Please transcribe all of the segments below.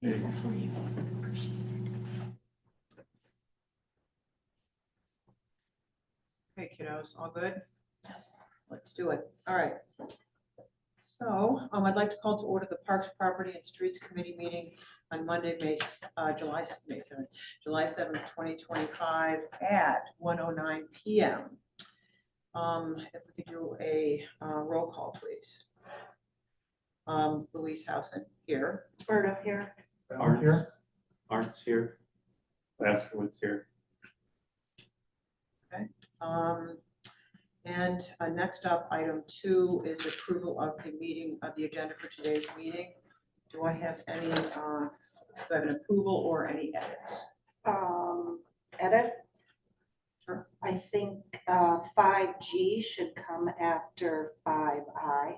Okay, kiddos, all good? Let's do it. All right. So I'd like to call to order the Parks, Property and Streets Committee meeting on Monday, July 7th, 2025 at 1:09 p.m. If we could do a roll call, please. Louise Housen here. Berta here. Art's here. Baskerwood's here. Okay. And next up, item 2 is approval of the agenda for today's meeting. Do I have any, do I have an approval or any edits? Edit. Sure. I think 5G should come after 5I.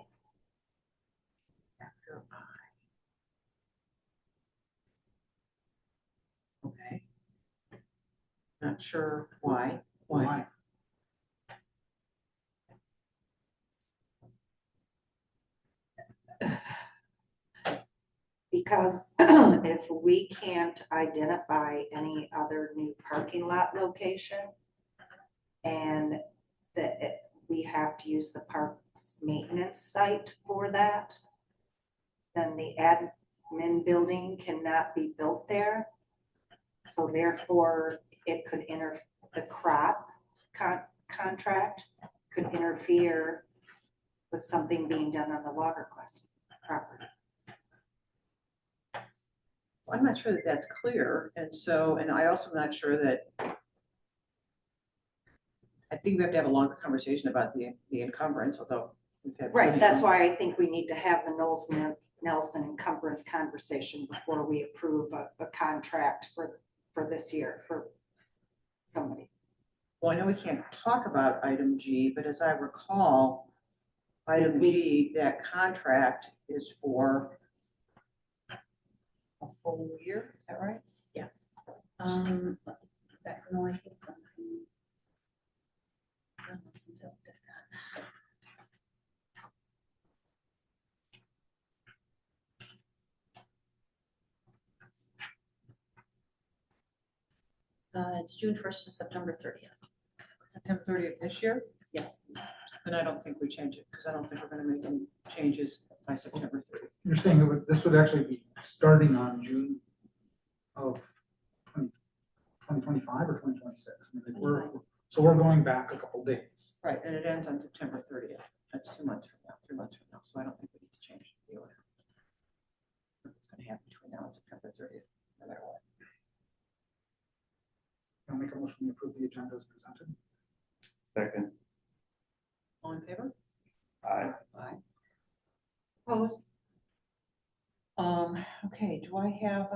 After I. Okay. Not sure why. Why? Because if we can't identify any other new parking lot location and that we have to use the parks maintenance site for that, then the admin building cannot be built there. So therefore it could the crop contract could interfere with something being done on the Waterquest property. I'm not sure that that's clear. And I also am not sure that, I think we have to have a longer conversation about the encumbrance, although we've had. Right, that's why I think we need to have the Nelson encumbrance conversation before we approve a contract for this year for somebody. Well, I know we can't talk about item G, but as I recall, item G, that contract is for a full year, is that right? Yeah. Back no, I think something. Since I looked at that. It's June 1st to September 30th. September 30th this year? Yes. Then I don't think we change it, because I don't think we're going to make any changes by September 30th. You're saying this would actually be starting on June of 2025 or 2026? I mean, we're going back a couple days. Right, and it ends on September 30th. That's 2 months from now, 3 months from now. So I don't think we need to change the order. What's going to happen between now and September 30th, no matter what. I'll make a motion to approve the agenda as presented. Second. All in favor? Aye. Aye. Opposed? Okay, do I have,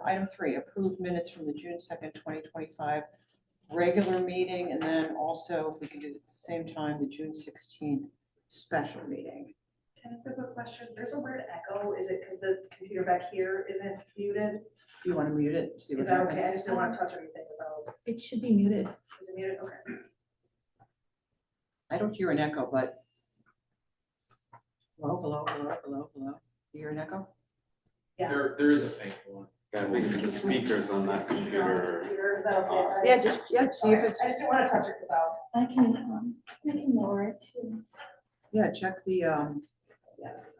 item 3, approved minutes from the June 2nd, 2025 regular meeting, and then also, if we could do it at the same time, the June 16th special meeting. Can I ask a quick question? There's a weird echo. Is it because the computer back here isn't muted? Do you want to mute it? See what Is that happens? okay? I just don't want to touch anything about, It should be muted. is it muted? Okay. I don't hear an echo, but hello. You hear an echo? Yeah. There is a faint one. I think the speakers on that computer. Is that okay? Right? Yeah, see if it's, I just didn't want to touch it without. I can lower it too. yeah, check the, Yes.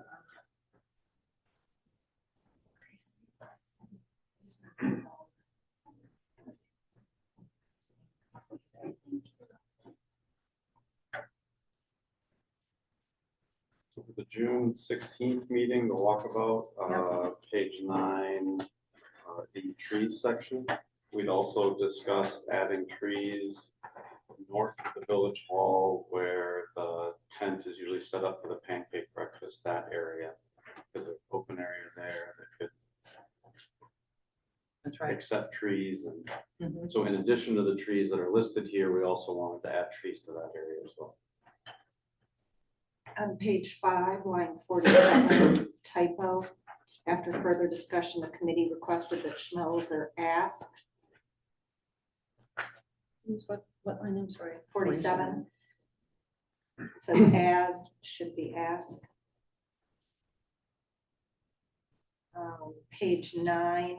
So for the June 16th meeting, the walkabout, page 9, the trees section. We'd also discussed adding trees north of the village hall where the tent is usually set up for the pancake breakfast, that area. There's an open area there that could that's right. accept trees. And Mhm. so in addition to the trees that are listed here, we also wanted to add trees to that area as well. On page 5, line 47, typo. After further discussion, the committee requested that Schmelzer ask. What line? I'm sorry. 47. It says as, should be asked. Page 9,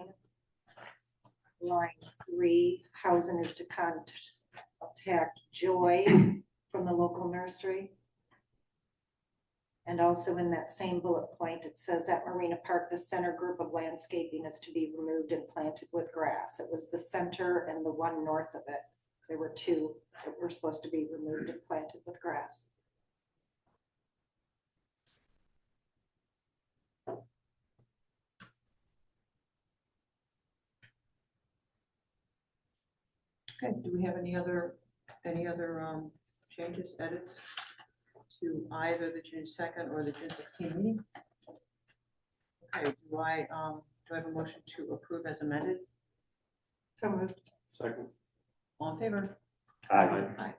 line 3, housing is to contact Joy from the local nursery. And also in that same bullet point, it says at Marina Park, the center group of landscaping is to be removed and planted with grass. It was the center and the one north of it. There were two that were supposed to be removed and planted with grass. Okay, do we have any other changes, edits to either the June 2nd or the June 16th meeting? Okay, do I have a motion to approve as amended? So moved. Second. All in favor? Aye.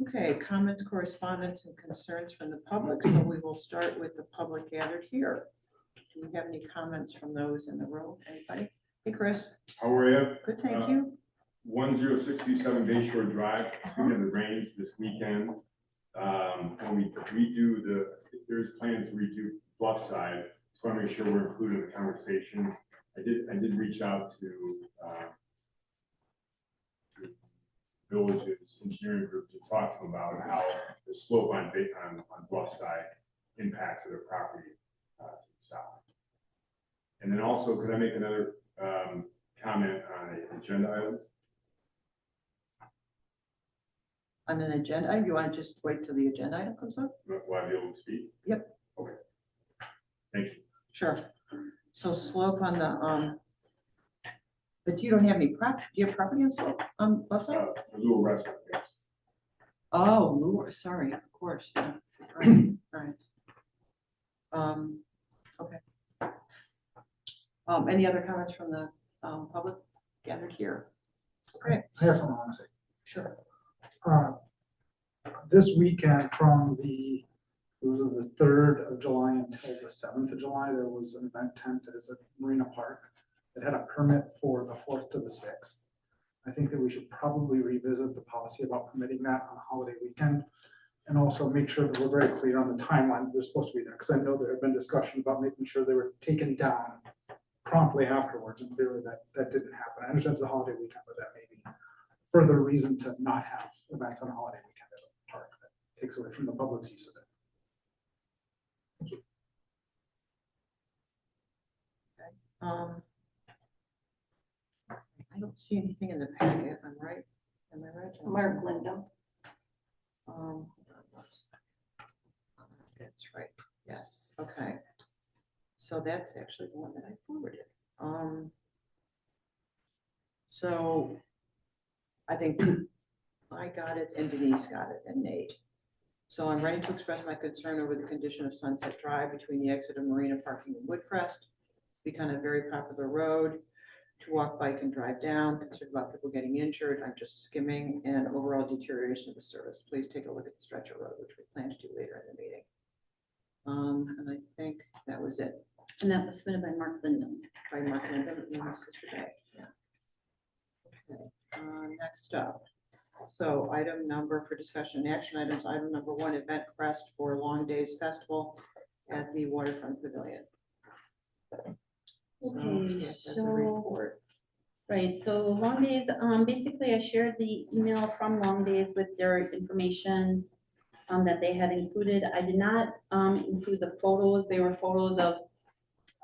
Okay, comments, correspondence, and concerns from the public. So we will start with the public gathered here. Do we have any comments from those in the room? Anybody? Hey, Chris. How are you? Good, thank you. 10627 Bay Shore Drive, speaking of the rains this weekend, when we redo there's plans to redo bluff side, just want to make sure we're included in the conversation. I did reach out to the village's engineering group to talk to them about how the slope on bluff side impacts their property to the south. And then also, could I make another comment on an agenda item? On an agenda, item, you want to just wait till the agenda item comes up? Will I be able to speak? Yep. Okay. Thank you. Sure. So slope on the, but you don't have any do you have property on slope, website? A little restaurant, yes. Oh, Lure, sorry, of course, yeah. All right. Okay. Any other comments from the, public gathered here? Okay, I have something I want to say. sure. This weekend from the 3rd of July until the 7th of July, there was an event tent that is at Marina Park that had a permit for the 4th to the 6th. I think that we should probably revisit the policy about permitting that on a holiday weekend, and also make sure that we're very clear on the timeline they're supposed to be there, because I know there have been discussions about making sure they were taken down promptly afterwards, and clearly that didn't happen. I understand it's a holiday weekend, but that may be further reason to not have events on a holiday weekend at a park that takes away from the public's use of it. I don't see anything in the packet, I'm right, am I right? Mark Linda. Hold on, that's right, yes, okay. So that's actually the one that I forwarded. So I think I got it and Denise got it and Nate. So I'm ready to express my concern over the condition of Sunset Drive between the exit of Marina parking and Woodcrest. Become a very popular road to walk, bike, and drive down. Concerned about people getting injured. I'm just skimming, and overall deterioration of the service. Please take a look at the stretch of road, which we plan to do later in the meeting. And I think that was it. And that was submitted by Mark Lindum. By Mark Lindum and his sister Day. Yeah. Okay. Next up. So item number for discussion and action items. Item number 1, event crest for Long Days Festival at the Waterfront Pavilion. Okay, that's a so, report. right, so Long Days, basically I shared the email from Long Days with their information that they had included. I did not include the photos. They were photos of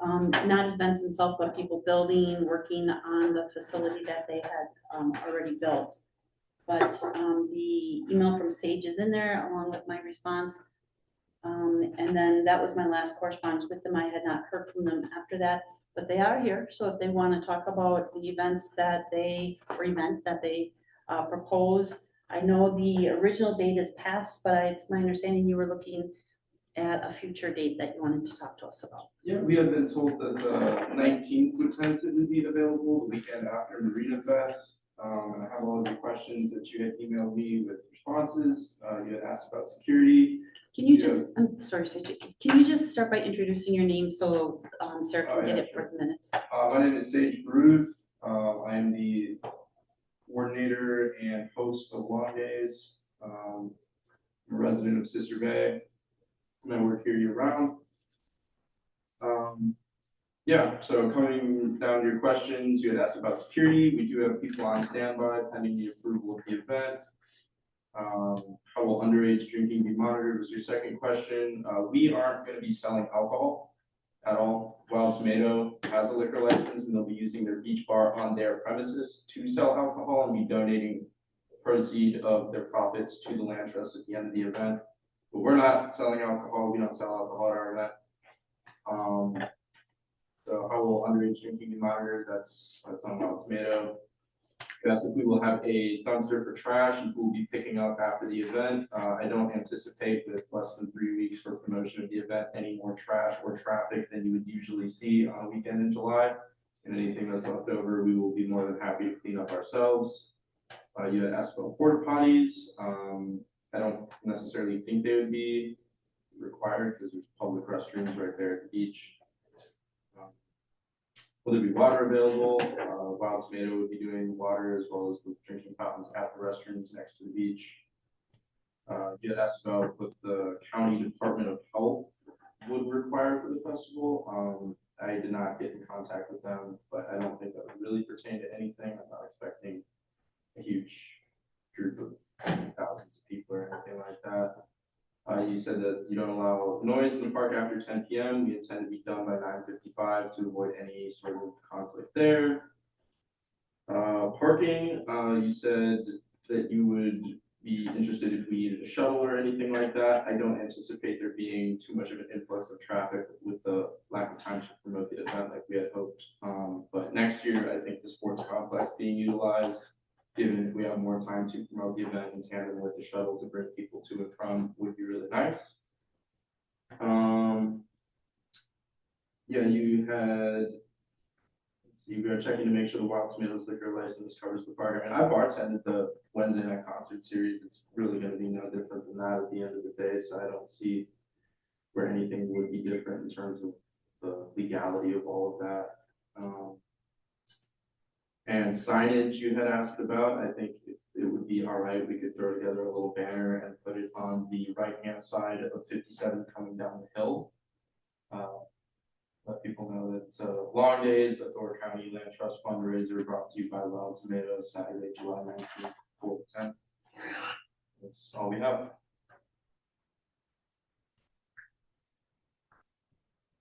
not events themselves, but people building, working on the facility that they had already built. But the email from Sage is in there along with my response. And then that was my last correspondence with them. I had not heard from them after that, but they are here. So if they want to talk about the events that they propose, I know the original date is passed, but it's my understanding you were looking at a future date that you wanted to talk to us about. Yeah, we have been told that the 19th would tentatively be available, the weekend after Marina Fest. And I have all of the questions that you had emailed me with responses. You had asked about security. Can you Yeah. just, I'm sorry, Sage, can you just start by introducing your name so Sarah can get Yeah, it for the minutes? My name is Sage Ruth. I am the coordinator and host of Long Days. I'm a resident of Sister Bay, and I work here year round. Yeah, so coming down to your questions, you had asked about security. We do have people on standby pending the approval of the event. How will underage drinking be monitored was your second question. We aren't going to be selling alcohol at all. Wild Tomato has a liquor license and they'll be using their beach bar on their premises to sell alcohol and be donating the proceed of their profits to the land trust at the end of the event. But we're not selling alcohol. We don't sell alcohol at our event. So how will underage drinking be monitored? That's on Wild Tomato. That's if we will have a dumpster for trash and who will be picking up after the event. I don't anticipate with less than 3 weeks for promotion of the event, any more trash or traffic than you would usually see on a weekend in July. And anything that's left over, we will be more than happy to clean up ourselves. You had asked about porta potties. I don't necessarily think they would be required because there's public restrooms right there at the beach. Will there be water available? Wild Tomato would be doing water as well as the drinking fountains at the restrooms next to the beach. You had asked about what the county Department of Health would require for the festival. I did not get in contact with them, but I don't think that would really pertain to anything. I'm not expecting a huge group of thousands of people or anything like that. You said that you don't allow noise in the park after 10 p.m. We intend to be done by 9:55 to avoid any sort of conflict there. Parking, you said that you would be interested if we needed a shuttle or anything like that. I don't anticipate there being too much of an influx of traffic with the lack of time to promote the event like we had hoped. But next year, I think the sports complex being utilized, given if we have more time to promote the event in tandem with the shuttle to bring people to and from, would be really nice. Yeah, you had, let's see, we are checking to make sure the Wild Tomatoes liquor license covers the park. I mean, I bartended the Wednesday night concert series. It's really going to be no different than that at the end of the day. So I don't see where anything would be different in terms of the legality of all of that. And signage you had asked about, I think it would be all right. We could throw together a little banner and put it on the right-hand side of 57 coming down the hill. Let people know that Long Days, the Thor County Land Trust fundraiser brought to you by Wild Tomatoes, Saturday, July 19th, 4 to 10. That's all we have.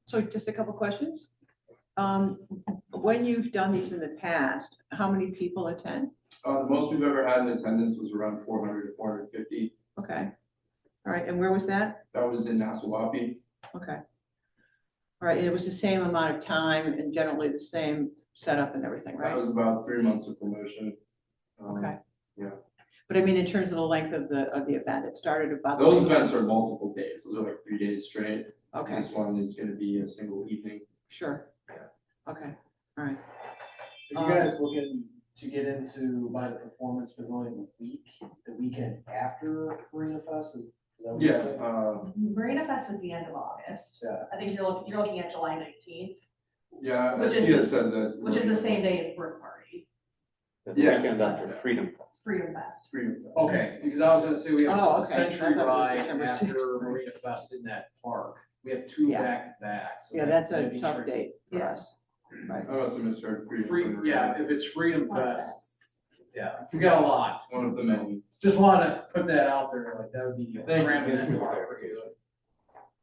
So just a couple questions. When you've done these in the past, how many people attend? The most we've ever had in attendance was around 400 to 450. Okay. All right, and where was that? That was in Nassau. Okay. All right, and it was the same amount of time and generally the same setup and everything, That right? was about 3 months of promotion. Okay. Yeah. But I mean, in terms of the length of the event, it started about. the Those same events time. are multiple days. Those are like 3 days straight. Okay, This one is going to be a single evening. sure. Okay, all right. Are you guys looking to get into by the performance pavilion the weekend after Marina Fest? Is that what you're Yeah. saying? Marina Fest is the end of August. Yeah. I think you're looking at July 19th, Yeah, Which I is see the- it said that. which is the same day as Brick Party, The Yeah. weekend after Freedom Fest. Freedom Fest. Freedom Fest. Okay, because I was gonna say we have Oh, a okay. century I thought it was ride September after 6th. Marina Fest in that park. We have two Yeah. back to back. so Yeah, that- that's a that'd be tough tricky. date for Yeah. us. Right. I must have misheard. Yeah, if it's Freedom Fest, yeah, we got a lot. One of the many. Just wanna put that out there, like that would be Thank you. cramming into our pretty good.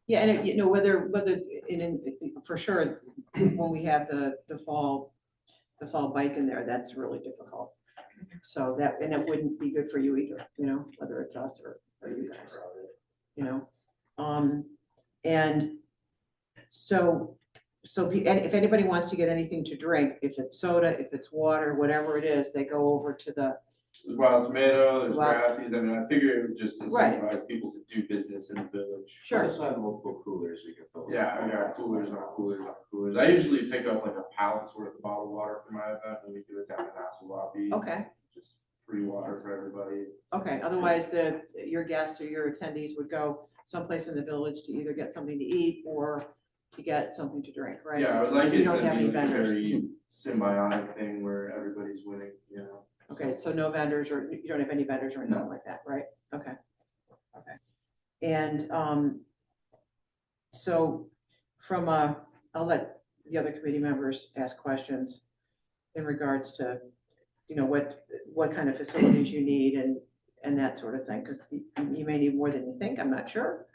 Yeah, and you know, whether, for sure, when we have the fall bike in there, that's really difficult. So that, and it wouldn't be good for you either, you know, whether it's us or you guys, you know? And so, and if anybody wants to get anything to drink, if it's soda, if it's water, whatever it is, they go over to the, There's Wild Tomato, there's Wild- Grassies. I mean, I figure it would just Right. incentivize people to do business in the village. sure, Also have multiple coolers you can fill. Yeah, I got coolers on coolers on coolers. I usually pick up like a pallet's worth of bottled water for my event when we do it down in Nassau. okay, Just free water for everybody. okay. Otherwise, your guests or your attendees would go someplace in the village to either get something to eat or to get something to drink, right? Yeah, I would like You it don't to have be any like a vendors. very symbiotic thing where everybody's winning, you know? Okay, so no vendors, or you don't have any vendors or anything like that, right? Okay, okay. And so I'll let the other committee members ask questions in regards to, you know, what kind of facilities you need and that sort of thing, because you may need more than you think, I'm not sure.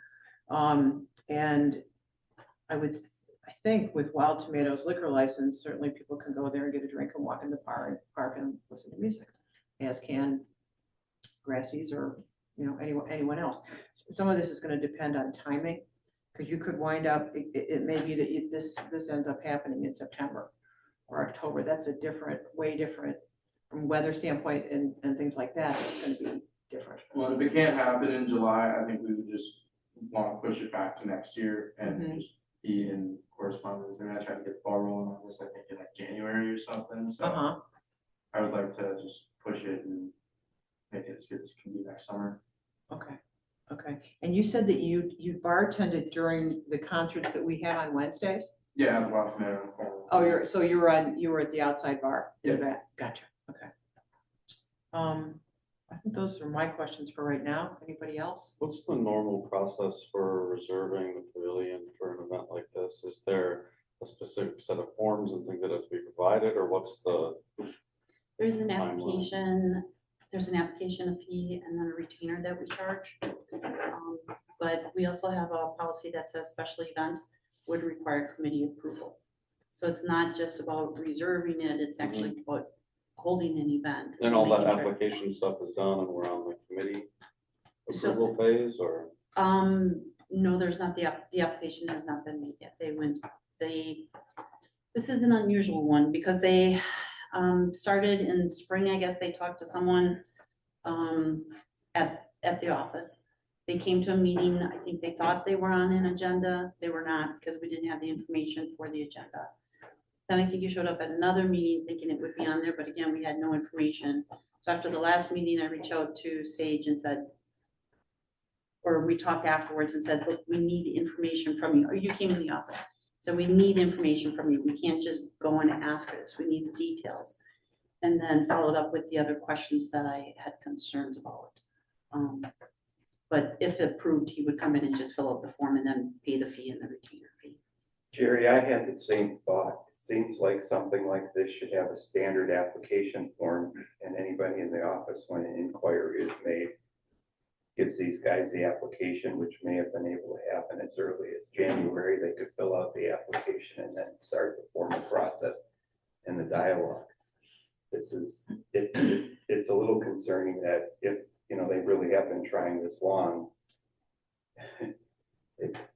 And I think with Wild Tomatoes liquor license, certainly people can go there and get a drink and walk in the park and listen to music, as can Grassies or, you know, anyone else. Some of this is gonna depend on timing, because you could wind up, it may be that this ends up happening in September or October. That's a way different from weather standpoint and things like that. It's gonna be different. Well, if it can't happen in July, I think we would just want to push it back to next year and Mhm. just be in correspondence. And I tried to get the ball rolling on this, I think in like January or something, so Uh-huh. I would like to just push it and make it as good as it can be next summer. Okay, okay. And you said that you bartended during the concerts that we had on Wednesdays? Yeah, the Wild Tomato. Oh, you were at the outside bar in the back? Gotcha, okay. I think those are my questions for right now. Anybody else? What's the normal process for reserving the pavilion for an event like this? Is there a specific set of forms and things that have to be provided, or what's the? There's an Timeline. application, there's an application fee and then a retainer that we charge. But we also have a policy that says special events would require committee approval. So it's not just about reserving it, it's actually about holding an event. And all that making sure- application stuff is done and we're on the committee So- approval phase, or? No, there's not, the application has not been made yet. This is an unusual one because they started in spring, I guess. They talked to someone at the office. They came to a meeting. I think they thought they were on an agenda. They were not, because we didn't have the information for the agenda. Then I think you showed up at another meeting thinking it would be on there, but again, we had no information. So after the last meeting, I reached out to Sage and said, or we talked afterwards and said, look, we need information from you, or you came in the office. So we need information from you. We can't just go and ask us. We need the details. And then followed up with the other questions that I had concerns about. But if approved, he would come in and just fill out the form and then pay the fee and the retainer fee. Jerry, I had the same thought. It seems like something like this should have a standard application form, and anybody in the office, when an inquiry is made, gives these guys the application, which may have been able to happen as early as January. They could fill out the application and then start the formal process and the dialogue. It's a little concerning that if, you know, they really have been trying this long,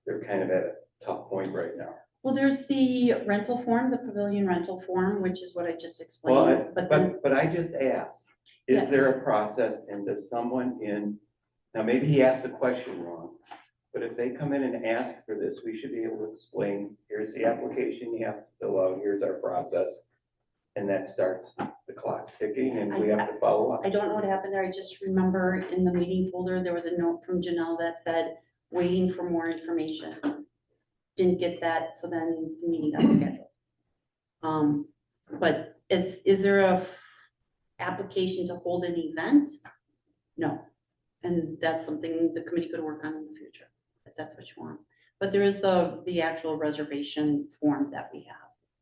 they're kind of at a tough point right now. Well, there's the rental form, the pavilion rental form, which is what I just Well, explained, but then, but I just asked, Yeah. is there a process, and does someone now maybe he asked the question wrong, but if they come in and ask for this, we should be able to explain, here's the application you have to fill out, here's our process. And that starts the clock ticking and we have to follow up. I don't know what happened there. I just remember in the meeting folder, there was a note from Janelle that said, waiting for more information. Didn't get that, so then the meeting got scheduled. But is there a application to hold an event? No. And that's something the committee could work on in the future, if that's what you want. But there is the actual reservation form that we have.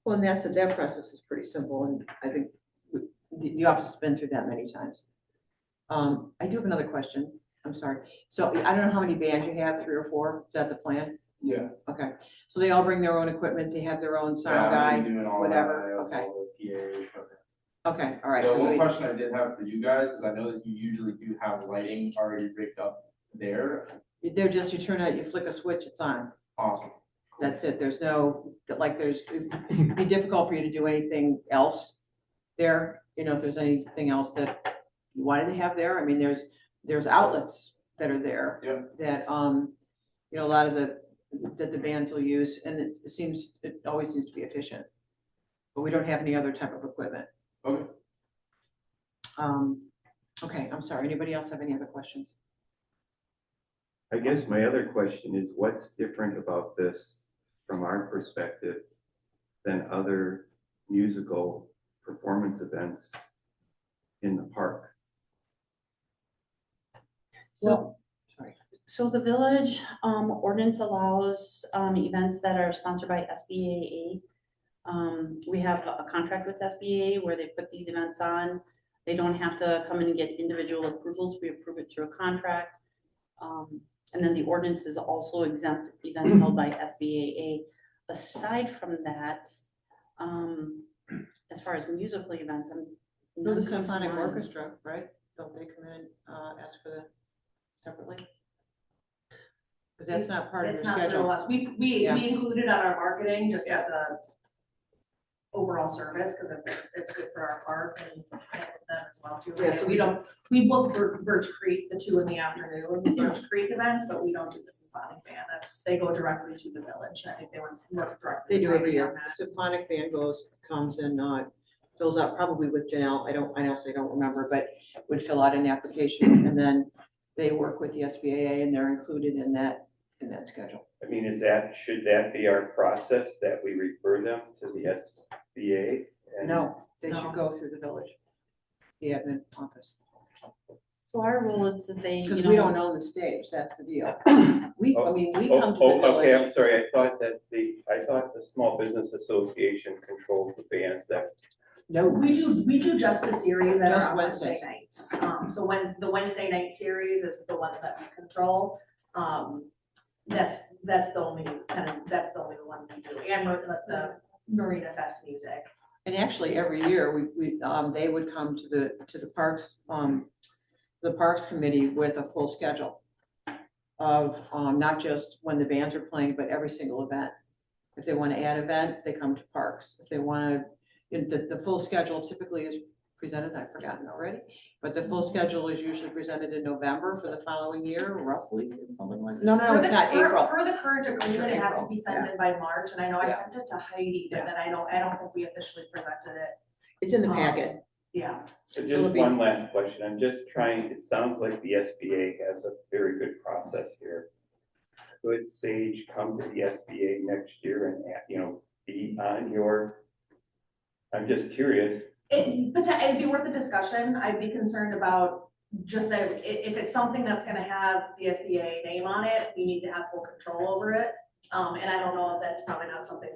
Well, and that process is pretty simple, and I think the office has been through that many times. I do have another question. I'm sorry. So I don't know how many bands you have, 3 or 4? Is that the plan? Yeah. Okay. So they all bring their own equipment. They have their own sound Yeah, I've guy. been doing all whatever, that, okay. all the PA, okay. Okay, all right. The 'cause one we- question I did have for you guys is I know that you usually do have lighting already rigged up there. They're just, you turn out, you flick a switch, it's on. Awesome. That's it. There's no, it'd be difficult for you to do anything else there. You know, if there's anything else that you wanted to have there. I mean, there's outlets that are there. Yeah. That, you know, a lot of that the bands will use, and it always seems to be efficient. But we don't have any other type of equipment. Okay. Okay, I'm sorry. Anybody else have any other questions? I guess my other question is, what's different about this from our perspective than other musical performance events in the park? So, Sorry. so the village ordinance allows events that are sponsored by SBAA We have a contract with SBA where they put these events on. They don't have to come in and get individual approvals. We approve it through a contract. And then the ordinance is also exempt events held by SBAA. Aside from that, as far as musical events, No, the none come to symphonic mind. orchestra, right? Don't they come in and ask for the separately? Because that's not part of your It's not through schedule. us. We Yeah. include it on our marketing just as a overall service, because it's good for our park and them as well too. Yeah, so We book Birch Creek, the 2 in the afternoon, Birch Creek events, but we don't do the symphonic band. They go directly to the village. I think they work directly. They do with every Heidi on year. that. The symphonic band comes and fills out, probably with Janelle, I honestly don't remember, but would fill out an application and then they work with the SBAA and they're included in that schedule. I mean, should that be our process, that we refer them to the SBA? And- No, they No. should go through the village, the admin office. So our role is to say, you Because know. we don't own the stage, that's the deal. We come to the Okay, I'm village. sorry, I thought the Small Business Association controls the bands that, No, We do just the series that Just are on Wednesday Wednesdays. nights. So the Wednesday night series is the one that we control. That's the only one we do. And the Marina Fest music. and actually every year they would come to the Parks Committee with a full schedule of, not just when the bands are playing, but every single event. If they want to add event, they come to Parks. If they want to, the full schedule typically is presented, I've forgotten already, but the full schedule is usually presented in November for the following year, roughly, something like that. No, For it's the- not for- April. For the current agreement, it has to be April, sent in by March, and I know I Yeah. sent it to Heidi, but Yeah. then I don't think we officially presented it. It's in the packet. Yeah. so it'll just be- one last question, I'm just trying, it sounds like the SBA has a very good process here. Could Sage come to the SBA next year and, be on your, I'm just curious. It'd be worth a discussion. I'd be concerned about just that if it's something that's gonna have the SBA name on it, we need to have full control over it. And I don't know if that's probably not something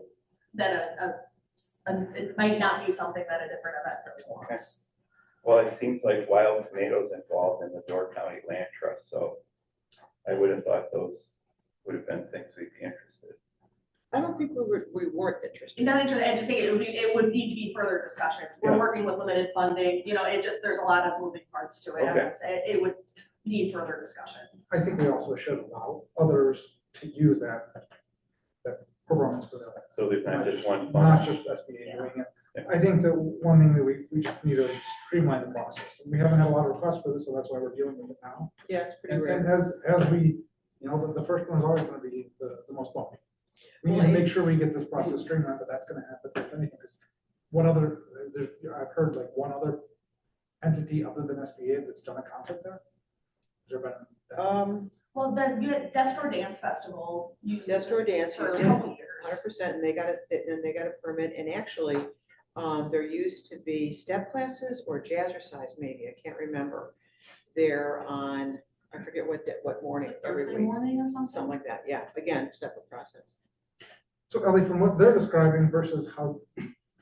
that it might not be something that a different event really wants. Well, it seems like Wild Tomatoes involved in the Door County Land Trust, so I would have thought those would have been things we'd be interested in. I don't think we weren't interested. Not interested, I just think it would need to be further discussion. We're Yeah. working with limited funding, there's a lot of moving parts to it. I Okay. would say it would need further discussion. I think we also should allow others to use that performance for that. So there's not just one Not fund. just SBA Yeah. doing it. I think that one thing that we just need to streamline the process. We haven't had a lot of requests for this, so that's why we're dealing with it now. Yeah, it's pretty And rare. as we, the first one is always gonna be the most bumpy. We need to make sure we get this process streamlined, but that's gonna happen if anything, because I've heard like one other entity other than SBA that's done a concert there. Has there been? Well, the Destor Dance Festival used. Destor Dance For a used it. couple years. 100%, and they got a permit, and actually, there used to be step classes or jazzercise maybe, I can't remember. They're on, I forget what morning, every Thursday week, morning or something? something like that, yeah, again, separate process. So Ellie, from what they're describing versus how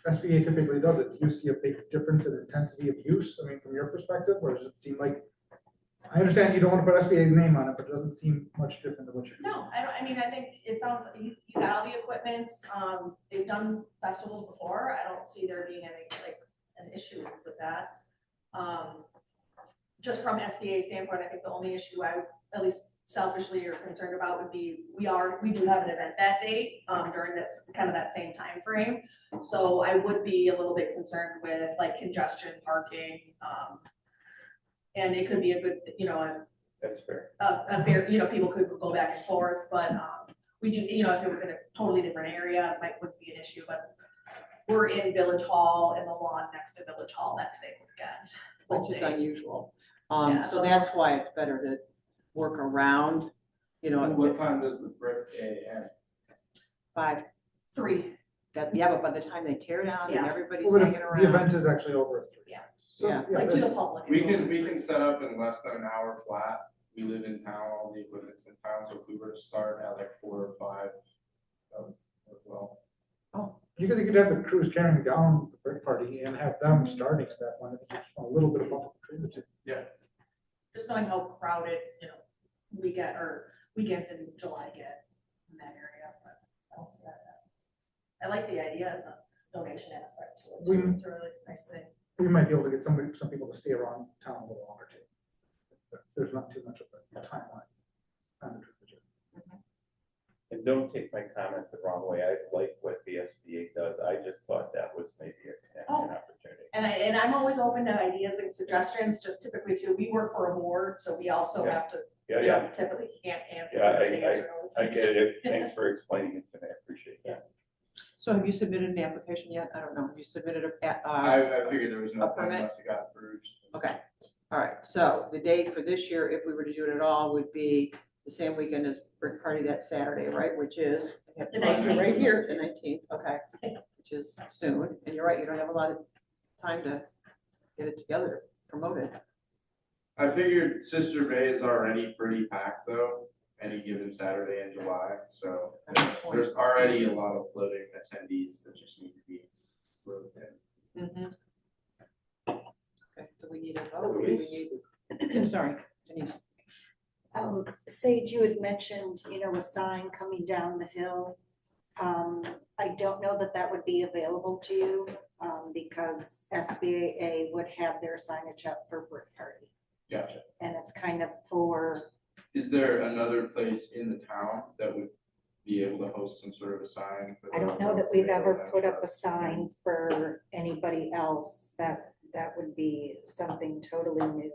SBA typically does it, do you see a big difference in intensity of use? I mean, from your perspective, or does it seem like, I understand you don't want to put SBA's name on it, but it doesn't seem much different than what you're doing. No, I think it sounds, he's got all the equipment, they've done festivals before, I don't see there being an issue with that. Just from SBA standpoint, I think the only issue I, at least selfishly are concerned about would be, we do have an event that date, during this, kind of that same time frame. So I would be a little bit concerned with congestion, parking, and it could be a good, That's fair. a fair, people could go back and forth, but, we do, if it was in a totally different area, it wouldn't be an issue, but we're in Village Hall and the lawn next to Village Hall that same weekend. both Which is days. unusual. Yeah, So so- that's why it's better to work around, And what time does the brick day end? 5, 3, but by the time they tear down and Yeah. everybody's Well, but hanging if around. the event is actually over at 3. Yeah. So, Yeah. yeah, to the that's- public. We can set up in less than an hour flat. We live in town, all the equipment's in town, so if we were to start at 4 or 5, that would work well. You could have the crews carrying down the brick party and have them starting at that one, just a little bit of buffer between the two. Just knowing how crowded, weekends in July get in that area, but I don't see that. I like the idea of the donation aspect to it, too. It's a really nice thing. We might be able to get some people to stay around town a little longer too. If there's not too much of a timeline. And don't take my comment the wrong way. I like what the SBA does. I just thought that was maybe an opportunity. And I'm always open to ideas and suggestions, just typically too, we work for a board, so we also Yeah. have to, Yeah, typically can't answer. Yeah, say yes or no. I get it. Thanks for explaining it to me. I appreciate that. So have you submitted an application yet? I don't know. Have you submitted I figured there was no a point permit? unless it got approved. Okay, all right. So the date for this year, if we were to do it at all, would be the same weekend as Brick Party that Saturday, right? Which is, I have The the date 19th. right here, the 19th, okay, which is soon. And you're right, you don't have a lot of time to get it together, promote it. I figured Sister Bay is already pretty packed though, any given Saturday in July, so there's already a lot of floating attendees that just need to be roped in. Mhm. Okay, do we need a vote? Do we need- I'm sorry, Denise. Sage, you had mentioned, a sign coming down the hill. I don't know that would be available to you, because SBA would have their signage up for Brick Party. Gotcha. And it's kind of for, Is there another place in the town that would be able to host some sort of a sign? for I the don't know that folks we've to ever go put down? up a sign for anybody else. That would be something totally new.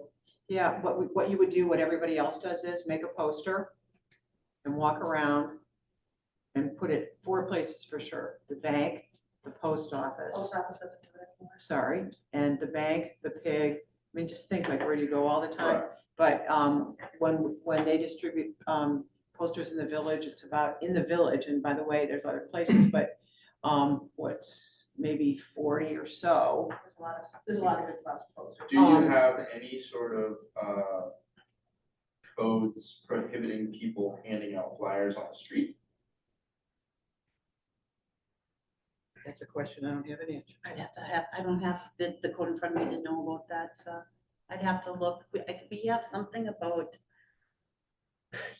Yeah, what you would do, what everybody else does is make a poster and walk around and put it 4 places for sure. The bank, the post office, Post office doesn't do it anymore. sorry, and the bank, the pig. I mean, just think like, where do you go all the time? Right. But when they distribute posters in the village, it's about in the village, and by the way, there's other places, but what's maybe 40 or so. There's a lot of good spots for posters. Do you have any sort of codes prohibiting people handing out flyers on the street? That's a question I don't have an answer. I don't have the code in front of me to know about that, so I'd have to look. We have something about,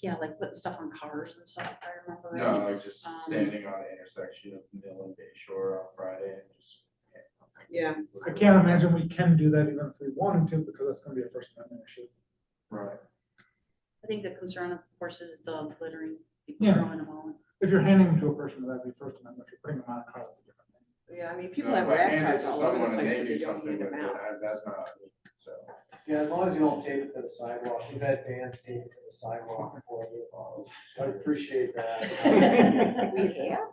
yeah, like putting stuff on cars and stuff, if I remember right. No, like just standing on the intersection of Mill and Bay Shore on Friday and just. Yeah. I can't imagine we can do that even if we wanted to, because that's gonna be a First Amendment issue. Right. I think the concern, of course, is the littering, people Yeah. throwing them all. If you're handing them to a person, that'd be First Amendment. If you're putting them on a car, it's a different thing. Yeah, I mean, people No, have but rag hand it cards to all over the someone and place, they but do they don't something hand with them it, out. that's not me, so. Yeah, as long as you don't tape it to the sidewalk. We've had bands tape it to the sidewalk before we bottles. I appreciate that. We have.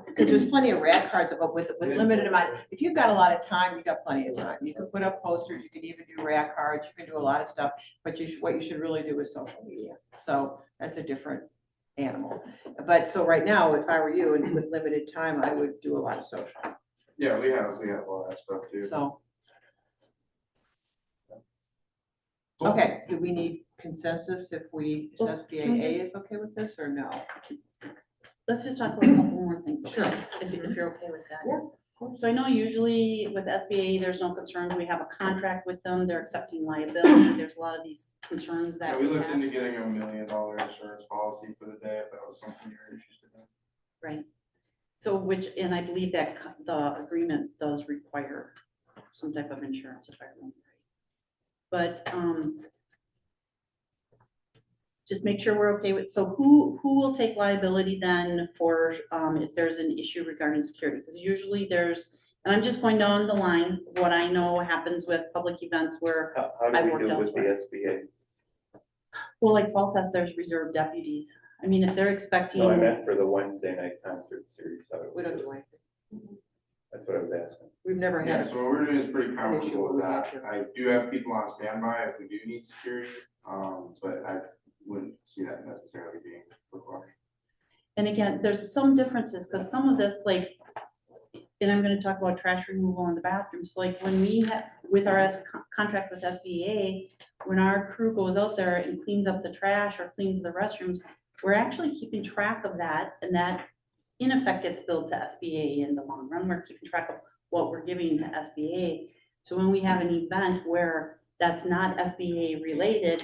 Because there's plenty of rag cards about with limited amount. If you've got a lot of time, you've got plenty of time. You can put up posters, you can even do rag cards, you can do a lot of stuff. But what you should really do is social media. So that's a different animal. But so right now, if I were you and with limited time, I would do a lot of social. Yeah, we have all that stuff too. So. Okay, do we need consensus if if Well, can we SBAA just- is okay with this or no? Let's just talk about a couple more things, okay? Sure. If you're okay with that. Yeah. So I know usually with SBA, there's no concerns. We have a contract with them. They're accepting liability. There's a lot of these concerns Yeah, that we we looked have. into getting $1 million insurance policy for the day, if that was something you're interested in. Right. So and I believe that the agreement does require some type of insurance, if I remember right. But just make sure we're okay with, so who will take liability then for if there's an issue regarding security? Because usually and I'm just going down the line, what I know happens with public events where, How do I've we worked do with the elsewhere. SBA? well, like Fall Fest, there's reserved deputies. I mean, if they're expecting. No, I meant for the Wednesday night concert series. How We don't do anything. That's what I was asking. We've never Yeah, had. so what we're doing is pretty An issue comfortable with with that. that. I do have people on standby if we do need security, but I wouldn't see that necessarily being required. And again, there's some differences, because some of this, like, and I'm gonna talk about trash removal in the bathrooms, like when we have, with our contract with SBA, when our crew goes out there and cleans up the trash or cleans the restrooms, we're actually keeping track of that, and that in effect gets billed to SBA in the long run. We're keeping track of what we're giving to SBA. So when we have an event where that's not SBA related,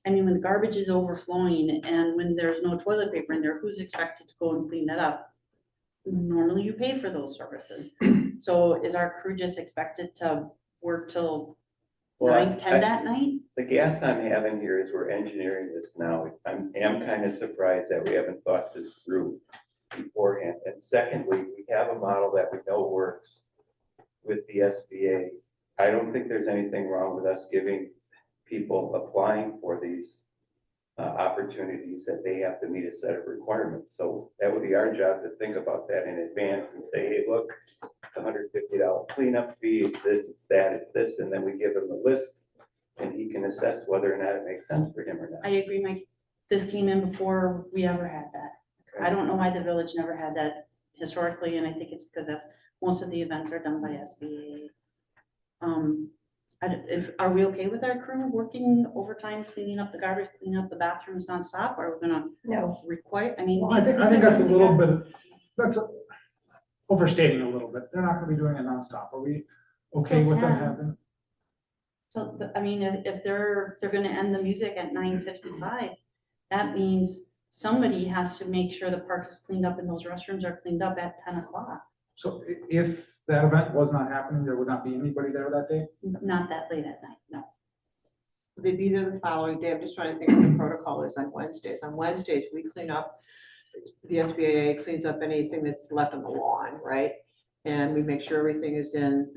I mean, when the garbage is overflowing and when there's no toilet paper in there, who's expected to go and clean that up? Normally you pay for those services. So is our crew just expected to work till Well, 9, 10 that night? the gas I'm having here is we're engineering this now. I'm kind of surprised that we haven't thought this through beforehand. And secondly, we have a model that we know works with the SBA. I don't think there's anything wrong with us giving people applying for these opportunities that they have to meet a set of requirements. So that would be our job to think about that in advance and say, hey, look, it's $150 cleanup fee, it's this, it's that, it's this, and then we give him a list and he can assess whether or not it makes sense for him or not. I agree, Mike. This came in before we ever had that. I don't know why the village never had that historically, and I think it's because most of the events are done by SBA. Are we okay with our crew working overtime, cleaning up the garbage, cleaning up the bathrooms nonstop? Or are we gonna No. require, I mean. Well, I think that's a little bit, that's overstating a little bit. They're not gonna be doing it nonstop. Are we okay Till with them 10. having? So, I mean, if they're gonna end the music at 9:55, that means somebody has to make sure the park is cleaned up and those restrooms are cleaned up at 10 o'clock. So if that event was not happening, there would not be anybody there that day? Not that late at night, no. They'd be there the following day. I'm just trying to think of the protocol is on Wednesdays. On Wednesdays, we clean up, the SBA cleans up anything that's left on the lawn, right? And we make sure everything is in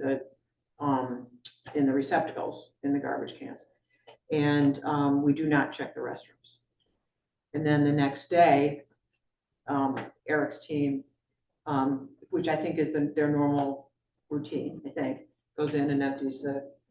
the receptacles, in the garbage cans. And we do not check the restrooms. And then the next day, Eric's team, which I think is their normal routine, I think, goes in and empties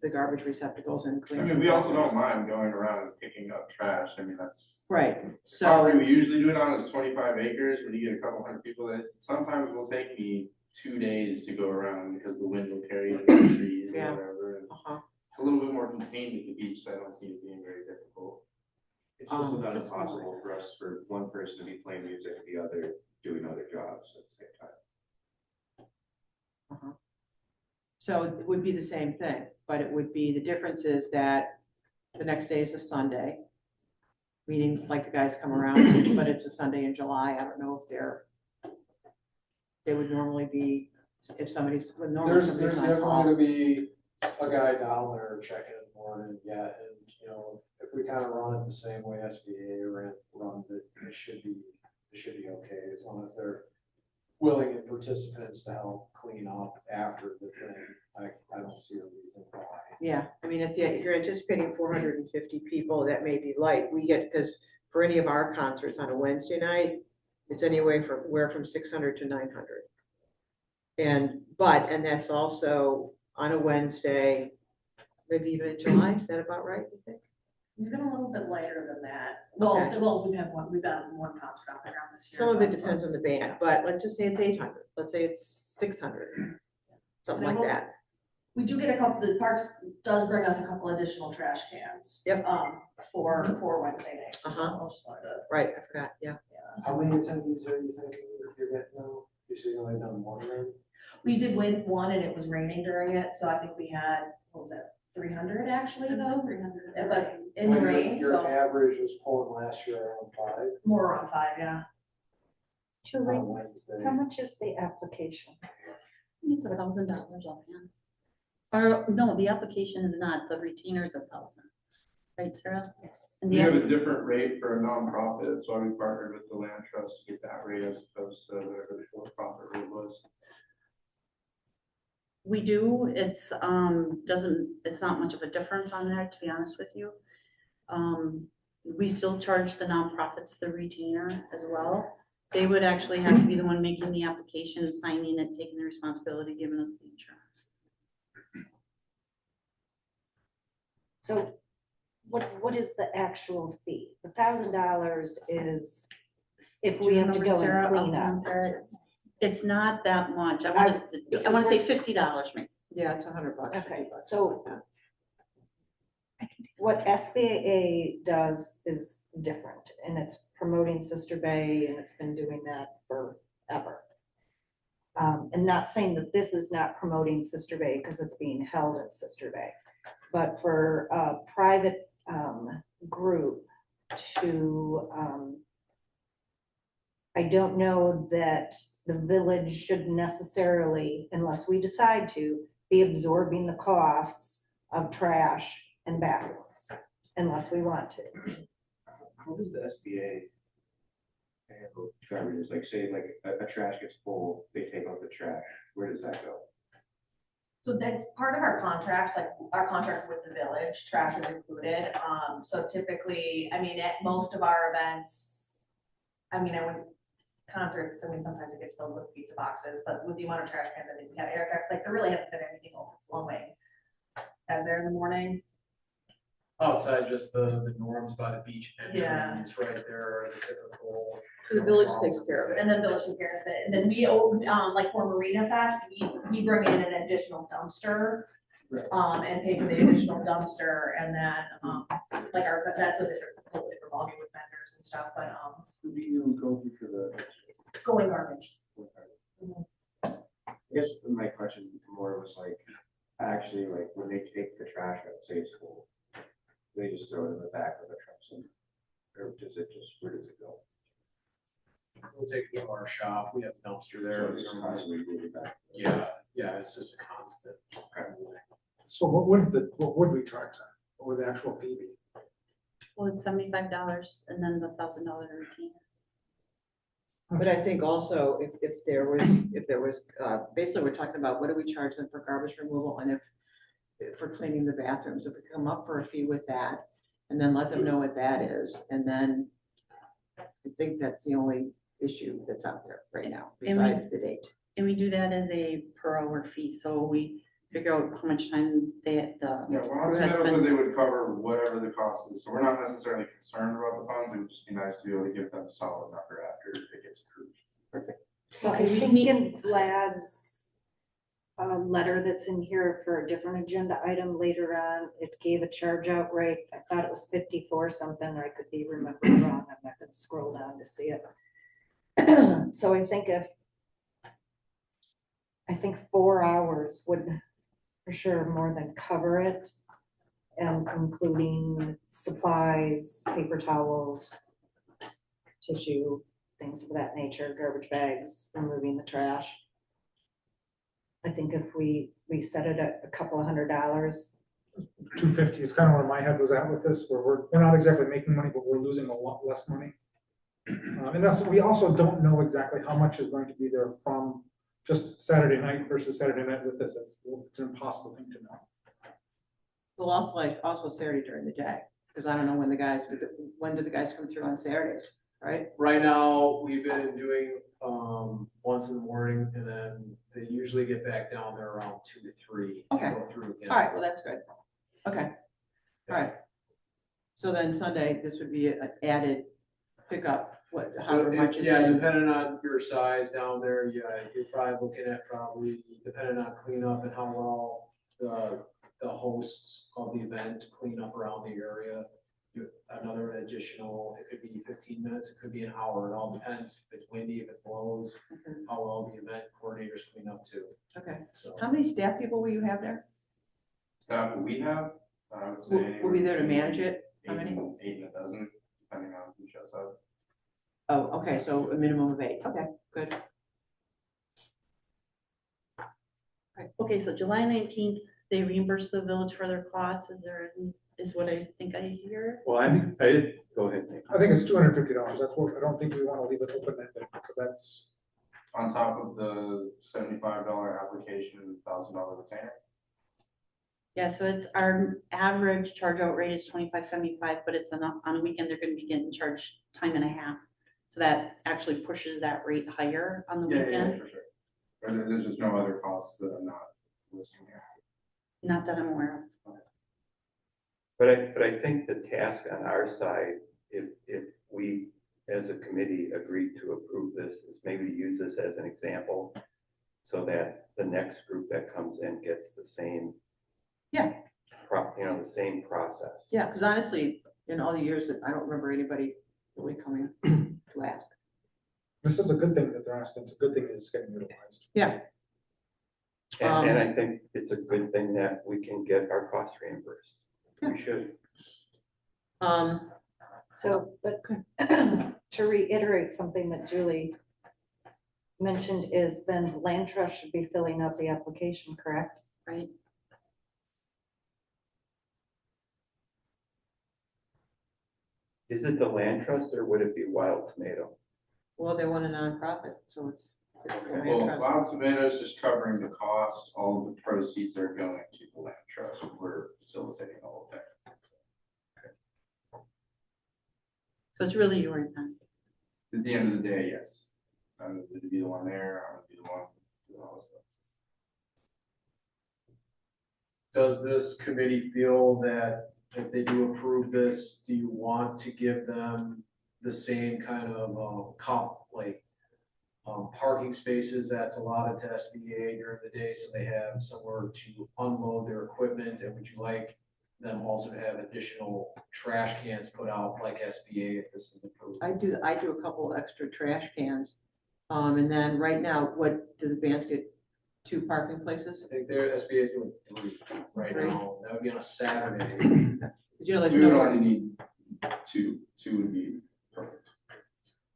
the garbage receptacles and I cleans. mean, the we also restrooms. don't mind going around and picking up trash. I mean, that's. Right, The property so, we usually do it on is 25 acres, when you get a couple hundred people, that sometimes will take me 2 days to go around because the wind will carry it in the trees Yeah. or whatever. And uh-huh, it's a little bit more contained at the beach, so I don't see it being very difficult. It's also not Just one. impossible for us, for one person to be playing music and the other doing other jobs at the same time. so it would be the same thing, but it would be, the difference is that the next day is a Sunday. Meaning, like the guys come around, but it's a Sunday in July, I don't know if they would normally be, if somebody's, when normally There's somebody's on definitely call. gonna be a guy down there checking in the morning yet, and, you know, if we kind of run it the same way SBA runs it, it should be okay, as long as they're willing and participants to help clean up after the thing. I don't see a reason why. Yeah, I mean, if you're anticipating 450 people, that may be light. We get, because for any of our concerts on a Wednesday night, it's anywhere from 600 to 900. And that's also on a Wednesday, maybe even in July, is that about right, you think? We've been a little bit lighter than that. Okay. Well, we've got one concert on the ground this year. Some of it but depends on the band, but let's just say it's 800, let's say it's 600, something like that. We do get the parks does bring us a couple additional trash cans. Yep. For Wednesday nights. Uh-huh. I just wanted to- Right, I forgot, yeah. How many attendees are you thinking you're getting now? You said you only done one then? We did win one and it was raining during it, so I think we had, what was that, 300 actually though? 300. But in the Well, rain, Your so average was pulling last year around 5 more around 5, yeah. Julie, on Wednesday. how much is the application? It's $1,000 offhand. Or, no, the application is not, the retainer is 1,000. Right, Sarah? Yes. And We the have a different rate for a nonprofit, that's why we partnered with the land trust to get that rate as opposed to whatever the for-profit rate was. We do, it's not much of a difference on there, to be honest with you. We still charge the nonprofits the retainer as well. They would actually have to be the one making the application, signing it, taking the responsibility, giving us the insurance. So what is the actual fee? $1,000 is if Do we you have to remember, go Sarah, and clean offhand, up. Sarah? It's not that much. I want to say $50, maybe. Yeah, it's $100. Okay, $50, so- something like What SBA does is different, and it's promoting Sister Bay, and it's been doing that forever. and not saying that this is not promoting Sister Bay because it's being held at Sister Bay, but for a private group to, I don't know that the village should necessarily, unless we decide to, be absorbing the costs of trash and bathrooms, unless we want to. How does the SBA handle garbage? Like say like a trash gets full, they take out the trash. Where does that go? So that's part of our contract, like our contract with the village, trash is included. So typically, I mean, at most of our events, I mean, concerts, I mean, sometimes it gets filled with pizza boxes, but with the amount of trash cans, I think we had Eric, like there really hasn't been anything overflowing. As there in the morning. Outside just the norms by the beach Yeah. entrance, right there, are the typical. So the village takes care of it. And then village took care of it, and then we, like for Marina Fest, we bring in an additional dumpster. And pay for the additional dumpster, and then, like that's a totally different ballgame with vendors and stuff, but, Who do you go through for the? going garbage. I guess my question more was like, actually, like when they take the trash out, say it's full, they just throw it in the back of the trucks and, or does it just, where does it go? We'll take it to our shop, we have a dumpster there. So it's just constantly moving back. Yeah, it's just a constant. So what would we charge them? What would the actual fee be? Well, it's $75 and then the $1,000 routine. But I think also if there was, basically we're talking about what do we charge them for garbage removal and if for cleaning the bathrooms, if we come up for a fee with that and then let them know what that is. And then I think that's the only issue that's out there right now besides the date. And we do that as a per hour fee, so we figure out how much time Yeah, well, Meadows said they would cover whatever the cost is, so we're not necessarily concerned about the funds, it would just be nice to be able to give them a solid number after it gets approved. Perfect. But I think in Vlad's letter that's in here for a different agenda item later on, it gave a charge out rate. I thought it was 54 something, or I could be remembering wrong. I'm not gonna scroll down to see it. So I think 4 hours would for sure more than cover it, and including supplies, paper towels, tissue, things of that nature, garbage bags, removing the trash. I think if we set it at a couple of $100. $250 is kind of where my head was at with this, where we're not exactly making money, but we're losing a lot less money. And that's, we also don't know exactly how much is going to be there from just Saturday night versus Saturday night with this. It's an impossible thing to know. Well, also Saturday during the day, because I don't know when when do the guys come through on Saturdays, right? Right now, we've been doing once in the morning, and then they usually get back down there around 2 to 3. Okay. Go through again. All right, well, that's good. Okay. All right. So then Sunday, this would be an added pickup, however much is Yeah, in. depending on your size down there, yeah, you're probably looking at depending on cleanup and how well the hosts of the event clean up around the area. Another additional, it could be 15 minutes, it could be an hour, it all depends if it's windy, if it blows, how well the event coordinators clean up too. Okay. So How many staff people will you have there? Staff that we have, I would say. Will be there to manage it? How 8 many? and a dozen, depending on who shows up. Oh, okay, so a minimum of 8. Okay, good. Okay, so July 19th, they reimburse the village for their costs. Is what I think I hear. Well, I think, go ahead, Nick. I think it's $250. That's what, I don't think we want to leave it open-ended because that's, On top of the $75 application and $1,000 retainer. Yeah, so it's our average charge out rate is $25.75, but it's on a weekend, they're gonna be getting charged time and a half. So that actually pushes that rate higher on the weekend. For sure. But there's just no other costs that I'm not listing here. Not that I'm aware of. But I think the task on our side, if we as a committee agree to approve this, is maybe use this as an example so that the next group that comes in gets the same. Yeah. The same process. Yeah, because honestly, in all the years that I don't remember anybody really coming to ask. this is a good thing that they're asking. It's a good thing that it's getting utilized. Yeah, And I think it's a good thing that we can get our costs reimbursed. We should. So, but to reiterate something that Julie mentioned is then land trust should be filling out the application, correct? Right. Is it the land trust or would it be Wild Tomato? Well, they want a nonprofit, so it's. Well, Wild Tomato is just covering the cost, all of the proceeds are going to the land trust, we're facilitating all of that. So it's really your intent. At the end of the day, yes, I'm going to be the one there, I'm gonna be the one doing all this stuff. Does this committee feel that if they do approve this, do you want to give them the same kind of, parking spaces that's allotted to SBA during the day, so they have somewhere to unload their equipment? And would you like them also to have additional trash cans put out like SBA if this is approved? I do a couple extra trash cans. And then right now, what, do the bands get 2 parking places? I think their SBA is doing 3 right now. That would be on a Saturday. Did you know, like, We would only need two would be perfect.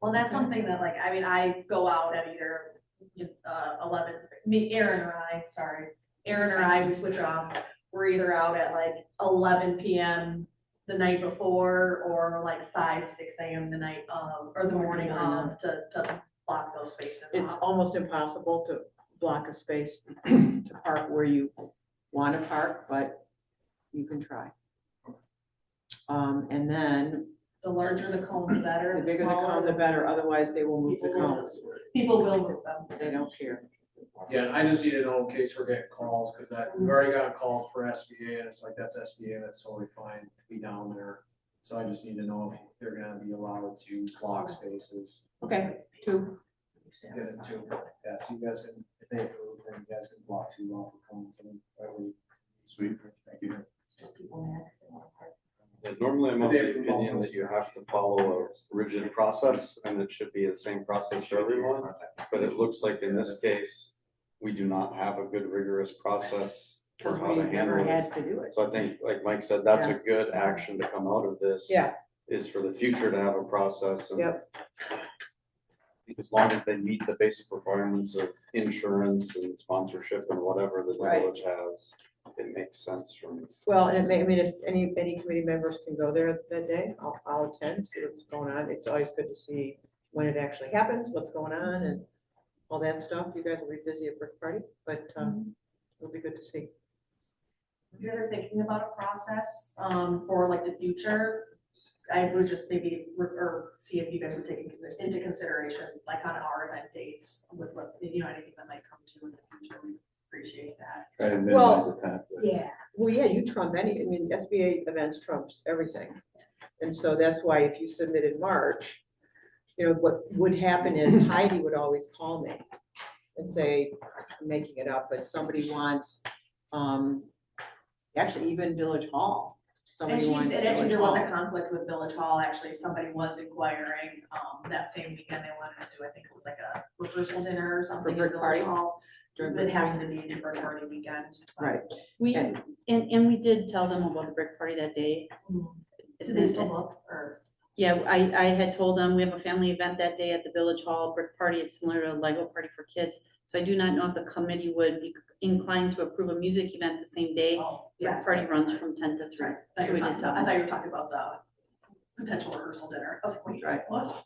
Well, that's something that like, I mean, I go out at either 11, Aaron or I, we switch off. We're either out at like 11 PM the night before or like 5, 6 AM the night of, or the morning of to block those spaces it's off. almost impossible to block a space to park where you want to park, but you can try. And then The larger the cone, the better. the bigger the smaller cone, the better, otherwise they will move the People will- cones. People will move them. They don't care. Yeah, and I just need to know in case we're getting calls, because we've already gotten calls for SBA, and it's like, that's SBA, that's totally fine to be down there. So I just need to know if they're gonna be allowed to block spaces. Okay, 2. Get it too. Yeah, so you guys can, if they approve, then you guys can block 2 off the cones, and that way. Sweet, thank you. Just people mad 'cause they want to park. Yeah, normally I'm of the opinion that you have to follow a rigid process and it should be the same process for everyone. But it looks like in this case, we do not have a good rigorous process for Because how we to never handle had this. to do it. So I think, like Mike said, that's a good action to come out of this. Yeah. Is for the future to have a process. And Yep. as long as they meet the basic requirements of insurance and sponsorship and whatever that the Right. village has, it makes sense from this. Well, and it may, I mean, if any committee members can go there that day, I'll attend, see what's going on. It's always good to see when it actually happens, what's going on and all that stuff. You guys will be busy at Brick Party, but it'll be good to see. If you're ever thinking about a process, for like the future, I would just maybe, or see if you guys would take into consideration, like on our event dates with what, anything that might come to in the future. We appreciate that. Try to Well- minimize the conflict. Yeah. Well, yeah, you trump SBA events trumps everything. And so that's why if you submit in March, what would happen is Heidi would always call me and say, I'm making it up, but somebody wants, actually even Village Hall. And Somebody she wants said, actually, Village there was a Hall. conflict with Village Hall, actually, somebody was inquiring, that same weekend, they wanted to do, I think it was like a rehearsal dinner or something in brick Village party? Hall. During It Brick happened to be a brick party weekend. Right. We, And- and we did tell them about the brick party that day. Did they still look, or? Yeah, I had told them we have a family event that day at the Village Hall, brick party. It's similar to a Lego party for kids. So I do not know if the committee would be inclined to approve a music event the same day. Oh, yeah. Brick party runs from 10 to 3. Sorry, I thought So you we were did talking tell about, I them. thought you were talking about the potential rehearsal dinner. I was like, wait, Right. what?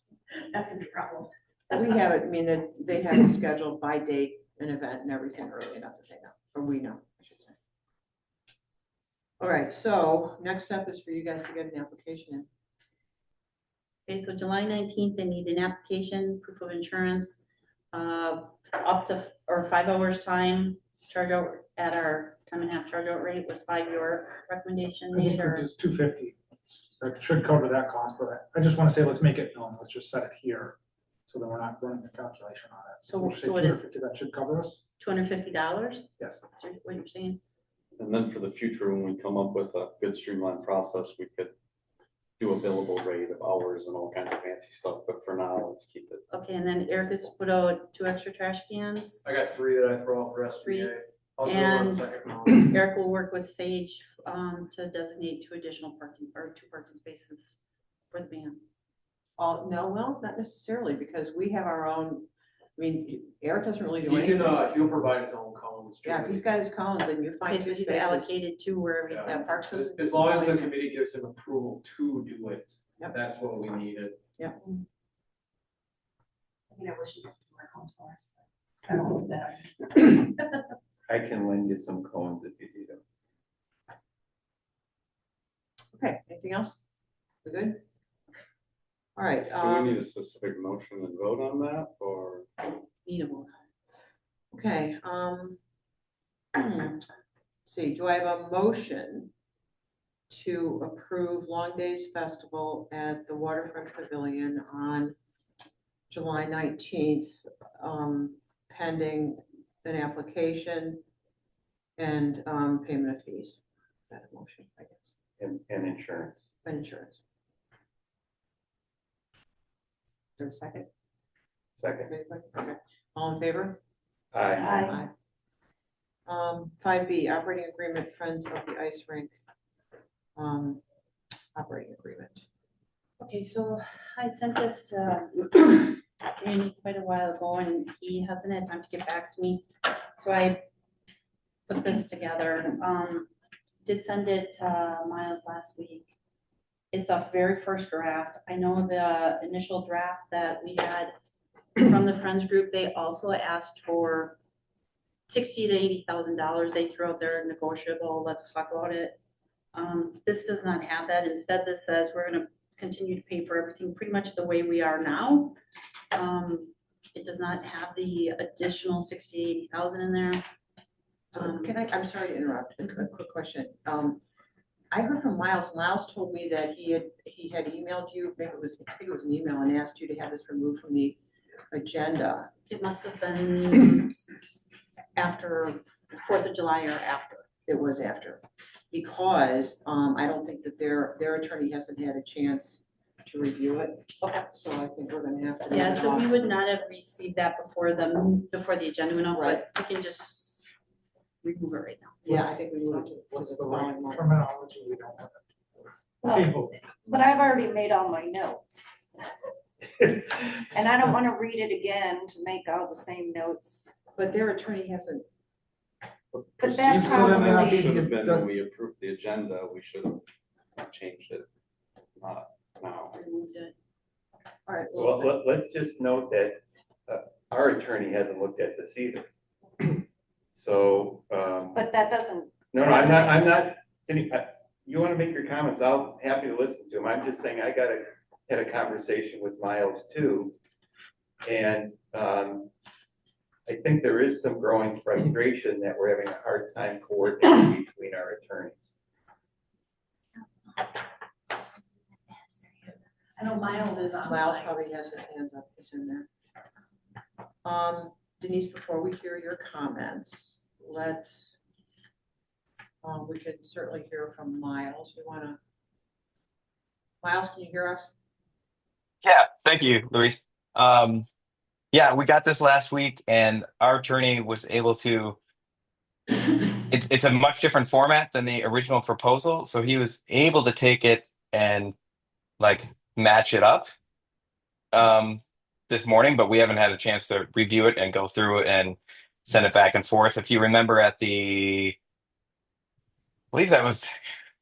That's gonna be a problem. We have it, I mean, they have it scheduled by date, an event and everything early enough that they know, or we know, I should say. All right, so next step is for you guys to get an application in. Okay, so July 19th, they need an application, proof of insurance, up to, or 5 hours time, charge out at our time and a half charge out rate was 5, your recommendation, I think Nate, or? it's $250. That should cover that cost, but I just want to say, let's make it known, let's just set it here. So then we're not running the calculation on it. So- We'll say so what is- 250, that should cover us? $250? Yes. Is that what you're saying? And then for the future, when we come up with a good streamlined process, we could do a billable rate of hours and all kinds of fancy stuff, but for now, let's keep it. Okay, and then Eric has put out 2 extra trash cans. I got 3 that I throw out for Three. SBA. I'll do it on And second now. Eric will work with Sage, to designate 2 additional parking, or 2 parking spaces for the van. Oh, no, well, not necessarily, because we have our own, I mean, Eric doesn't really do He anything. can, he'll provide his own cones. Yeah, if he's got his cones, then you find Okay, so his he's spaces. allocated 2 wherever. Yeah. Yeah, Parks doesn't. As long as the committee gives him approval to do it, Yep. that's what we needed. I mean, I wish you could do our cones for us. I don't know that. I can lend you some cones if you need them. Okay, anything else? We good? All right, Do we need a specific motion and vote on that, or? Need a vote. okay, see, do I have a motion to approve Long Days Festival at the Waterfront Pavilion on July 19th, pending an application and payment of fees? Is that a motion, I guess, And insurance. and insurance? Is there a second? Second. Anybody? Okay, all in favor? Aye. Aye. 5B, operating agreement, Friends of the Ice Rink. Operating agreement. Okay, so I sent this to Danny quite a while ago, and he hasn't had time to get back to me. So I put this together. Did send it to Miles last week. It's a very first draft. I know the initial draft that we had from the Friends group, they also asked for $60,000 to $80,000. They threw out there negotiable, let's talk about it. This does not have that. Instead, this says we're gonna continue to pay for everything pretty much the way we are now. It does not have the additional 60,000 to 80,000 in there. So can I'm sorry to interrupt, a quick question. I heard from Miles. Miles told me that he had emailed you, maybe it was, I think it was an email, and asked you to have this removed from the agenda It must have been after 4th of July or after. it was after. Because I don't think that their attorney hasn't had a chance to review it. Okay. So I think we're gonna have to. Yeah, move it so we on. would not have received that before the agenda went out, but we can just remove it right now. Yeah, I think we moved it to What's the the right following month. terminology? We don't have Well, it. Table. But I've already made all my notes. And I don't want to read it again to make all the same notes. But their attorney hasn't, But that So then probably, I'll It be- should have been when we approved the agenda, we should have changed it, not now. Removed it. all right. Well, let's just note that our attorney hasn't looked at this either. So, but that doesn't, no, I'm not, you want to make your comments, I'll happy to listen to them. I'm just saying I had a conversation with Miles too. And I think there is some growing frustration that we're having a hard time coordinating between our attorneys. I know Miles is on. Miles probably has his hands up, he's in there. Denise, before we hear your comments, let's, we can certainly hear from Miles. You wanna? Miles, can you hear us? Yeah, thank you, Luis. Yeah, we got this last week, and our attorney was able to. It's a much different format than the original proposal, so he was able to take it and like match it up this morning, but we haven't had a chance to review it and go through it and send it back and forth. If you remember at I believe that was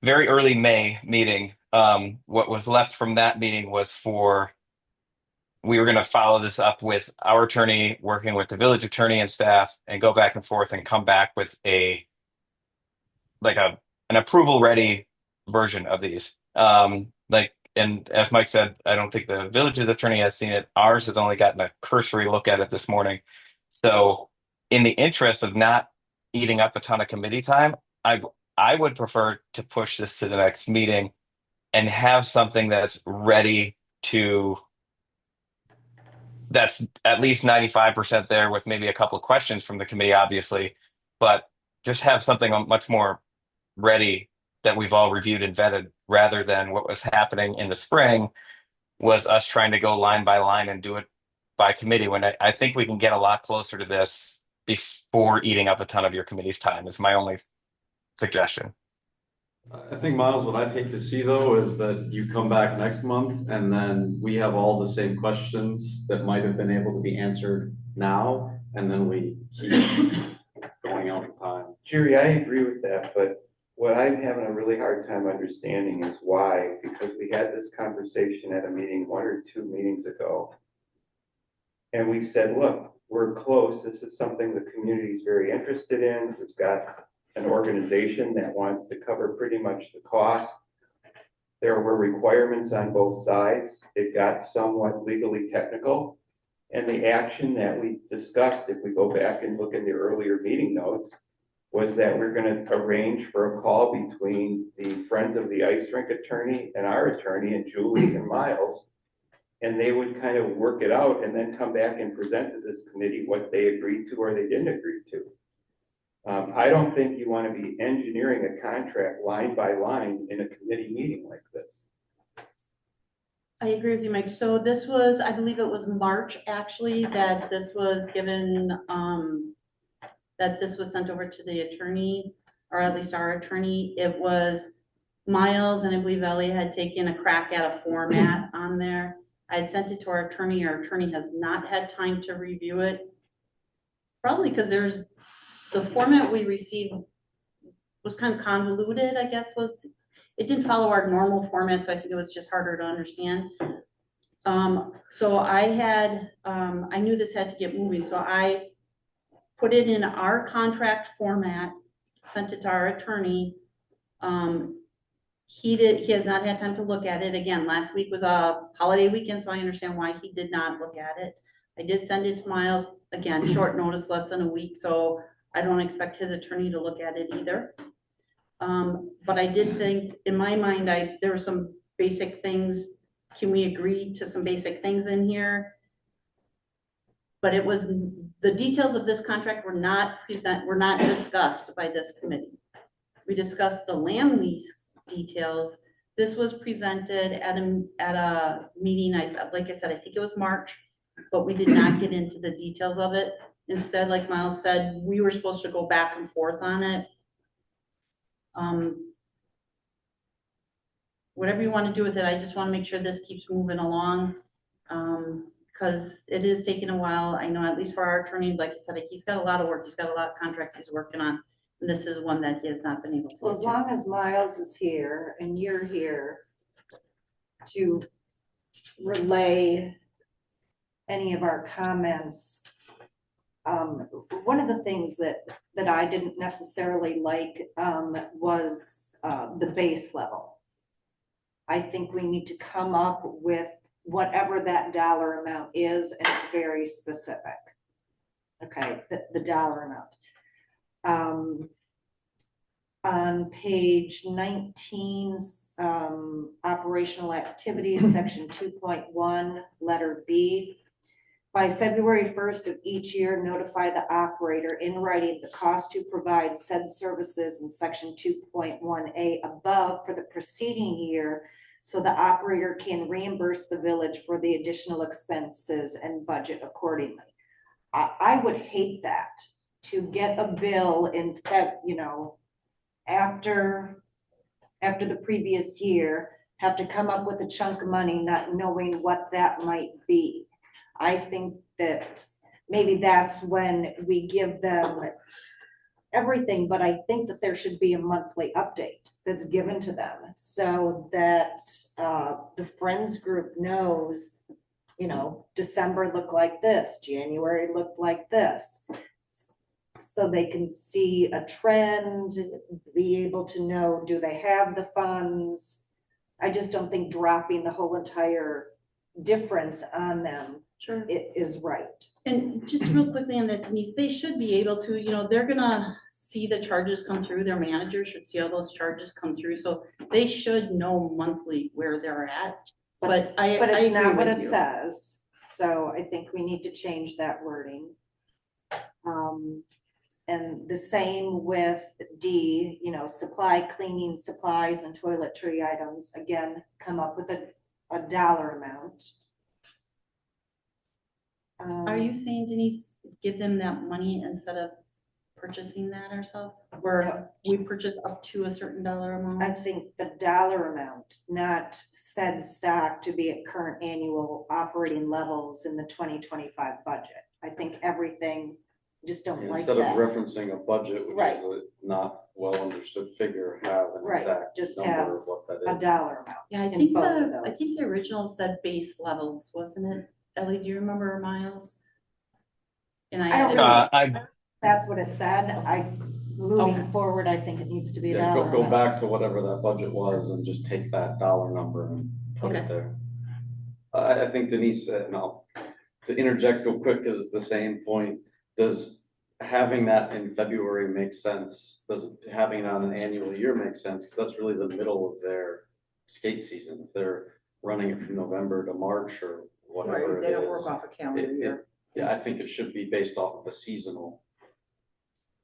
very early May meeting, what was left from that meeting was we were going to follow this up with our attorney working with the village attorney and staff and go back and forth and come back with an approval ready version of these. And as Mike said, I don't think the village's attorney has seen it. Ours has only gotten a cursory look at it this morning. So in the interest of not eating up a ton of committee time, I would prefer to push this to the next meeting and have something that's ready to that's at least 95% there with maybe a couple of questions from the committee, obviously, but just have something much more ready that we've all reviewed and vetted rather than what was happening in the spring was us trying to go line by line and do it by committee when I think we can get a lot closer to this before eating up a ton of your committee's time is my only suggestion. I think, Miles, what I'd hate to see though is that you come back next month and then we have all the same questions that might have been able to be answered now, and then we keep going out in time. Jerry, I agree with that, but what I'm having a really hard time understanding is why, because we had this conversation at a meeting 1 or 2 meetings ago. And we said, look, we're close. This is something the community is very interested in. It's got an organization that wants to cover pretty much the cost. There were requirements on both sides. It got somewhat legally technical. And the action that we discussed, if we go back and look in the earlier meeting notes, was that we're going to arrange for a call between the Friends of the Ice Rink attorney and our attorney, and Julie and Miles, and they would kind of work it out and then come back and present to this committee what they agreed to or they didn't agree to. I don't think you want to be engineering a contract line by line in a committee meeting like this. I agree with you, Mike. So this was, I believe it was March, actually, that this was given, that this was sent over to the attorney, or at least our attorney. It was Miles, and I believe Ellie had taken a crack at a format on there. I had sent it to our attorney. Our attorney has not had time to review it. Probably because the format we received was kind of convoluted, I guess, it didn't follow our normal format, so I think it was just harder to understand. So I knew this had to get moving, so I put it in our contract format, sent it to our attorney. He has not had time to look at it. Again, last week was a holiday weekend, so I understand why he did not look at it. I did send it to Miles, again, short notice, less than a week, so I don't expect his attorney to look at it either. But I did think, in my mind, there were some basic things. Can we agree to some basic things in here? But the details of this contract were not discussed by this committee. We discussed the land lease details. This was presented at a meeting, like I said, I think it was March, but we did not get into the details of it. Instead, like Miles said, we were supposed to go back and forth on it. Whatever you want to do with it, I just want to make sure this keeps moving along. Because it is taking a while. I know, at least for our attorney, like I said, he's got a lot of work. He's got a lot of contracts he's working on. And this is one that he has not been able to. Well, as long as Miles is here and you're here to relay any of our comments. One of the things that I didn't necessarily like was the base level. I think we need to come up with whatever that dollar amount is, and it's very specific. Okay, the dollar amount. On page 19, operational activities, section 2.1, letter B. By February 1st of each year, notify the operator in writing the cost to provide said services in section 2.1A above for the preceding year, so the operator can reimburse the village for the additional expenses and budget accordingly. I would hate that, to get a bill in after the previous year, have to come up with a chunk of money not knowing what that might be. I think that maybe that's when we give them everything, but I think that there should be a monthly update that's given to them so that the Friends group knows, December looked like this, January looked like this. So they can see a trend, be able to know, do they have the funds? I just don't think dropping the whole entire difference on them is right. And just real quickly on that, Denise, they should be able to, they're gonna see the charges come through. Their manager should see all those charges come through. So they should know monthly where they're at. But it's not what it you. says. So I think we need to change that wording. And the same with D, supply cleaning supplies and toiletry items. Again, come up with a dollar amount. Are you saying, Denise, give them that money instead of purchasing that ourselves? Where we purchase up to a certain dollar I amount? think the dollar amount, not said stock to be at current annual operating levels in the 2025 budget. I think everything, just don't like Instead of that. referencing a budget, which Right. is a not well understood figure, have an Right, exact just have number of what that A is. dollar amount Yeah, I in think both of I those. think the original said base levels, wasn't it? Ellie, do you remember, Miles? And I don't I That's what it said. Moving Okay. forward, I think it needs to be a Yeah, dollar go amount. back to whatever that budget was and just take that dollar number and put it Okay. there. I think Denise said, no, to interject real quick is the same point. Does having that in February make sense? Does having it on an annual year make sense? Because that's really the middle of their skate season. If they're running it from November to March or whatever Right, it they don't is, work off a calendar it- year. Yeah, I think it should be based off of a seasonal.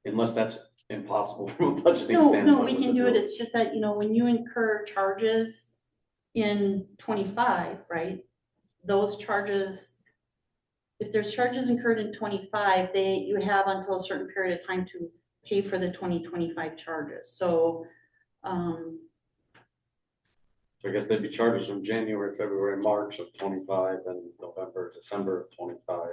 Unless that's impossible from a budgeting No, standpoint. no, we with can the do it. bill. It's just that, when you incur charges in 25, right? Those charges, if there's charges incurred in 25, you have until a certain period of time to pay for the 2025 charges. So, So I guess they'd be charges from January, February, March of 25 and November, December of 25.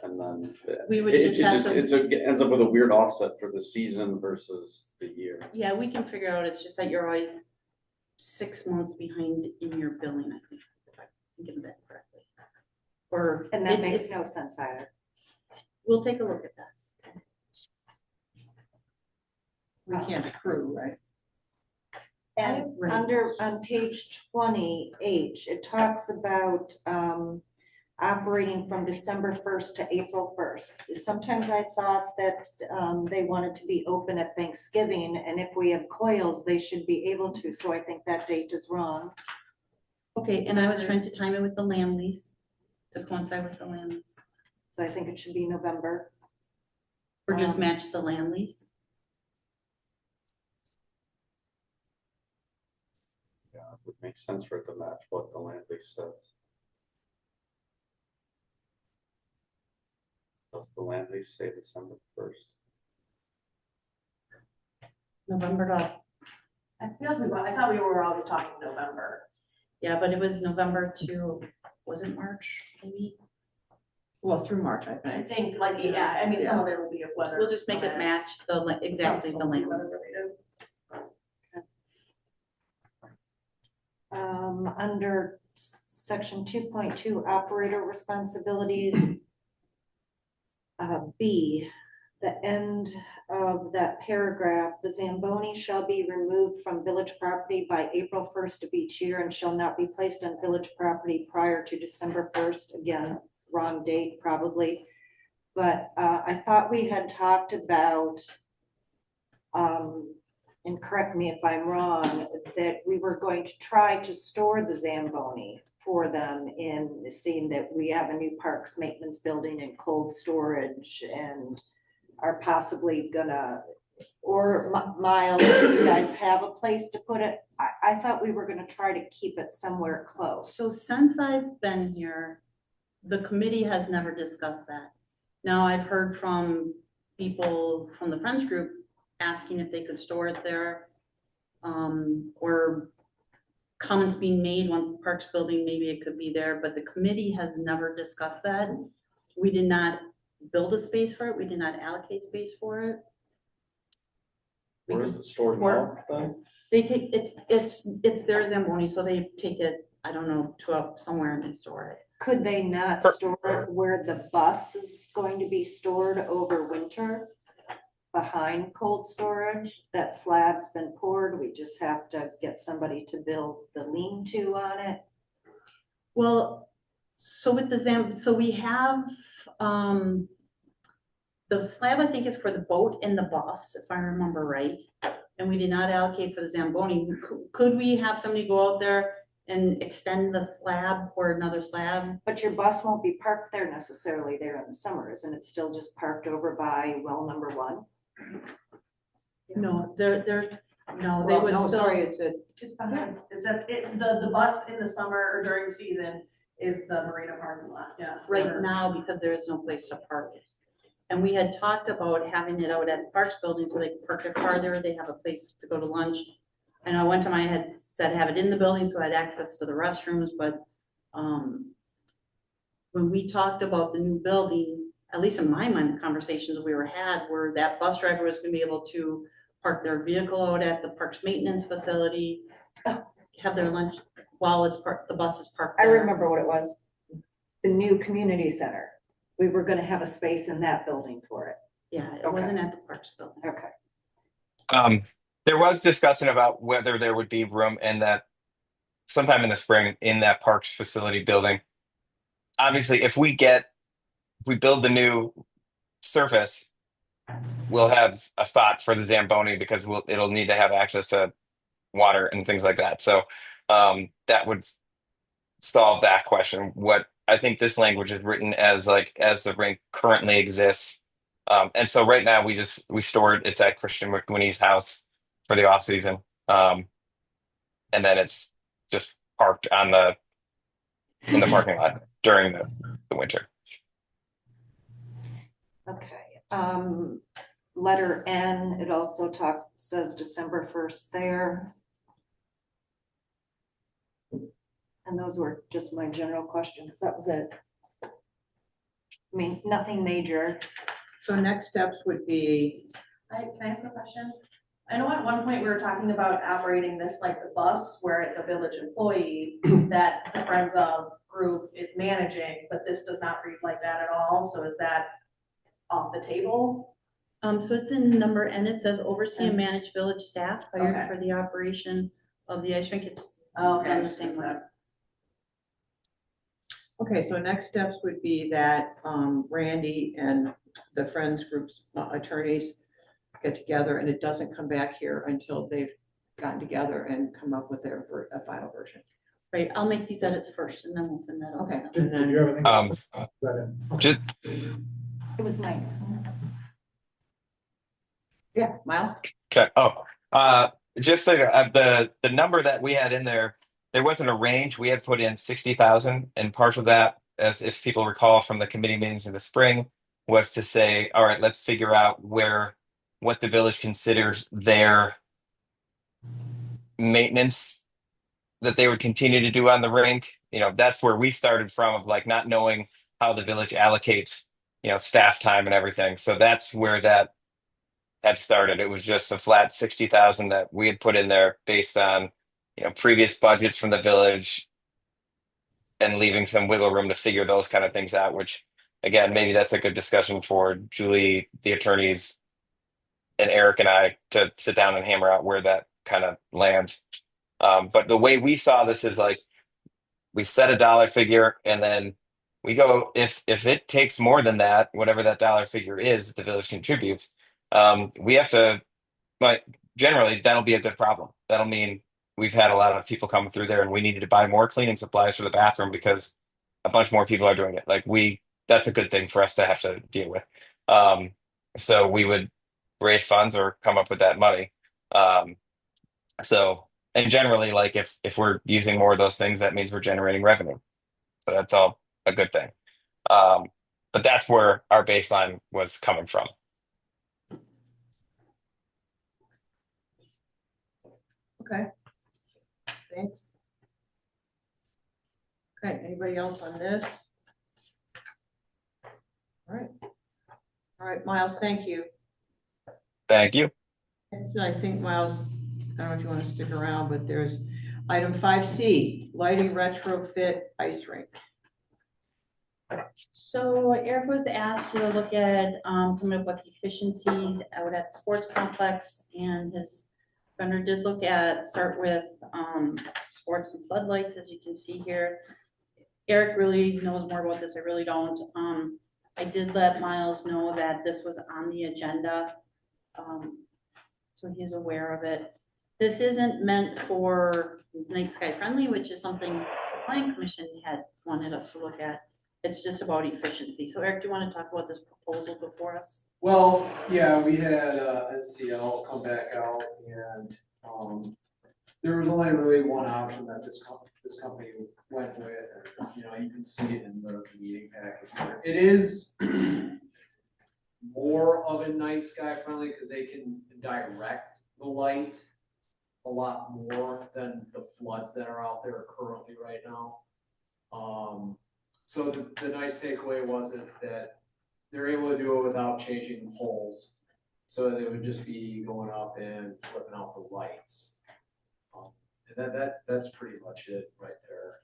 And then we would it just have to. it ends up with a weird offset for the season versus the year. Yeah, we can figure out. It's just that you're always 6 months behind in your billing, I think, if I think of that correctly. Or. And that makes no sense either. We'll take a look at that. We can't accrue, right? And Right. on page 20H, it talks about operating from December 1st to April 1st. Sometimes I thought that they wanted to be open at Thanksgiving, and if we have coils, they should be able to. So I think that date is wrong. Okay, and I was trying to time it with the land lease, to coincide with the land lease. So I think it should be November. Or just match the land lease. Yeah, it would make sense for it to match what the land lease says. Does the land lease say December 1st? November to, I feel like I thought we were always talking November. yeah, but it was November to, was it March, maybe? Well, through March, I I think. think, like, yeah, I mean, some of it will be of weather. We'll just make it match exactly the land lease. Under section 2.2 operator responsibilities, B, the end of that paragraph, the Zamboni shall be removed from village property by April 1st of each year and shall not be placed on village property prior to December 1st. Again, wrong date probably. But I thought we had talked about, and correct me if I'm wrong, that we were going to try to store the Zamboni for them in seeing that we have a new parks maintenance building and cold storage and are possibly gonna, or Miles, do you guys have a place to put it? I thought we were gonna try to keep it somewhere close. So since I've been here, the committee has never discussed that. Now I've heard from people from the Friends group asking if they could store it there. Or comments being made once the parks building, maybe it could be there, but the committee has never discussed that. We did not build a space for it. We did not allocate space for it. Where is it stored Where- now then? They take, it's their Zamboni, so they take it, I don't know, to up somewhere and they store it. Could they not store it where the bus is going to be stored over winter? Behind cold storage, that slab's been poured, we just have to get somebody to build the lean-to on it. Well, so with the so we have, the slab, I think, is for the boat and the bus, if I remember right. And we did not allocate for the Zamboni. Could we have somebody go out there and extend the slab or another slab? But your bus won't be parked there necessarily there in the summer, isn't it still just parked over by well number 1? No, no, they Well, would no, still. sorry, It's behind, the bus in the summer or during the season is the Marina parking lot, yeah. right now because there is no place to park it. And we had talked about having it out at the Parks Building so they could park their car there, they have a place to go to lunch. I know one time I had said have it in the building so I had access to the restrooms, but when we talked about the new building, at least in my mind, the conversations we had were that bus driver was gonna be able to park their vehicle out at the parks maintenance facility, have their lunch while it's parked, the bus is parked I there. remember what it was. The new community center. We were gonna have a space in that building for it. Yeah, it Okay. wasn't at the Parks Building. Okay. There was discussion about whether there would be room in that sometime in the spring in that parks facility building. Obviously, if we build the new surface, we'll have a spot for the Zamboni because it'll need to have access to water and things like that. So that would solve that question. What I think this language is written as as the rink currently exists. And so right now we store it. It's at Christian McWinney's house for the off season. And then it's just parked in the parking lot during the winter. Okay. Letter N, it also says December 1st there. And those were just my general questions. That was it. I mean, nothing major. So next steps would be, Can I ask a question? I know at one point we were talking about operating this like the bus where it's a village employee that the Friends of group is managing, but this does not read like that at all. So is that off the table? So it's in number N, it says oversee and Okay. manage village staff hired Okay. for the operation of the ice rink. It's Okay. done the same way. okay, so next steps would be that Randy and the Friends Group's attorneys get together and it doesn't come back here until they've gotten together and come up with a final version. Right, I'll make these edits first and then we'll send that over. Okay. Did you have anything? Just It was nice. Yeah, Miles? okay. Just so the number that we had in there, there wasn't a range. We had put in 60,000, and part of that, as if people recall from the committee meetings in the spring, was to say, all right, let's figure out what the village considers their maintenance that they would continue to do on the rink. That's where we started from, of like not knowing how the village allocates, staff time and everything. So that's where that had started. It was just a flat 60,000 that we had put in there based on, previous budgets from the village and leaving some wiggle room to figure those kind of things out, which again, maybe that's a good discussion for Julie, the attorneys, and Eric and I to sit down and hammer out where that kind of lands. But the way we saw this is like we set a dollar figure and then we go, if it takes more than that, whatever that dollar figure is that the village contributes, we have to, but generally that'll be a good problem. That'll mean we've had a lot of people coming through there and we needed to buy more cleaning supplies for the bathroom because a bunch more people are doing it. That's a good thing for us to have to deal with. So we would raise funds or come up with that money. And generally, if we're using more of those things, that means we're generating revenue. So that's all a good thing. But that's where our baseline was coming from. Okay. Thanks. Okay, anybody else on this? All right. All right, Miles, thank you. Thank you. And I think, Miles, I don't know if you want to stick around, but there's item 5C, lighting retrofit ice rink. So Eric was asked to look at coming up with efficiencies out at the sports complex, and his vendor did start with sports and floodlights, as you can see here. Eric really knows more about this. I really don't. I did let Miles know that this was on the agenda, so he's aware of it. This isn't meant for night sky friendly, which is something the planning commission had wanted us to look at. It's just about efficiency. So Eric, do you want to talk about this proposal before us? Well, yeah, we had NCL come back out and there was only really one option that this this company went with, and, you know, you can see it in the meeting package here. It is more of a night sky friendly, because they can direct the light a lot more than the floods that are out there currently right now. So the nice takeaway wasn't that they're able to do it without changing the poles. So they would just be going up and flipping out the lights. And that's pretty much it right there.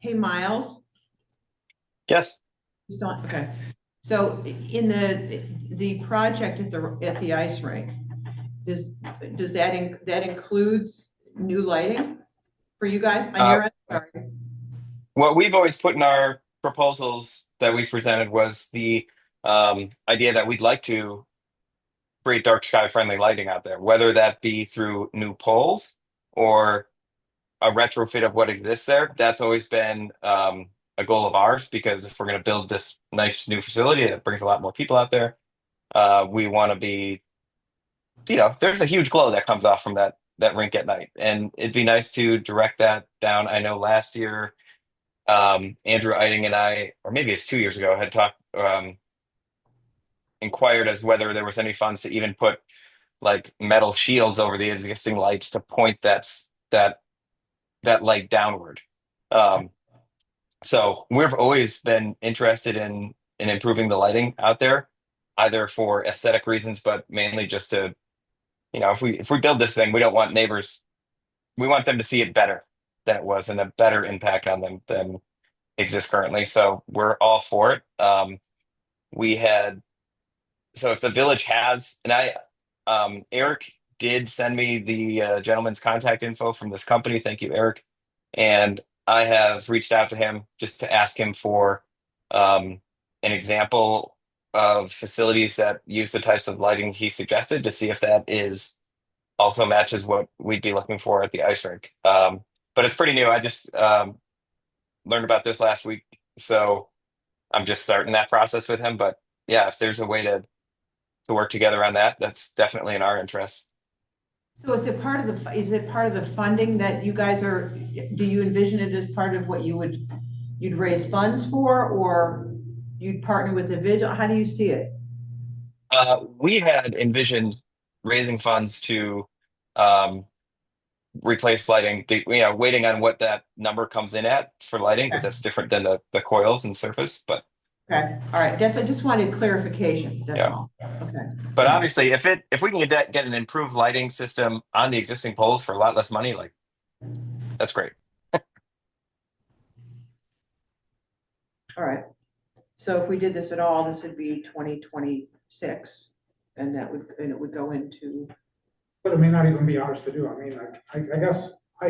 Hey, Miles, Yes. you don't, okay. So in the project at the ice rink, does that includes new lighting for you guys on your end? Sorry. What we've always put in our proposals that we presented was the idea that we'd like to create dark sky friendly lighting out there, whether that be through new poles or a retrofit of what exists there. That's always been a goal of ours, because if we're going to build this nice new facility that brings a lot more people out there, we want to be, there's a huge glow that comes off from that rink at night, and it'd be nice to direct that down. I know last year, Andrew Eiting and I, or maybe it's 2 years ago, had talked, inquired as whether there was any funds to even put like metal shields over the existing lights to point that light downward. So we've always been interested in improving the lighting out there, either for aesthetic reasons, but mainly just to, if we build this thing, we don't want neighbors, we want them to see it better than it was, and a better impact on them than exists currently. So we're all for it. We had, so if the village has, and Eric did send me the gentleman's contact info from this company. Thank you, Eric. And I have reached out to him just to ask him for an example of facilities that use the types of lighting he suggested, to see if that is also matches what we'd be looking for at the ice rink. But it's pretty new. I just learned about this last week, so I'm just starting that process with him. But yeah, if there's a way to work together on that, that's definitely in our interest. So is it part of the funding that you guys do you envision it as part of what you'd raise funds for, or you'd partner with the vigil? How do you see it? We had envisioned raising funds to replace lighting, waiting on what that number comes in at for lighting, because that's different than the coils and surface. But Okay, all right, I just wanted clarification, that's yeah. all. Okay. But obviously, if we can get an improved lighting system on the existing poles for a lot less money, like, that's great. All right, so if we did this at all, this would be 2026, and it would go into, But it may not even be ours to do. I mean, I guess I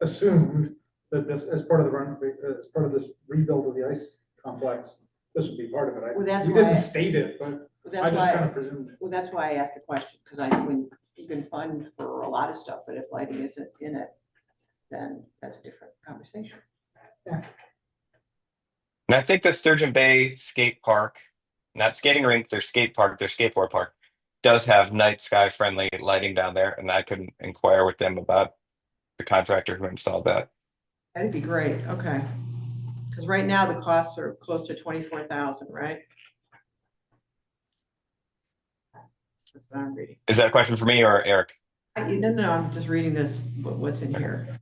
assumed that this, as part of this rebuild of the ice complex, this would be part of it. Well, that's We why didn't state it, but I just kind of presumed. well, that's why I asked the question, because when you can fund for a lot of stuff, but if lighting isn't in it, then that's a different conversation. And I think the Sturgeon Bay Skate Park, not skating rink, their skate park, their skateboard park, does have night sky friendly lighting down there, and I could inquire with them about the contractor who installed that. That'd be great, okay. Because right now the costs are close to 24,000, right? That's what I'm reading. Is that a question for me or Eric? No, I'm just reading this, what's in here.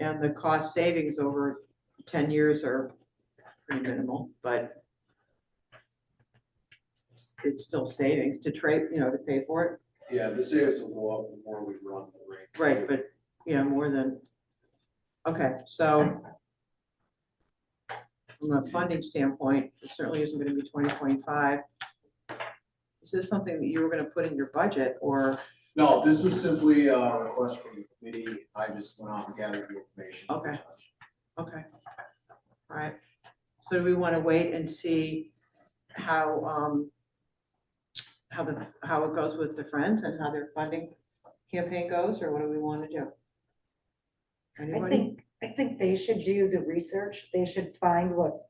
And the cost savings over 10 years are pretty minimal, but it's still savings to to pay for it. Yeah, the savings will go up the more we run the rink. Right, but yeah, more than, okay, so from a funding standpoint, it certainly isn't gonna be 2025. Is this something that you were gonna put in your budget, or? No, this was simply a request from the committee. I just went out and gathered the information. Okay. Okay, all right. So do we want to wait and see how it goes with the Friends and how their funding campaign goes, or what do we want to do? Anybody? I think they should do the research. They should find what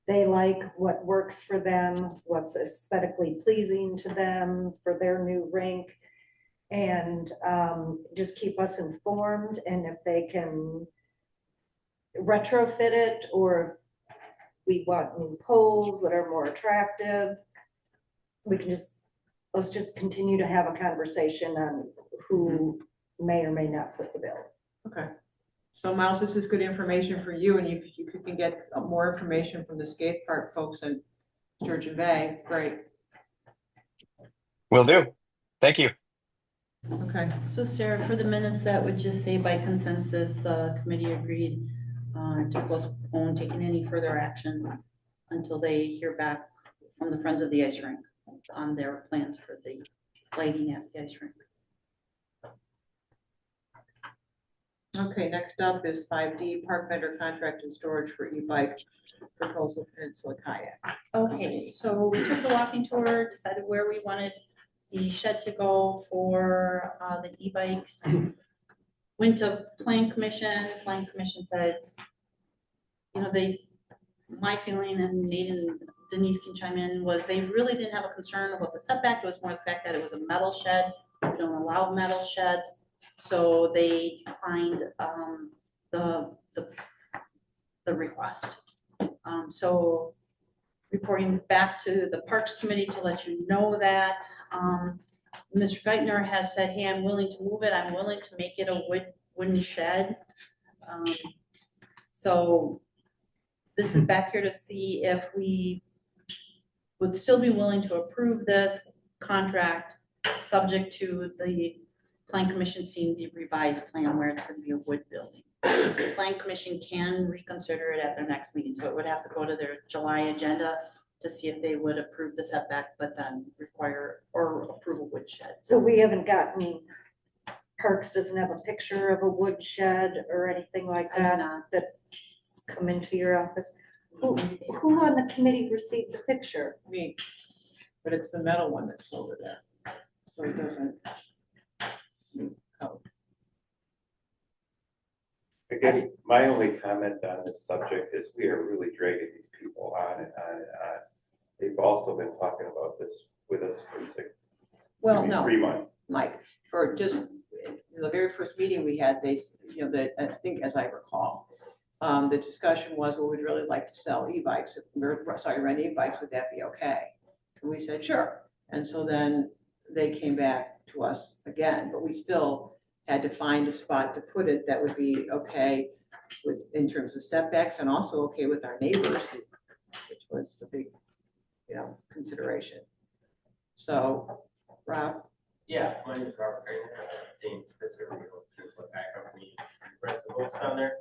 they like, what works for them, what's aesthetically pleasing to them for their new rink. And just keep us informed, and if they can retrofit it, or if we want new poles that are more attractive, let's just continue to have a conversation on who may or may not fit the bill. Okay. So Miles, this is good information for you, and if you can get more information from the skate park folks in Sturgeon Bay, great. Will do. Thank you. Okay. So Sarah, for the minutes, that would just say by consensus, the committee agreed to postpone taking any further action until they hear back from the Friends of the Ice Rink on their plans for the lighting at the ice rink. Okay, next up is 5D, park vendor contract and storage for e-bike proposal Peninsula Kayak. Okay, so we took the walking tour, decided where we wanted the shed to go for the e-bikes. Went to Plan Commission said, you know, my feeling, and Nate and Denise can chime in, was they really didn't have a concern about the setback. It was more the fact that it was a metal shed. We don't allow metal sheds. So they declined the request. So reporting back to the Parks Committee to let you know that Mr. Geithner has said, hey, I'm willing to move it. I'm willing to make it a wooden shed. So this is back here to see if we would still be willing to approve this contract, subject to the Plan Commission seeing the revised plan where it's going to be a wood building. The Plan Commission can reconsider it at their next meeting, so it would have to go to their July agenda to see if they would approve the setback, but then require or approve a wood shed. So we haven't gotten, Parks doesn't have a picture of a wood shed or anything like that, that's come into your office. Who on the committee received the picture? Me, but it's the metal one that's over there, so it doesn't. Oh. I guess my only comment on this subject is we are really dragging these people on and on and on. They've also been talking about this with us for 3 months. Mike, for just the very first meeting we had, they, you know, that I think, as I recall, the discussion was, well, we'd really like to sell e-bikes. Rent e-bikes, would that be okay? And we said, sure. And so then they came back to us again, but we still had to find a spot to put it that would be okay with, in terms of setbacks, and also okay with our neighbors, which was the big, you know, consideration. So, Rob? Yeah, my name is Robert Geithner, Dean Spitzer, Peninsula Kayak Company, rent the boats down there.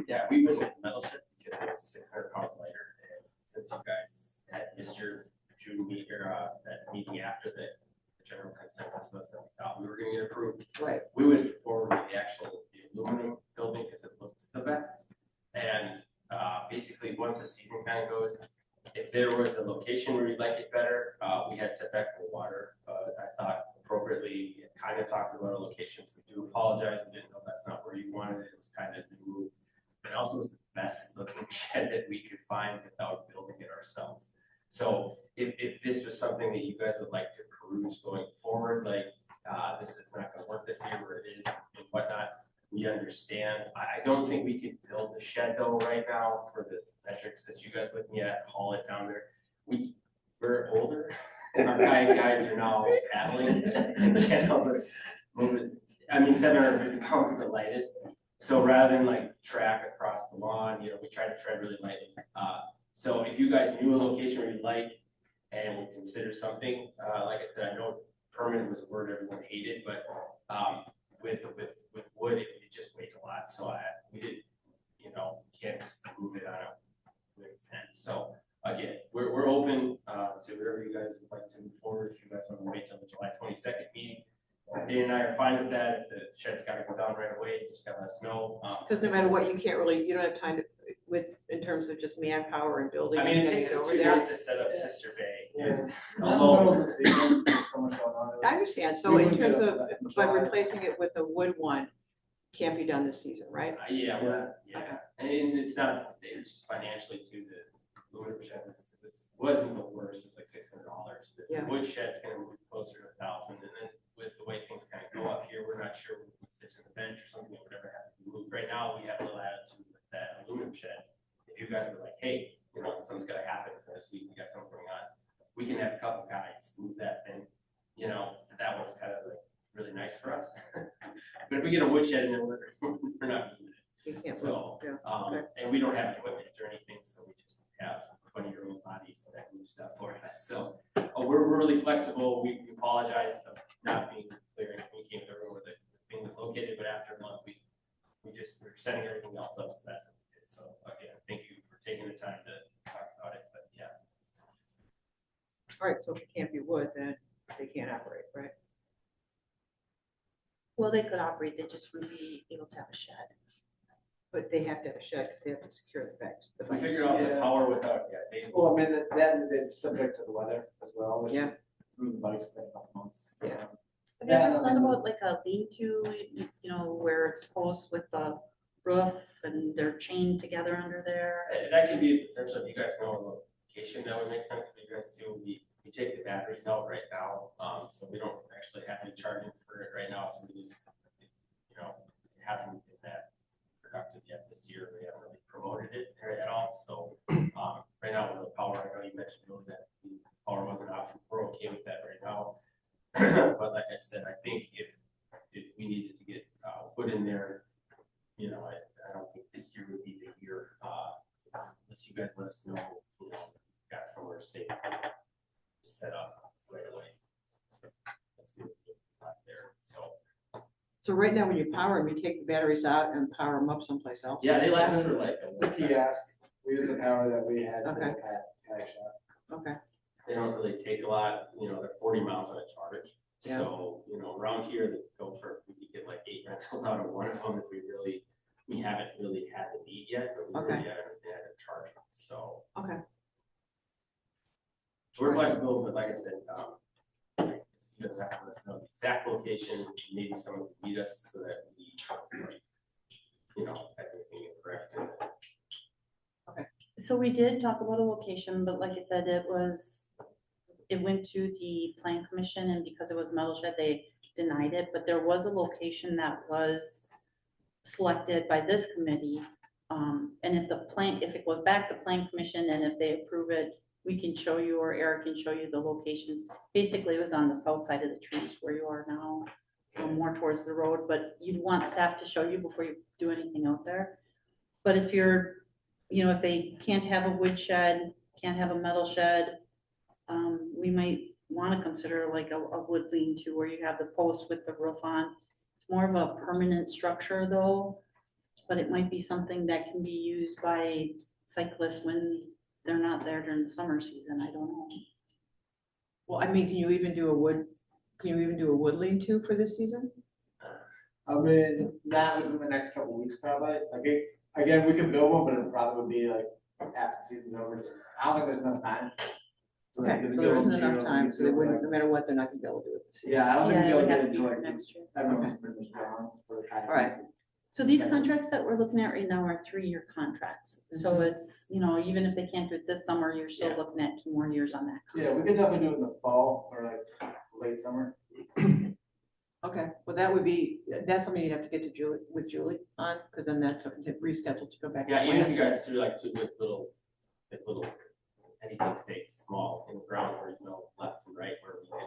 Yeah, we went with the metal ship because it was 600 pounds lighter, and since you guys had missed your June meet or that meeting after the general consensus was that we thought we were going to get approved. Right. We went forward with the aluminum building because it looked the best. And basically, once the season kind of goes, if there was a location where you'd like it better, we had setback for water. I thought appropriately, kind of talked about a location, so we do apologize. We didn't know that's not where you wanted it. It was kind of moved. It also was the best looking shed that we could find without building it ourselves. So if this was something that you guys would like to peruse going forward, like this is not going to work this year where it is and whatnot, we understand. I don't think we could build the shed though right now for the metrics that you guys looking at, haul it down there. We're older and our kayak guides are now paddling and can't help us move it. I mean, 750 pounds is the lightest. So rather than like track across the lawn, you know, we try to tread really lightly. So if you guys knew a location where you'd like and would consider something, like I said, I know permanent was a word everyone hated, but with wood, it just weighs a lot. So we did, you know, can't just move it on a wood's end. So again, we're open to whatever you guys would like to move forward. If you guys want to wait till the July 22nd meeting, Dan and I are fine with that. If the shed's got to go down right away, you just got to let us know. Because no matter what, you can't really, you don't have time to, in terms of just manpower and building. I mean, it takes us 2 days to set up Sister Bay. And alone, I understand. So in terms of, but replacing it with a wood one can't be done this season, right? yeah, and it's not, it's just financially too, the aluminum shed wasn't the worst, it's like $600. But Yeah. the wood shed's gonna move closer to 1,000, and then with the way things kind of go up here, we're not sure if there's an event or something that would ever have to be moved. Right now, we have a little attitude with that aluminum shed. If you guys are like, hey, you know, something's gonna happen for this week, we got something going on, we can have a couple guys move that thing. You know, that was kind of like really nice for us. But if we get a wood shed in there, we're not moving it. You can't. So, yeah. and we don't have equipment or anything, so we just have 20-year-old bodies that move stuff for us. So, we're really flexible. We apologize for not being clear and communicating with everyone where the thing was located, but after a month, we're setting everything else up, so that's it. So, again, thank you for taking the time to talk about it, but yeah. All right, so if it can't be wood, then they can't operate, right? Well, they could operate, they just wouldn't be able to have a shed. But they have to have a shed because they have to secure the facts. We figured out the Yeah. power without, they Well, I mean, that's subject to the weather as well, which Yeah. move the bikes for a couple months. Yeah. Have you Yeah, ever I thought mean- about like a lean-to, you know, where it's posts with the roof and they're chained together under there? That could be, in terms of you guys know a location that would make sense for you guys too. We take the batteries out right now, so we don't actually have any charging for it right now, so we just, you know, it hasn't been that productive yet this year. We haven't really promoted it at all, so, right now with the power, I know you mentioned really that the power wasn't an option. We're okay with that right now. But like I said, I think if we needed to get, put in there, you know, I don't think this year would be the year, unless you guys let us know, you know, got somewhere safe to set up right away. That's good. There, so. So right now, when you power them, you take the batteries out and power them up someplace else? Yeah, they last for like a The long time. kiosk, we use the power that we had for the Okay. kayak shop. Okay, They don't really take a lot, you know, they're 40 miles on a charge. Yeah. So, you know, around here, they go for, we could get like 8 rentals out of one of them if we haven't really had the need yet, but we really haven't had a charge. So. okay. So we're flexible, but like I said, you guys have to let us know the exact location, maybe someone can meet us so that we, you know, have everything correct. So we did talk about a location, but like I said, it went to the plan commission, and because it was metal shed, they denied it, but there was a location that was selected by this committee. And if it goes back to plan commission and if they approve it, we can show you, or Eric can show you the location. Basically, it was on the south side of the trees where you are now, more towards the road, but you'd want staff to show you before you do anything out there. But if you're, you know, if they can't have a wood shed, can't have a metal shed, we might want to consider like a wood lean-to where you have the post with the roof on. It's more of a permanent structure though, but it might be something that can be used by cyclists when they're not there during the summer season. I don't know. Well, I mean, can you even do a wood lean-to for this season? I mean, not within the next couple of weeks probably, like, again, we could build one, but it probably would be like after the season's over, I don't think there's enough time. So like, Okay, the so there isn't materials enough time, so they and wouldn't, like- no matter what, they're not gonna be able to do it this season. Yeah, I don't think Yeah, we'll it be would able to have to get be into for like, next year. everyone's pretty much drawn for the kayak. All right. So these contracts that we're looking at right now are 3-year contracts. So it's, you know, even if they can't do it this summer, you're still Yeah. looking at 2 more years on that. Yeah, we could definitely do it in the fall or like late summer. Okay, well, that would be, that's something you'd have to get to Julie on, because then that's something to reschedule to go back. Yeah, and even if plan. you guys do like 2 little, anything stays small in the ground where, you know, left and right where we can.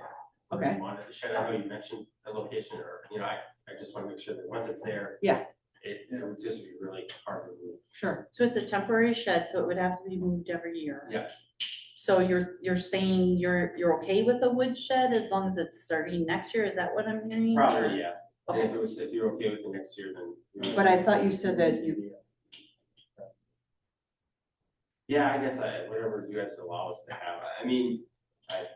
Okay. Wanted the shed, I know you mentioned the location, or, you know, I just want to make sure that once it's there. Yeah. It would just be really hard to move. Sure, So it's a temporary shed, so it would have to be moved every year. Yeah. So you're saying you're okay with a wood shed as long as it's starting next year? Is that what I'm hearing? Probably, yeah. Okay. And if you're okay with the next year, then. but I thought you said that you, Yeah, I guess whatever you guys allow us to have, I mean,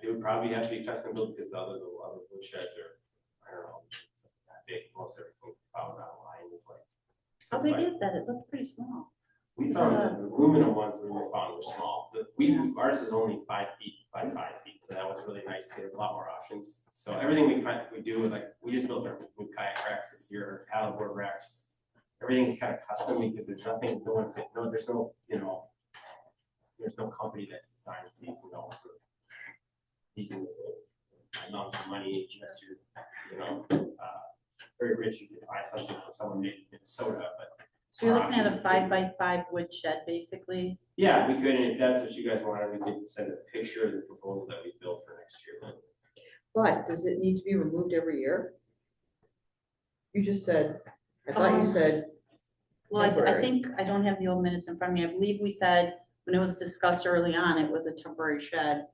it would probably have to be custom built because the other wood sheds are, I don't know, it's that big, most everything found online is like. How 6 big by is that? It looked pretty small. We Is found it the aluminum ones we found were small. Ours is only 5 feet by 5 feet, so that was really nice. They have a lot more options. So everything we do, like, we just built our new kayak racks this year, paddleboard racks. Everything's kind of custom because there's nothing, there's no, there's no company that designs these, you know, for these amounts of money, unless you're, you know, very rich, you can buy something from someone made in Minnesota, but. So you're looking at a 5x5 wood shed, basically? Yeah, we could, and if that's what you guys wanted, we could send a picture of the proposal that we built for next year. But does it need to be removed every year? You just said, I thought you said, Well, I temporary. think, I don't have the old minutes in front of me. I believe we said, when it was discussed early on, it was a temporary shed.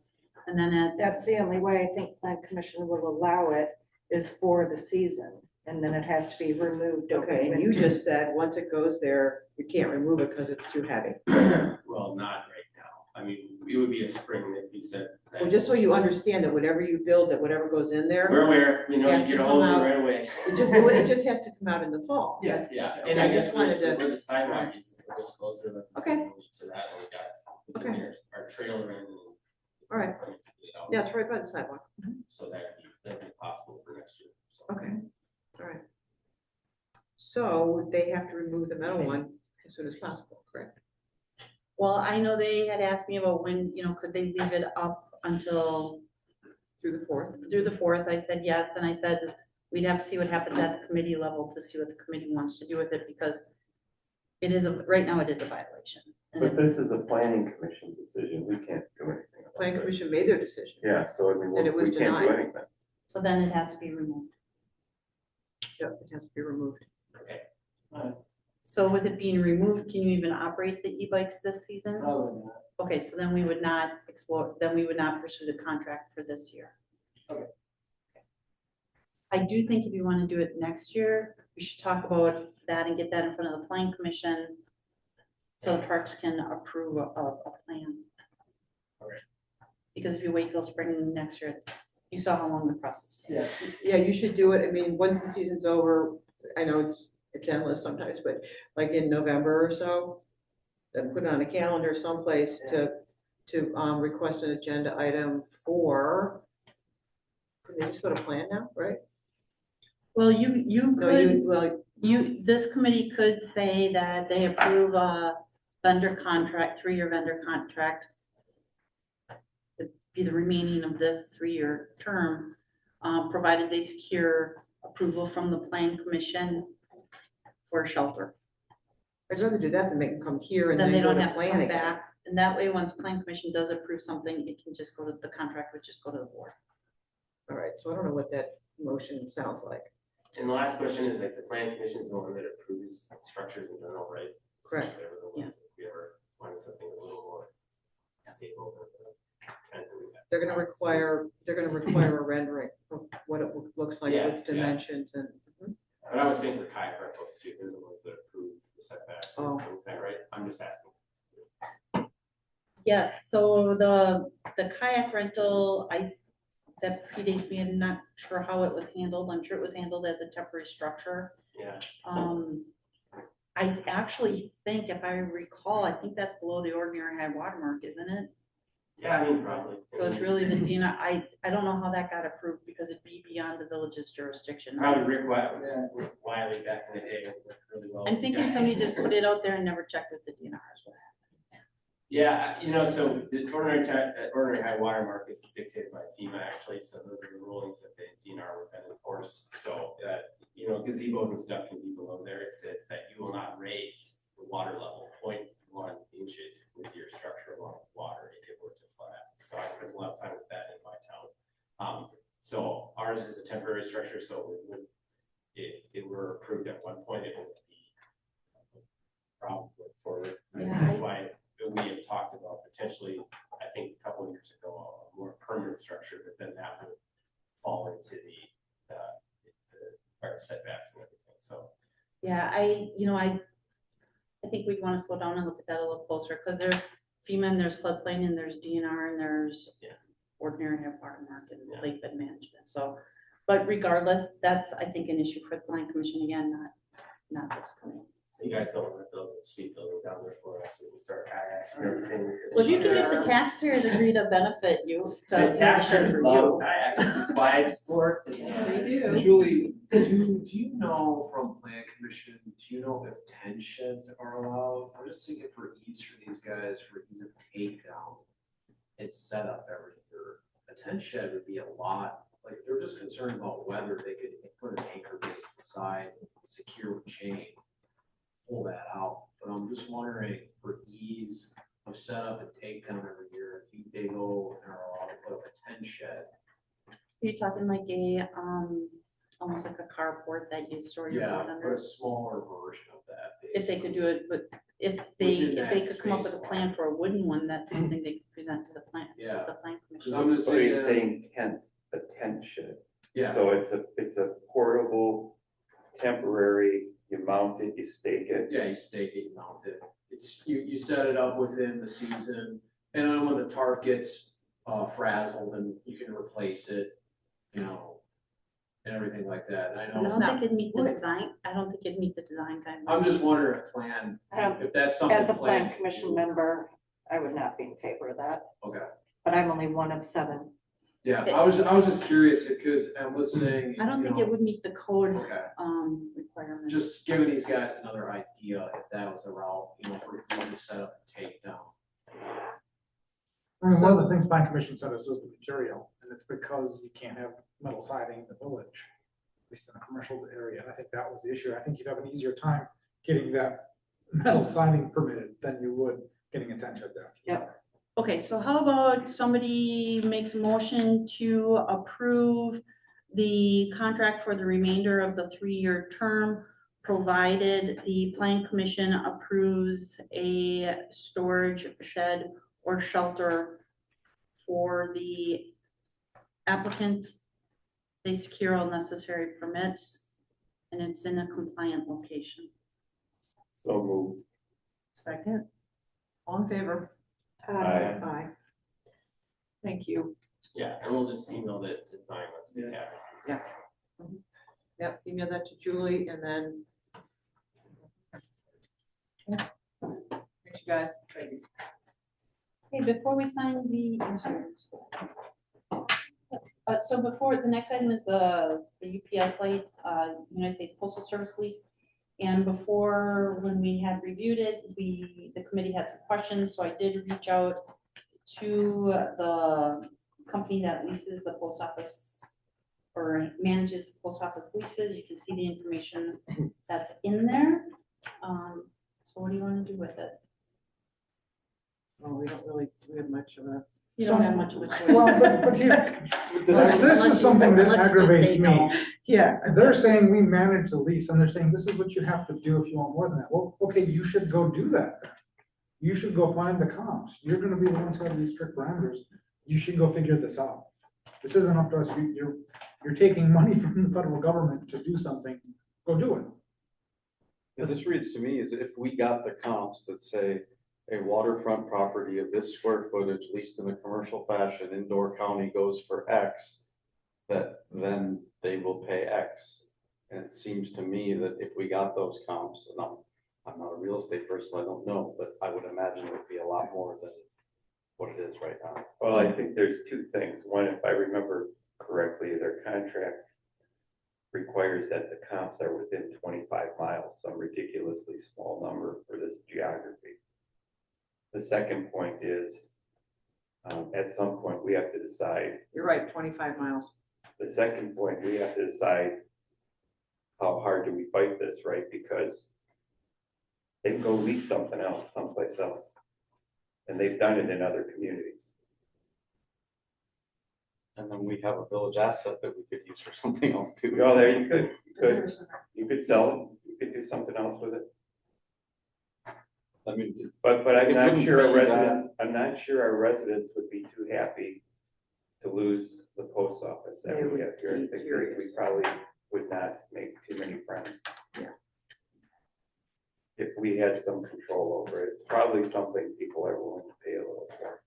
And then That's the only way I think plan commission will allow it is for the season, and then it has to be removed. over okay, and you winter. just said, once it goes there, you can't remove it because it's too heavy. Well, not right now. I mean, it would be a spring if you said. that. Well, just so you understand that whatever you build, that whatever goes in there, We're aware, you know, Has you to get a come hold of out. it right away. it just has to come out in the fall. Yeah, yeah. Okay, And I I just guess wanted to- where the sidewalk is, it goes closer to Okay. to that, and we got Okay. our trailer in. And it's All right. not going to be out. Yeah, it's right by the sidewalk. So that'd be possible for next year, so. Okay, all right. So they have to remove the metal one as soon as possible, correct? well, I know they had asked me about when, you know, could they leave it up until Through the fourth? through the 4th? I said yes, and I said we'd have to see what happens at the committee level to see what the committee wants to do with it, because it is, right now it is a violation. And But if- this is a planning commission decision, we can't do anything about Planning it. commission made their decision. Yeah, so I mean, And it was we can't do denied. anything. So then it has to be removed. Yep, it has to be removed. So with it being removed, can you even operate the e-bikes this season? Probably not. Okay, so then we would not explore, then we would not pursue the contract for this year. Okay. I do think if you want to do it next year, we should talk about that and get that in front of the plan commission so the parks can approve a plan. Alright. Because if you wait till spring next year, you saw how long the process takes. Yeah, Yeah, you should do it. I mean, once the season's over, I know it's endless sometimes, but like in November or so, then put it on a calendar someplace to request an agenda item for, they just go to plan now, right? Well, you No, could, well, this committee could say that they approve a vendor contract, 3-year vendor contract. It'd be the remaining of this 3-year term, provided they secure approval from the plan commission for shelter. I'd rather do that than make them come here and Then they then go don't to have to plan come again. back. And that way, once plan commission does approve something, it can just go to, the contract would just go to the board. All right, so I don't know what that motion sounds like. And the last question is like the planning commission is the one that approves structures in general, right? Correct. They're the ones if we ever wanted something a little more stable than the tent that we have. They're gonna require a rendering of what it looks like Yeah, with yeah. dimensions and. But I was saying for kayak rentals too, they're the ones that approve the setbacks. Oh. and things, right? I'm just asking. Yes, so the kayak rental, that predates me, I'm not sure how it was handled. I'm sure it was handled as a temporary structure. Yeah. I actually think, if I recall, I think that's below the ordinary high water mark, isn't it? Yeah, I mean, probably. So it's really the DNR, I don't know how that got approved because it'd be beyond the village's jurisdiction. Probably Rick Wiley back in the day worked really well. I'm with thinking you somebody guys. just put it out there and never checked with the DNRs. Yeah, you know, so the ordinary high water mark is dictated by FEMA actually, so those are the rulings that the DNR would then enforce. So that, you know, gazebos and stuff can be below there. It says that you will not raise the water level 0.1 inches with your structure along water if it were to flood out. So I spent a lot of time with that in my town. So ours is a temporary structure, so it would, if it were approved at one point, it would be a problem going forward. And Yeah, that's why we had talked about potentially, I think a couple of years ago, a more permanent structure, but then that would fall into the fire setbacks and everything, so. Yeah, I think we'd want to slow down and look at that a little closer, because there's FEMA and there's floodplain and there's DNR and there's Yeah. ordinary high water mark and Yeah. lake bed management, so. But regardless, that's, I think, an issue for the plan commission again, not this committee. So you guys don't want to build a sweet building down there for us, so we can start kayaks and everything. Well, if you can get the taxpayers agree to benefit you. The taxpayers love kayaks, it's a quiet sport. and, They do. Julie, Do you know from plan commission, do you know if 10 sheds are allowed? I'm just thinking for ease for these guys, for ease of takedown. It's set up every year. A 10 shed would be a lot, like, if they're just concerned about whether they could put an anchor base inside, secure with chain, pull that out. But I'm just wondering for ease of setup and takedown every year, if they go and are allowed to put up a 10 shed. You're talking like a, almost like a carport that you store your Yeah, board but under? a smaller version of that. If they could do it, but if Within they that could come up with a space. plan for a wooden one, that's something they could present to the plan, Yeah. the plan Cause commission. I'm just So he's saying, saying a tent shed. yeah, So it's a portable, temporary, you mount it, you stake it. yeah, you stake it, you mount it. It's, you set it up within the season, and then when the tarp gets frazzled, and you can replace it, you know, and everything like that. And I I know, don't think it'd meet the design, I don't think it'd meet the design guidelines. I'm just wondering if plan, if that's something. As a plan can commission do. member, I would not be in favor of that, Okay, but I'm only one of 7. yeah, I was just curious, because I'm listening. I don't you think know, it would meet the code, Okay. requirements. Just giving these guys another idea if that was a route, you know, for ease of setup and takedown. I mean, one of the things plan commission said is just the material, and it's because you can't have metal siding in the village, at least in a commercial area, and I think that was the issue. I think you'd have an easier time getting that metal siding permitted than you would getting a tent shed there. Yep. Okay, so how about somebody makes a motion to approve the contract for the remainder of the 3-year term, provided the plan commission approves a storage shed or shelter for the applicant. They secure all necessary permits, and it's in a compliant location. So move. Second. All in favor? Aye. Aye. Thank you. Yeah, and we'll just email the design once we have it. Yeah. Yep, email that to Julie and then. Okay. Thanks, you guys. Okay, before we sign the, so before, the next item is the UPS light, United States Postal Service lease. And before, when we had reviewed it, the committee had some questions, so I did reach out to the company that leases the post office or manages the post office leases. You can see the information that's in there. So what do you want to do with it? Well, we don't really, we have much of a. You don't have much of a choice. Well, but here, this is something that Unless you just aggravates say me. no. Yeah. They're saying we manage the lease, and they're saying this is what you have to do if you want more than that. Well, okay, you should go do that then. You should go find the comps. You're gonna be the ones who have these strict parameters. You should go figure this out. This isn't up to us. You're taking money from the federal government to do something. Go do it. Yeah, this reads to me as if we got the comps that say a waterfront property of this square footage leased in a commercial fashion, indoor county goes for X, that then they will pay X. And it seems to me that if we got those comps, and I'm not a real estate person, I don't know, but I would imagine it would be a lot more than what it is right now. Well, I think there's two things. One, if I remember correctly, their contract requires that the comps are within 25 miles, some ridiculously small number for this geography. The second point is, at some point, we have to decide. You're right, 25 miles. The second point, we have to decide how hard do we fight this, right? Because they can go lease something else, someplace else. And they've done it in other communities. And then we have a village asset that we could use for something else too. Oh, there you could sell it, you could do something else with it. I mean, But I'm It not wouldn't sure our be residents, I'm not sure our residents would be too happy to lose the post office that They we would have here. I be think we furious. probably would not make too many friends. Yeah. If we had some control over it, it's probably something people are willing to pay a little for,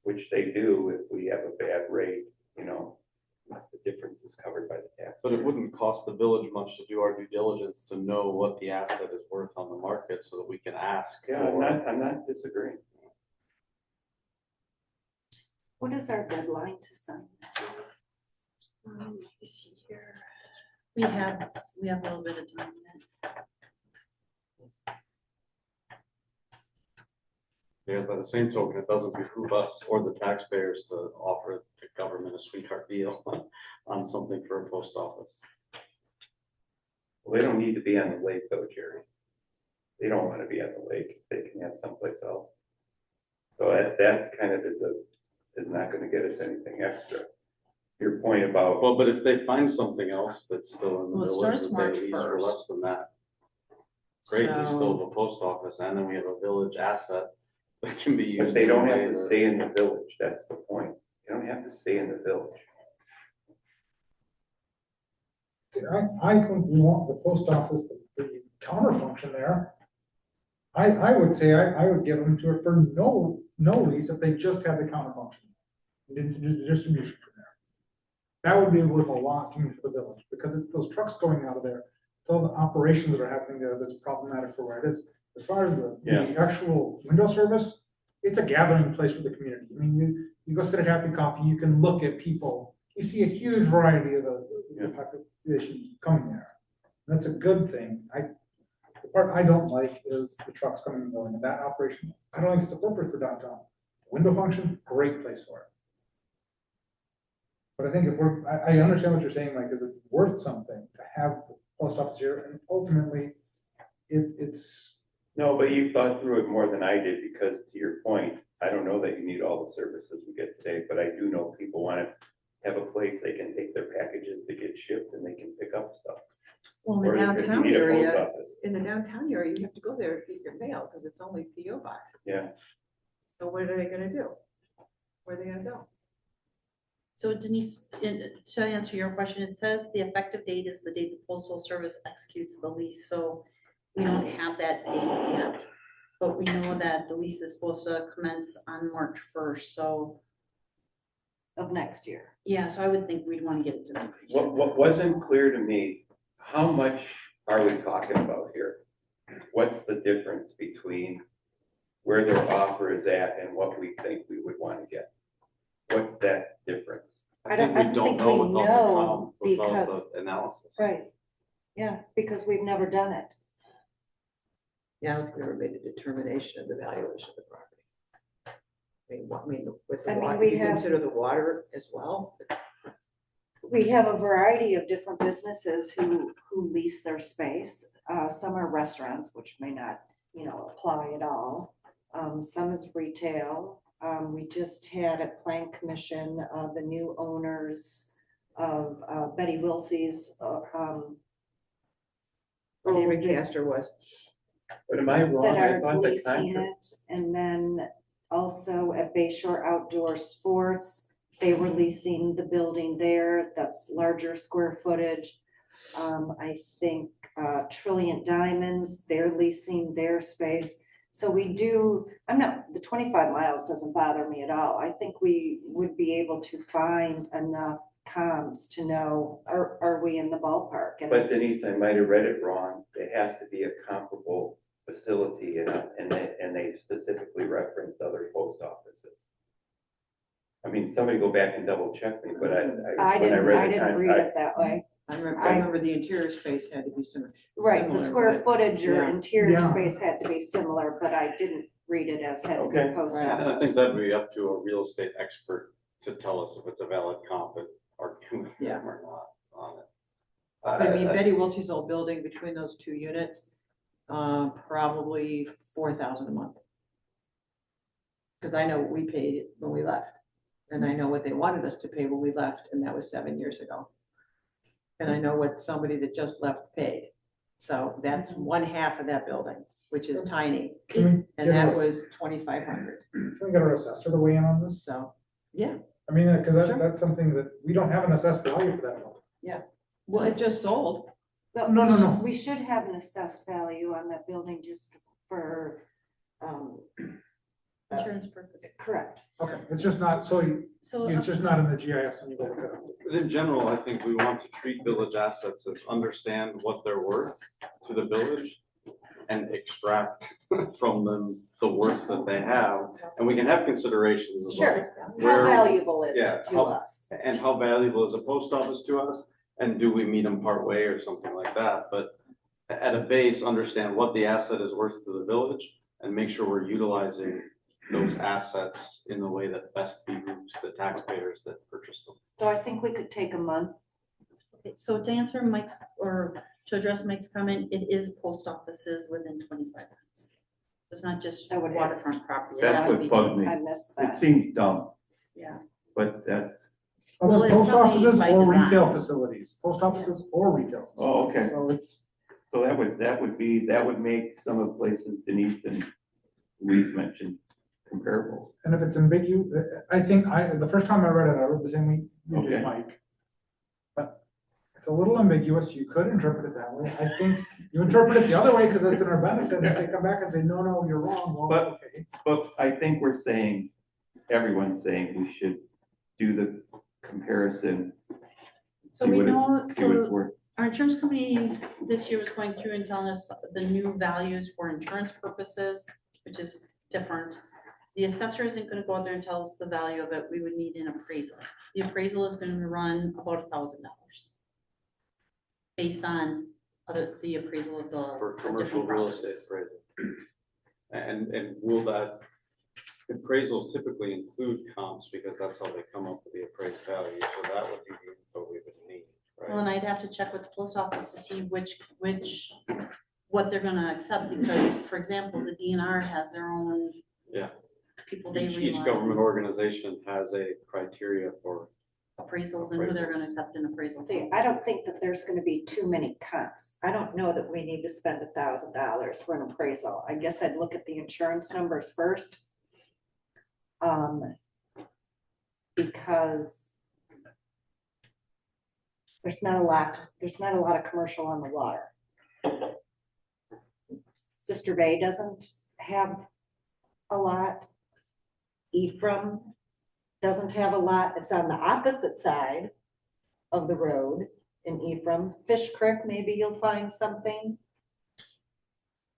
which they do if we have a bad rate, you know, the difference is covered by the tax. but it wouldn't cost the village much to do our due diligence to know what the asset is worth on the market so that we can ask Yeah, for. I'm not disagreeing. What is our deadline to sign? Let me see here. We have a little bit of time. Yeah, by the same token, it doesn't behoove us or the taxpayers to offer the government a sweetheart deal on something for a post office. Well, they don't need to be on the lake though, Jerry. They don't want to be on the lake. They can have someplace else. So that kind of is not going to get us anything extra. Your point about, Well, but if they find something else that's still in the Well, it village starts that March they lease for 1st. less than that, great, we still So- have a post office and then we have a village asset that can be used. but they in a don't way have to that- stay in the village. That's the point. They don't have to stay in the village. I think we want the post office, the counter function there. I would say I would give them to it for no lease if they just had the counter function. And didn't do the distribution from there. That would be worth a lot to me for the village, because it's those trucks going out of there. It's all the operations that are happening there that's problematic for where it is. As far as the actual window service, it's a gathering place for the community. I mean, you go sit at Happy Coffee, you can look at people. You see a huge variety of the population coming there. That's a good thing. The part I don't like is the trucks coming and going, and that operation, I don't think it's appropriate for downtown. Window function, great place for it. But I think if I understand what you're saying, like, is it worth something to have the post office here, and ultimately, it's. No, but you thought through it more than I did, because to your point, I don't know that you need all the services we get today, but I do know people want to have a place they can take their packages to get shipped and they can pick up stuff. Well, Or in the if you downtown need a post area, office. in the downtown area, you have to go there to get your mail, because it's only PO box. Yeah. So what are they gonna do? Where are they gonna go? So Denise, to answer your question, it says the effective date is the date the postal service executes the lease, so we don't have that date yet. But we know that the lease is supposed to commence on March 1st, so Of next year. yeah, so I would think we'd want to get it to them. What wasn't clear to me, how much are we talking about here? What's the difference between where their offer is at and what we think we would want to get? What's that difference? I think don't we don't think know we without know without because, the analysis. right, yeah, because we've never done it. Yeah, I don't think we ever made a determination of the valuation of the property. With the I mean, water, we you have- consider the water as well? We have a variety of different businesses who lease their space. Some are restaurants, which may not, apply at all. Some is retail. We just had at Plan Commission, the new owners of Betty Wilsey's. David Castor was. But am I wrong? That I are thought the leasing contract, it, and then also at Bayshore Outdoor Sports, they were leasing the building there, that's larger square footage. I think Trilliant Diamonds, they're leasing their space. So the 25 miles doesn't bother me at all. I think we would be able to find enough comms to know, are we in the ballpark? And but Denise, I might have read it wrong. It has to be a comparable facility and they specifically referenced other post offices. I mean, somebody go back and double check me, but when I didn't read the read contract, it that way. I remember the interior space had to be similar. Right, the similar, square but- footage or yeah. interior Yeah. space had to be similar, but I didn't read it as had to be Okay. post Right. And I think office. that'd be up to a real estate expert to tell us if it's a valid comp or Yeah. or not on it. I mean, Betty Wiltshire old building between those two units, probably 4,000 a month. Because I know what we paid when we left, and I know what they wanted us to pay when we left, and that was 7 years ago. And I know what somebody that just left paid. So that's one half of that building, which is tiny, Can we and get that our, was 2,500. can we get our assessor to weigh in on this? So, yeah, I mean, because Sure. that's something that, we don't have an assessed value for that building. well, it just sold. But No, no, no. We should have an assessed value on that building just for, Insurance purpose. correct. Okay, it's just not, So it's just not in the GIS when you go look at it. But in general, I think we want to treat village assets as understand what they're worth to the village and extract from them the worth that they have. And we can have considerations Sure. about How where, valuable is yeah, it to how- us? and how valuable is a post office to us? and do we meet them part way or something like that, but at a base, understand what the asset is worth to the village and make sure we're utilizing those assets in the way that best behooves the taxpayers that purchased them. So I think we could take a month. Okay, so to answer Mike's, or to address Mike's comment, it is post offices within 25 minutes. It's not just Oh, it is. waterfront property. It That's has to what be- bugged me. I missed It that. seems dumb, Yeah, but that's, Well, Other it's post probably offices by or design. retail facilities, post offices or retail. Oh, facilities. okay. So it's, so that would make some of the places Denise and Louise mentioned comparable. and if it's ambiguous, I think the first time I read it, I wrote the same way you did, Okay. Mike. But it's a little ambiguous. You could interpret it that way. I think you interpret it the other way because it's in our benefit. If they come back and say, no, you're wrong, well, But- okay. But I think we're saying, everyone's saying we should do the comparison. so see we what it's- know, See what it's so worth. our insurance company this year was going through and telling us the new values for insurance purposes, which is different. The assessor isn't gonna go out there and tell us the value of it. We would need an appraisal. The appraisal is gonna run about $1,000. Based on the appraisal of the. For the commercial different real properties. estate appraisal. And will that, appraisals typically include comps because that's how they come up with the appraised value, so that would be the info we would need, Well, right? and I'd have to check with the post office to see what they're gonna accept, because, for example, the DNR has their own. Yeah. People they Each rely government on, organization has a criteria for, appraisals and who they're gonna accept an appraisal See, from. I don't think that there's gonna be too many comps. I don't know that we need to spend $1,000 for an appraisal. I guess I'd look at the insurance numbers first. Because there's not a lot of commercial on the water. Sister Bay doesn't have a lot. Ephraim doesn't have a lot. It's on the opposite side of the road in Ephraim. Fish Creek, maybe you'll find something.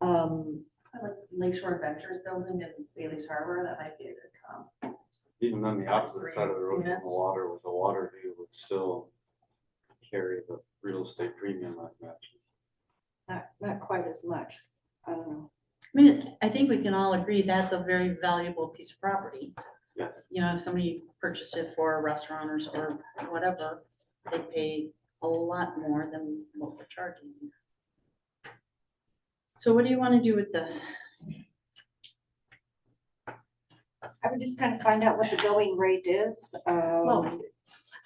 I like Lakeshore Adventures building in Bailey's Harbor, that might be a good comp. even then the opposite side of the road from Units. the water with the water view would still carry the real estate premium like that. Not quite as much. I don't know. I mean, I think we can all agree that's a very valuable piece of property. Yeah. You know, if somebody purchased it for a restaurant or whatever, they pay a lot more than what we're charging. So what do you wanna do with this? I would just kind of find out what the going rate is. Well,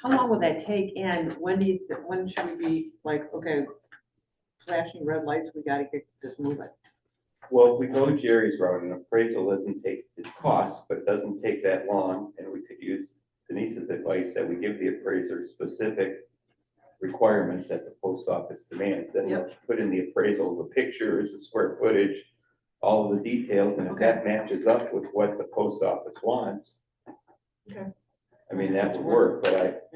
how long will that take, and when when should we be like, okay, flashing red lights, we gotta get this moving? Well, if we go Jerry's route, an appraisal doesn't take, it costs, but it doesn't take that long, and we could use Denise's advice that we give the appraiser specific requirements that the post office demands, then they'll put in the appraisal, the pictures, the square footage, all of the details, and if that matches up with what the post office wants. Okay. I mean, that would work, but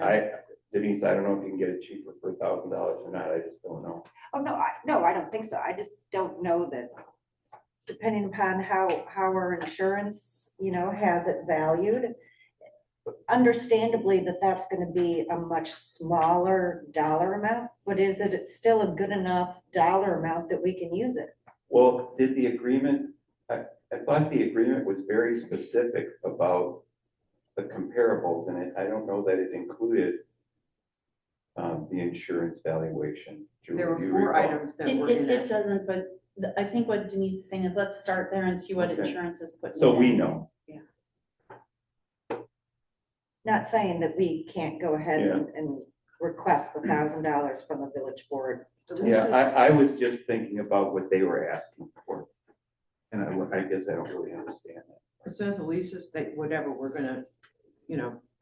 Denise, I don't know if you can get it cheaper for $1,000 or not, I just don't know. Oh, no, I don't think so. I just don't know that, depending upon how our insurance, has it valued. Understandably, that's gonna be a much smaller dollar amount, but is it still a good enough dollar amount that we can use it? Well, did the agreement, I thought the agreement was very specific about the comparables, and I don't know that it included the insurance valuation. Julie, There were do you 4 recall? items that were in It it. doesn't, but I think what Denise is saying is let's start there and see what Okay. insurance is putting. So we in. know, Not saying that we can't go ahead Yeah. and request the $1,000 from the village board. yeah, I was just thinking about what they were asking for. And I guess I don't really understand that. It says the leases, that whatever we're gonna,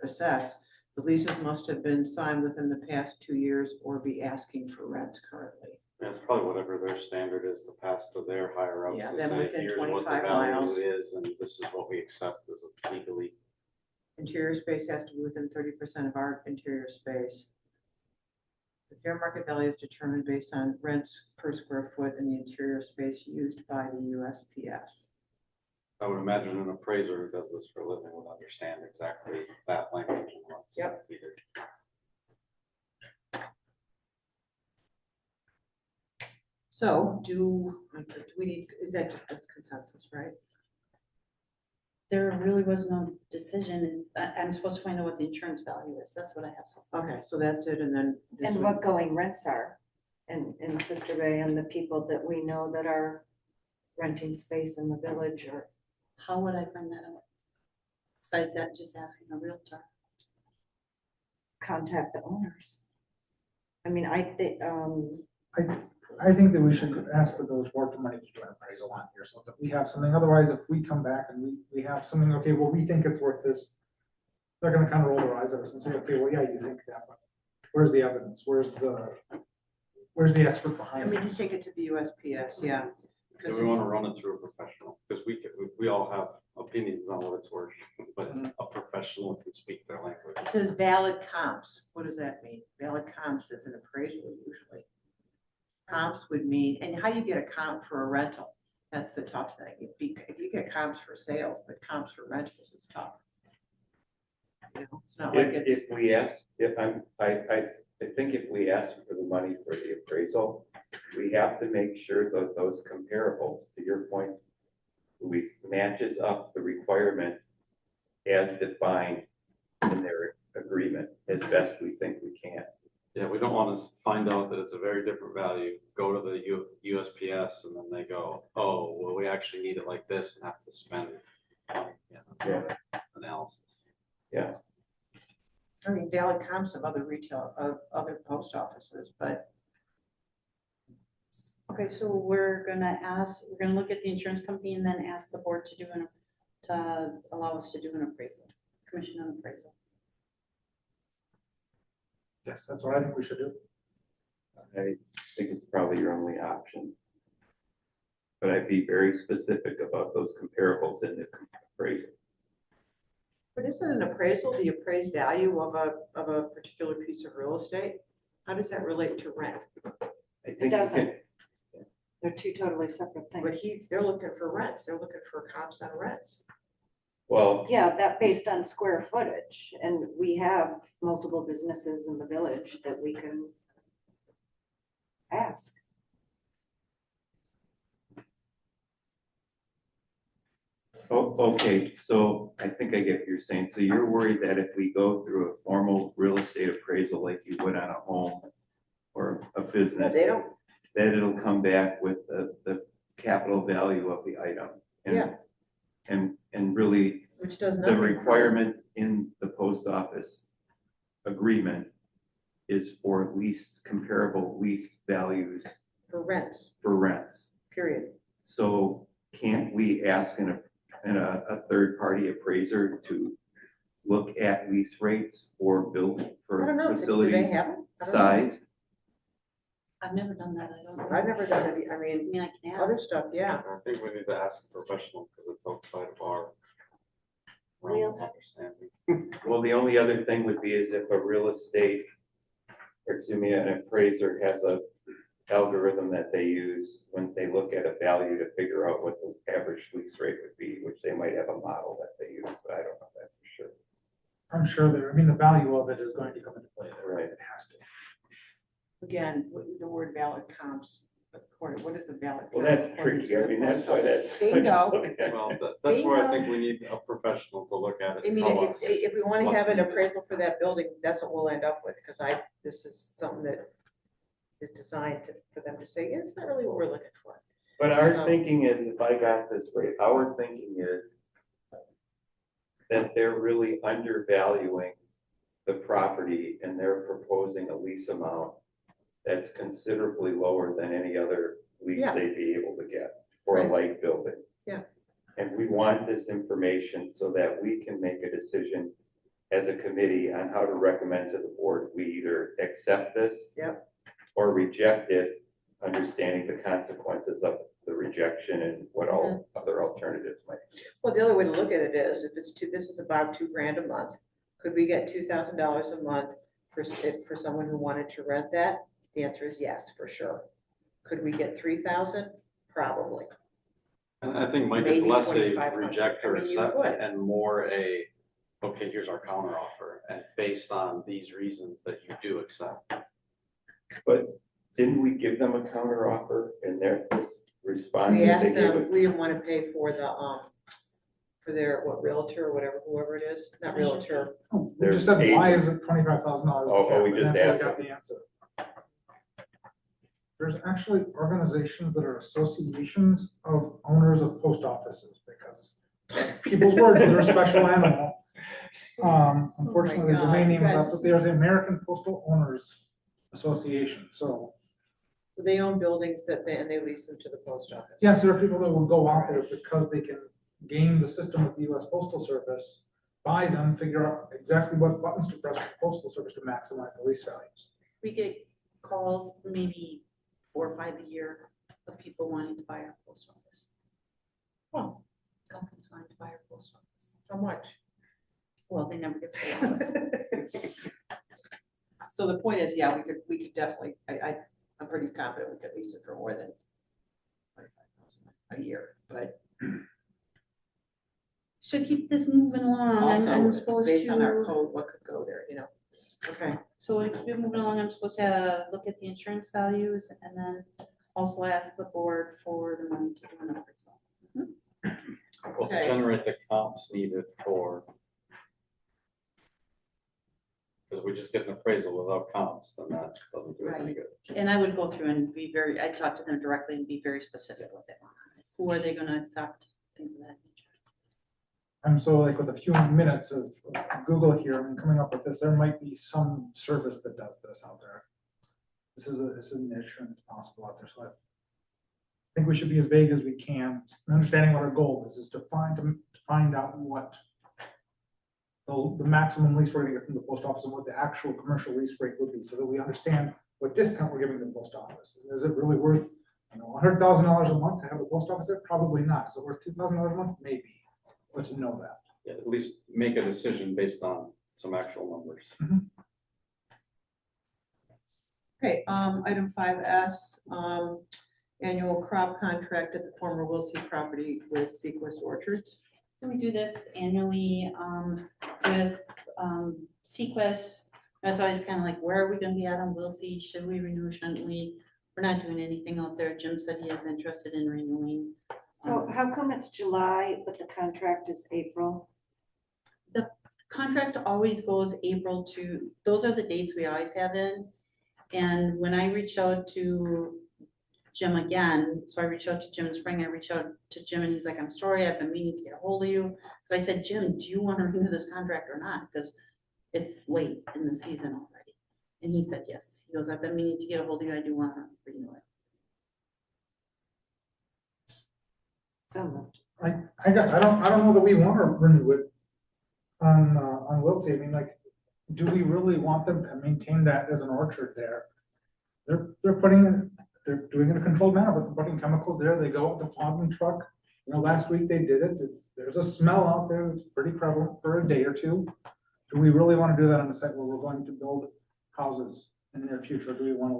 assess, the leases must have been signed within the past 2 years or be asking for rents currently. And it's probably whatever their standard is to pass to their higher ups Yeah, to then say, within here's what the 25 value miles. is, and this is what we accept as legally. Interior space has to be within 30% of our interior space. The fair market value is determined based on rents per square foot in the interior space used by the USPS. I would imagine an appraiser who does this for a living would understand exactly that language and what's Yep. needed. So do we need, is that just a consensus, right? There really was no decision, and I'm supposed to find out what the insurance value is, that's what I have so far. Okay, so that's it, and then this And would, what going rents are in Sister Bay and the people that we know that are renting space in the village or. How would I find that out? Besides that, just asking a realtor. Contact the owners. I mean, I think, I think that we should ask the village board for money to do an appraisal on here so that we have something. Otherwise, if we come back and we have something, okay, well, we think it's worth this. They're gonna kind of roll their eyes at us and say, okay, well, yeah, you think that, but where's the evidence? Where's the expert I behind mean, to it? take it to the USPS, yeah. Do Because we want to run it through a professional? Because we all have opinions on what it's worth, but a professional can speak their language. it says valid comps. What does that mean? Valid comps is an appraisal usually. Comps would mean, and how you get a comp for a rental, that's the tough thing. If you get comps for sales, but comps for rentals is tough. You know, it's not like it's, If we ask, I think if we ask for the money for the appraisal, we have to make sure that those comparables, to your point, Louise, matches up the requirement as defined in their agreement as best we think we can. Yeah, we don't want to find out that it's a very different value, go to the USPS and then they go, oh, well, we actually need it like this and have to spend analysis. Yeah. I mean, valid comps of other retail, of other post offices, but Okay, so we're gonna look at the insurance company and then ask the board to allow us to do an appraisal, commission an appraisal. Yes, that's what I think we should do. I think it's probably your only option. But I'd be very specific about those comparables in the appraisal. But isn't an appraisal the appraised value of a particular piece of real estate? How does that relate to rent? I it think you doesn't. can- They're two totally separate But things. they're looking for rents, they're looking for comps on rents. Well, Yeah, that based on square footage, and we have multiple businesses in the village that we can ask. okay, so I think I get what you're saying. So you're worried that if we go through a formal real estate appraisal like you would on a home or a business, They don't, that it'll come back with the capital value of the item. And- Yeah. And really, which does the nothing. for- requirement in the post office agreement is for lease, comparable lease values For rents, for rents. period. So can't we ask a third-party appraiser to look at lease rates for building, I for don't know, do they facilities have them? I don't know. size? I've never done that, I don't know. I've never done it, I I mean, mean, I can other ask. stuff, yeah. I think we need to ask a professional because it's outside of our realm Real. of understanding. Well, the only other thing would be is if a real estate, or excuse me, an appraiser has a algorithm that they use when they look at a value to figure out what the average lease rate would be, which they might have a model that they use, but I don't know that for sure. I'm sure there, I mean, the value of it is going to come into play there. Right. It has to. Again, the word valid comps, what is the valid? Well, comp that's according to tricky. I the mean, that's post why office? that's. Bingo. Well, that's where I think we need a professional to look at it. I and mean, tell if, us if we want to what's have an needed. appraisal for that building, that's what we'll end up with, because this is something that is designed for them to say, it's not really what we're looking for. But our So- thinking is, if I got this right, our thinking is that they're really undervaluing the property and they're proposing a lease amount that's considerably lower than any other lease Yeah. they'd be able to get for a Right. light building. Yeah. And we want this information so that we can make a decision as a committee on how to recommend to the board. We either accept this. Yep. Or reject it, understanding the consequences of the rejection and what all other alternatives might be. Well, the other way to look at it is, if it's this is about $2,000 a month, could we get $2,000 a month for someone who wanted to rent that? The answer is yes, for sure. Could we get 3,000? Probably. And I think Mike is Maybe less a 2,500. reject or I mean, you accept could. and more a, okay, here's our counter offer. And based on these reasons that you do accept. But Didn't we give them a counter offer in their response? We that asked they gave them, us? we didn't want to pay for the, for their, what, Realtor or whatever, whoever it is, not Realtor. We Their just said, why agent. is it $25,000? Oh, we just asked Got the answer. There's actually organizations that are associations of owners of post offices, because people's words, they're a special animal. Unfortunately, the God, domain you name is guys, up, but this there's is- the American Postal Owners Association, so. They own buildings that they, and they lease them to the post office. Yes, there are people that will go out there because they can game the system of the US Postal Service, buy them, figure out exactly what buttons to press for the Postal Service to maximize the lease values. We get calls maybe 4 or 5 a year of people wanting to buy our post office. Oh, Companies wanting to buy our post office. how much? Well, they never get to. So the point is, yeah, we could definitely, I'm pretty confident we could lease it for more than 25,000 a year, but Should keep this moving along. I'm also, supposed based on our to, code, what could go there, you know? Okay, so to keep it moving along, I'm supposed to look at the insurance values and then also ask the board for the money to do an appraisal. Well, to Okay. generate the comps needed for. Because we just get an appraisal without comps, then that doesn't do us any good. And I would go through and be very, I'd talk to them directly and be very specific what they want. Who are they gonna accept, things of that nature. And so like with a few minutes of Google here and coming up with this, there might be some service that does this out there. This is a niche and it's possible out there, so I think we should be as vague as we can, understanding what our goal is to find out what the maximum lease we're gonna get from the post office and what the actual commercial lease rate would be, so that we understand what discount we're giving the post office. Is it really worth, $100,000 a month to have the post office there? Probably not. Is it worth $2,000 a month? Maybe. But to know that. Yeah, at least make a decision based on some actual numbers. okay, item 5S, annual crop contract at the former Wiltsey property with Sequest Orchards. So we do this annually with Sequest. That's always kind of like, where are we gonna be at on Wiltsey? Should we renew, shouldn't we? We're not doing anything out there. Jim said he is interested in renewing. So how come it's July, but the contract is April? Contract always goes April to, those are the dates we always have in. And when I reached out to Jim again, so I reached out to Jim in spring, I reached out to Jim and he's like, I'm sorry, I've been meaning to get a hold of you. So I said, Jim, do you want to renew this contract or not? Because it's late in the season already. And he said, yes. He goes, I've been meaning to get a hold of you. I do want to renew it. So moved. I guess I don't know that we want to renew it on Wiltsey. I mean, like, do we really want them to maintain that as an orchard there? They're putting in, they're doing it in a controlled manner, but they're putting chemicals there. They go with the fogging truck. Last week they did it. There's a smell out there that's pretty prevalent for a day or two. Do we really want to do that on a site where we're going to build houses in the near future? Do we want to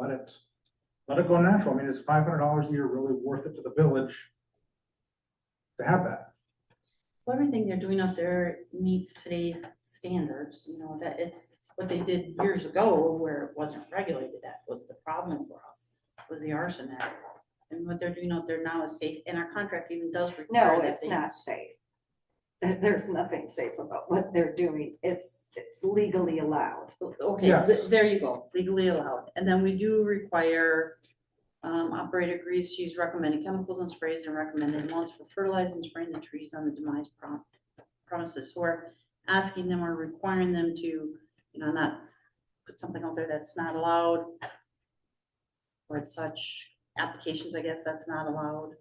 let it go natural? I mean, is $500 a year really worth it to the village to have that? Well, everything they're doing up there meets today's standards, that it's what they did years ago where it wasn't regulated. That was the problem for us, was the arsenic. And what they're doing out there now is safe, and our contract even does require No, that it's they- not safe. There's nothing safe about what they're doing. It's legally allowed. Okay, Yes. there you go, legally allowed. And then we do require operator agrees to use recommended chemicals and sprays and recommended amounts for fertilizing and spraying the trees on the demised premises. So we're asking them or requiring them to, not put something out there that's not allowed. Or at such applications, I guess that's not allowed.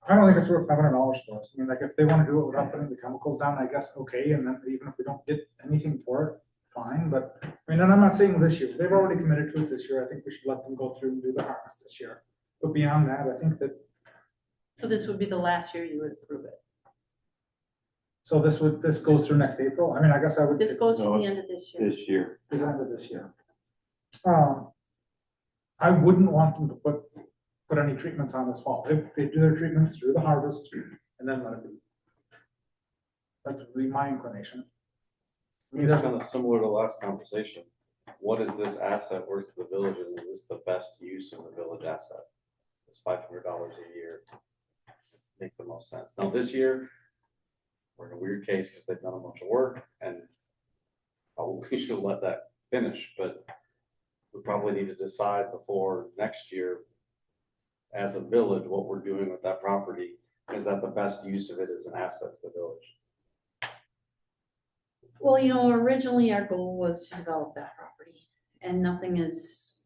I don't think it's worth $500 for us. I mean, like, if they want to do it without putting the chemicals down, I guess, okay, and then even if we don't get anything for it, fine, but, I mean, and I'm not saying this year, they've already committed to it this year, I think we should let them go through and do the harvest this year. But beyond that, I think that, So this would be the last year you would approve it. so this goes through next April, I mean, I guess I would This say goes to No, the end of this year. This year. the end of this year. I wouldn't want them to put any treatments on this fall, they do their treatments through the harvest and then let it be. That would be my inclination. I mean, it's kind of similar to the last conversation. what is this asset worth to the village, and is this the best use of the village asset? It's $500 a year. Make the most sense. Now, this year, we're in a weird case because they've done a bunch of work, and we should let that finish, but we probably need to decide before next year, as a village, what we're doing with that property. Is that the best use of it as an asset to the village? Well, originally our goal was to develop that property and nothing's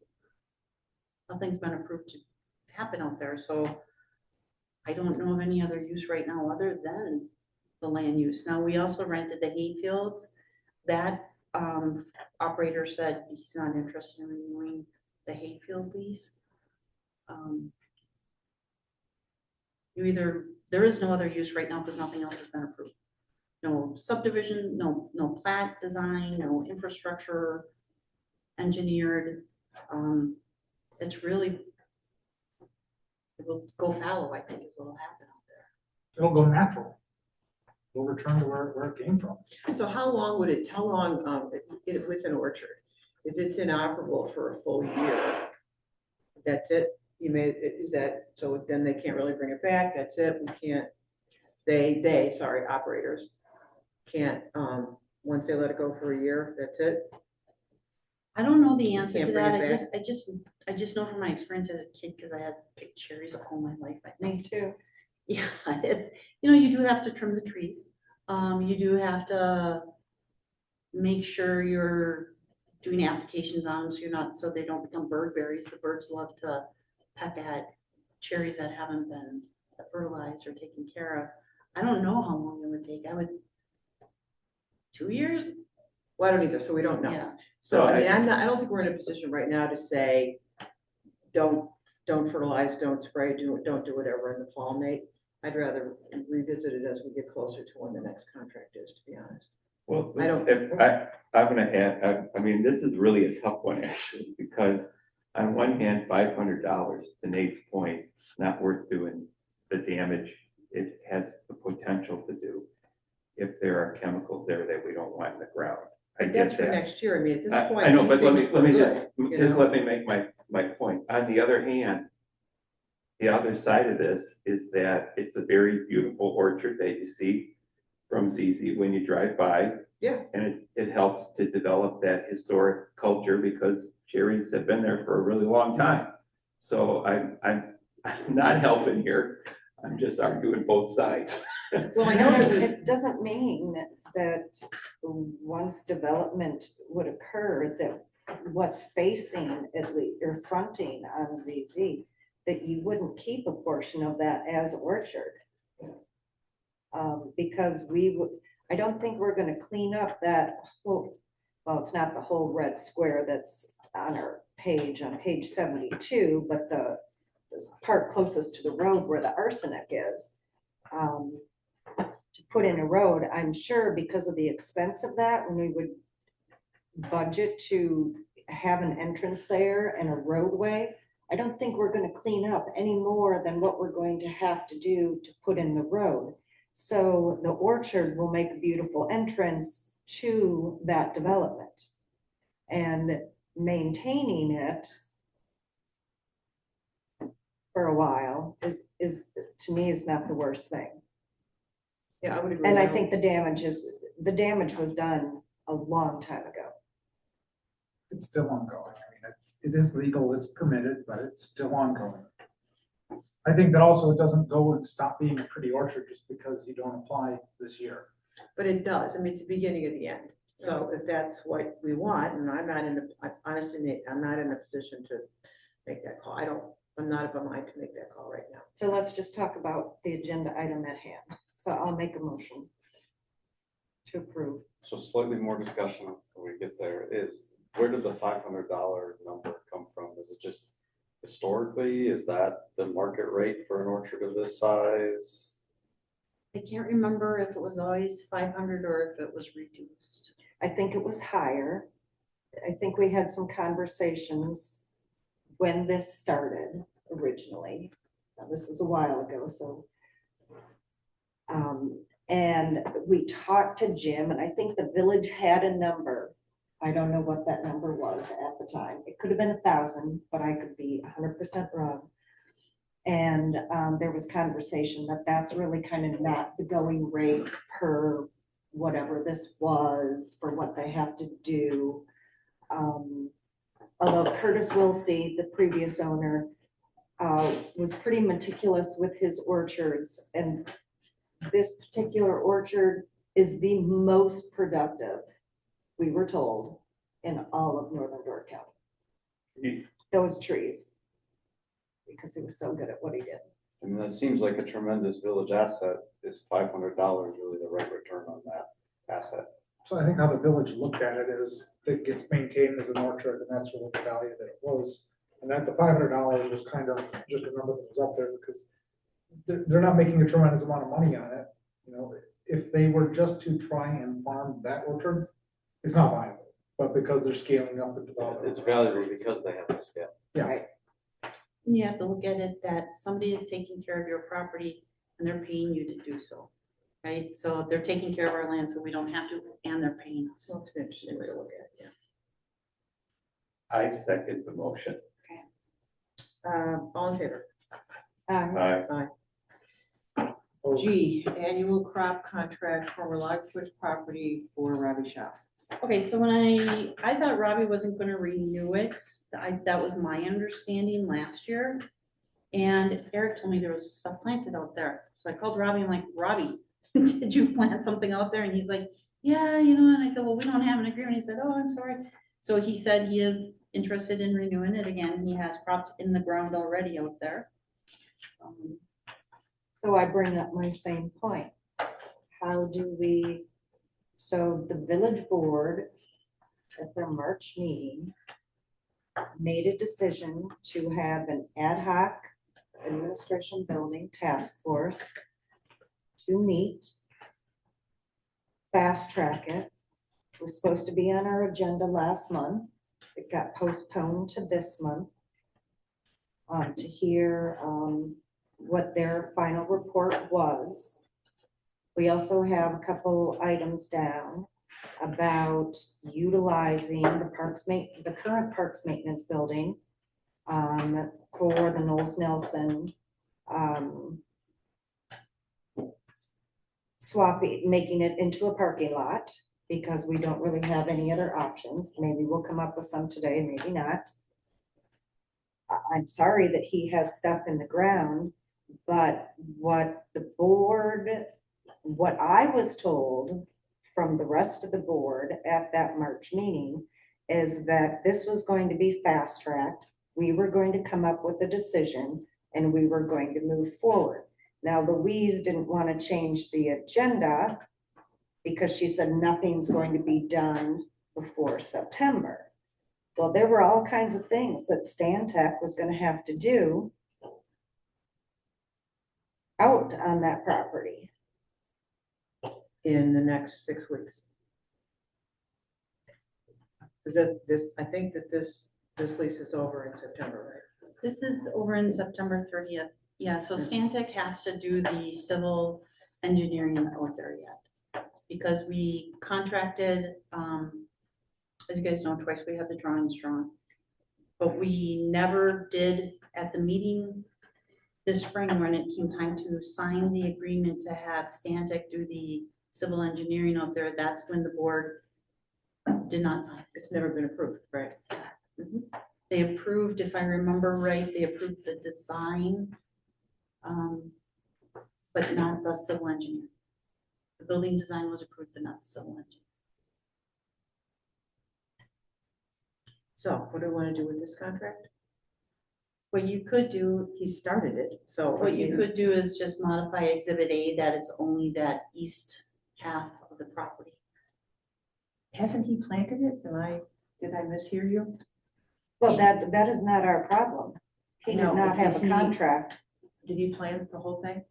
been approved to happen out there, so I don't know of any other use right now other than the land use. Now, we also rented the hay fields. That operator said he's not interested in renewing the hayfield lease. There is no other use right now because nothing else has been approved. No subdivision, no plat design, no infrastructure engineered. It's really, it will go fallow, I think is what will happen out there. It'll go natural. It'll return to where it came from. So how long, with an orchard, if it's inoperable for a full year, that's it? Is that, so then they can't really bring it back, that's it, we can't, operators can't, once they let it go for a year, that's it? I don't know the answer can't to bring that. it I just know from my experience as a kid, because I had picked cherries all my life, I think. Me too. Yeah, it's, you do have to trim the trees. You do have to make sure you're doing applications on them so they don't become bird berries. The birds love to peck at cherries that haven't been fertilized or taken care of. I don't know how long it would take. 2 years? Well, I don't either, so we don't know. Yeah. So, I mean, I don't think we're in a position right now to say, don't fertilize, don't spray, don't do whatever in the fall, Nate. I'd rather revisit it as we get closer to when the next contract is, to be honest. Well, I don't- I'm gonna add, I mean, this is really a tough one actually, because on one hand, $500, to Nate's point, not worth doing the damage it has the potential to do if there are chemicals there that we don't want in the ground. I But get that's for that. next year. I mean, at this point. I know, but let things me look just, good, just let me make my point. On the other hand, the other side of this is that it's a very beautiful orchard that you see from ZZ when you drive by. Yeah. And it helps to develop that historic culture because cherries have been there for a really long time. So I'm not helping here. I'm just arguing both sides. Well, I know there's a, It doesn't mean that once development would occur, that what's facing at least, or fronting on ZZ, that you wouldn't keep a portion of that as orchard. Because I don't think we're gonna clean up that whole, well, it's not the whole red square that's on our page, on page 72, but the part closest to the road where the arsenic is. To put in a road, I'm sure because of the expense of that, when we would budget to have an entrance there and a roadway, I don't think we're gonna clean up any more than what we're going to have to do to put in the road. So the orchard will make a beautiful entrance to that development. And maintaining it for a while is to me is not the worst thing. yeah, I would agree. And I think the damage was done a long time ago. It's still ongoing. I mean, it is legal, it's permitted, but it's still ongoing. I think that also it doesn't go and stop being a pretty orchard just because you don't apply this year. But it does. I mean, it's the beginning of the end. So if that's what we want, and honestly, Nate, I'm not in a position to make that call. I'm not of a mind to make that call right now. So let's just talk about the agenda item at hand. So I'll make a motion to approve. So slightly more discussion when we get there is, where did the $500 number come from? Is it just historically, is that the market rate for an orchard of this size? I can't remember if it was always 500 or if it was reduced. I think it was higher. I think we had some conversations when this started originally. Now, this is a while ago, so. And we talked to Jim, and I think the village had a number I don't know what that number was at the time. It could have been 1,000, but I could be 100% wrong. And there was conversation that that's really kind of not the going rate per whatever this was for what they have to do. Although Curtis Wilsey, the previous owner, was pretty meticulous with his orchards, and this particular orchard is the most productive, we were told, in all of northern Door County. Those trees, because he was so good at what he did. I mean, that seems like a tremendous village asset. Is $500 really the right return on that asset? So I think how the village looked at it is it gets maintained as an orchard, and that's really the value that it was. And that the $500 was kind of just a number that was up there because they're not making a tremendous amount of money on it. You know, if they were just to try and farm that orchard, it's not viable. But because they're scaling up and developing. It's valuable because they have the scale. Yeah. Right. You have to look at it that somebody is taking care of your property and they're paying you to do so, right? So they're taking care of our land, so we don't have to, and they're paying us. So it's an interesting way to look at it, yeah. I second the motion. All in favor? Aye. G, annual crop contract for Relightfoot property for Robbie Shop. Okay, so when I thought Robbie wasn't gonna renew it, that was my understanding last year. And Eric told me there was stuff planted out there. So I called Robbie, I'm like, Robbie, did you plant something out there? And he's like, yeah, and I said, well, we don't have an agreement. He said, oh, I'm sorry. So he said he is interested in renewing it again. He has crops in the ground already out there. So I bring up my same point. How do we, so the village board at their March meeting made a decision to have an ad hoc administration building task force to meet, fast track it. It was supposed to be on our agenda last month. It got postponed to this month to hear what their final report was. We also have a couple items down about utilizing the current parks maintenance building for the Knowles Nelson making it into a parking lot because we don't really have any other options. Maybe we'll come up with some today, maybe not. I'm sorry that he has stuff in the ground, but what I was told from the rest of the board at that March meeting is that this was going to be fast tracked. We were going to come up with a decision and we were going to move forward. Now, Louise didn't want to change the agenda because she said nothing's going to be done before September. Well, there were all kinds of things that Stantec was going to have to do out on that property. In the next 6 weeks. Because I think that this lease is over in September, right? This is over in September 30th. Yeah, so Stantec has to do the civil engineering out there yet. Because we contracted, as you guys know, twice we had the drawings drawn. But we never did at the meeting this spring when it came time to sign the agreement to have Stantec do the civil engineering out there. That's when the board did not sign. It's never been approved, right? Mhm. They approved, if I remember right, they approved the design, but not the civil engineer. The building design was approved, but not the civil engineer. So what do we want to do with this contract? What you could do, He started it, so. what you could do is just modify Exhibit A that it's only that east half of the property. Hasn't he planted it? Did I mishear you? Well, that is not our problem. He did No, not but have did a he- contract. Did he plant the whole thing?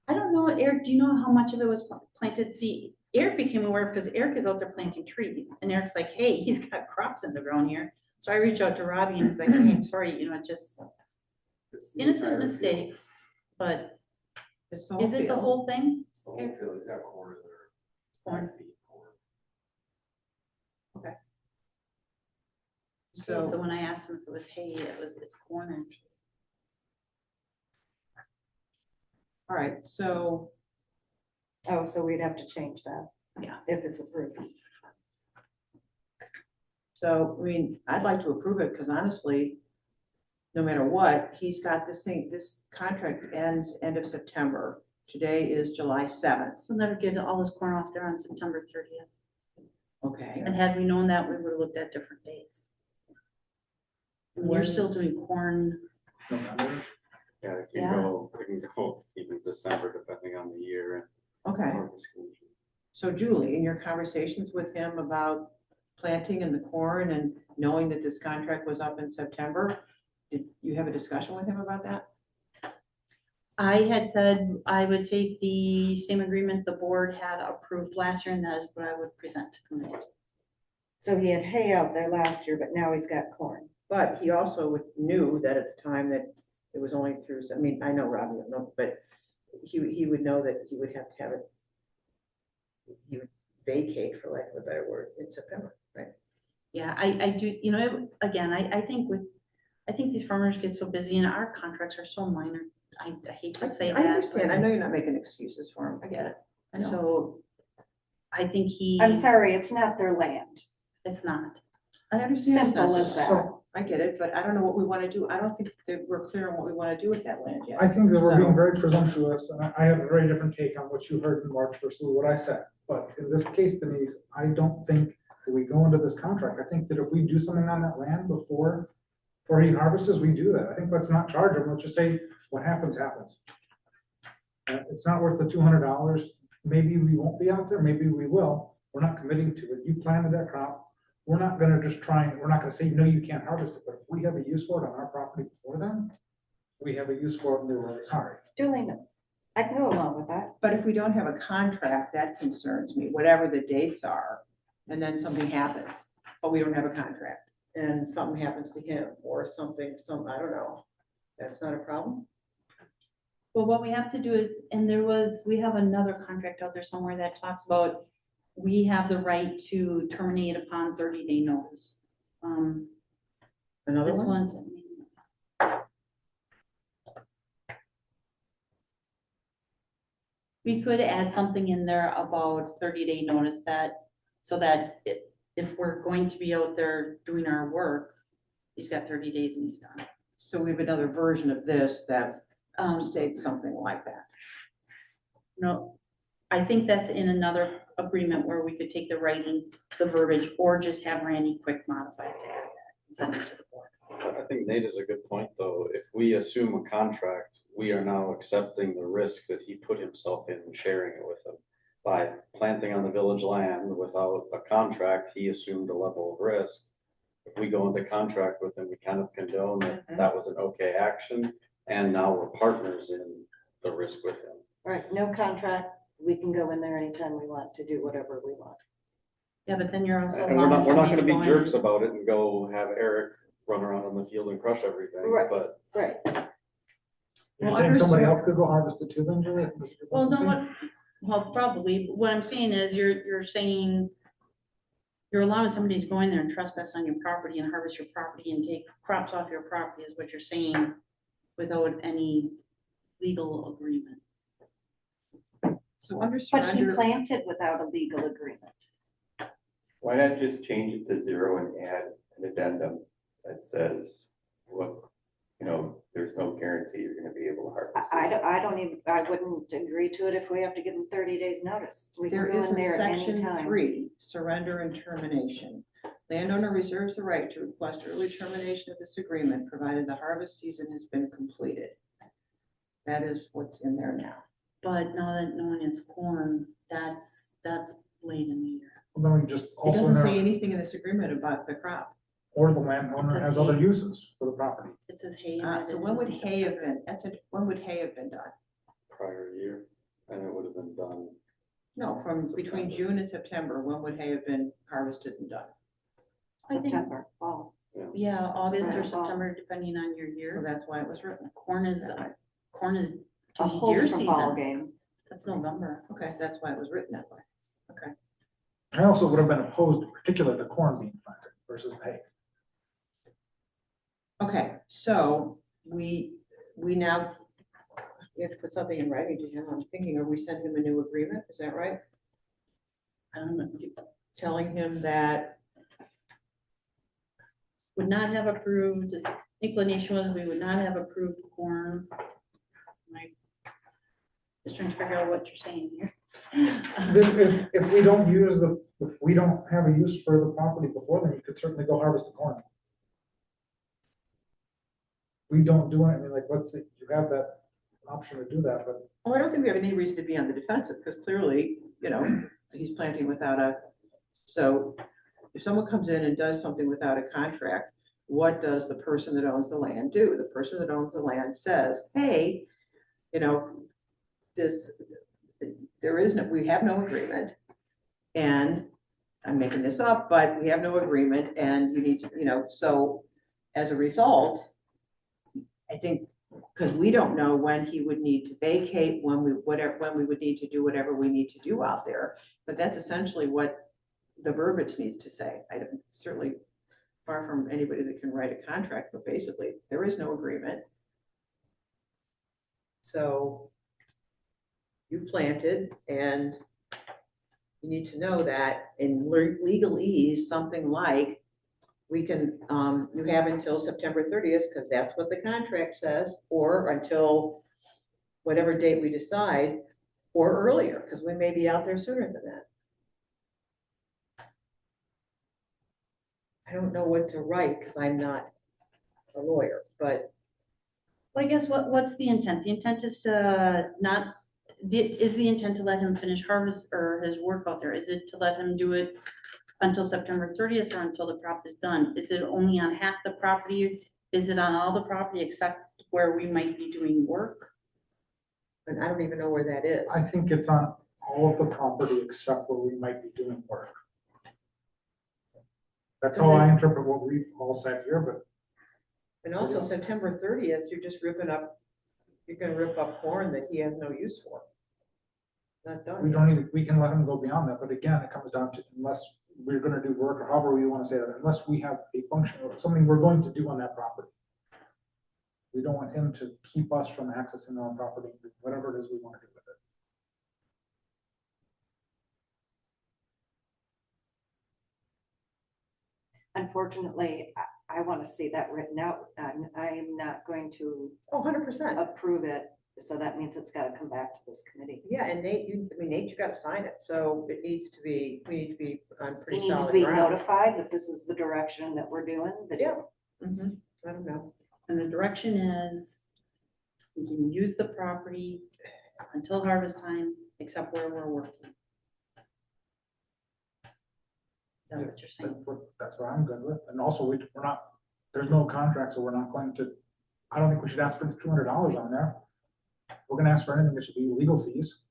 I don't know, Eric, do you know how much of it was planted? See, Eric became aware because Eric is out there planting trees and Eric's like, hey, he's got crops in the ground here. So I reached out to Robbie and he's like, hey, I'm sorry, just It's the innocent entire mistake, field. but It's the whole is it the field. whole thing? It's the whole field, he's got corners that are Corn. 5 feet corn. So So, when I asked him if it was hay, it's corn actually. all right, so, Oh, so we'd have to change that. Yeah. If it's approved. I mean, I'd like to approve it, because honestly, no matter what, he's got this contract ends end of September. Today is July 7th. We'll never get all this corn off there on September 30th. Okay. And had we known that, we would have looked at different dates. And We're When- still doing corn. November. Yeah, Yeah. it can go even December depending on the year. Okay, and harvest conditions. so Julie, in your conversations with him about planting and the corn and knowing that this contract was up in September, did you have a discussion with him about that? I had said I would take the same agreement the board had approved last year, and that is what I would present to committee. So he had hay out there last year, but now he's got corn. But he also knew that at the time that it was only through, I mean, I know Robbie, but he would know that he would have to have it. He would vacate, for lack of a better word, in September, right? Yeah, I do, again, I think these farmers get so busy and our contracts are so minor. I hate to say I that. understand, I know you're not making excuses for him, I get it. I know. So, I think I'm sorry, it's not their land. it's not. I understand. it's not Simple as just- that. so, I get it, but I don't know what we want to do, I don't think that we're clear on what we want to do with that land yet. I think that we're being So- very presumptuous, and I have a very different take on what you heard in March versus what I said. But in this case, Denise, I don't think that we go into this contract. I think that if we do something on that land before he harvests, we do that. I think let's not charge him. Let's just say, what happens, happens. It's not worth the $200. Maybe we won't be out there, maybe we will. We're not committing to it. You planted that crop. We're not gonna we're not gonna say, no, you can't harvest it. But if we have a use for it on our property before then, we have a use for it and they're really sorry. Duly, I can go along with that. But if we don't have a contract, that concerns me, whatever the dates are, and then something happens, but we don't have a contract, and something happens to him, or something, I don't know, that's not a problem? Well, what we have to do is, we have another contract out there somewhere that talks about, we have the right to terminate upon 30-day notice. Another This one? one's, we could add something in there about 30-day notice so that if we're going to be out there doing our work, he's got 30 days and he's done. So we have another version of this that Um, states something like that. No, I think that's in another agreement where we could take the writing, the verbiage, or just have Randy quick modify it to add that and send it to the board. I think Nate is a good point, though. If we assume a contract, we are now accepting the risk that he put himself in and sharing it with them. By planting on the village land without a contract, he assumed a level of risk. If we go into contract with him, we kind of condone that that was an okay action, and now we're partners in the risk with him. Right, no contract. We can go in there anytime we want to do whatever we want. Yeah, but then you're also And we're allowing not somebody gonna to be go in jerks and- about it and go have Eric run around on the field and crush everything, Right. but Right. You're Well, saying somebody understood. else could go harvest it too then, Julie? Well, no, well, probably, but what I'm saying is you're saying you're allowing somebody to go in there and trespass on your property and harvest your property and take crops off your property is what you're saying without any legal agreement. So under But he surrender, planted without a legal agreement. Why not just change it to 0 and add an addendum that says, look, there's no guarantee you're gonna be able to harvest. I wouldn't agree to it if we have to give them 30 days notice. We can there go is in a there section anytime. 3, surrender and termination. Landowner reserves the right to request early termination of this agreement, provided the harvest season has been completed. That is what's in there now. But now that knowing it's corn, that's late in the year. Well, then we just It also, doesn't say anything in this agreement about the crop. or the landowner It says has other hay. uses for the property. It says hay. So when would hay have been, when would hay have been done? prior year, and it would have been done. No, from between September. June and September, when would hay have been harvested and done? I think, September, fall. yeah, August or Right. September, depending on your So year. that's why it was written. Corn is that way. A can be whole deer different ball season. game. That's November. Okay, that's why it was written that way. Okay. I also would have been opposed particularly to corn being planted versus hay. Okay, so we now, we have to put something in writing to him. I'm thinking, or we send him a new agreement, is that right? Telling him that, Would not have approved, the inclination was we would not have approved corn. Like, just trying to figure out what you're saying here. If we don't use if we don't have a use for the property before, then you could certainly go harvest the corn. We don't do it, I mean, like, you have that option to do that, but oh, I don't think we have any reason to be on the defensive, because clearly, he's planting without so if someone comes in and does something without a contract, what does the person that owns the land do? The person that owns the land says, hey, we have no agreement. And I'm making this up, but we have no agreement and you need to, so as a result, I think, because we don't know when he would need to vacate, when we would need to do whatever we need to do out there. But that's essentially what the verbiage needs to say. I'm certainly far from anybody that can write a contract, but basically there is no agreement. So you planted, and you need to know that in legalese, something like we can, you have until September 30th, because that's what the contract says, or until whatever date we decide, or earlier, because we may be out there sooner than that. I don't know what to write, because I'm not a lawyer, but Well, I guess what's the intent? The intent is to not, is the intent to let him finish harvest or his work out there? Is it to let him do it until September 30th or until the crop is done? Is it only on half the property? Is it on all the property except where we might be doing work? and I don't even know where that is. I think it's on all of the property except where we might be doing work. That's how I interpret what we've all said here, but And also September 30th, you're just you're gonna rip up corn that he has no use for. Not done. we don't need, we can let him go beyond that, but again, it comes down to unless we're gonna do work, or however we wanna say that, unless we have a function or something we're going to do on that property. We don't want him to keep us from accessing our own property, whatever it is we wanna do with it. Unfortunately, I want to see that written out, and I am not going to Oh, 100%. approve it, so that means it's got to come back to this committee. Yeah, and Nate, you gotta sign it, so we need to be on He pretty needs to solid be ground. notified that this is the direction that we're doing, that Yeah. I don't know. And the direction is we can use the property until harvest time, except where we're working. Is that what you're saying? That's what I'm good with, and also we're not, there's no contract, so we're not going to, I don't think we should ask for the $200 on there. If we're gonna ask for anything, it should be legal fees.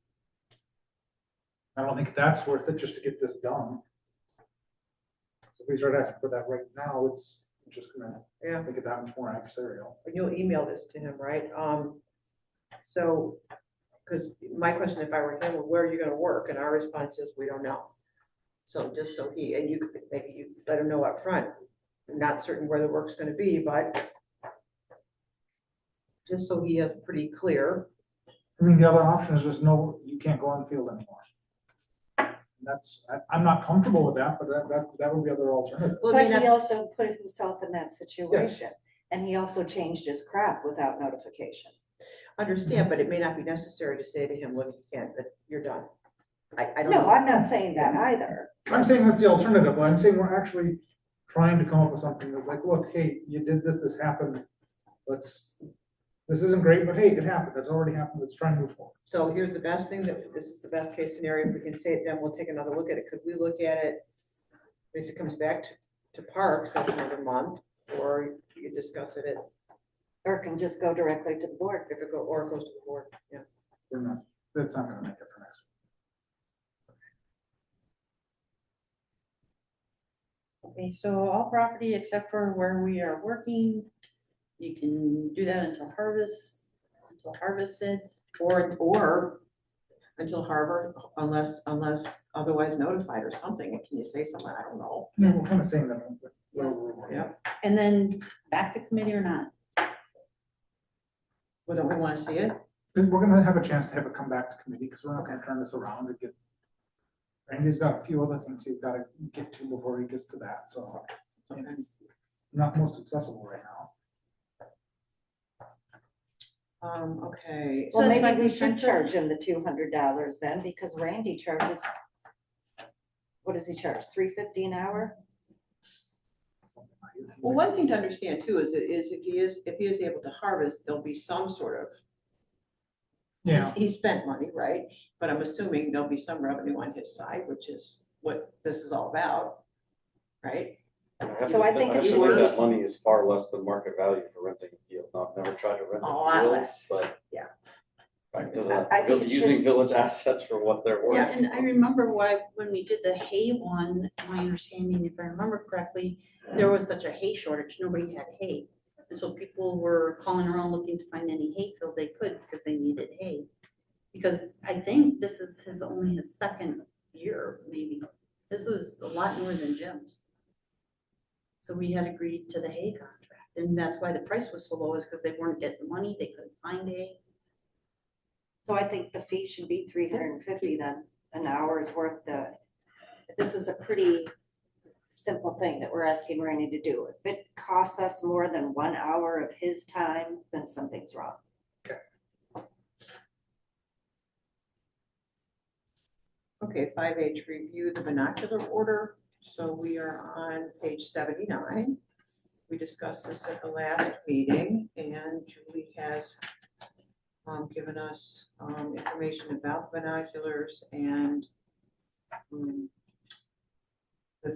I don't think that's worth it just to get this done. So if we start asking for that right now, it's just gonna make it that much more adversarial. And you'll email this to him, right? So, because my question, if I were him, well, where are you gonna work? And our response is, we don't know. So just so and you could, maybe you let him know up front. I'm not certain where the work's gonna be, but just so he has pretty clear. I mean, the other option is just no, you can't go on the field anymore. I'm not comfortable with that, but that would be other alternative. Well, But he also put himself in that situation, and he also changed his crop without notification. Understand, but it may not be necessary to say to him, look, you can't, but you're done. I don't No, know. I'm not saying that either. I'm saying that's the alternative, but I'm saying we're actually trying to come up with something that's like, look, hey, you did this happened. This isn't great, but hey, it happened. That's already happened. Let's try and move forward. So here's the best thing, this is the best case scenario. If we can say it, then we'll take another look at it. Could we look at it? If it comes back to parks, that's another month, or you could discuss it Or it can just go directly to the board. if it goes to the board, yeah. We're not, that's not gonna make it for next week. Okay, so all property except for where we are working, you can do that until harvested. Or until Harvard, unless otherwise notified or something. Can you say something? I don't know. Yeah, we're kind of saying that. Yeah. And then back to committee or not? Well, don't we want to see it? We're gonna have a chance to have it come back to committee, because we're not gonna turn this around and get. Randy's got a few other things he's gotta get to before he gets to that, so. and it's not most accessible right now. Okay. So Well, that's why maybe we we should sent this- charge him the $200 then, because Randy charges, what does he charge, $3.50 an hour? Well, one thing to understand too is if he is able to harvest, there'll be some sort of, Yeah, he spent money, right? But I'm assuming there'll be some revenue on his side, which is what this is all about, right? So I think it's Actually, worse. that money is far less than market value for renting a field. Now, I've never tried to rent A a lot field, less. but. Yeah. Back to I think the, it using should- village assets for what they're worth. Yeah, and I remember when we did the hay one, my understanding, if I remember correctly, there was such a hay shortage, nobody had hay. And so people were calling around looking to find any hay field they could because they needed hay. Because I think this is only his second year, maybe. This was a lot newer than Jim's. So we had agreed to the hay contract, and that's why the price was so low, is because they weren't getting money, they couldn't find hay. So I think the fee should be $350 then, an hour's worth. This is a pretty simple thing that we're asking Randy to do. If it costs us more than 1 hour of his time, then something's wrong. Okay, 5H, review the binocular order. So we are on page 79. We discussed this at the last meeting, and Julie has given us information about binoculars and the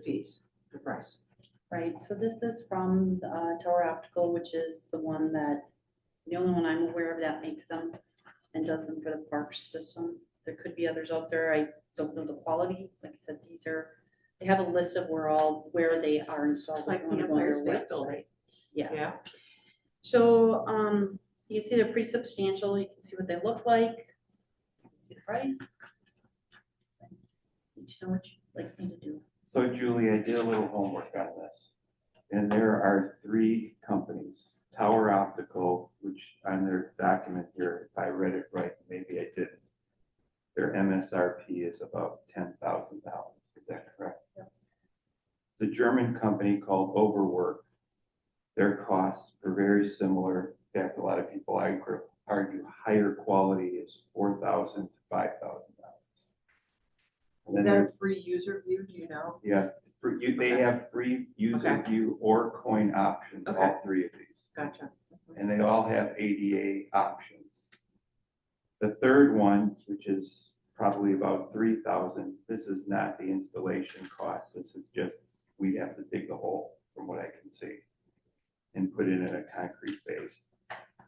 fees, the price. Right, so this is from Tower Optical, which is the one that, the only one I'm aware of that makes them and does them for the park system. There could be others out there. I don't know the quality. Like I said, they have a list of where they are installed. It's like if you the wanna go Empire on their State Building. website. Yeah. Yeah. So, you can see they're pretty substantial. You can see what they look like. You can see the price. Need to know what you'd like me to do. So Julie, I did a little homework on this. And there are 3 companies, Tower Optical, which on their document here, if I read it right, maybe I didn't. Their MSRP is about $10,000. Is that correct? Yep. The German company called Overwork, their costs are very similar. In fact, a lot of people argue higher quality is $4,000 to $5,000. Is that a free user view? Do you know? Yeah, they have free user Okay. view or coin options, Okay. all 3 of these. Gotcha. And they all have ADA options. The third one, which is probably about 3,000, this is not the installation cost. This is just, we have to dig the hole from what I can see and put it in a concrete base.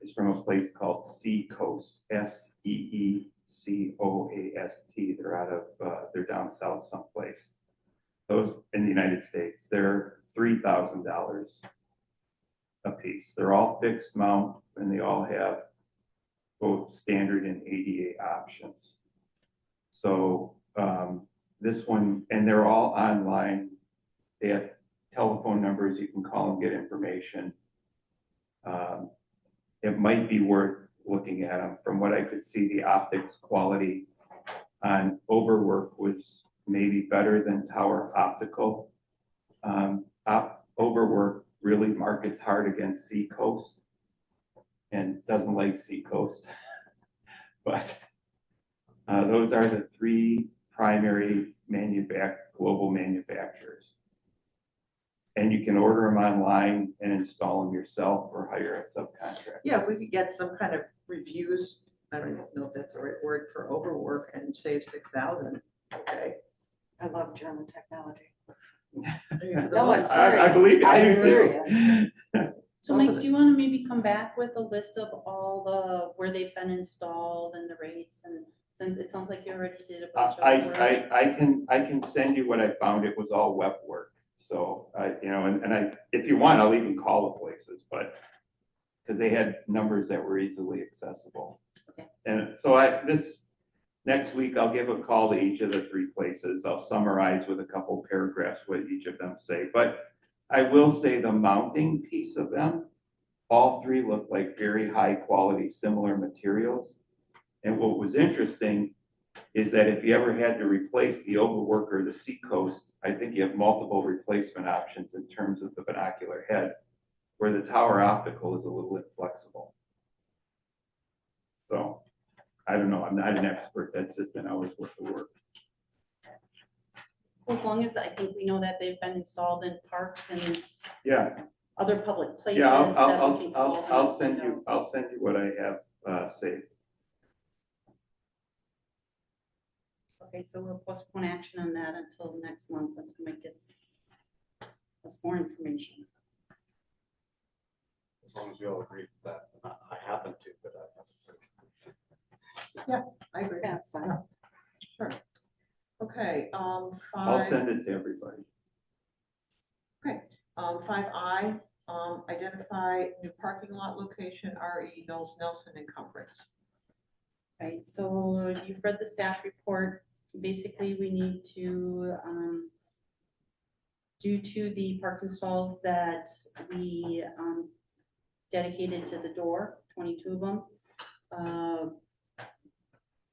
It's from a place called Seacoast, SEECOAST. They're out of, they're down south someplace. Those in the United States, they're $3,000 a piece. They're all fixed mount and they all have both standard and ADA options. So this one, and they're all online. They have telephone numbers, you can call and get information. It might be worth looking at them. From what I could see, the optics quality on Overwork was maybe better than Tower Optical. Overwork really markets hard against Seacoast and doesn't like Seacoast. But those are the 3 primary global manufacturers. And you can order them online and install them yourself or hire a subcontractor. Yeah, if we could get some kind of reviews, I don't know if that's the right word for overwork, and save 6,000. Okay. I love German technology. No, No, I'm serious. I believe it. I I'm do too. serious. So Mike, do you want to maybe come back with a list of all where they've been installed and the rates, and since it sounds like you already did a bunch of work. I can send you what I found. It was all web work. So if you want, I'll even call the places, but because they had numbers that were easily accessible. Okay. And so this next week, I'll give a call to each of the 3 places. I'll summarize with a couple paragraphs what each of them say, but I will say the mounting piece of them, all three look like very high quality, similar materials. And what was interesting is that if you ever had to replace the overwork or the seacoast, I think you have multiple replacement options in terms of the binocular head, where the tower optical is a little inflexible. So, I don't know, I'm not an expert, that's just an hour's worth of work. As long as I think we know that they've been installed in parks and Yeah, other public places. yeah, that we can call them I'll and send find you, I'll send you what I have, saved. out. Okay, so we'll postpone action on that until next month, until Mike gets us more information. As long as we all agree with that. I happen to, but I have to. I agree. Yeah, it's fine. Sure. Okay, I'll five, send it to everybody. 5I, identify new parking lot location, RE Knowles Nelson encumbrance. Right, so you've read the staff report. Basically, we need to, due to the parking stalls that we dedicated to the door, 22 of them,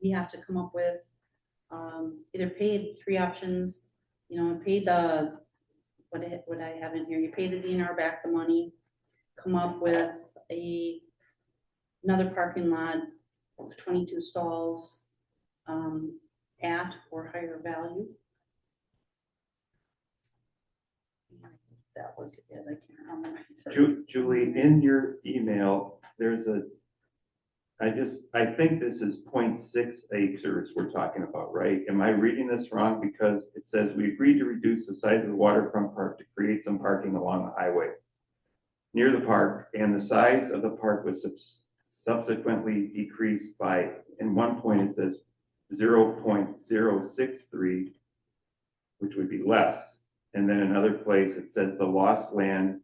we have to come up with either pay 3 options, pay the, what I have in here, you pay the DNR back the money, come up with another parking lot of 22 stalls at or higher value. That was it, I can't remember. Julie, in your email, there's I think this is 0.6 acres we're talking about, right? Am I reading this wrong? Because it says we agreed to reduce the size of the waterfront park to create some parking along the highway near the park, and the size of the park was subsequently decreased by, in one point it says 0.063, which would be less. And then another place it says the lost land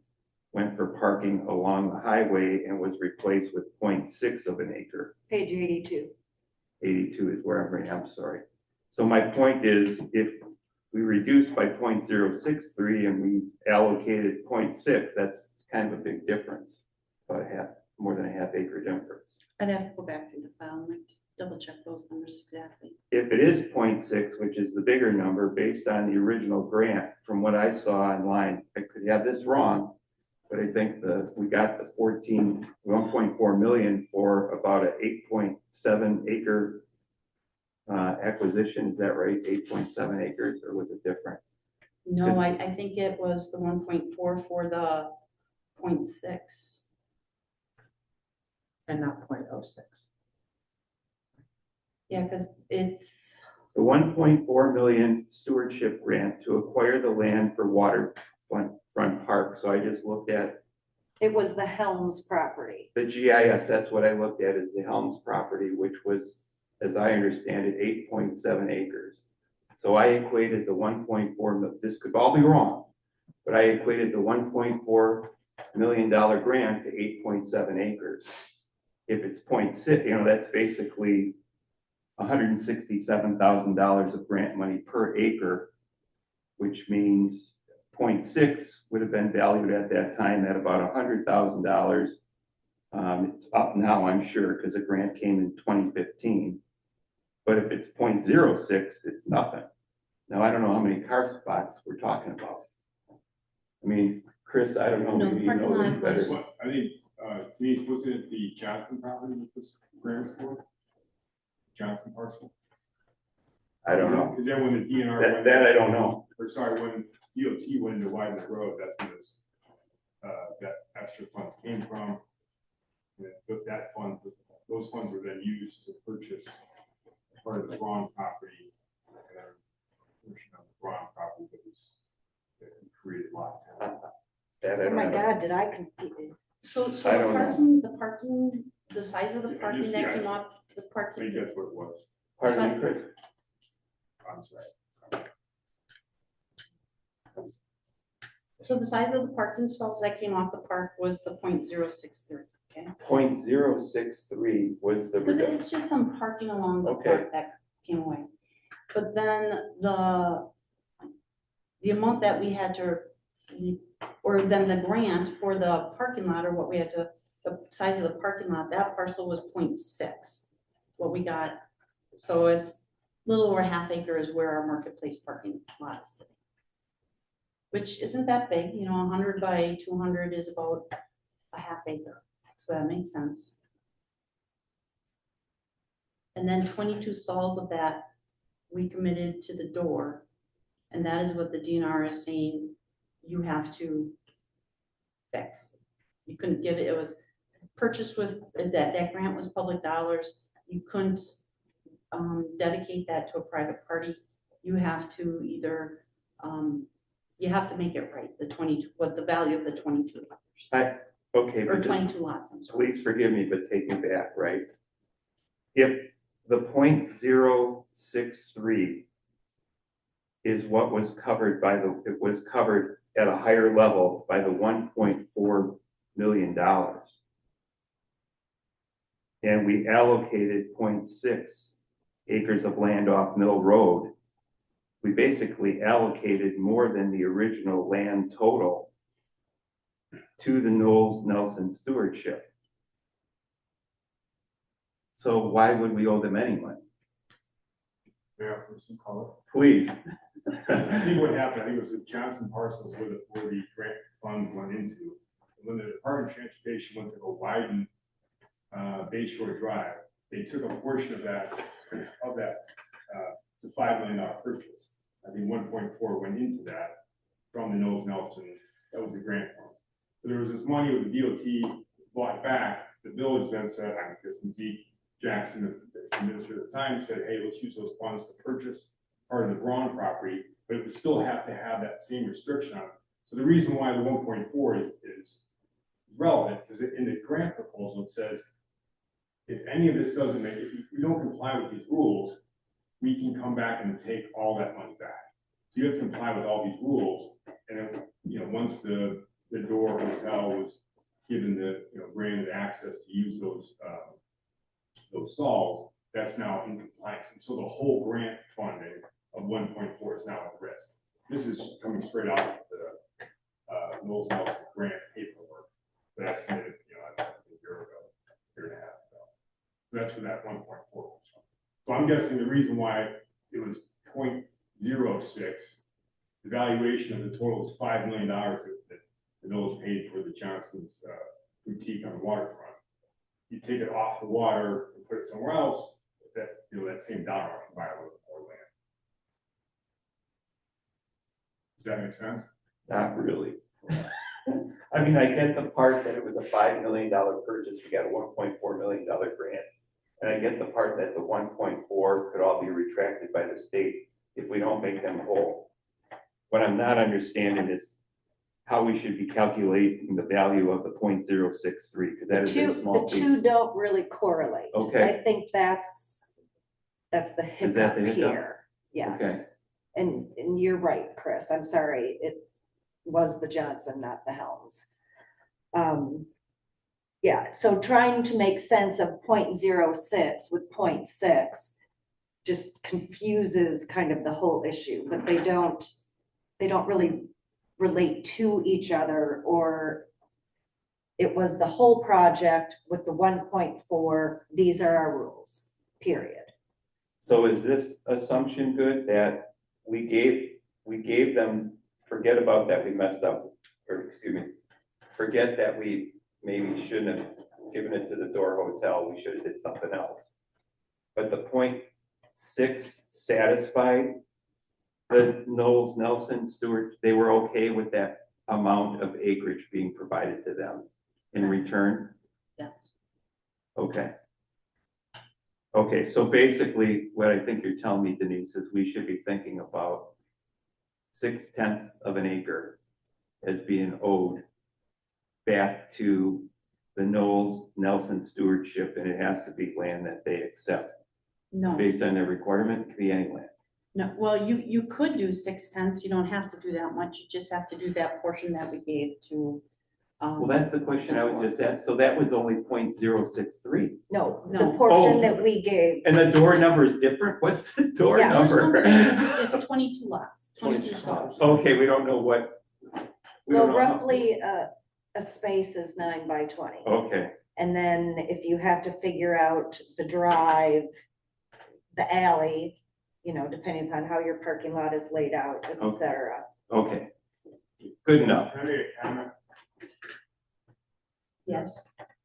went for parking along the highway and was replaced with 0.6 of an acre. Page 82. 82 is where I'm reading, I'm sorry. So my point is, if we reduced by 0.063 and we allocated 0.6, that's kind of a big difference. About more than a half acre difference. I'd have to go back to the file and like double check those numbers exactly. If it is 0.6, which is the bigger number, based on the original grant, from what I saw online, I could have this wrong, but I think we got the 1.4 million for about a 8.7 acre acquisition. Is that right? 8.7 acres, or was it different? No, I think it was the 1.4 for the 0.6. And not 0.06. Yeah, because it's, The 1.4 million stewardship grant to acquire the land for waterfront park. So I just looked at It was the Helms property. the GIS. That's what I looked at, is the Helms property, which was, as I understand it, 8.7 acres. So I equated the 1.4, this could all be wrong, but I equated the $1.4 million grant to 8.7 acres. If it's 0.6, that's basically $167,000 of grant money per acre, which means 0.6 would have been valued at that time at about $100,000. It's up now, I'm sure, because the grant came in 2015. But if it's 0.06, it's nothing. Now, I don't know how many car spots we're talking about. I mean, Chris, I don't know, No, maybe you parking know this lot better. was- What, I think, Denise, wasn't it the Johnson property with this grant was for? Johnson parcel? I don't know. Because then when the DNR went. That I don't know. Or sorry, when DOT went to widen the road, that's when this, that extra funds came from. And those funds were then used to purchase part of the Braun property. And then a portion of the Braun property that created lots. That I Oh don't my know. God, did I confuse? so I don't know. the size of the Yeah, parking just- that yeah. came off the I think parking. that's what it was. Pardon me, Chris? I'm sorry. So the size of the parking stalls that came off the park was the 0.063, okay? 0.063 was the Because reduction. it's just some parking along the Okay. park that came away. But then the amount that we had to or then the grant for the parking lot, or what we had to, the size of the parking lot, that parcel was 0.6. What we got, so it's a little over half acre is where our marketplace parking lot is sitting. Which isn't that big, you know, 100 by 200 is about a half acre, so that makes sense. And then 22 stalls of that, we committed to the door, and that is what the DNR is saying you have to fix. You couldn't give it, it was purchased with, that grant was public dollars. You couldn't dedicate that to a private party. You have to either, you have to make it right, the 22, what the value of the 22 lots. Okay, Or but 22 lots, I'm sorry. please forgive me, but take me back, right? If the 0.063 is what was covered by it was covered at a higher level by the $1.4 million. And we allocated 0.6 acres of land off Mill Road. We basically allocated more than the original land total to the Knowles Nelson stewardship. So why would we owe them any money? Yeah, for some color. Please. I think what happened, I think it was the Johnson parcels where the grant fund went into. When the Department of Transportation went to go widen Bay Shore Drive, they took a portion of that to $5 million purchase. I think 1.4 went into that from the Knowles Nelson. That was the grant fund. So there was this money with the DOT bought back. The village then said, I guess indeed Jackson, the administrator at the time, said, hey, let's use those funds to purchase part of the Braun property, but it would still have to have that same restriction on it. So the reason why the 1.4 is relevant, because in the grant proposal, it says, if any of this doesn't make it, if we don't comply with these rules, we can come back and take all that money back. So you have to comply with all these rules. And then, you know, once the Door Hotel was given the, you know, granted access to use those stalls, that's now in compliance. And so the whole grant funding of 1.4 is now at risk. This is coming straight out of the Knowles Nelson grant paperwork. That's, you know, I think a year and a half ago. So that's where that 1.4 was from. So I'm guessing the reason why it was 0.06, the valuation of the total was $5 million that the village paid for the Johnson's boutique on the waterfront. You take it off the water and put it somewhere else, that, you know, that same dollar can buy a little more land. Does that make sense? Not really. I mean, I get the part that it was a $5 million purchase, we got a $1.4 million grant. And I get the part that the 1.4 could all be retracted by the state if we don't make them whole. What I'm not understanding is how we should be calculating the value of the 0.063, because that is a small The piece. two don't really correlate. Okay. I think that's the Is that hiccup the hiccup? here. Okay. Yes. And you're right, Chris. I'm sorry. It was the Johnson, not the Helms. Yeah, so trying to make sense of 0.06 with 0.6 just confuses kind of the whole issue, but they don't really relate to each other, or it was the whole project with the 1.4, these are our rules, period. So is this assumption good that we gave them, forget about that we messed up, or excuse me, forget that we maybe shouldn't have given it to the Door Hotel, we should have did something else. But the 0.6 satisfied the Knowles Nelson Stewart, they were okay with that amount of acreage being provided to them in return? Yeah. Okay. Okay, so basically what I think you're telling me, Denise, is we should be thinking about 0.6 of an acre as being owed back to the Knowles Nelson stewardship, and it has to be land that they accept. No, Based on their requirement, it could be any land. no, well, you could do 0.6, you don't have to do that much, you just have to do that portion that we gave to. Well, that's the question I was just asked. So that was only 0.063. No, the No. portion Oh. that we gave, And the door number is different? What's the door Yeah, First number? number is 22 lots, 22 stalls. Okay, we don't know what, We Well, don't know how- roughly, a space is 9 by 20. Okay, And then if you have to figure out the drive, the alley, you know, depending upon how your parking lot is laid out, et Okay. cetera. okay. Good enough. Can I make a comment? Yes.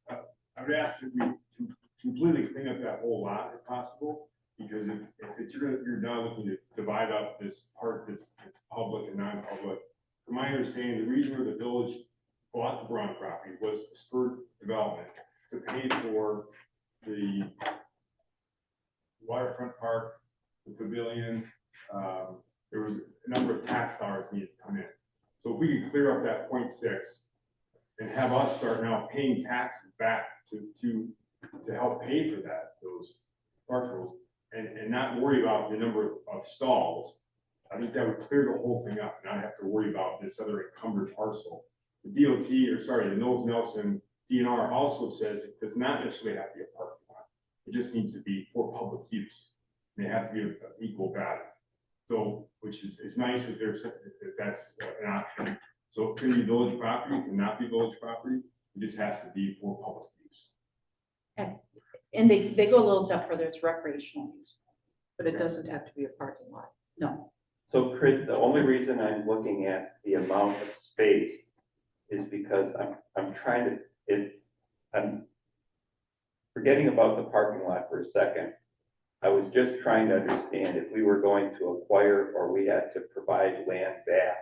I would ask that we completely clean up that whole lot if possible, because if it's, you're now looking to divide up this part that's public and non-public. From my understanding, the reason where the village bought the Braun property was to spur development, to pay for the waterfront park, the pavilion. There was a number of tax dollars needed to come in. So if we could clear up that 0.6 and have us start now paying taxes back to help pay for that, those parcels, and not worry about the number of stalls, I think that would clear the whole thing up, and not have to worry about this other encumbered parcel. The DOT, or sorry, the Knowles Nelson DNR also says it does not necessarily have to be a parking lot. It just needs to be for public use. They have to be of equal value. So, which is nice if there's, if that's an option. So it can be village property, it cannot be village property, it just has to be for public use. And they go a little step further, it's recreational use. But it doesn't have to be a parking lot. No, So Chris, the only reason I'm looking at the amount of space is because I'm trying to, I'm forgetting about the parking lot for a second. I was just trying to understand if we were going to acquire or we had to provide land back.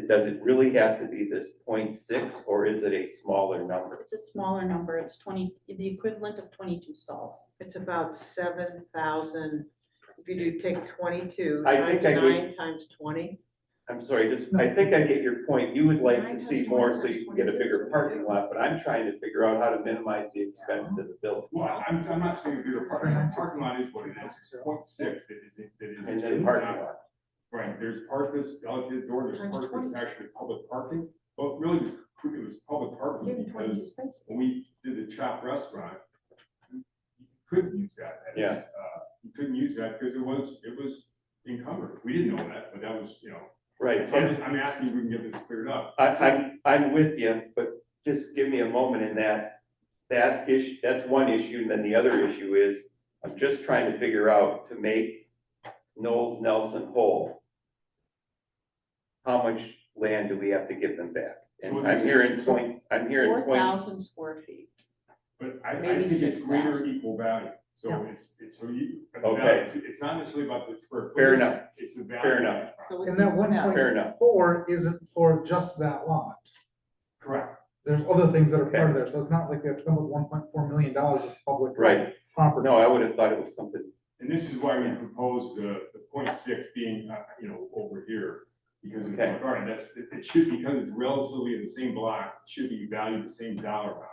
Does it really have to be this 0.6 or is it a smaller number? it's a smaller number, it's 20, the equivalent of 22 stalls. It's about 7,000. If you do take 22 I times think I get- 9 times 20. I'm sorry, I think I get your point. You would like Nine to see times more 20 so you can get a bigger parking lot, but I'm trying to figure out how to minimize the expense to the village. Well, I'm not saying bigger parking lot is what it is, it's 0.6 that is. And then parking lot. Right, there's part that's allocated door, there's Times part that's 20. actually public parking, but really it was public parking Give 22 because spaces. when we did the Chop restaurant, you couldn't use that. Yeah. You couldn't use that because it was encumbered. We didn't know that, but that was, you know. Right. So I'm asking if we can get this cleared up. I'm with you, but just give me a moment in that issue, that's one issue, and then the other issue is, I'm just trying to figure out to make Knowles Nelson whole. How much land do we have to give them back? So And this I'm hearing point, 4,000 square feet. But I Maybe think it's 6,000. greater equal value. So Yeah. it's so you. Okay. It's not necessarily about the square. Fair footage, enough. It's the value. Fair enough. So And it's that equal one value. Fair enough. 1.4 isn't for just that lot. Correct. There's other things that are Okay. part of there, so it's not like we have to come with $1.4 million of public. Right. Property. No, I would have thought it was something, And this is why we proposed the 0.6 being, over here. Because it's Okay. regarding, it should, because it's relatively in the same block, it should be valued the same dollar amount.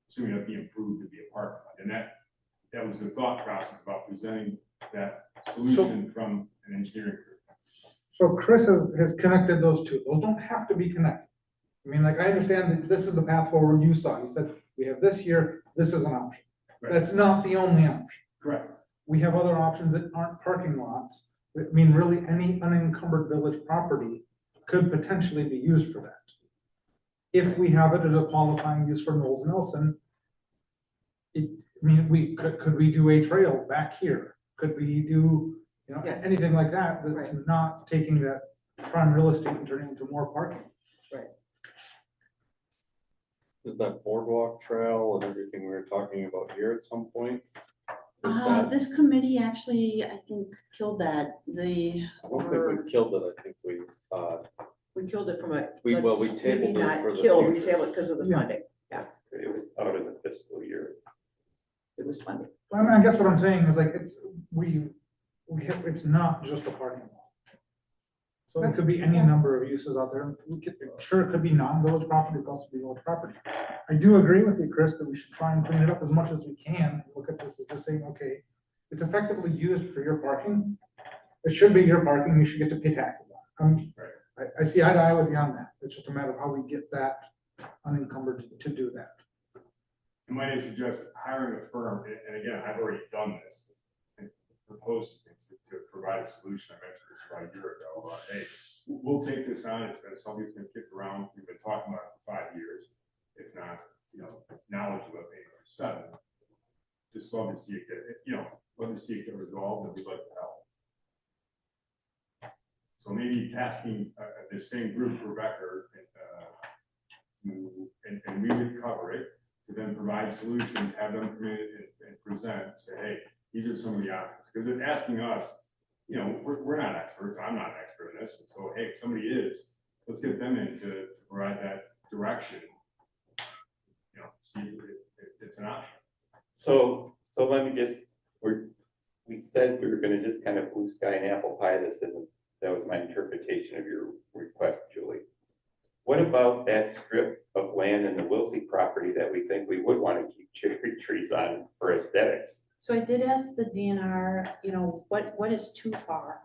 Assuming that'd be improved to be a parking lot. And that was the thought process about presenting that solution from an engineering group. So Chris has connected those two. Those don't have to be connected. I mean, like, I understand that this is the path forward you saw. You said, we have this here, this is an option. Right. That's not the only option. Correct. We have other options that aren't parking lots. I mean, really, any unencumbered village property could potentially be used for that. If we have it as a qualifying use for Knowles Nelson, I mean, could we do a trail back here? Could we do, Yes. anything like that that's Right. not taking that prime real estate and turning it into more parking? Is that boardwalk trail and everything we were talking about here at some point? This committee actually, I think, killed that, I don't think we killed it, I think We killed it from a. we maybe tabled it not for the killed, we future. tabled it because of the Yeah. funding. it was out of the fiscal year. It was funding. I mean, I guess what I'm saying is like, it's not just a parking lot. So it could be any number of uses out there. Sure, it could be non-village property, it could also be village property. I do agree with you, Chris, that we should try and clean it up as much as we can. Look at this as just saying, okay, it's effectively used for your parking. It should be your parking, you should get to pay taxes on it. I see eye to eye with you on that. It's just a matter of how we get that unencumbered to do that. I might suggest hiring a firm, and again, I've already done this, and proposed to provide a solution. I mentioned this about a year ago, hey, we'll take this on, it's been something that's been kicked around, we've been talking about it for 5 years, if not, knowledge of it, maybe 7. Just love to see it get, love to see it get resolved, and we'd like to help. So maybe tasking the same group, Rebecca, and we would cover it, to then provide solutions, have them come in and present, say, hey, these are some of the options, because they're asking us, we're not experts, I'm not an expert in this, and so, hey, if somebody is, let's get them in to provide that direction. See if it's an option. So let me just, we said we were gonna just kind of blue sky and apple pie this, and that was my interpretation of your request, Julie. What about that strip of land in the Wilsey property that we think we would want to keep cherry trees on for aesthetics? So I did ask the DNR, what is too far?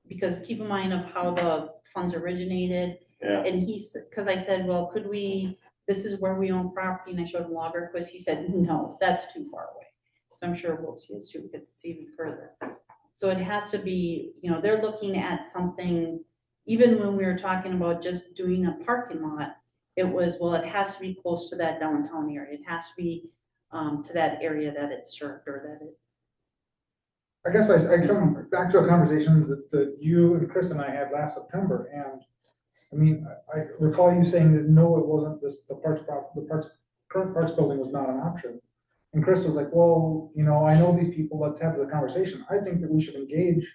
Because keep in mind of how the funds originated. Yeah. And because I said, well, could we, this is where we own property, and I showed him Logger Quiz, he said, no, that's too far away. So I'm sure we'll see it too, because it's even further. So it has to be, they're looking at something, even when we were talking about just doing a parking lot, it was, well, it has to be close to that downtown area. It has to be to that area that it's served, or that it. I guess I come back to a conversation that you and Chris and I had last September, and I mean, I recall you saying that no, it wasn't the current parks building was not an option. And Chris was like, well, I know these people, let's have the conversation. I think that we should engage.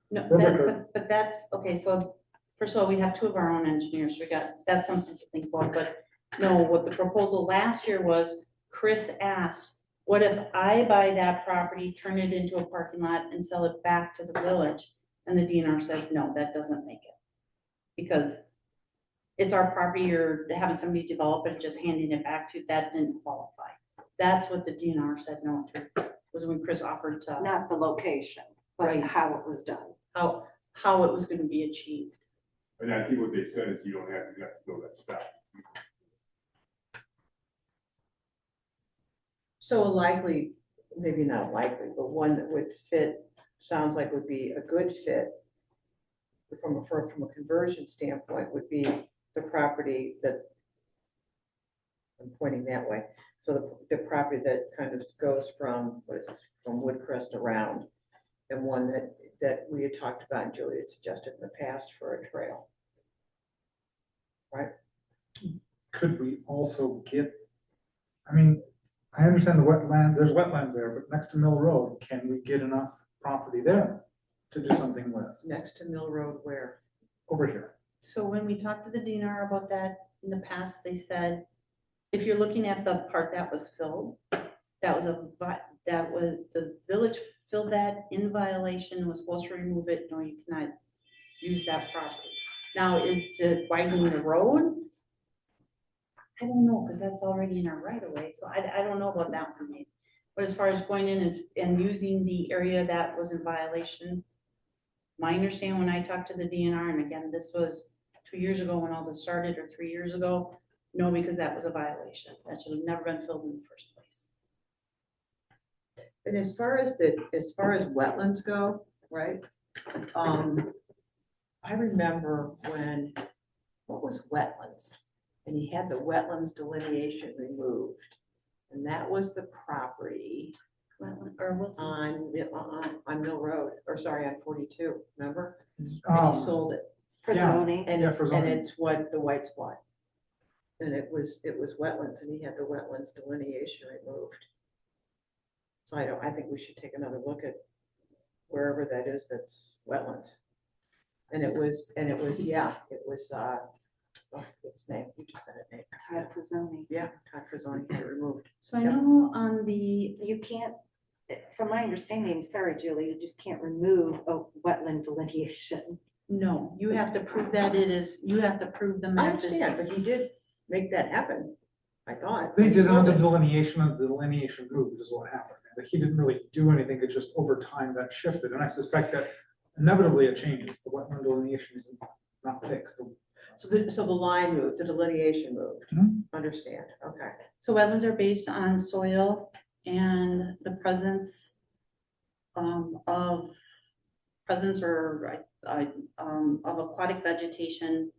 No, Rebecca. but that's, okay, so first of all, we have 2 of our own engineers, that's something to think about, but no, what the proposal last year was, Chris asked, what if I buy that property, turn it into a parking lot and sell it back to the village? And the DNR said, no, that doesn't make it. Because it's our property, you're having somebody develop it, just handing it back to you, that didn't qualify. That's what the DNR said no to, was when Chris offered to. Not the location, but Right. how it was done. How it was gonna be achieved. And I think what they said is you don't have to go that step. So likely, maybe not likely, but one that would fit, sounds like would be a good fit from a conversion standpoint, would be the property that, I'm pointing that way. So the property that kind of goes from, from Woodcrest around, and one that we had talked about, and Julie had suggested in the past for a trail. Right? Could we also get, I mean, I understand the wetland, there's wetlands there, but next to Mill Road, can we get enough property there to do something with? Next to Mill Road where? Over here. So when we talked to the DNR about that in the past, they said, if you're looking at the part that was filled, that was the village filled that in violation, was supposed to remove it, no, you cannot use that property. Now, is it widening the road? I don't know, because that's already in our right of way, so I don't know about that one, maybe. But as far as going in and using the area that was in violation, my understanding when I talked to the DNR, and again, this was 2 years ago when all this started, or 3 years ago, no, because that was a violation. That should have never been filled in the first place. And as far as wetlands go, right? I remember what was wetlands? And he had the wetlands delineation removed. And that was the property Or what's on Mill Road, or sorry, on 42, remember? And Um, he sold it. For Yeah. zoning. And Yeah, it's, for and zoning. it's what the white spot. And it was wetlands, and he had the wetlands delineation removed. So I think we should take another look at wherever that is that's wetlands. And it was, yeah, it was, what's his name? You just said it, name. Tied for zoning. Yeah, Todd Frisoni had it removed. So I know on the, You can't, from my understanding, sorry, Julie, you just can't remove a wetland delineation. no, you have to prove that you have to prove the I map is. understand, but he did make that happen, I thought. They did on the Sold it. delineation, of the delineation moved is what happened. Like, he didn't really do anything, it just over time that shifted, and I suspect that inevitably it changes. The wetland delineation is not fixed. So the line moved, the delineation moved. Mhm. Understand, okay. So wetlands are based on soil and the presence of presence or of aquatic vegetation.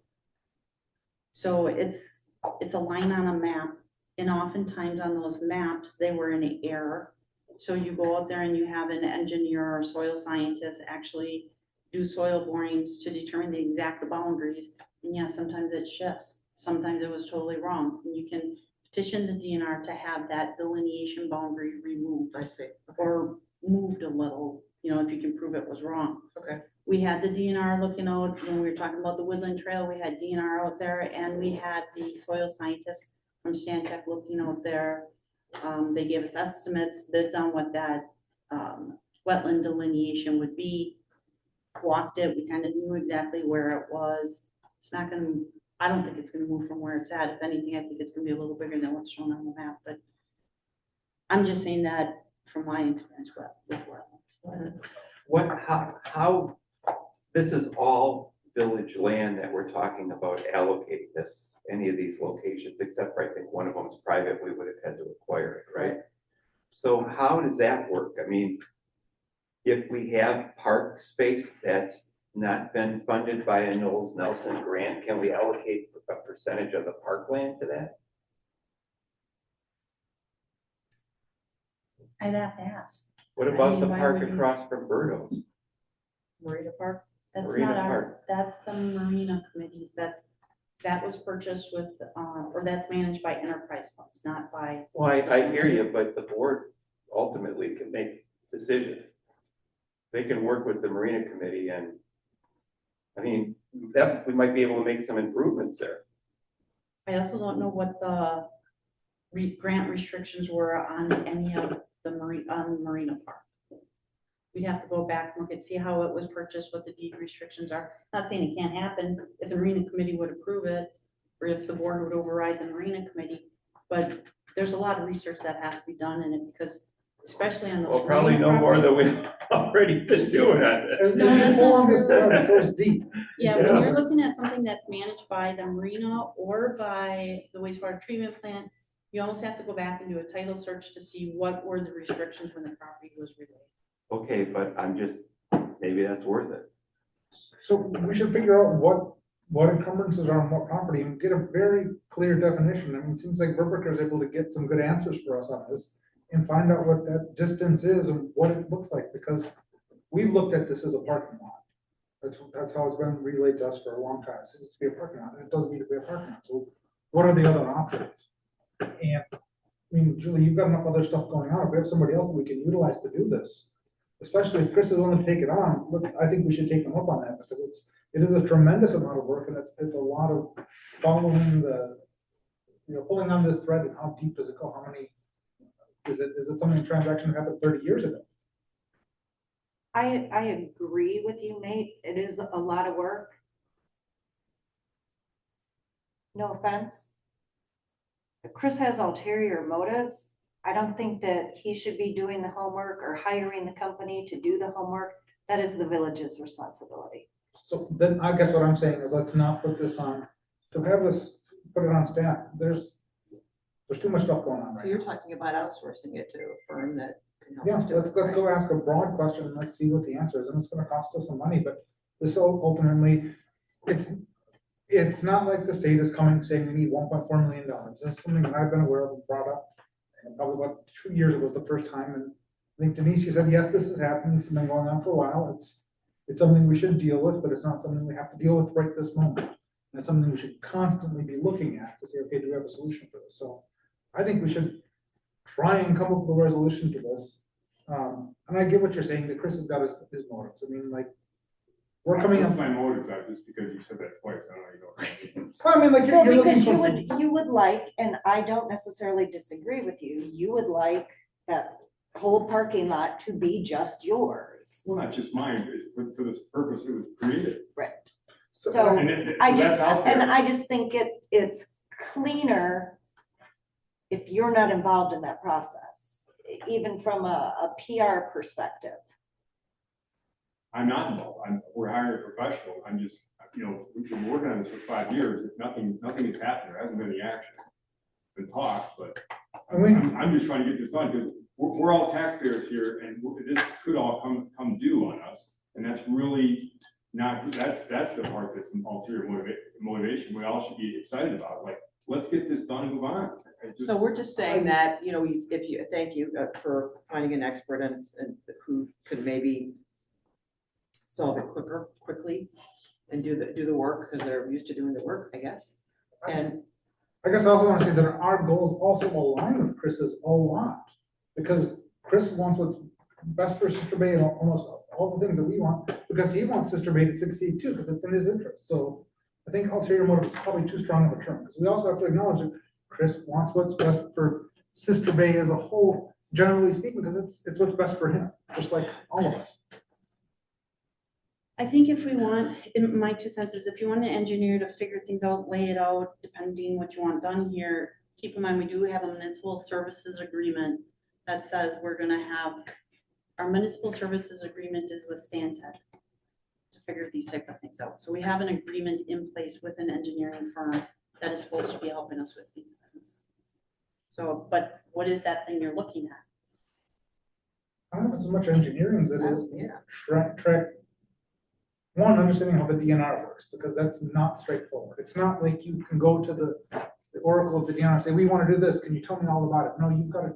So it's a line on a map, and oftentimes on those maps, they were in error. So you go out there and you have an engineer or soil scientist actually do soil borings to determine the exact boundaries. And yeah, sometimes it shifts, sometimes it was totally wrong. And you can petition the DNR to have that delineation boundary removed. I see. Or moved a little, if you can prove it was wrong. Okay. We had the DNR looking out, when we were talking about the Woodland Trail, we had DNR out there, and we had the soil scientist from Stantec looking out there. They gave us estimates, bids on what that, wetland delineation would be. Walked it, we kind of knew exactly where it was. It's not gonna, I don't think it's gonna move from where it's at. If anything, I think it's gonna be a little bigger than what's shown on the map, but I'm just saying that from my experience with wetlands. What, how, this is all village land that we're talking about allocating this, any of these locations, except for I think one of them is private, we would have had to acquire it, right? So how does that work? I mean, if we have park space that's not been funded by a Knowles Nelson grant, can we allocate a percentage of the parkland to that? I'd have to ask. What I about mean, the why park would you- across from Birdo's? Marina Park, that's Marina not our, Park. that's the marina committees, that was purchased with, or that's managed by enterprise funds, not by. Well, I hear you, but the board ultimately can make decisions. They can work with the Marina Committee and, I mean, that, we might be able to make some improvements there. I also don't know what the grant restrictions were on any of the Marina Park. We'd have to go back and look and see how it was purchased, what the deed restrictions are. Not saying it can't happen if the Marina Committee would approve it, or if the board would override the Marina Committee, but there's a lot of research that has to be done in it, because especially on those. Well, probably marina no more properties- than we've already been doing on this. As No, that's pull not on this true. thread, it goes deep. Yeah, Yeah. when you're looking at something that's managed by the marina or by the wastewater treatment plant, you almost have to go back and do a title search to see what were the restrictions when the property was relayed. Okay, but I'm just, maybe that's worth it. So we should figure out what encumbrances are on what property and get a very clear definition. I mean, it seems like Verbricker is able to get some good answers for us on this and find out what that distance is and what it looks like, because we've looked at this as a parking lot. That's how it's been relayed to us for a long time. It needs to be a parking lot, and it doesn't need to be a parking lot. So what are the other options? And I mean, Julie, you've got enough other stuff going on. If we have somebody else that we can utilize to do this, especially if Chris is willing to take it on, look, I think we should take him up on that, because it is a tremendous amount of work, and it's a lot of following the, pulling on this thread, and how deep does it go? How many, is it something, a transaction that happened 30 years ago? I agree with you, Nate. It is a lot of work. No offense. If Chris has ulterior motives, I don't think that he should be doing the homework or hiring the company to do the homework. That is the village's responsibility. So then I guess what I'm saying is, let's not put this on, to have this, put it on staff. There's too much stuff going on So right you're now. talking about outsourcing it to a firm that can help Yeah, us do it. let's go ask a broad question and let's see what the answer is, and it's gonna cost us some money, but this ultimately, it's not like the state is coming saying we need $1.4 million. This is something that I've been aware of and brought up, and probably about 2 years ago was the first time, and I think Denise, you said, yes, this is happening, it's been going on for a while, it's something we should deal with, but it's not something we have to deal with right this moment. And it's something we should constantly be looking at to say, okay, do we have a solution for this? So I think we should try and come up with a resolution to this. And I get what you're saying, that Chris has got his motives. I mean, like, we're coming What's up. my motives are, just because you said that twice, I don't know. Well, I mean, like, Well, you're looking because for. you would like, and I don't necessarily disagree with you, you would like that whole parking lot to be just yours. Well, not just mine, it's for this purpose it was created. Right. So, So And I so that's just, out and there. I just think it's cleaner if you're not involved in that process, even from a PR perspective. I'm not involved, we're hiring a professional, I'm just, we've been working on this for 5 years, nothing has happened, there hasn't been any action. Been talked, but I'm just trying to get this done, because we're all taxpayers here, and this could all come due on us. And that's really not, that's the part that's an ulterior motivation we all should be excited about, like, let's get this done and move on. So we're just saying that, you know, if you, thank you for finding an expert and who could maybe solve it quickly and do the work, because they're used to doing the work, I guess. And I guess I also want to say that our goals also align with Chris's a lot, because Chris wants what's best for Sister Bay and almost all the things that we want, because he wants Sister Bay to succeed too, because it's in his interest. So I think ulterior motive is probably too strong of a term, because we also have to acknowledge that Chris wants what's best for Sister Bay as a whole, generally speaking, because it's what's best for him, just like all of us. I think if we want, in my 2 cents is if you want an engineer to figure things out, lay it out, depending what you want done here, keep in mind, we do have a municipal services agreement that says we're gonna have, our municipal services agreement is with Stantec to figure these type of things out. So we have an agreement in place with an engineering firm that is supposed to be helping us with these things. So, but what is that thing you're looking at? I don't know if it's as much engineering as it is yeah. track. One, understanding how the DNR works, because that's not straightforward. It's not like you can go to the oracle of the DNR and say, we want to do this, can you tell me all about it? No, you've got to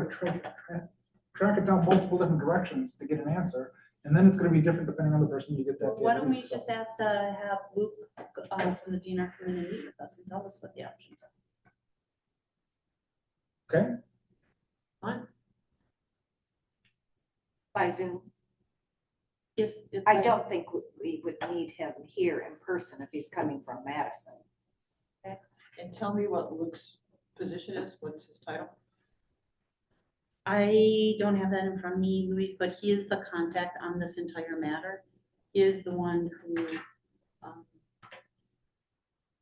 track it down multiple different directions to get an answer, and then it's going to be different depending on the person you get that. Why don't we just ask to have Luke from the DNR come in and meet with us and tell us what the options are? Okay. Fine. By Zoom. If I don't think we would need him here in person if he's coming from Madison. And tell me what Luke's position is, what's his title? I don't have that in front of me, Luis, but he is the contact on this entire matter. He is the one who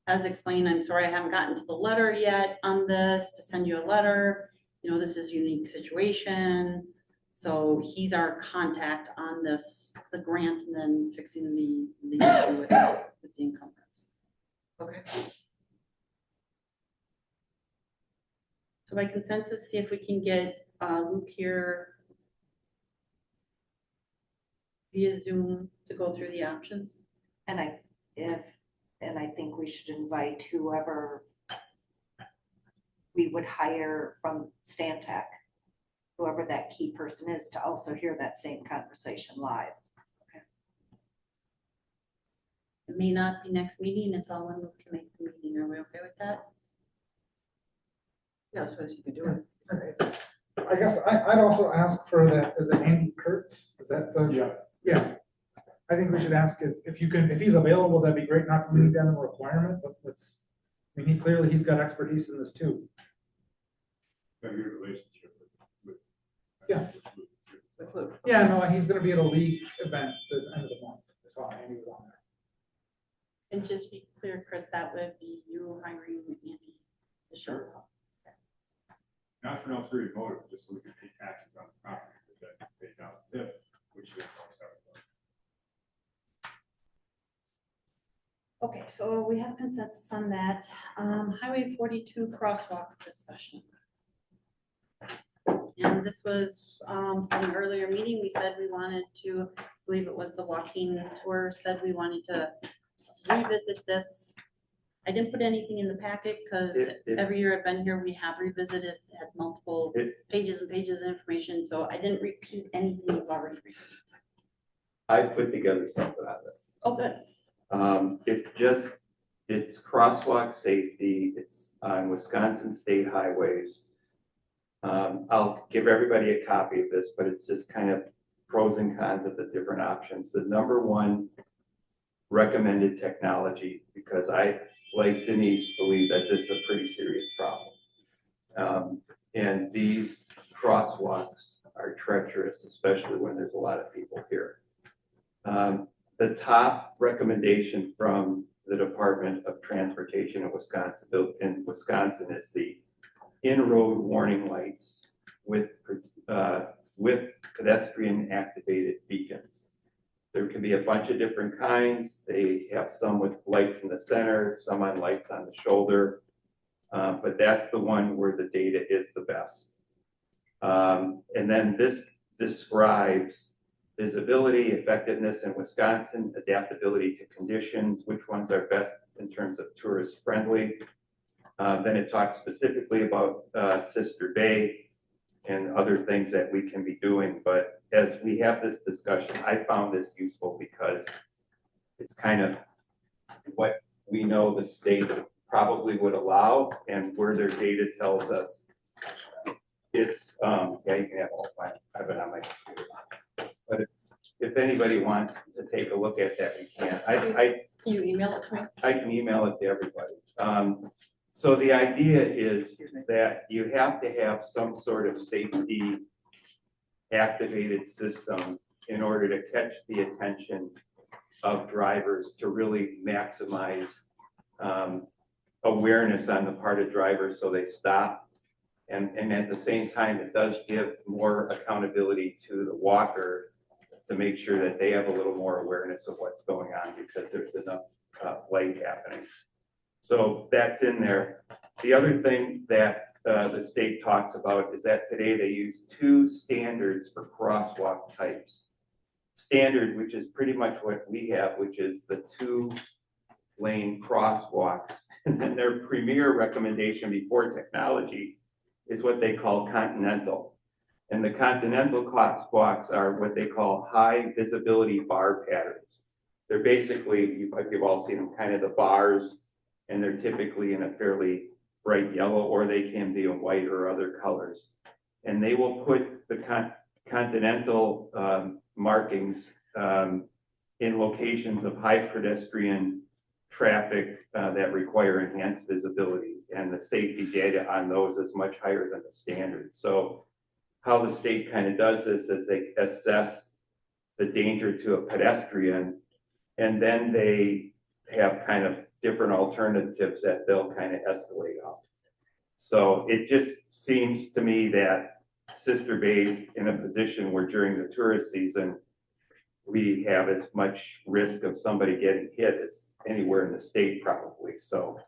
has explained, I'm sorry, I haven't gotten to the letter yet on this, to send you a letter. You know, this is a unique situation. So he's our contact on this, the grant, and then fixing the issue with the encumbrance. Okay. So by consensus, see if we can get Luke here via Zoom to go through the options. And I think we should invite whoever we would hire from Stantec, whoever that key person is, to also hear that same conversation live. Okay. It may not be next meeting, it's all when Luke can make the meeting. Are we okay with that? Yeah, so as you can do it. Okay. I guess I'd also ask for that, is it Andy Kurtz? Is that the? Yeah. Yeah. I think we should ask if you can, if he's available, that'd be great, not to leave down a requirement, but let's, I mean, he's got expertise in this too. Got a good relationship with. Yeah. With Luke. Yeah, no, he's gonna be at a league event at the end of the month. I saw Andy was on there. And just be clear, Chris, that would be you hiring Andy to show up. Not for an ulterior motive, just so we can pay taxes on the property, which I paid down the tip, which is separate. Okay, so we have consensus on that. Highway 42 crosswalk discussion. And this was from an earlier meeting. We said we wanted to, I believe it was the walking tour, said we wanted to revisit this. I didn't put anything in the packet because every year I've been here, we have revisited, had multiple pages and pages of information. So I didn't repeat anything you've already received. I put together something on this. Oh, good. It's crosswalk safety, it's on Wisconsin state highways. I'll give everybody a copy of this, but it's just kind of pros and cons of the different options. The number one recommended technology, because I, like Denise, believe that this is a pretty serious problem. And these crosswalks are treacherous, especially when there's a lot of people here. The top recommendation from the Department of Transportation in Wisconsin is the in-road warning lights with pedestrian activated beacons. There can be a bunch of different kinds. They have some with lights in the center, some on lights on the shoulder, but that's the one where the data is the best. And then this describes visibility, effectiveness in Wisconsin, adaptability to conditions, which ones are best in terms of tourist friendly. Then it talks specifically about Sister Bay and other things that we can be doing. But as we have this discussion, I found this useful because it's kind of what we know the state probably would allow and where their data tells us. It's, yeah, you can have all mine. I've been on my computer. But if anybody wants to take a look at that, we can. Can you email it to me? I can email it to everybody. So the idea is that you have to have some sort of safety activated system in order to catch the attention of drivers to really maximize awareness on the part of drivers so they stop. And at the same time, it does give more accountability to the walker to make sure that they have a little more awareness of what's going on because there's enough light happening. So that's in there. The other thing that the state talks about is that today they use 2 standards for crosswalk types. Standard, which is pretty much what we have, which is the 2-lane crosswalks. And then their premier recommendation before technology is what they call continental. And the continental crosswalks are what they call high visibility bar patterns. They're basically, you've all seen them, kind of the bars, and they're typically in a fairly bright yellow, or they can be in white or other colors. And they will put the continental markings in locations of high pedestrian traffic that require enhanced visibility. And the safety data on those is much higher than the standard. So how the state kind of does this is they assess the danger to a pedestrian, and then they have kind of different alternatives that they'll kind of escalate on. So it just seems to me that Sister Bay's in a position where during the tourist season, we have as much risk of somebody getting hit as anywhere in the state probably. So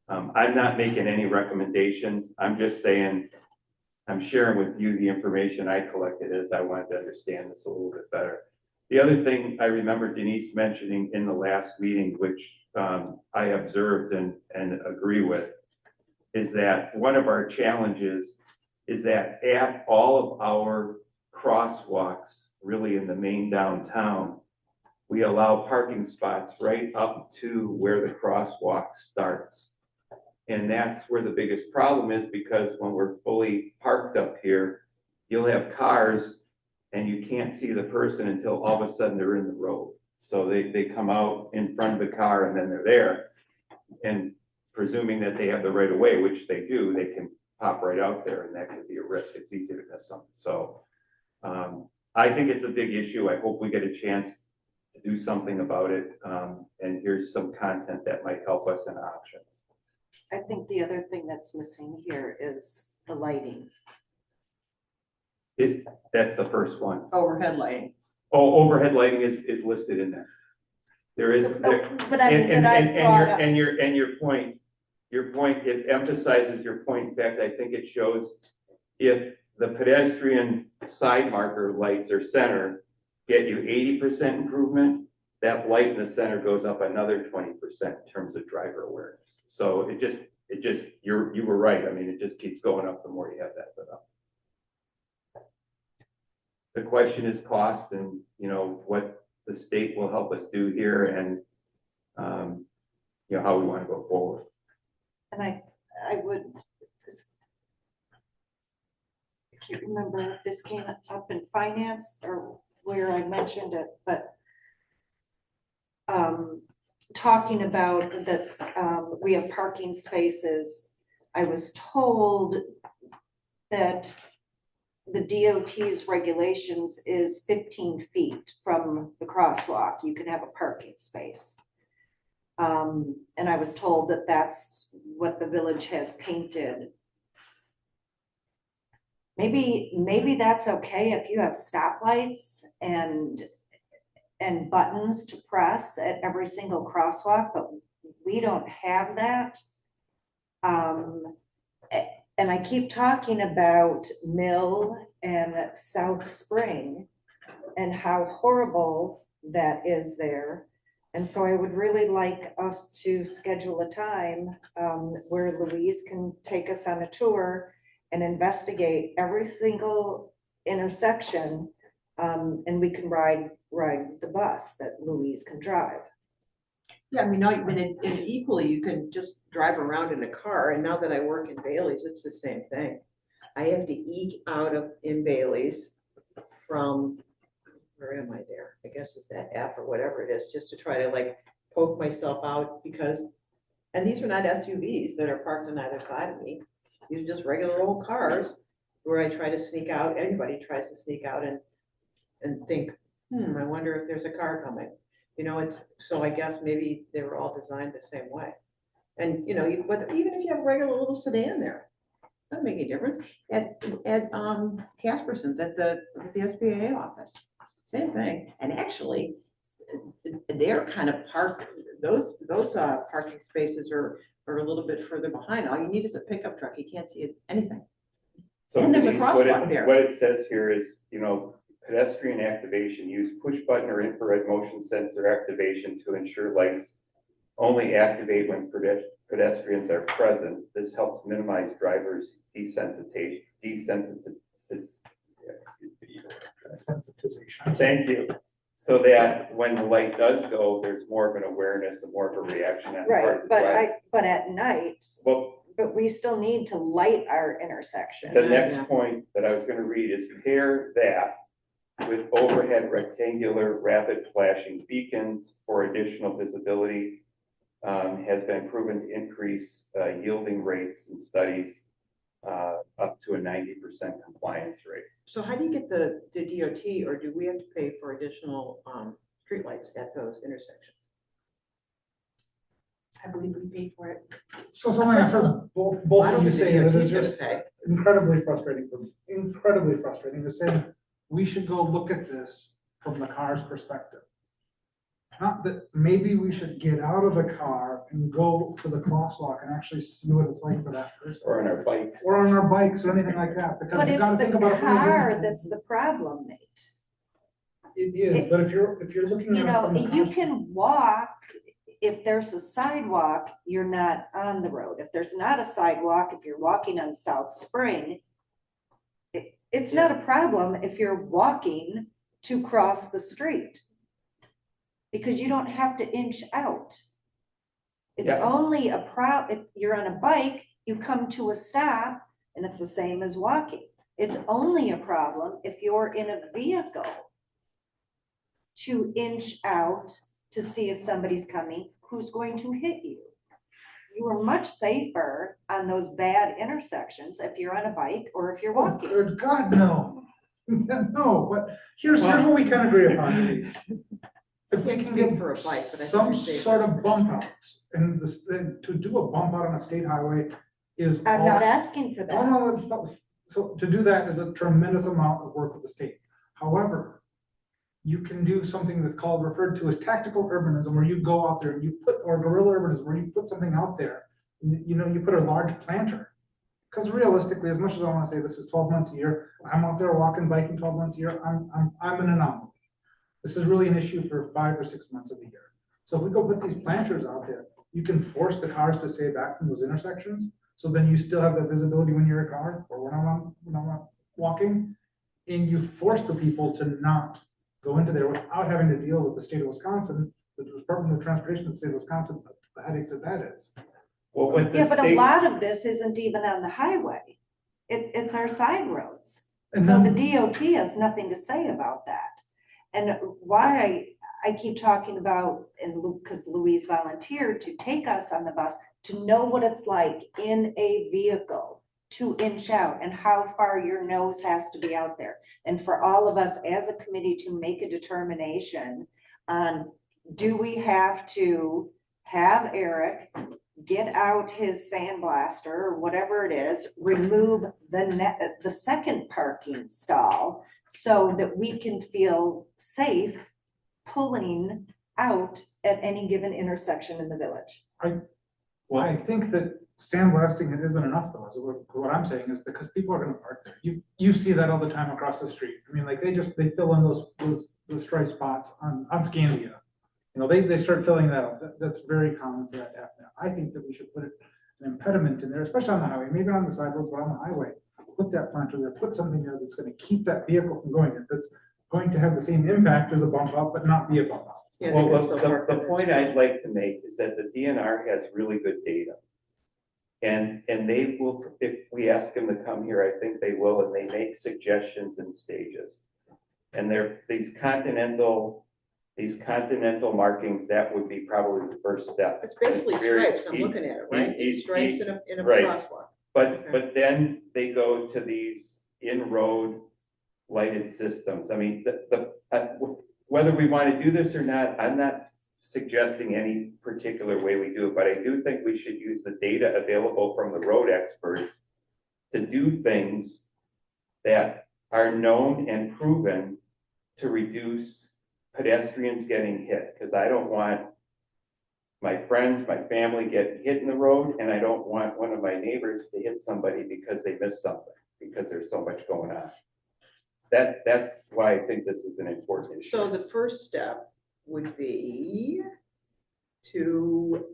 I'm not making any recommendations. I'm just saying, I'm sharing with you the information I collected as I wanted to understand this a little bit better. The other thing I remember Denise mentioning in the last meeting, which I observed and agree with, is that one of our challenges is that at all of our crosswalks, really in the main downtown, we allow parking spots right up to where the crosswalk starts. And that's where the biggest problem is, because when we're fully parked up here, you'll have cars and you can't see the person until all of a sudden they're in the road. So they come out in front of the car and then they're there. And presuming that they have the right of way, which they do, they can pop right out there, and that could be a risk. It's easy to miss them. So I think it's a big issue. I hope we get a chance to do something about it. And here's some content that might help us in options. I think the other thing that's missing here is the lighting. That's the first one. Overhead lighting. Oh, overhead lighting is listed in there. There is, But I mean, and your point, it emphasizes your point. In fact, I think it shows if the pedestrian side marker lights or center get you 80% improvement, that light in the center goes up another 20% in terms of driver awareness. So it just, you were right. I mean, it just keeps going up the more you have that put up. The question is cost and, what the state will help us do here and, how we want to go forward. And I would, I can't remember if this came up in finance or where I mentioned it, but talking about this, we have parking spaces. I was told that the DOT's regulations is 15 feet from the crosswalk. You can have a parking space. And I was told that that's what the village has painted. Maybe that's okay if you have stoplights and buttons to press at every single crosswalk, but we don't have that. And I keep talking about Mill and South Spring, and how horrible that is there. And so I would really like us to schedule a time where Louise can take us on a tour and investigate every single intersection. And we can ride the bus that Louise can drive. Yeah, I mean, now, and equally, you can just drive around in a car, and now that I work in Bailey's, it's the same thing. I have to eke out of in Bailey's from, where am I there? I guess it's that F or whatever it is, just to try to like poke myself out because, and these are not SUVs that are parked on either side of me. These are just regular old cars where I try to sneak out, anybody tries to sneak out and think, I wonder if there's a car coming. You know, it's, so I guess maybe they were all designed the same way. And, you know, even if you have a regular little sedan there, doesn't make any difference. At Casperson's, at the SBA office, same thing. And actually, they're kind of parked, those parking spaces are a little bit further behind. All you need is a pickup truck. You can't see anything. So And there's a Denise, crosswalk there. what it says here is, you know, pedestrian activation, use push button or infrared motion sensor activation to ensure lights only activate when pedestrians are present. This helps minimize drivers' desensitization. Sensitization. Thank you. So that when the light does go, there's more of an awareness and more of a reaction on the part Right, of the driver. but at night, Well, but we still need to light our intersection. the next point that I was gonna read is pair that with overhead rectangular rapid flashing beacons for additional visibility. Has been proven to increase yielding rates in studies up to a 90% compliance rate. So how do you get the DOT, or do we have to pay for additional streetlights at those intersections? I believe we pay for it. So something I've heard both I don't of you think say the that DOT is is gonna just pay. incredibly frustrating for me, incredibly frustrating to say, we should go look at this from the car's perspective. Not that, maybe we should get out of the car and go to the crosswalk and actually see what it's like for that person. Or on our bikes. Or on our bikes or anything like that, because But you it's gotta the think about it. from a car different- that's the problem, Nate. It is, but if you're looking You at it know, from the you car's can walk, if there's a sidewalk, you're not on the road. If there's not a sidewalk, if you're walking on South Spring, it's not a problem if you're walking to cross the street. Because you don't have to inch out. It's Yeah. only if you're on a bike, you come to a stop and it's the same as walking. It's only a problem if you're in a vehicle to inch out to see if somebody's coming who's going to hit you. You are much safer on those bad intersections if you're on a bike or if you're Oh, walking. good God, no. No, but here's what we can agree upon, please. If we Can't can speak get for a bike, but I think some you're safer sort as a of bump pedestrian. outs, and this, to do a bump out on a state highway is. I'm all- not asking for that. No, so to do that is a tremendous amount of work with the state. However, you can do something that's called, referred to as tactical urbanism, where you go out there and you put, or guerrilla urbanism, where you put something out there, you know, you put a large planter. Because realistically, as much as I want to say this is 12 months a year, I'm out there walking, biking 12 months a year, I'm an anomaly. This is really an issue for 5 or 6 months of the year. So if we go put these planters out there, you can force the cars to stay back from those intersections. So then you still have that visibility when you're in a car or when I'm walking. And you force the people to not go into there without having to deal with the state of Wisconsin, the Department of Transportation of the state of Wisconsin, the headaches that is. Well, with the Yeah, but a state, lot of this isn't even on the highway. It's our side roads. And So then- the DOT has nothing to say about that. And why I keep talking about, and because Louise volunteered to take us on the bus, to know what it's like in a vehicle to inch out and how far your nose has to be out there. And for all of us as a committee to make a determination on, do we have to have Eric get out his sandblaster or whatever it is, remove the second parking stall so that we can feel safe pulling out at any given intersection in the village. I think that sandblasting it isn't enough though, is what I'm saying is because people are gonna park there. You see that all the time across the street. I mean, like, they fill in those striped spots on Scandia. You know, they start filling that up. That's very common for that to happen. I think that we should put an impediment in there, especially on the highway, maybe on the side roads, but on the highway. Put that planter there, put something there that's gonna keep that vehicle from going there, that's going to have the same impact as a bump out, but not be a bump out. Yeah, they Well, can still park the there. point I'd like to make is that the DNR has really good data. And they will, if we ask them to come here, I think they will, and they make suggestions in stages. And they're, these continental markings, that would be probably the first step. It's basically very- stripes, I'm looking at it, right? It's stripes in a right. crosswalk. But then they go to these in-road lighted systems. I mean, whether we want to do this or not, I'm not suggesting any particular way we do it, but I do think we should use the data available from the road experts to do things that are known and proven to reduce pedestrians getting hit, because I don't want my friends, my family getting hit in the road, and I don't want one of my neighbors to hit somebody because they missed something, because there's so much going on. That's why I think this is an important issue. So the first step would be to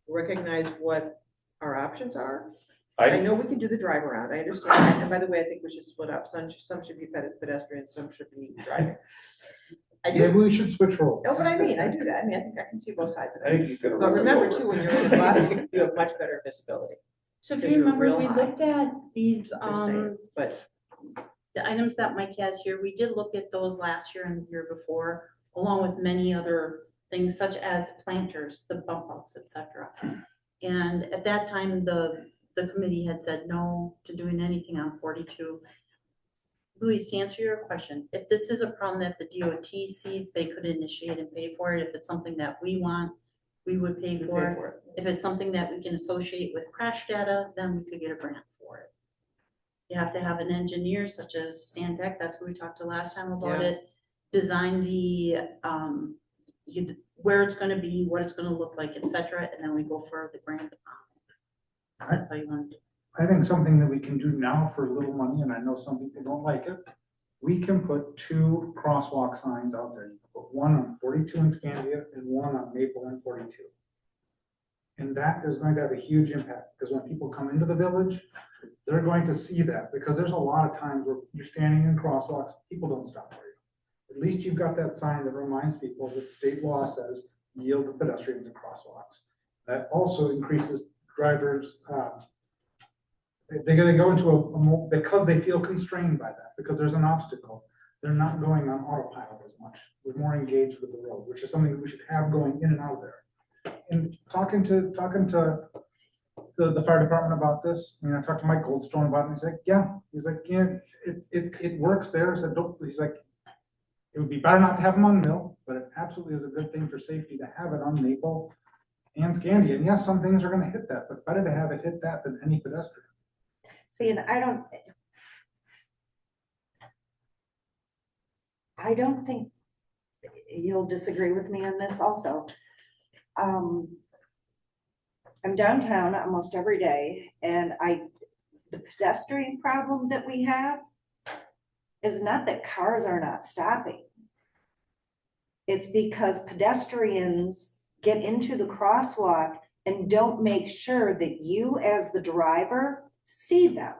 recognize what our options are. I know we can do the drive around, I understand that, and by the way, I think we should split up, some should be pedestrians, some should be driving. I do. Maybe we should switch roles. No, but I do that, I mean, I think I can see both sides of I it. think he's gonna. But run remember over. too, when you're in the bus, you have much better visibility. So if Because you you're remember, real we high. looked at these, Just saying, but the items that Mike has here, we did look at those last year and the year before, along with many other things such as planters, the bump outs, et cetera. And at that time, the committee had said no to doing anything on 42. Louise, to answer your question, if this is a problem that the DOT sees, they could initiate and pay for it. If it's something that we want, we would pay you for pay it. for it. If it's something that we can associate with crash data, then we could get a grant for it. You have to have an engineer such as Stantec, that's who we talked to last time about Yeah. it, design the, where it's gonna be, what it's gonna look like, et cetera, and then we go for the grant. That's how you want to do it. I think something that we can do now for little money, and I know some people don't like it, we can put 2 crosswalk signs out there. You can put one on 42 in Scandia and one on Maple and 42. And that is going to have a huge impact, because when people come into the village, they're going to see that, because there's a lot of times where you're standing in crosswalks, people don't stop for you. At least you've got that sign that reminds people that state law says yield to pedestrians and crosswalks. That also increases drivers, they go into a more, because they feel constrained by that, because there's an obstacle, they're not going on autopilot as much. We're more engaged with the road, which is something that we should have going in and out of there. And talking to the fire department about this, I talked to Mike Goldstone about it, and he's like, yeah, it works there. So he's like, it would be better not to have them on Mill, but it absolutely is a good thing for safety to have it on Maple and Scandia. And yes, some things are gonna hit that, but better to have it hit that than any pedestrian. See, and I don't think you'll disagree with me on this also. I'm downtown almost every day, and the pedestrian problem that we have is not that cars are not stopping. It's because pedestrians get into the crosswalk and don't make sure that you as the driver see them.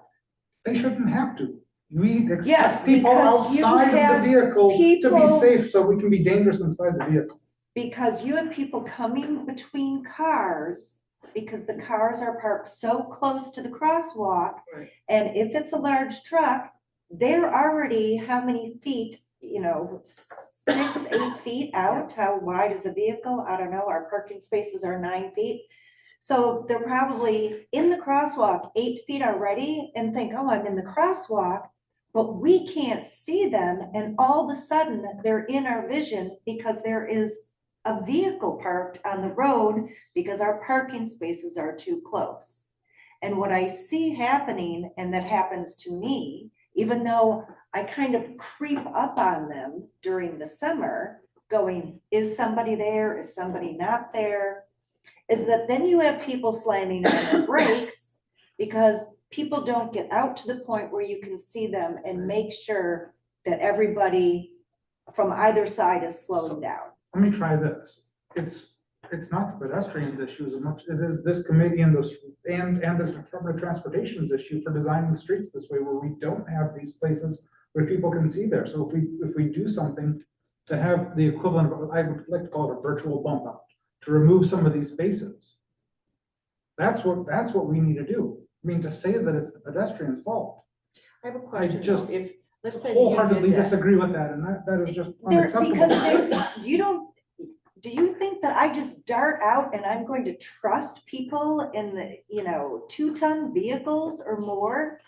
They shouldn't have to. We Yes, expect people because you outside of have the vehicle to be people- safe, so we can be dangerous inside the vehicle. Because you have people coming between cars, because the cars are parked so close to the crosswalk. Right. And if it's a large truck, they're already how many feet, 6, 8 feet out? How wide is a vehicle? I don't know. Our parking spaces are 9 feet. So they're probably in the crosswalk 8 feet already and think, oh, I'm in the crosswalk, but we can't see them. And all of a sudden they're in our vision because there is a vehicle parked on the road because our parking spaces are too close. And what I see happening, and that happens to me, even though I kind of creep up on them during the summer going, is somebody there? Is somebody not there? is that then you have people slamming on their brakes because people don't get out to the point where you can see them and make sure that everybody from either side is slowing down. Let me try this. It's not the pedestrians issue as much, it is this committee and those, and the Department of Transportation's issue for designing the streets this way, where we don't have these places where people can see there. So if we do something to have the equivalent of, I would like to call it a virtual bump out, to remove some of these spaces. That's what we need to do. I mean, to say that it's the pedestrians' fault, I have a question, just though. If, let's say that you wholeheartedly did that. disagree with that, and that is just There, unacceptable. because you don't, do you think that I just dart out and I'm going to trust people in the, 2-ton vehicles or more,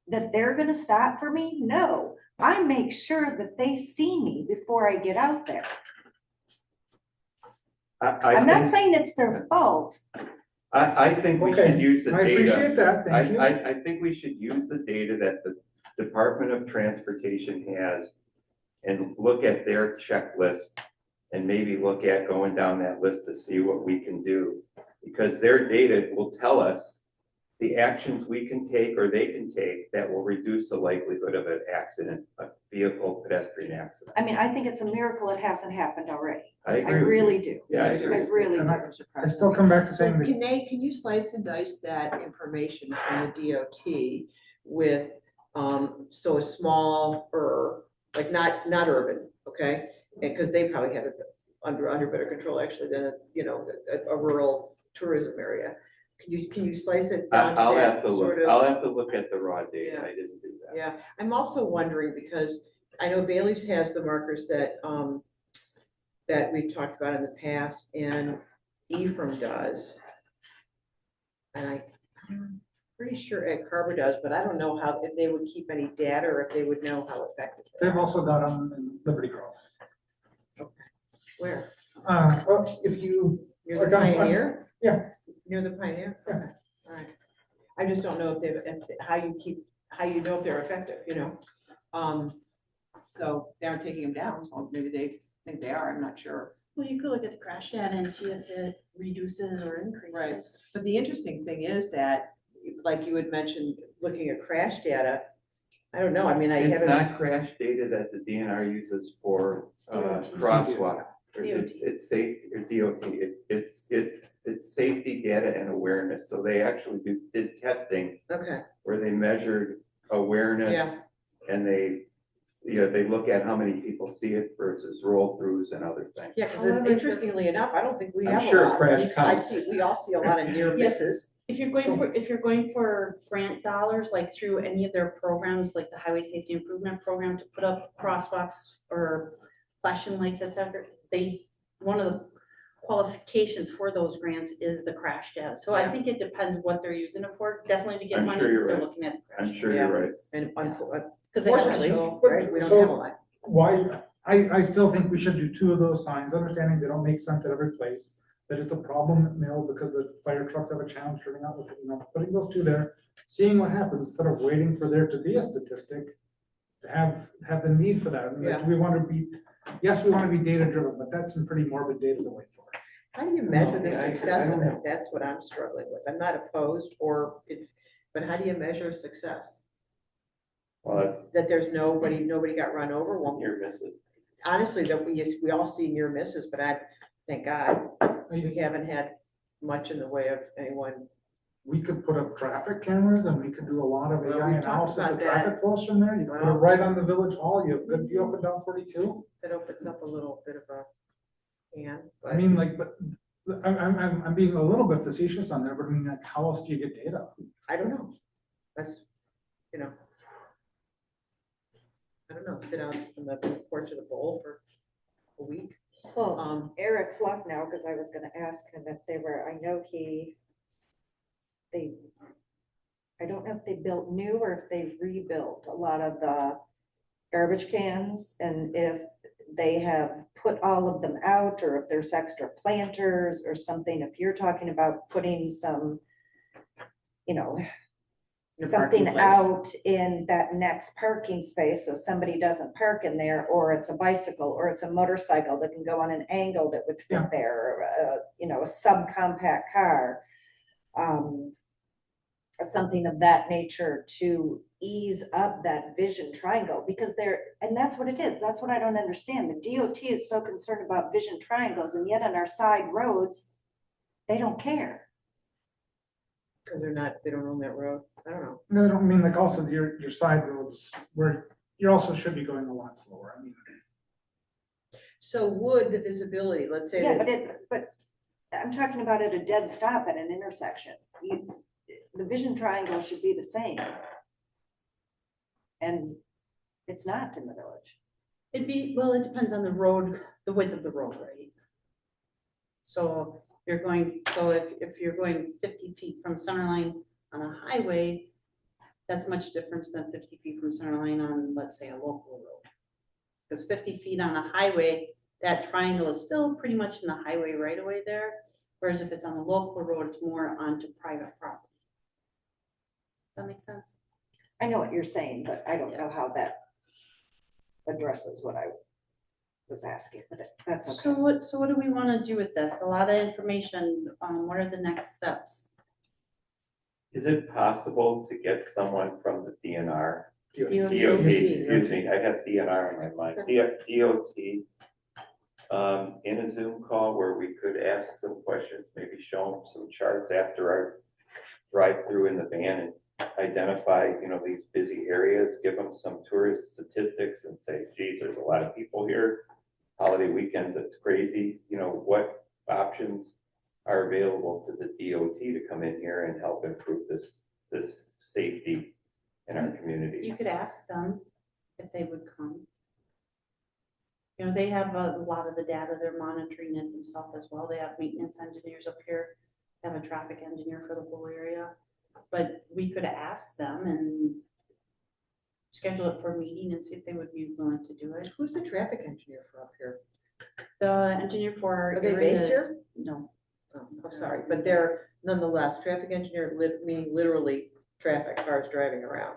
that they're gonna stop for me? No, I make sure that they see me before I get out there. I'm not saying it's their fault. I think we Okay, should use the I data. appreciate that, thank you. I think we should use the data that the Department of Transportation has and look at their checklist and maybe look at going down that list to see what we can do. Because their data will tell us the actions we can take or they can take that will reduce the likelihood of an accident, a vehicle pedestrian accident. I mean, I think it's a miracle it hasn't happened already. I I agree with you. really do. Yeah, I I agree. really And do. I still come back to So saying that can you slice and dice that information from the DOT with, so a small, like not urban, okay? Because they probably have it under better control actually than a rural tourism area. Can you slice it down to I'll that have to look, sort of- I'll have to look at the raw data. Yeah. I didn't do that. Yeah, I'm also wondering, because I know Bailey's has the markers that, that we've talked about in the past, and Ephraim does. And I'm pretty sure Ed Carver does, but I don't know if they would keep any data or if they would know how effective they they've are. also got them in Liberty Grove. Where? Well, if you, Near the Like, I'm- Pioneer? yeah. Near the Pioneer? Yeah. Okay, all right. I just don't know how you know if they're effective, So they aren't taking them down, so maybe they think they are, I'm not sure. Well, you could look at the crash data and see if it reduces or increases. Right. But the interesting thing is that, like you had mentioned, looking at crash data, I don't know, I mean, I It's haven't. not crash data that the DNR uses for crosswalk. It's safety or DOT. It's safety data and awareness. So they actually did testing Okay, where they measured awareness Yeah. and they look at how many people see it versus roll throughs and other things. yeah, because However, interestingly enough, I don't think we I'm have a sure lot. crash I counts. see, we all see a lot of near misses. If you're going for grant dollars, like through any of their programs, like the Highway Safety Improvement Program, to put up crosswalks or flashing lights, et cetera, one of the qualifications for those grants is the crash data. So I think it depends what they're using it for. Definitely to get I'm money, sure you're they're right. looking at the crash. I'm sure you're right. And Because they have to unfortunately, show. right, we don't have a lot. Why, I still think we should do 2 of those signs, understanding they don't make sense at every place. That it's a problem at Mill because the fire trucks have a challenge turning out, putting those 2 there, seeing what happens instead of waiting for there to be a statistic. To have the need for that. I mean, like, Yeah. we want to be, yes, we want to be data driven, but that's some pretty morbid data to wait for. How do you measure the Yeah, I success of don't it? That's what I'm struggling with. I'm not opposed but how do you measure success? Well, that's That there's nobody got run over? Well, near misses. honestly, that we all see near misses, but thank God, we haven't had much in the way of anyone. We could put up traffic cameras and we could do a lot of Well, AI we've talked analysis about of that. traffic flows from there. You can put it Well- right on the village hall. You have good view up and down 42. That opens up a little bit of a can. I mean, like, but I'm being a little bit facetious on there, but I mean, like, how else do you get data? I don't know. That's, I don't know, sit out on the porch of the bowl for a week. Well, Eric's left now because I was gonna ask him if they were, I don't know if they built new or if they rebuilt a lot of the garbage cans and if they have put all of them out or if there's extra planters or something. If you're talking about putting some, In a parking something place. out in that next parking space, so somebody doesn't park in there, or it's a bicycle, or it's a motorcycle that can go on an angle that would fit Yeah. there, or a subcompact car. Something of that nature to ease up that vision triangle, because and that's what it is. That's what I don't understand. The DOT is so concerned about vision triangles, and yet on our side roads, they don't care. Because they don't own that road. I don't know. No, I don't mean, like, also your side roads where you also should be going a lot slower. I mean, So would the visibility, let's say Yeah, that, but I'm talking about at a dead stop at an intersection. The vision triangle should be the same. And it's not in the village. Well, it depends on the road, the width of the road, right? So if you're going 50 feet from center line on a highway, that's much different than 50 feet from center line on, let's say, a local road. Because 50 feet on a highway, that triangle is still pretty much in the highway right away there. Whereas if it's on a local road, it's more onto private property. Does that make sense? I know what you're saying, but I don't know how that addresses what I was asking, but that's okay. So what do we want to do with this? A lot of information. What are the next steps? Is it possible to get someone from the DNR? DOT. DOT, excuse me, I have DNR in my mind, DOT, in a Zoom call where we could ask some questions, maybe show them some charts after our drive through in the van and identify, these busy areas, give them some tourist statistics and say, geez, there's a lot of people here. Holiday weekends, it's crazy. What options are available to the DOT to come in here and help improve this safety in our community? You could ask them if they would come. They have a lot of the data. They're monitoring it themselves as well. They have maintenance engineers up here. They have a traffic engineer for the whole area. But we could ask them and schedule it for a meeting and see if they would be willing to do it. who's the traffic engineer for up here? The engineer for our Are they area based is- here? No. Oh, sorry, but they're nonetheless traffic engineer, meaning literally traffic, cars driving around,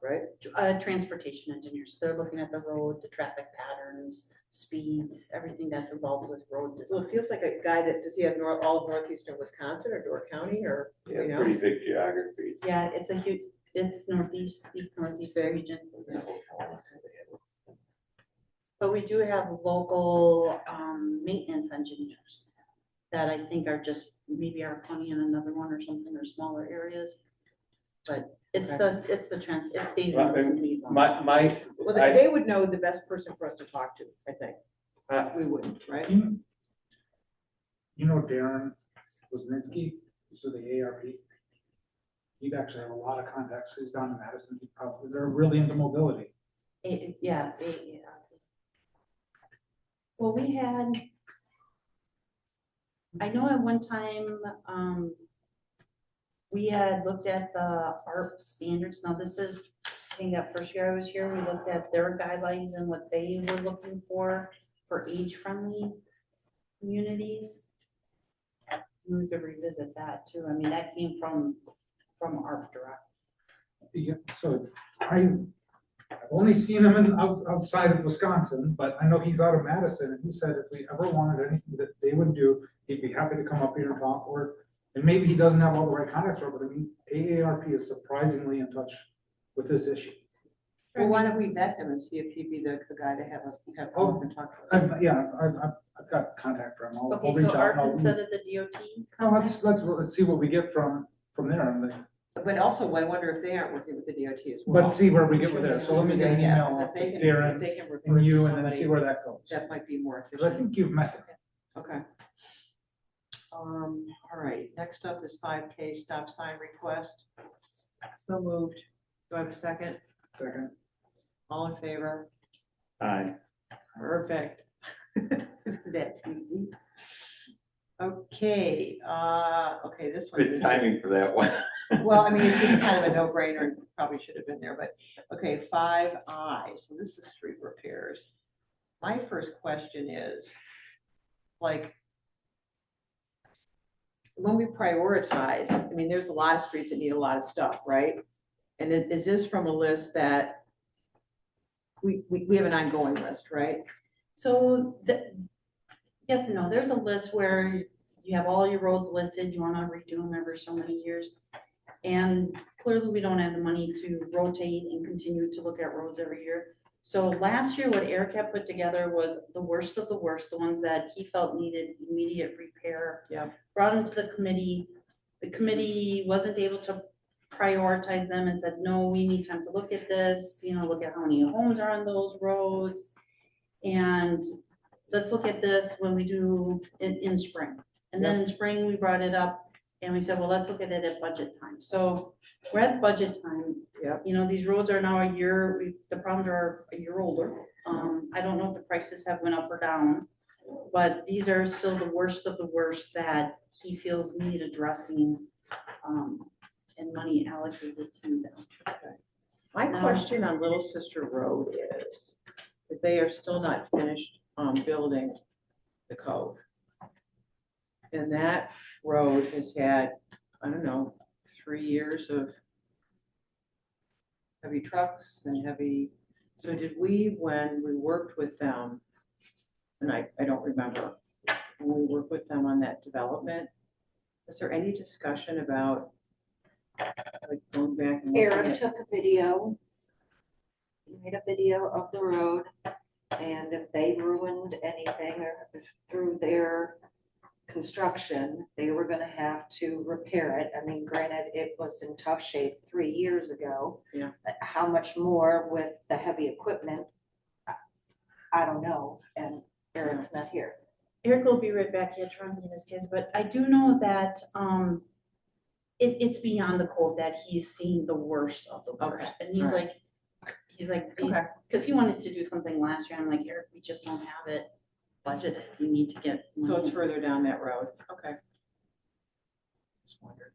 right? Transportation engineers. They're looking at the road, the traffic patterns, speeds, everything that's involved with road So design. it feels like a guy does he have all of northeastern Wisconsin or Door County or, Yeah, pretty big geography. Yeah, it's east northeast Big. region. But we do have local maintenance engineers that I think are just, maybe our county and another one or something, or smaller areas. But it's David. Well, Wilson Cleveland. My, Well, I- they would know the best person for us to talk to, I think. We wouldn't, right? you know Darren Wisniewski, who's with the ARP? He'd actually have a lot of contacts. He's down in Madison. They're really into mobility. Yeah. Well, I know at one time, we had looked at the ARP standards. Now this is, I think that first year I was here, we looked at their guidelines and what they were looking for age-friendly communities. We could revisit that too. I mean, that came from ARP direct. Yeah, so I've only seen him outside of Wisconsin, but I know he's out of Madison, and he said if we ever wanted anything that they would do, he'd be happy to come up here and talk, and maybe he doesn't have all the right contacts for it, but I mean, AARP is surprisingly in touch with this issue. Well, why don't we vet him and see if he'd be the guy to have come up and talk to us? I've got contact for him. I'll Okay, reach so out. ARP and I'll- instead of the DOT? No, let's see what we get from there, and then But also, I wonder if they aren't working with the DOT as well. let's see where we get with there. So let me get an email off If to they can, Darren if they can refer and to you, and then see somebody, where that goes. that might be more Because I efficient. think you've met him. Okay. All right, next up is 5K stop sign request. So moved. Do I have a second? Second. All in favor? Aye. Perfect. That's easy. Okay, okay, this one. Good timing for that one. Well, I mean, it's just kind of a no-brainer, and probably should have been there, but, okay, 5I, so this is street repairs. My first question is, like, when we prioritize, I mean, there's a lot of streets that need a lot of stuff, right? And is this from a list that we have an ongoing list, right? So yes and no, there's a list where you have all your roads listed, you wanna redo them every so many years. And clearly, we don't have the money to rotate and continue to look at roads every year. So last year, what Eric had put together was the worst of the worst, the ones that he felt needed immediate repair. Yeah. Brought them to the committee. The committee wasn't able to prioritize them and said, no, we need time to look at this, look at how many homes are on those roads. And let's look at this when we do in spring. And then in spring, we brought it up and we said, well, let's look at it at budget time. So we're at budget time. Yep. These roads are now a year, the problems are a year older. I don't know if the prices have went up or down, but these are still the worst of the worst that he feels need addressing, and money allocated to them. My question on Little Sister Road is they are still not finished building the cove. And that road has had, I don't know, 3 years of heavy trucks and so did we, when we worked with them, and I don't remember, when we worked with them on that development, was there any discussion about like going back and looking Eric at? took a video. He made a video of the road, and if they ruined anything or through their construction, they were gonna have to repair it. I mean, granted, it was in tough shape 3 years ago. Yeah. How much more with the heavy equipment? I don't know, and Eric's not here. Eric will be right back here trying to get his case, but I do know that it's beyond the code that he's seen the worst of the worst. Okay, And he's alright. like, Okay. because he wanted to do something last year. I'm like, Eric, we just don't have it budgeted. We need to get So it's money. further down that road, okay. Just wondered.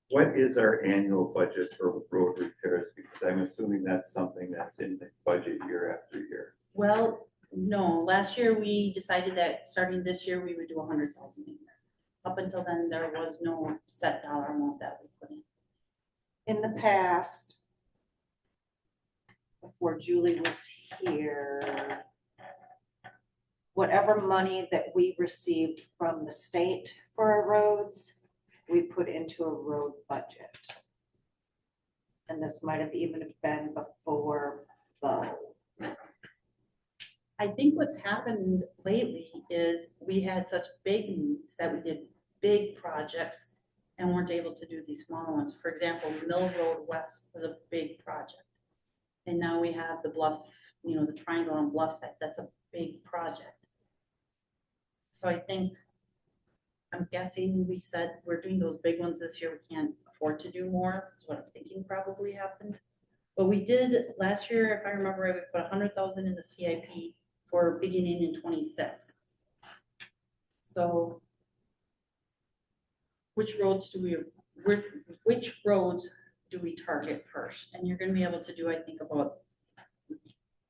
What is our annual budget for road repairs? Because I'm assuming that's something that's in the budget year after year. Well, no, last year we decided that starting this year, we would do 100,000 a year. Up until then, there was no set dollar amount that we put in. In the past, before Julie was here, whatever money that we received from the state for our roads, we put into a road budget. And this might have even been before the, I think what's happened lately is we had such big needs that we did big projects and weren't able to do these smaller ones. For example, Mill Road West was a big project. And now we have the Bluff, the triangle on Bluff side, that's a big project. So I'm guessing we said we're doing those big ones this year, we can't afford to do more, is what I'm thinking probably happened. But we did, last year, if I remember, right, we put 100,000 in the CIP for beginning in 26. So which roads do we target first? And you're gonna be able to do, I think, about,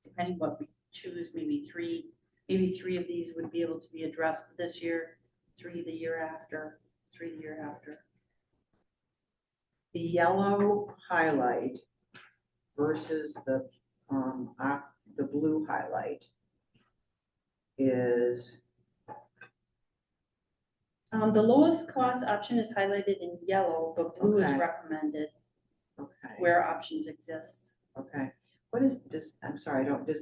depending what we choose, maybe three of these would be able to be addressed this year, 3 the year after, 3 the year after. The yellow highlight versus the blue highlight is, The lowest cost option is highlighted in yellow, but blue is Okay. recommended okay, where options exist. okay. What is,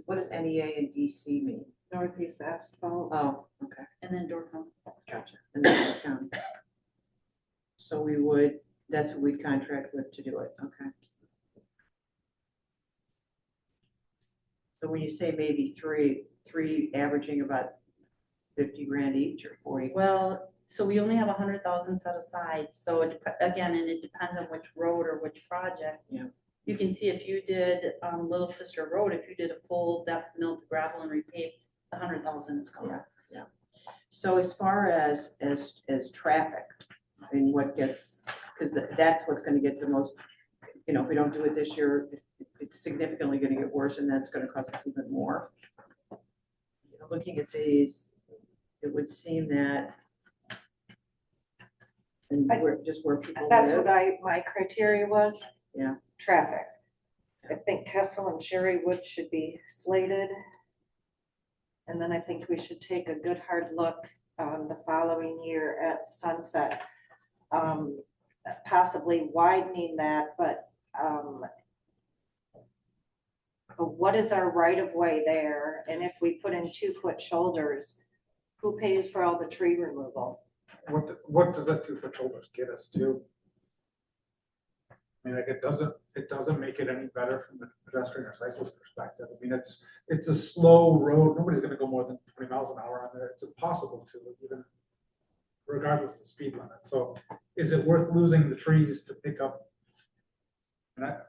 what does NEA and DC mean? Northeast asphalt. Oh, okay, And then Dorcom. gotcha. And that's the county. So that's who we'd contract with to do it, okay. So when you say maybe three averaging about 50 grand each or 40? Well, so we only have 100,000 set aside, so again, and it depends on which road or which project. Yeah. You can see if you did Little Sister Road, if you did a full depth mill to gravel and repave, the 100,000 is covered. Yeah. So as far as traffic and what gets, because that's what's gonna get the most, if we don't do it this year, it's significantly gonna get worse and that's gonna cost us even more. Looking at these, it would seem that, and where people That's live. what my criteria was. Yeah. Traffic. I think Kessel and Cherrywood should be slated. And then I think we should take a good hard look the following year at Sunset. Possibly widening that, but what is our right of way there? And if we put in 2-foot shoulders, who pays for all the tree removal? What does that 2-foot shoulders get us to? I mean, like, it doesn't make it any better from the pedestrian or cyclist perspective. I mean, it's a slow road. Nobody's gonna go more than 20 miles an hour on there. It's impossible to, even regardless of the speed limit. So is it worth losing the trees to pick up?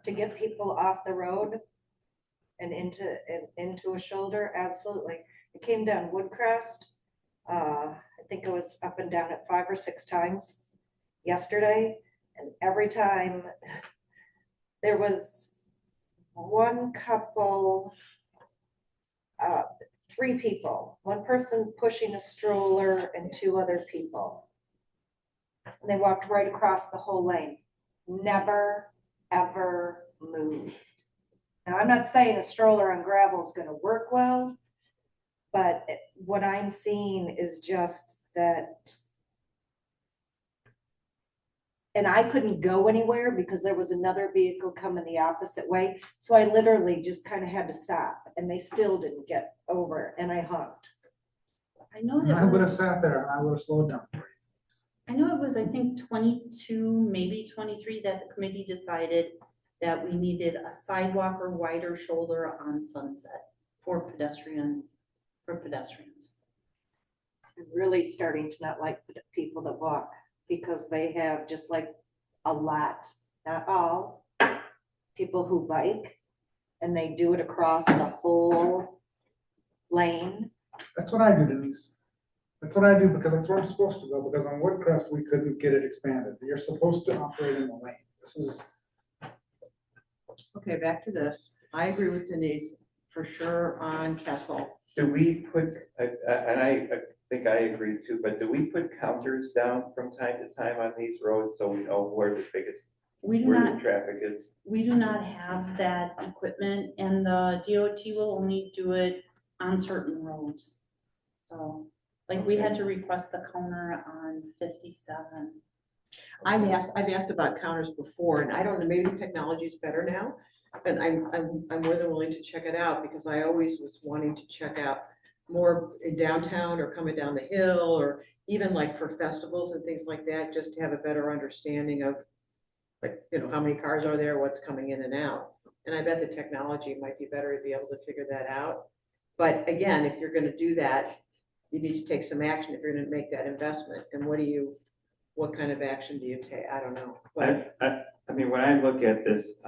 To get people off the road and into a shoulder? Absolutely. It came down Woodcrest. I think it was up and down it 5 or 6 times yesterday. And every time there was one couple, 3 people, one person pushing a stroller and 2 other people. And they walked right across the whole lane, never, ever moved. Now, I'm not saying a stroller on gravel is going to work well, but what I'm seeing is just that. And I couldn't go anywhere because there was another vehicle coming the opposite way. So I literally just kind of had to stop and they still didn't get over and I honked. I know And I that would have was, sat there and I would have slowed down. I know it was, I think 22, maybe 23, that the committee decided that we needed a sidewalk or wider shoulder on Sunset for pedestrians. I'm really starting to not like people that walk because they have just like a lot, not all, people who bike and they do it across the whole lane. That's what I do, Denise. That's what I do because that's where I'm supposed to go, because on Woodcrest, we couldn't get it expanded. You're supposed to operate in the lane. This is, Okay, back to this. I agree with Denise for sure on Kessel. Do we put, and I think I agree too, but do we put counters down from time to time on these roads so we know where the biggest, We do where not, the traffic is? we do not have that equipment and the DOT will only do it on certain roads. So, like, we had to request the counter on 57. I've asked about counters before, and I don't know, maybe the technology is better now. And I'm more than willing to check it out because I always was wanting to check out more in downtown or coming down the hill, or even like for festivals and things like that, just to have a better understanding of, like, you know, how many cars are there, what's coming in and out. And I bet the technology might be better to be able to figure that out. But again, if you're gonna do that, you need to take some action if you're gonna make that investment. And what kind of action do you take? I don't know. But I mean, when I look at this,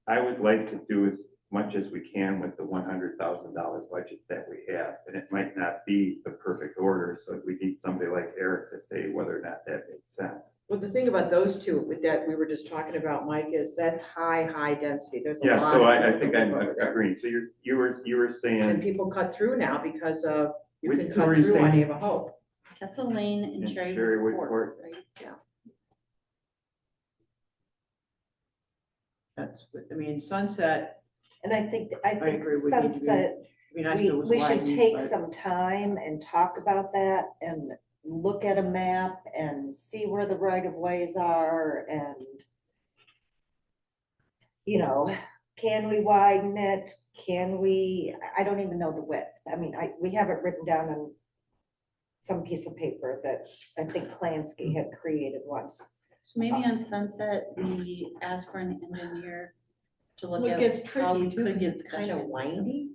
I would like to do as much as we can with the $100,000 budget that we have. And it might not be the perfect order, so we need somebody like Eric to say whether or not that makes sense. Well, the thing about those two with that we were just talking about, Mike, is that's high density. There's a lot. Yeah, so of I people think that I'm live over there. agreeing. So you were And saying, people cut through now because of, you Which can two cut were you through on saying? Ava Hope. Kessel Lane and And Cherrywood Cherrywood Court, Court. right? Yeah. That's, I mean, Sunset, And I think agree, we need to be- Sunset, be nice if it was we should widened, take but- some time and talk about that and look at a map and see where the right of ways are and, you know, can we widen it? Can we, I don't even know the width. I mean, we have it written down on some piece of paper that I think Klansky had created once. So maybe on Sunset, we ask for an engineer to look Well, it at. gets how we tricky too, could because get it's kind of pedestrian windy.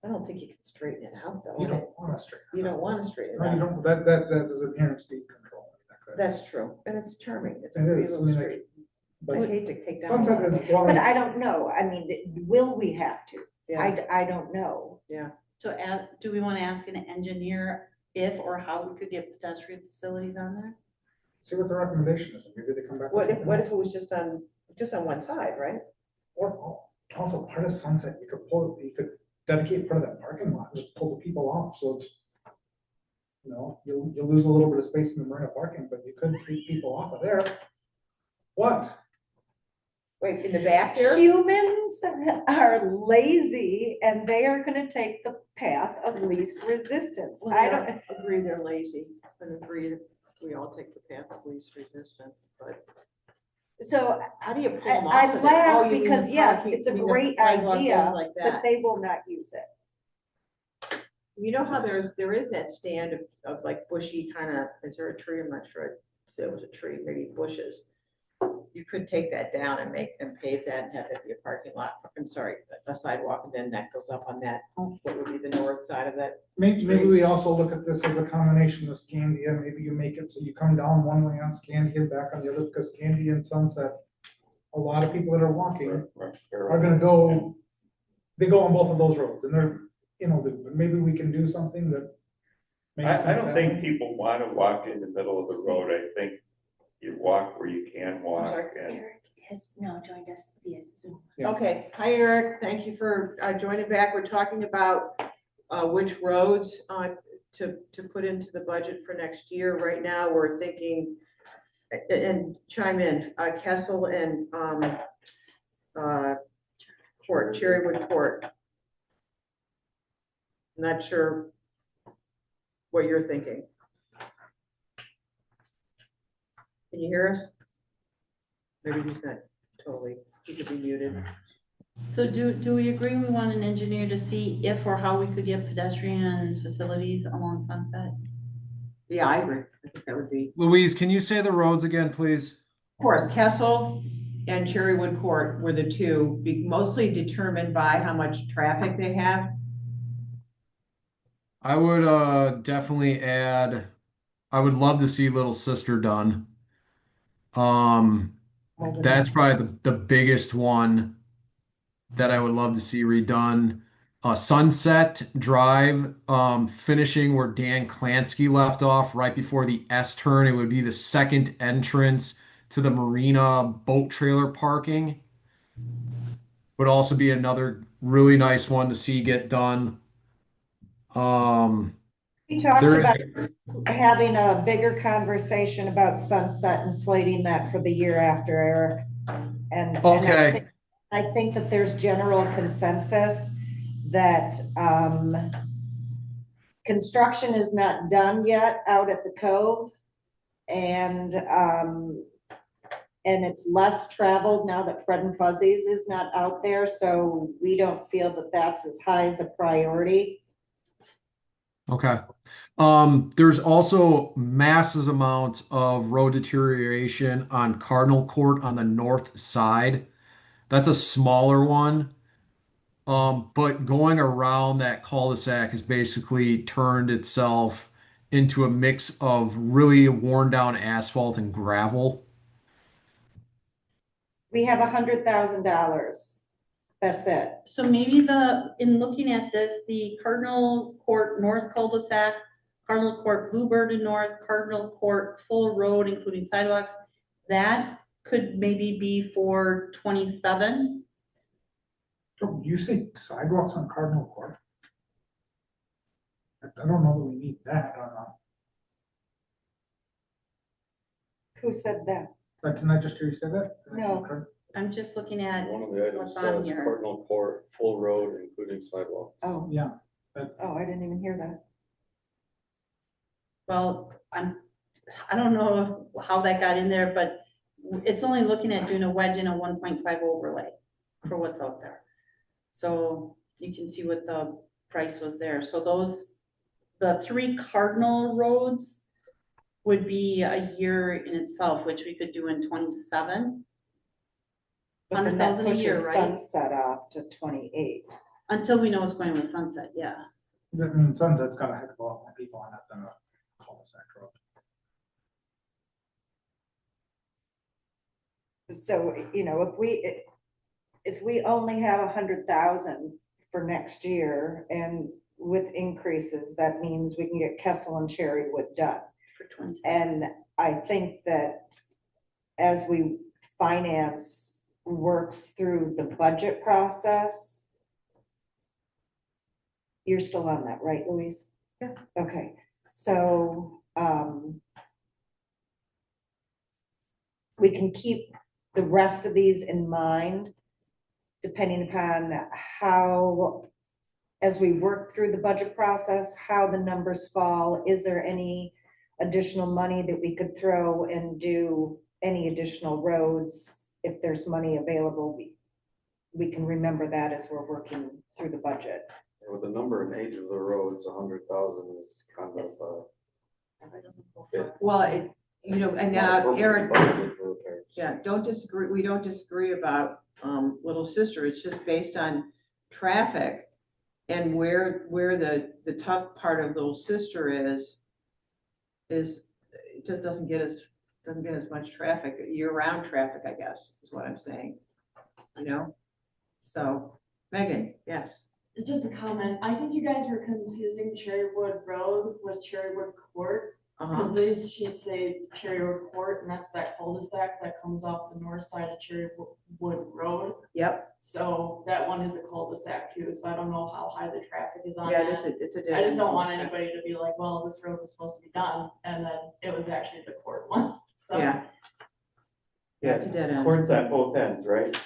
I don't think you can straighten it out though. you don't want to straighten. You don't want to straighten it No, you out. don't, that is inherent speed control. That's true. And it's charming. It's a It pretty is, I little mean, street. I But hate to take down. a lot Sunset of is. those. But I don't know. I mean, will we have to? Yeah, I don't know. So do we want to ask an engineer if or how we could get pedestrian facilities on there? See what the recommendation is, and maybe they come back. what with if, something it else. was just on one side, right? Or also part of Sunset, you could dedicate part of that parking lot, just pull the people off, so it's, you know, you'll lose a little bit of space in the marina parking, but you could take people off of there. What? Wait, in the back there? Humans are lazy and they are gonna take the path of least resistance. I don't, agree they're lazy, and agree that we all take the path of least resistance, but so how do you pull them I off of there? Oh, laugh you mean because the yes, parking- it's a you mean the great sidewalk goes idea, like but that. they will not use it. You know how there is that stand of like bushy kind of, is there a tree? I'm not sure. I'd say it was a tree, maybe bushes. You could take that down and make them pave that and have that be a parking lot. I'm sorry, a sidewalk, and then that goes up on that, what would be the north side of that? Maybe we also look at this as a combination of Scandia, maybe you make it so you come down one way on Scandia, back on the other, because Scandia and Sunset, a lot of people that are walking are gonna go, they go on both of those roads, and they're, maybe we can do something that makes sense. I don't that think way. people want to walk in the middle of the road. I think you walk where you can walk sorry? and. Eric has now joined us via Zoom. Yeah. Okay, hi Eric, thank you for joining back. We're talking about which roads to put into the budget for next year. Right now, we're thinking, and chime in, Kessel and Court, Cherrywood Court. Not sure what you're thinking. Can you hear us? Maybe he's not totally, he could be muted. So do we agree we want an engineer to see if or how we could get pedestrian facilities along Sunset? Yeah, I agree. I think that would be, Louise, can you say the roads again, please? of course, Kessel and Cherrywood Court were the two, mostly determined by how much traffic they have. I would definitely add, I would love to see Little Sister done. That's probably the biggest one that I would love to see redone. Sunset Drive, finishing where Dan Klansky left off right before the S turn. It would be the second entrance to the marina boat trailer parking. Would also be another really nice one to see get done. We talked There about is, having a bigger conversation about Sunset and slating that for the year after, Eric. And okay, I think that there's general consensus that construction is not done yet out at the Cove. And it's less traveled now that Fred and Fuzzies is not out there. So we don't feel that that's as high as a priority. okay. There's also massive amounts of road deterioration on Cardinal Court on the north side. That's a smaller one. But going around that cul-de-sac has basically turned itself into a mix of really worn down asphalt and gravel. We have $100,000. That's it. So maybe in looking at this, the Cardinal Court North cul-de-sac, Cardinal Court Bluebird and North, Cardinal Court full road, including sidewalks, that could maybe be for 27. So you say sidewalks on Cardinal Court? I don't know that we need that, I don't know. Who said that? Didn't I just hear you say that? No. I'm just looking at One of the items what's on says here. Cardinal Court, full road, including sidewalks. Oh, Yeah, oh, I didn't even hear that. Well, I don't know how that got in there, but it's only looking at doing a wedge and a 1.5 overlay for what's out there. So you can see what the price was there. So the 3 cardinal roads would be a year in itself, which we could do in 27. But then that 100,000 a year, pushes right? Sunset off to 28. Until we know what's going with Sunset, yeah. I mean, Sunset's got a heck of a lot more people on it than a cul-de-sac road. So, if we only have 100,000 for next year and with increases, that means we can get Kessel and Cherrywood done. For 26. And I think that as we finance works through the budget process, you're still on that, right, Louise? Yeah. Okay, so we can keep the rest of these in mind, depending upon how, as we work through the budget process, how the numbers fall. Is there any additional money that we could throw and do any additional roads? If there's money available, we can remember that as we're working through the budget. With the number and age of the roads, 100,000 is kind of, Well, and now, Aaron, budgeted for repairs. yeah, don't disagree, we don't disagree about, Little Sister, it's just based on traffic and where the tough part of Little Sister is, it just doesn't get as much traffic, year-round traffic, I guess, is what I'm saying, So, Megan, yes. It's just a comment. I think you guys were confusing Cherrywood Road with Cherrywood Court. Because these sheets say Cherrywood Court, and that's that cul-de-sac that comes off the north side of Cherrywood Road. Yep. So that one is a cul-de-sac too, so I don't know how high the traffic is on Yeah, that. it's a. I just don't want anybody to be like, well, this road was supposed to be done, and then it was actually the court one, so. Yeah. Yeah, It's a dead end. courts on both ends, right?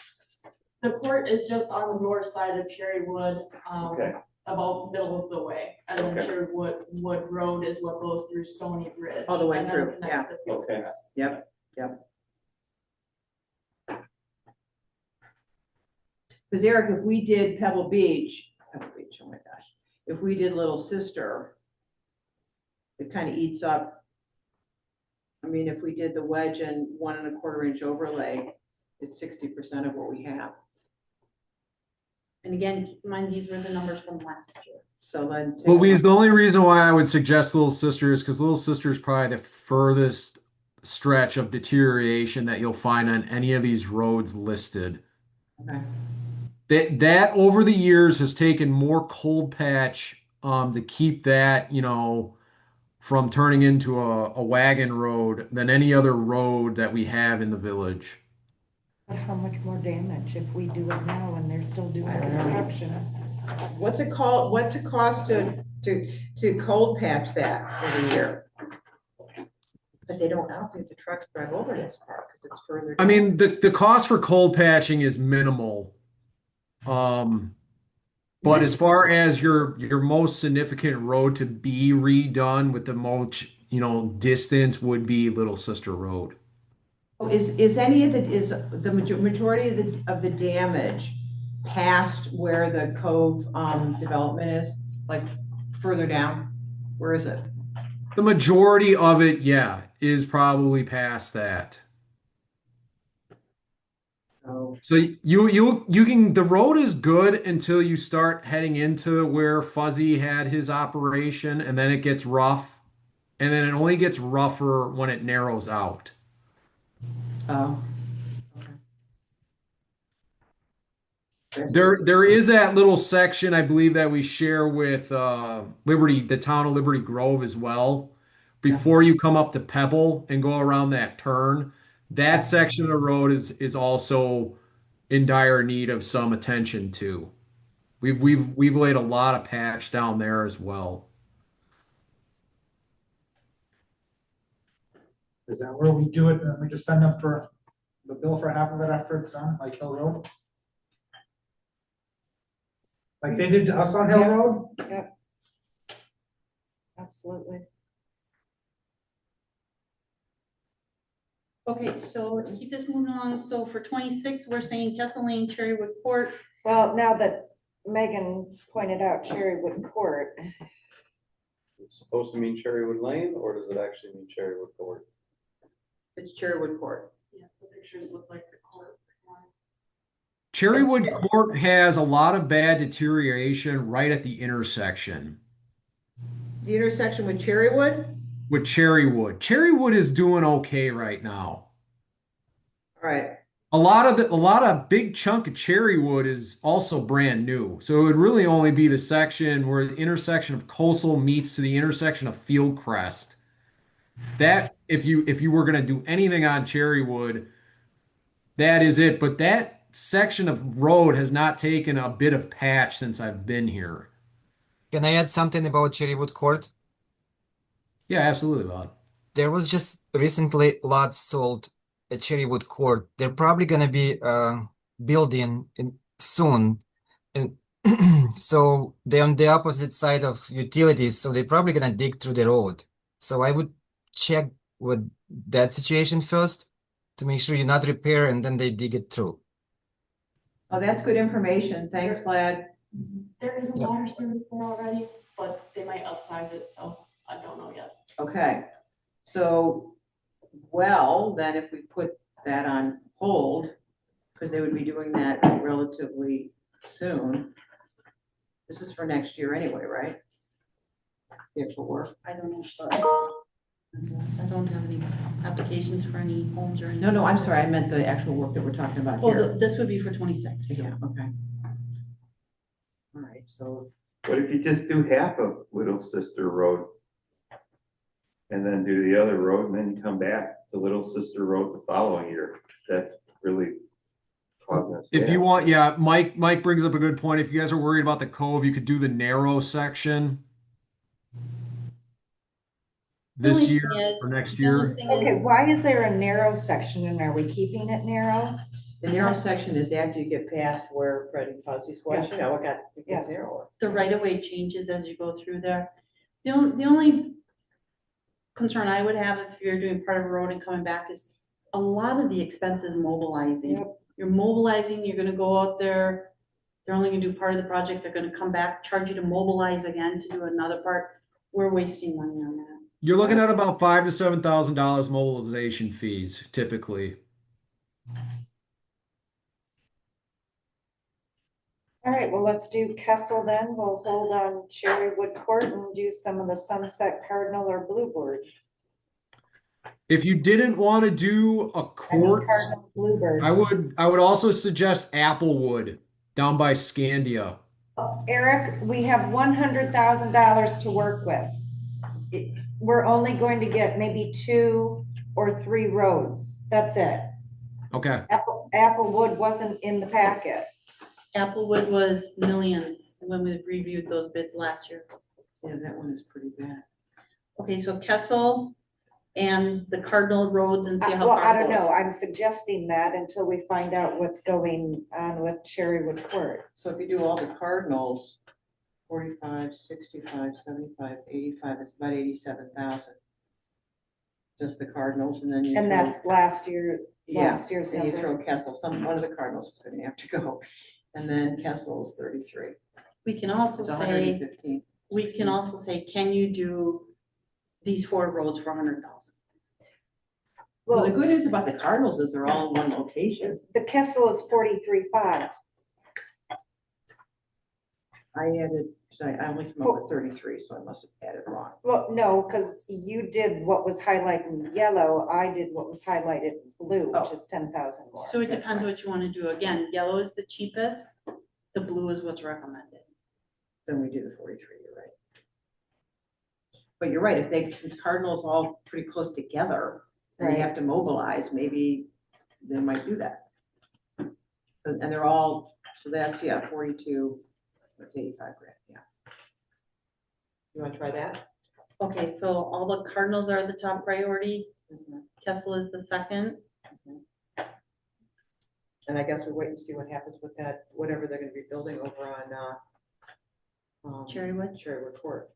The court is just on the north side of Cherrywood, Okay. about middle of the way. And then Okay. Cherrywood Road is what goes through Stony Bridge. All the way and then through, connects to Okay. Fieldcrest. Yep. Because Eric, if we did Pebble Beach, oh my gosh, if we did Little Sister, it kind of eats up. I mean, if we did the wedge and 1 1/4 inch overlay, it's 60% of what we have. And again, keep in mind, these were the numbers from last year. So then. Louise, the only reason why I would suggest Little Sister is because Little Sister is probably the furthest stretch of deterioration that you'll find on any of these roads listed. Okay. That over the years has taken more cold patch to keep that, from turning into a wagon road than any other road that we have in the village. But how much more damage if we do it now and they're still doing I don't know. construction? What's it cost to cold patch that every year? But I don't think the trucks drive over this part because it's further I down. mean, the cost for cold patching is minimal. But as far as your most significant road to be redone with the most, distance would be Little Sister Road. Oh, is any of the majority of the damage past where the Cove development is, like further down? Where is it? The majority of it, yeah, is probably past that. Oh, So you can, the road is good until you start heading into where Fuzzy had his operation, and then it gets rough, and then it only gets rougher when it narrows out. oh. There is that little section, I believe, that we share with the town of Liberty Grove as well. Before you come up to Pebble and go around that turn, that section of the road is also in dire need of some attention too. We've laid a lot of patch down there as well. Is that where we do it and we just send them for the bill for half of it after it's done, like Hill Road? Like they did to us on Hill Road? Yep. Absolutely. Okay, so to keep this moving along, so for 26, we're saying Kessel Lane, Cherrywood Court. Well, now that Megan pointed out Cherrywood Court, It's supposed to mean Cherrywood Lane, or does it actually mean Cherrywood Court? It's Cherrywood Court. Yeah, the pictures look like the court. Cherrywood Court has a lot of bad deterioration right at the intersection The intersection with Cherrywood? with Cherrywood. Cherrywood is doing okay right now. All right. A lot of big chunk of Cherrywood is also brand new. So it would really only be the section where the intersection of Coastal meets to the intersection of Fieldcrest. That if you were going to do anything on Cherrywood, that is it. But that section of road has not taken a bit of patch since I've been here. Can I add something about Cherrywood Court? Yeah, absolutely, Bob. There was just recently lots sold at Cherrywood Court, they're probably gonna be building in soon. And so they're on the opposite side of utilities, so they're probably gonna dig through the road. So I would check with that situation first to make sure you're not repair and then they dig it through. Oh, that's good information. Thanks, Vlad. There is a Yep. water service there already, but they might upsize it, so I don't know yet. Okay, so, well, then if we put that on hold, because they would be doing that relatively soon. This is for next year anyway, right? The actual work. I don't know, but I don't have any applications for any homes or anything. No, I'm sorry, I meant the actual work that we're talking about Oh, here. this would be for 26. Yeah, okay. All right, so, What if you just do half of Little Sister Road? And then do the other road and then you come back to Little Sister Road the following year? That's really causing us. If you want, yeah, Mike brings up a good point. If you guys are worried about the cove, you could do the narrow section this only year thing is- or next the only year. thing Okay, is- why is there a narrow section and are we keeping it narrow? the narrow section is after you get past where Fred and Fuzzy squash, you know, it gets narrower. The right of way changes as you go through there. The only concern I would have if you're doing part of a road and coming back is a lot of the expense is mobilizing. Yep. You're mobilizing, you're gonna go out there, they're only gonna do part of the project, they're gonna come back, charge you to mobilize again to do another part. We're wasting money on that. You're looking at about $5,000 to $7,000 mobilization fees typically. All right, well, let's do Kessel then. We'll hold on Cherrywood Court and do some of the Sunset Cardinal or Bluebird. If you didn't want to do a I mean, court, Cardinal, Bluebird. I would also suggest Applewood down by Scandia. Eric, we have $100,000 to work with. We're only going to get maybe 2 or 3 roads. That's it. Okay. Applewood wasn't in the packet. Applewood was millions when we reviewed those bids last year. Yeah, that one is pretty bad. Okay, so Kessel and the Cardinal roads and see how Well, far I it don't goes. know. I'm suggesting that until we find out what's going on with Cherrywood Court. So if you do all the cardinals, 45, 65, 75, 85, it's about 87,000. Just the cardinals and then you. And throw- that's last year's Then you numbers. throw Kessel, one of the cardinals is gonna have to go. And then Kessel's 33. We can also It's say, 115. can you do these 4 roads for 100,000? Well, the good news about the cardinals is they're all in one location. The Kessel is 43.5. I only came up with 33, so I must have added wrong. Well, no, because you did what was highlighted in yellow. I did what was highlighted in blue, which is 10,000 more. So it depends what you want to do. Again, yellow is the cheapest, the blue is what's recommended. Then we do the 43, you're right. But you're right, since Cardinal's all pretty close together, and they Right. have to mobilize, maybe they might do that. And they're all, so that's, 42, that's 85 grand, yeah. You wanna try that? Okay, so all the Cardinals are the top priority, Mm-hmm. Kessel is the second. And I guess we wait and see what happens with that, whatever they're gonna be building over on, Cherrywood. Court.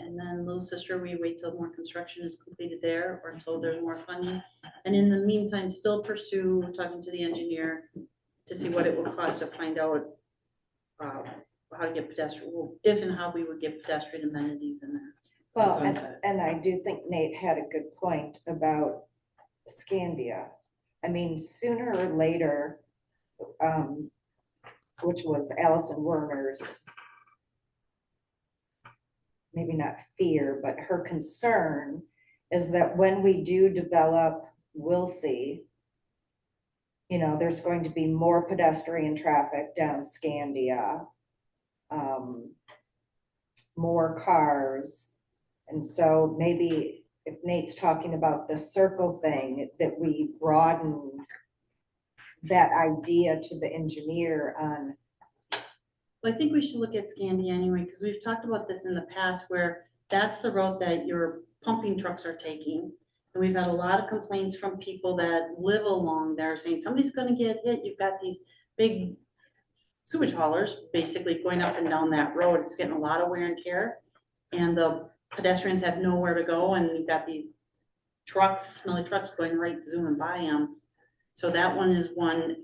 And then Little Sister, we wait till more construction is completed there or until there's more funding. And in the meantime, still pursue talking to the engineer to see what it would cost to find out how to get pedestrian, if and how we would get pedestrian amenities in there. Well, Sunset. and I do think Nate had a good point about Scandia. I mean, sooner or later, which was Allison Werner's, maybe not fear, but her concern is that when we do develop Wilsey, there's going to be more pedestrian traffic down Scandia, more cars. And so maybe if Nate's talking about the circle thing, that we broaden that idea to the engineer on. Well, I think we should look at Scandia anyway, because we've talked about this in the past where that's the road that your pumping trucks are taking. And we've had a lot of complaints from people that live along there saying somebody's gonna get hit. You've got these big sewage haulers basically going up and down that road. It's getting a lot of wear and tear. And the pedestrians have nowhere to go, and you've got these trucks, smelly trucks going right zooming by them. So that one is one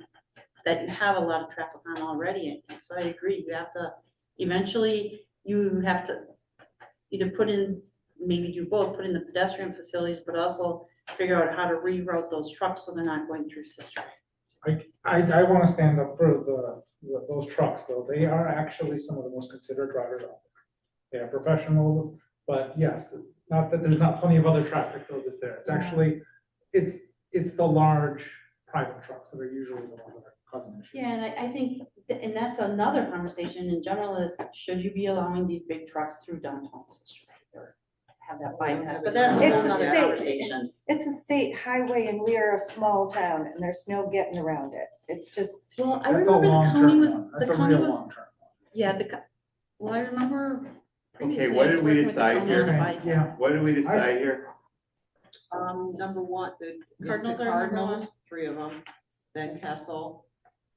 that you have a lot of traffic on already, I think. So I agree, you have to, eventually, you have to either put in, maybe you both put in the pedestrian facilities, but also figure out how to reroute those trucks so they're not going through Sister. I want to stand up for those trucks, though. They are actually some of the most considerate drivers out there. They are professionals, but yes, not that there's not plenty of other traffic though that's there. It's actually, it's the large private trucks that are usually the ones that are causing issues. Yeah, and I think, and that's another conversation in general is, should you be allowing these big trucks through downtown Sister? Or have that bypass, but that's It's a another state- conversation. It's a state highway and we are a small town and there's no getting around it. It's just. Well, I That's a remember the county long-term was, one. the That's a county real was, long-term one. yeah, well, I remember. previously what I was did we working with the decide county on the here? bypass. Yeah. What did we decide here? Number one, the Cardinals are number Cardinals, one. 3 of them, then Kessel.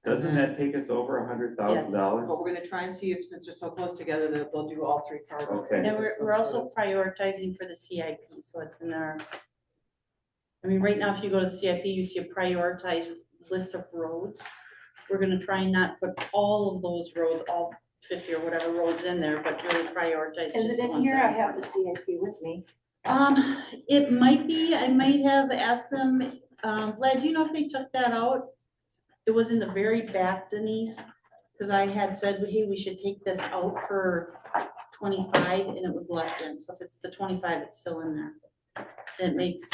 Doesn't that take us over $100,000? But we're gonna try and see if, since they're so close together, that they'll do all 3 Cardinals. Okay. And we're also prioritizing for the CIP, so it's in our, I mean, right now, if you go to the CIP, you see a prioritized list of roads. We're gonna try and not put all of those roads, all 50 or whatever roads in there, but really prioritize. Is just it the in ones here? that I are have the CIP with me. It might be, I might have asked them, Vlad, do you know if they took that out? It was in the very back, Denise, because I had said, hey, we should take this out for 25, and it was left in, so if it's the 25, it's still in there. It makes,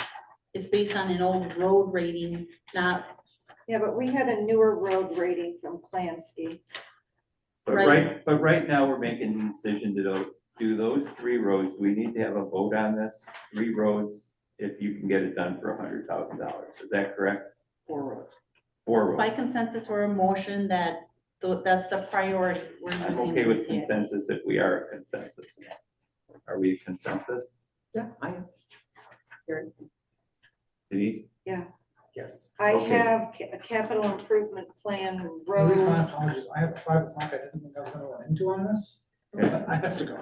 it's based on an old road rating, not, Yeah, but we had a newer road rating from Clancy. But right now, we're making the decision to do those 3 roads. We need to have a vote on this, 3 roads, if you can get it done for $100,000. Is that correct? 4 roads. 4 roads. by consensus or a motion that, that's the priority we're using. I'm okay with consensus if we are a consensus. Are we a consensus? Yeah, I am. Denise? Yes. I Okay. have a capital improvement plan The reason my roads. apologies, I have 5 o'clock, I didn't think I was gonna run into on this. I have to go.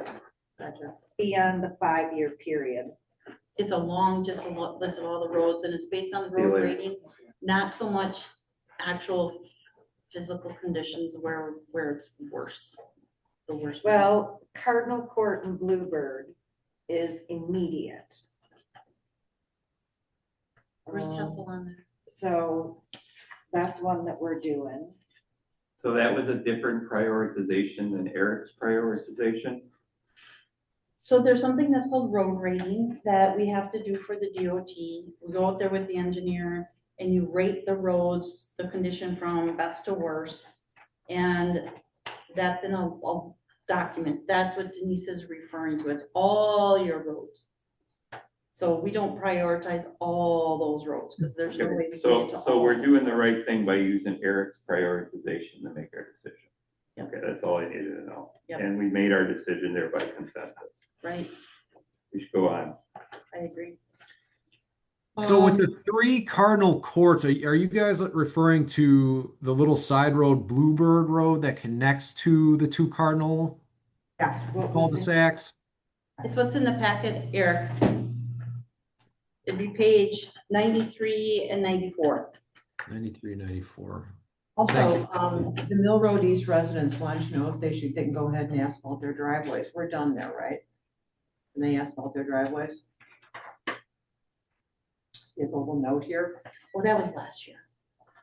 Gotcha. Beyond the 5-year period. It's a long, just a list of all the roads, and it's based on the See you road later. rating, not so much actual physical conditions where it's worse. The worst. ones. Well, Cardinal Court and Bluebird is immediate. Where's Kessel on there? So that's one that we're doing. So that was a different prioritization than Eric's prioritization? So there's something that's called road rating that we have to do for the DOT. We go out there with the engineer and you rate the roads, the condition from best to worst. And that's in a document. That's what Denise is referring to. It's all your roads. So we don't prioritize all those roads because there's no way we can get to all. So we're doing the right thing by using Eric's prioritization to make our decision. Yep. Okay, that's all I needed to know. Yep. And we made our decision there by consensus. Right, We should go on. I agree. So with the 3 Cardinal Courts, are you guys referring to the little side road, Bluebird Road, that connects to the 2 Cardinal Yes. cul-de-sacs? It's what's in the packet, Eric. It'd be page 93 and 94. 93, 94. Also, the Mill Road East residents want to know if they can go ahead and asphalt their driveways. We're done there, right? And they asphalt their driveways? There's a little note here. Well, that was last year.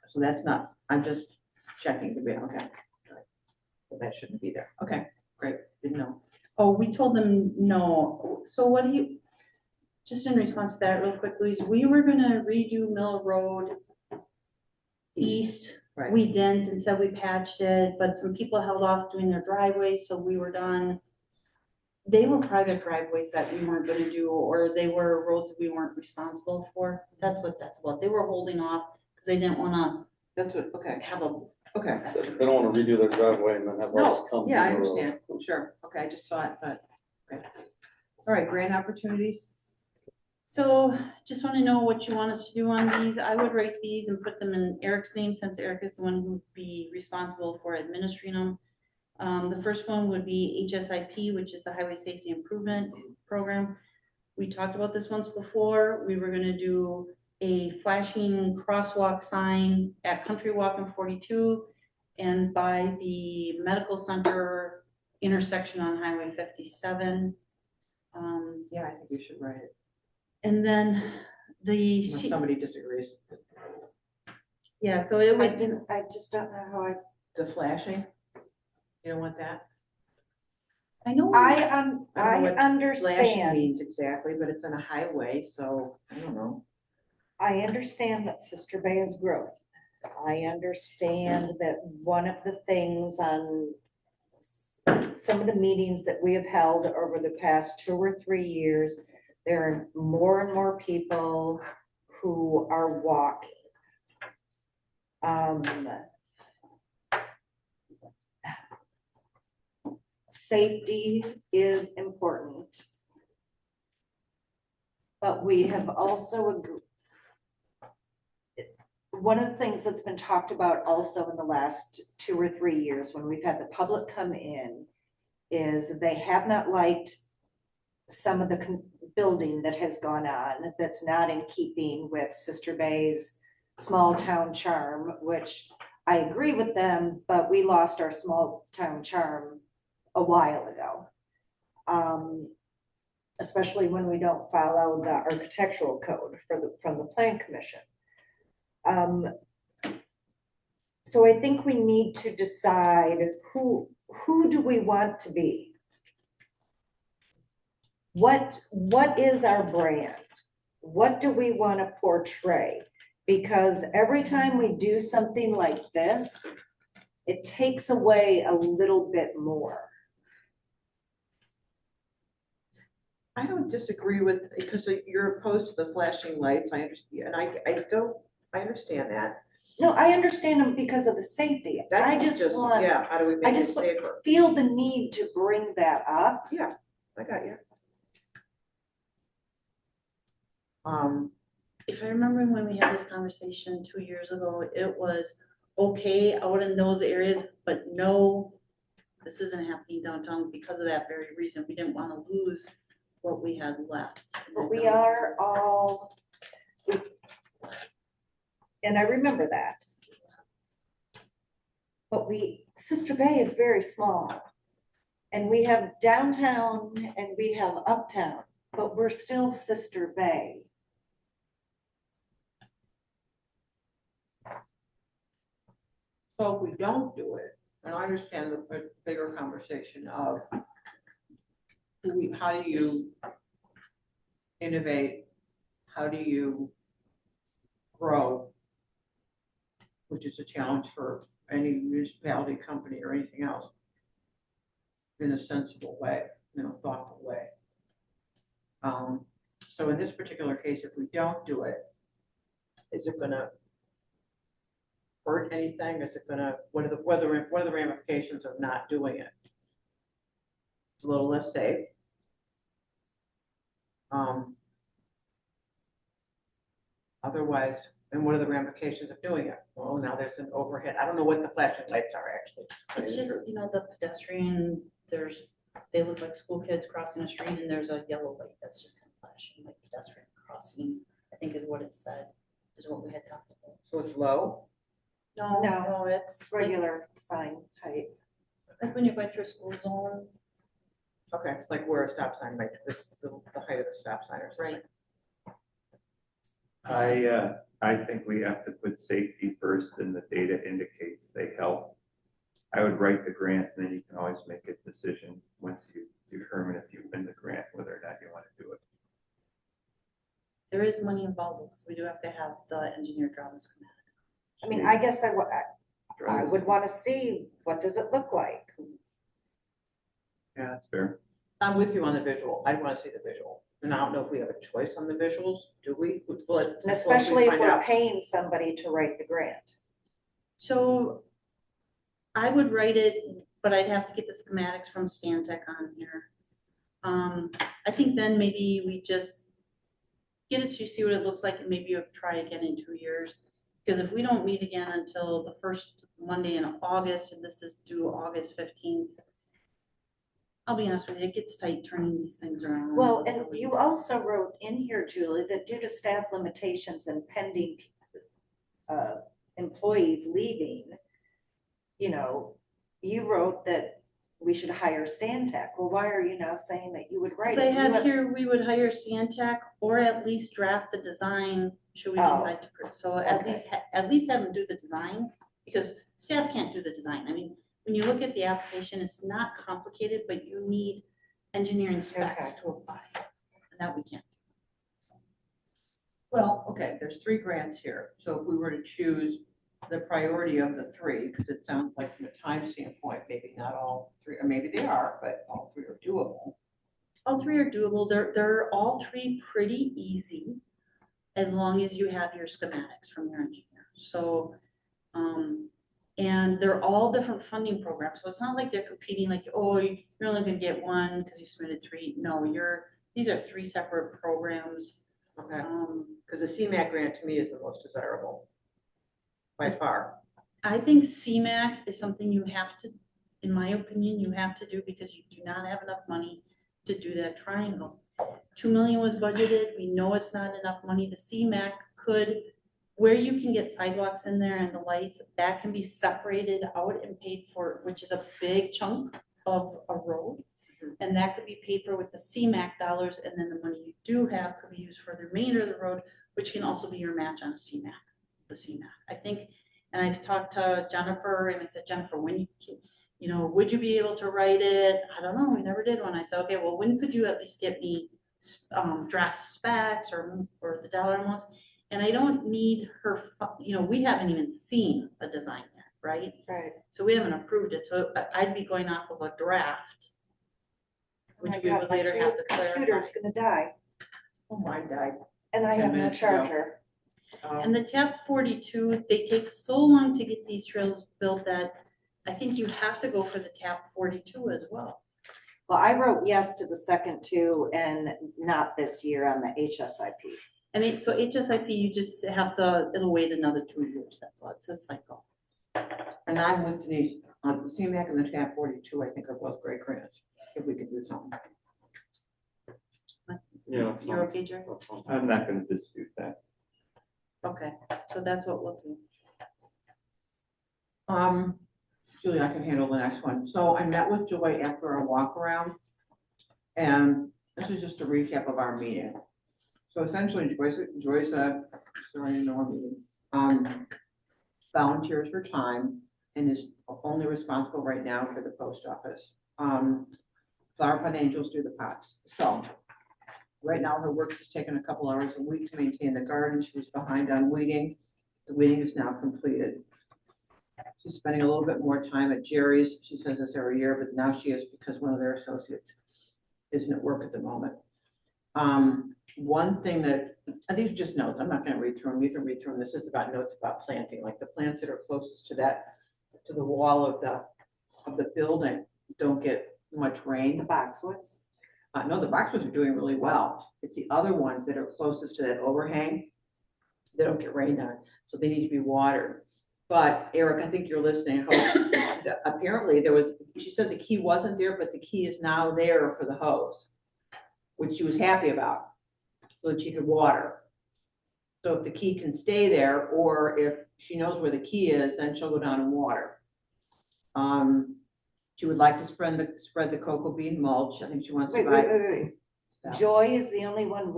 So that's not, I'm just checking to be, okay. But that shouldn't be there. Okay, great, didn't know. Oh, we told them no. So what do you, just in response to that real quick, Louise, we were gonna redo Mill Road East. Right. We didn't, instead we patched it, but some people held off doing their driveways, so we were done. They were private driveways that we weren't gonna do, or they were roads that we weren't responsible for. That's what that's about. They were holding off because they didn't wanna That's what, okay, have a. okay. They don't want to redo their driveway and then have us No, come. yeah, I to the road. understand, sure, okay, I just saw it, but, okay. All right, grant opportunities, So just want to know what you want us to do on these. I would write these and put them in Eric's name since Eric is the one who would be responsible for administering them. The first one would be HSIP, which is the Highway Safety Improvement Program. We talked about this once before. We were gonna do a flashing crosswalk sign at Country Walk in 42 and by the medical center intersection on Highway 57. Yeah, I think you should write it, And then the, unless somebody disagrees. yeah, so it I would, just don't know how The flashing, you don't want that? I know. I don't know I what Flashing understand, means exactly, but it's on a highway, so I don't know. I understand that Sister Bay is growth. I understand that one of the things on some of the meetings that we have held over the past 2 or 3 years, there are more and more people who are walking. Safety is important. But we have also one of the things that's been talked about also in the last 2 or 3 years when we've had the public come in is they have not liked some of the building that has gone on that's not in keeping with Sister Bay's small town charm, which I agree with them, but we lost our small town charm a while ago. Especially when we don't follow the architectural code from the plan commission. So I think we need to decide who do we want to be? What is our brand? What do we want to portray? Because every time we do something like this, it takes away a little bit more. I don't disagree with, because you're opposed to the flashing lights, I understand, and I understand that. No, I understand them because of the safety. I That's just want, yeah, how do we I make it just safer? feel the need to bring that up. Yeah, I got you. If I remember when we had this conversation 2 years ago, it was okay out in those areas, but no, this isn't happening downtown because of that very reason. We didn't want to lose what we had left. But we are all, and I remember that. But Sister Bay is very small. And we have downtown and we have uptown, but we're still Sister Bay. So if we don't do it, and I understand the bigger conversation of how do you innovate? How do you grow? Which is a challenge for any municipality, company, or anything else in a sensible way, in a thoughtful way. So in this particular case, if we don't do it, is it gonna hurt anything? Is it gonna, what are the ramifications of not doing it? It's a little less safe. Otherwise, and what are the ramifications of doing it? Well, now there's an overhead. I don't know what the flashing lights are actually. It's just, the pedestrian, they look like school kids crossing a street and there's a yellow light that's just kind of flashing, like pedestrian crossing, I think is what it said, is what we had talked about. So it's low? No, it's Regular sign type. like when you're going through a school zone. Okay, it's like where a stop sign, like the height of the stop sign or something. Right. I think we have to put safety first and the data indicates they help. I would write the grant and then you can always make a decision once you determine if you win the grant, whether or not you want to do it. There is money involved, because we do have to have the engineer draw this schematic. I mean, I guess I would want to see, what does it look like? Yeah, that's fair. I'm with you on the visual. I want to see the visual. And I don't know if we have a choice on the visuals, do we? And especially if we're paying somebody to write the grant. So I would write it, but I'd have to get the schematics from Stantec on here. I think then maybe we just get it so you see what it looks like, and maybe you'll try again in 2 years. Because if we don't meet again until the first Monday in August, and this is due August 15th, I'll be honest with you, it gets tight turning these things around. Well, and you also wrote in here, Julie, that due to staff limitations and pending employees leaving, you know, you wrote that we should hire Stantec. Well, why are you now saying that you would write Because I it? You have here, we would hire Stantec or at least draft the design, should we decide to, so at least, at least have them do the design, because staff can't do the design. I mean, when you look at the application, it's not complicated, but you need engineering specs to apply, and that we can't. Well, okay, there's 3 grants here. So if we were to choose the priority of the 3, because it sounds like from a time standpoint, maybe not all 3, or maybe they are, but all 3 are doable. All 3 are doable. They're all 3 pretty easy, as long as you have your schematics from your engineer. So, and they're all different funding programs. So it's not like they're competing like, oh, you're only gonna get one because you submitted 3. No, these are 3 separate programs. Okay, because the CMAC grant to me is the most desirable by far. I think CMAC is something you have to, in my opinion, you have to do because you do not have enough money to do that triangle. 2 million was budgeted. We know it's not enough money. The CMAC could, where you can get sidewalks in there and the lights, that can be separated out and paid for, which is a big chunk of a road. And that could be paid for with the CMAC dollars, and then the money you do have could be used for the remainder of the road, which can also be your match on a CMAC, the CMAC. I think, and I've talked to Jennifer, and I said, Jennifer, when you can, you know, would you be able to write it? I don't know, we never did one. I said, okay, well, when could you at least get me draft specs or the dollar amounts? And I don't need her, you know, we haven't even seen a design yet, right? Right. So we haven't approved it, so I'd be going off of a draft, which we would later have to clarify. Computer's gonna die, Oh, mine died. and I 10 have no minutes ago. charger. And the TAP 42, they take so long to get these trails built that I think you have to go for the TAP 42 as well. Well, I wrote yes to the second 2 and not this year on the HSIP. I mean, so HSIP, you just have to, it'll wait another 2 years, that's all, it's a cycle. And I'm with Denise, the CMAC and the TAP 42, I think are both great grants, if we could do something. Yeah. You're okay, Jerry? I'm not gonna dispute that. Okay, so that's what we'll do. Julie, I can handle the next one. So I met with Joy after our walk around. And this is just a recap of our meeting. So essentially, Joyce, sorry, no more meeting, volunteers her time and is only responsible right now for the post office. Flower Pot Angels do the pots. So right now her work has taken a couple hours a week to maintain the garden. She was behind on weeding. The weeding is now completed. She's spending a little bit more time at Jerry's. She says this every year, but now she is because one of their associates isn't at work at the moment. One thing that, these are just notes. I'm not going to read through them. You can read through them. This is about notes about planting, like the plants that are closest to the wall of the building don't get much rain. The boxwoods? No, the boxwoods are doing really well. It's the other ones that are closest to that overhang. They don't get rained on, so they need to be watered. But Eric, I think you're listening. Apparently she said the key wasn't there, but the key is now there for the hose, which she was happy about, so that she could water. So if the key can stay there, or if she knows where the key is, then she'll go down and water. She would like to spread the cocoa bean mulch. I think she wants to buy. Wait. Joy is the only one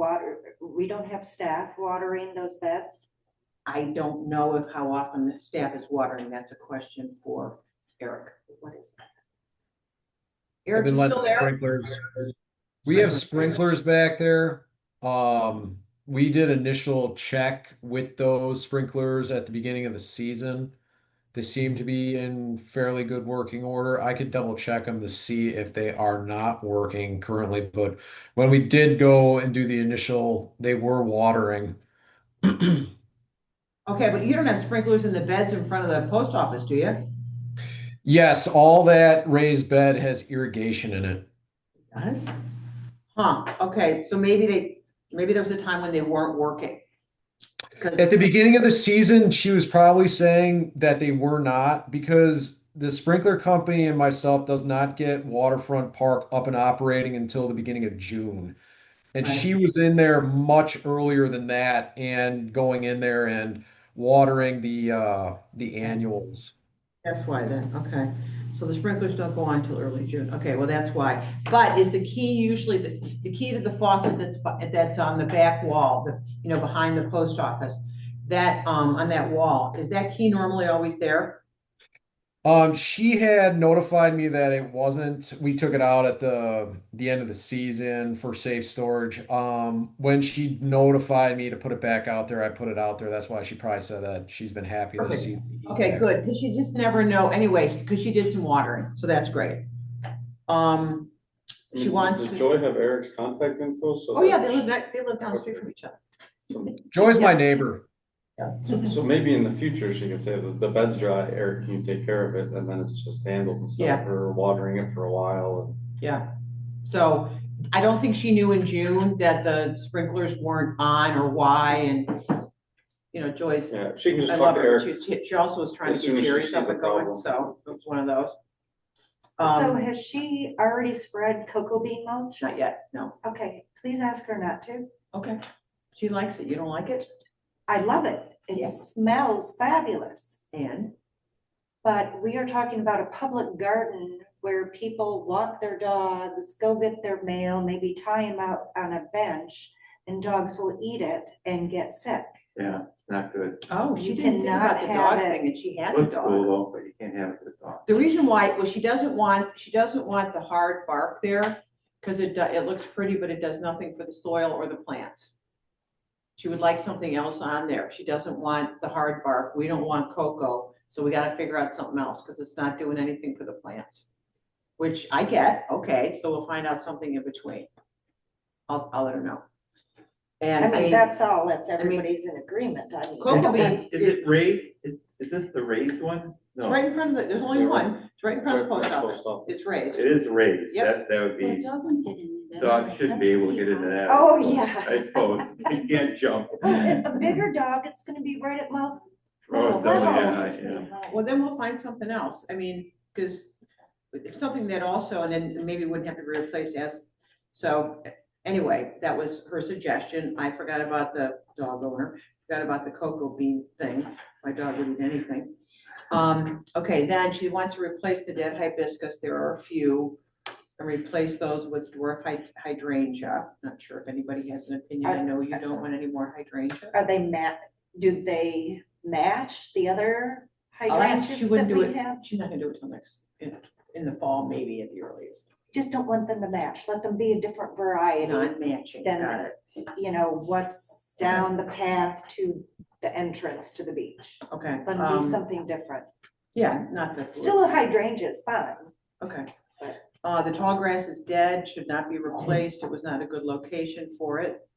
we don't have staff watering those beds? I don't know if how often the staff is watering. That's a question for Eric. What is that? I've Eric, been you letting still there? sprinklers. We have sprinklers back there. We did initial check with those sprinklers at the beginning of the season. They seem to be in fairly good working order. I could double check them to see if they are not working currently, but when we did go and do the initial, they were watering. Okay, but you don't have sprinklers in the beds in front of the post office, do you? Yes, all that raised bed has irrigation in it. Does? Huh, okay, so maybe Maybe there was a time when they weren't working. At the beginning of the season, she was probably saying that they were not because the sprinkler company and myself does not get Waterfront Park up and operating until the beginning of June. And Right. she was in there much earlier than that and going in there and watering the annuals. That's why then, okay. So the sprinklers don't go on till early June. Okay, well, that's why. But is the key usually, the key to the faucet that's on the back wall, behind the post office, that, on that wall, is that key normally always there? She had notified me that it wasn't. We took it out at the end of the season for safe storage. When she notified me to put it back out there, I put it out there. That's why she probably said that she's been happy this Perfect. season. Okay, good, because you just never know anyway, because she did some watering, so that's great. She wants Does to, Joy have Eric's contact info? So oh yeah, that they live down the street from each other. Joy's my Yeah. neighbor. So maybe in the future, she could say that the bed's dry, Eric, can you take care of it? And then it's just handled instead of Yeah. her watering it for a while. Yeah, so I don't think she knew in June that the sprinklers weren't on or why, and, Joyce, Yeah, she can just I talk love to her, Eric. she also was trying as to soon get as she Jerry's up sees a and going, problem. so it was one of those. So has she already spread cocoa bean mulch? Not yet, no, Okay, please ask her not to. okay, she likes it, you don't like it? I love it. It Yeah. smells fabulous. And, But we are talking about a public garden where people walk their dogs, go get their mail, maybe tie them out on a bench, and dogs will eat it and get sick. Yeah, it's not good. oh, she You didn't think cannot about the have dog it. thing, and she has a Looks cool dog. though, but you can't have it with a dog. The reason why, well, she doesn't want the hard bark there, because it looks pretty, but it does nothing for the soil or the plants. She would like something else on there. She doesn't want the hard bark. We don't want cocoa. So we gotta figure out something else because it's not doing anything for the plants. Which I get, okay, so we'll find out something in between. I'll let her know. And I mean, that's all if everybody's in agreement. I mean. Cocoa bean, Is it raised? Is this the raised one? it's No, right in front of there's only Yeah, one. It's right in front of the Right in post front of the office. post office. It's raised. it is raised. Yep. That would Well, a be, dog wouldn't get in there. dog should be able to get into that. Oh, yeah. I suppose. They can't jump. A bigger dog, it's gonna be right at mouth. Oh, it's level. only, yeah. Well, then we'll find something else. I mean, because it's something that also, and then maybe wouldn't have to be replaced as, so anyway, that was her suggestion. I forgot about the dog owner, forgot about the cocoa bean thing. My dog would eat anything. Okay, then she wants to replace the dead hibiscus. There are a few. And replace those with dwarf hydrangea. Not sure if anybody has an opinion. I know you don't want any more hydrangea. Are they do they match the other I'll ask, hydrangeas she that wouldn't do we it, have? she's not gonna do it till next, in the fall, maybe at the earliest. Just don't want them to match. Let them be a different variety. Non-matching, Then, got it. What's down the path to the entrance to the beach. Okay. Let them be something different. Yeah, not that. Still a hydrangea is fine. Okay. The tall grass is dead, should not be replaced. It was not a good location for it.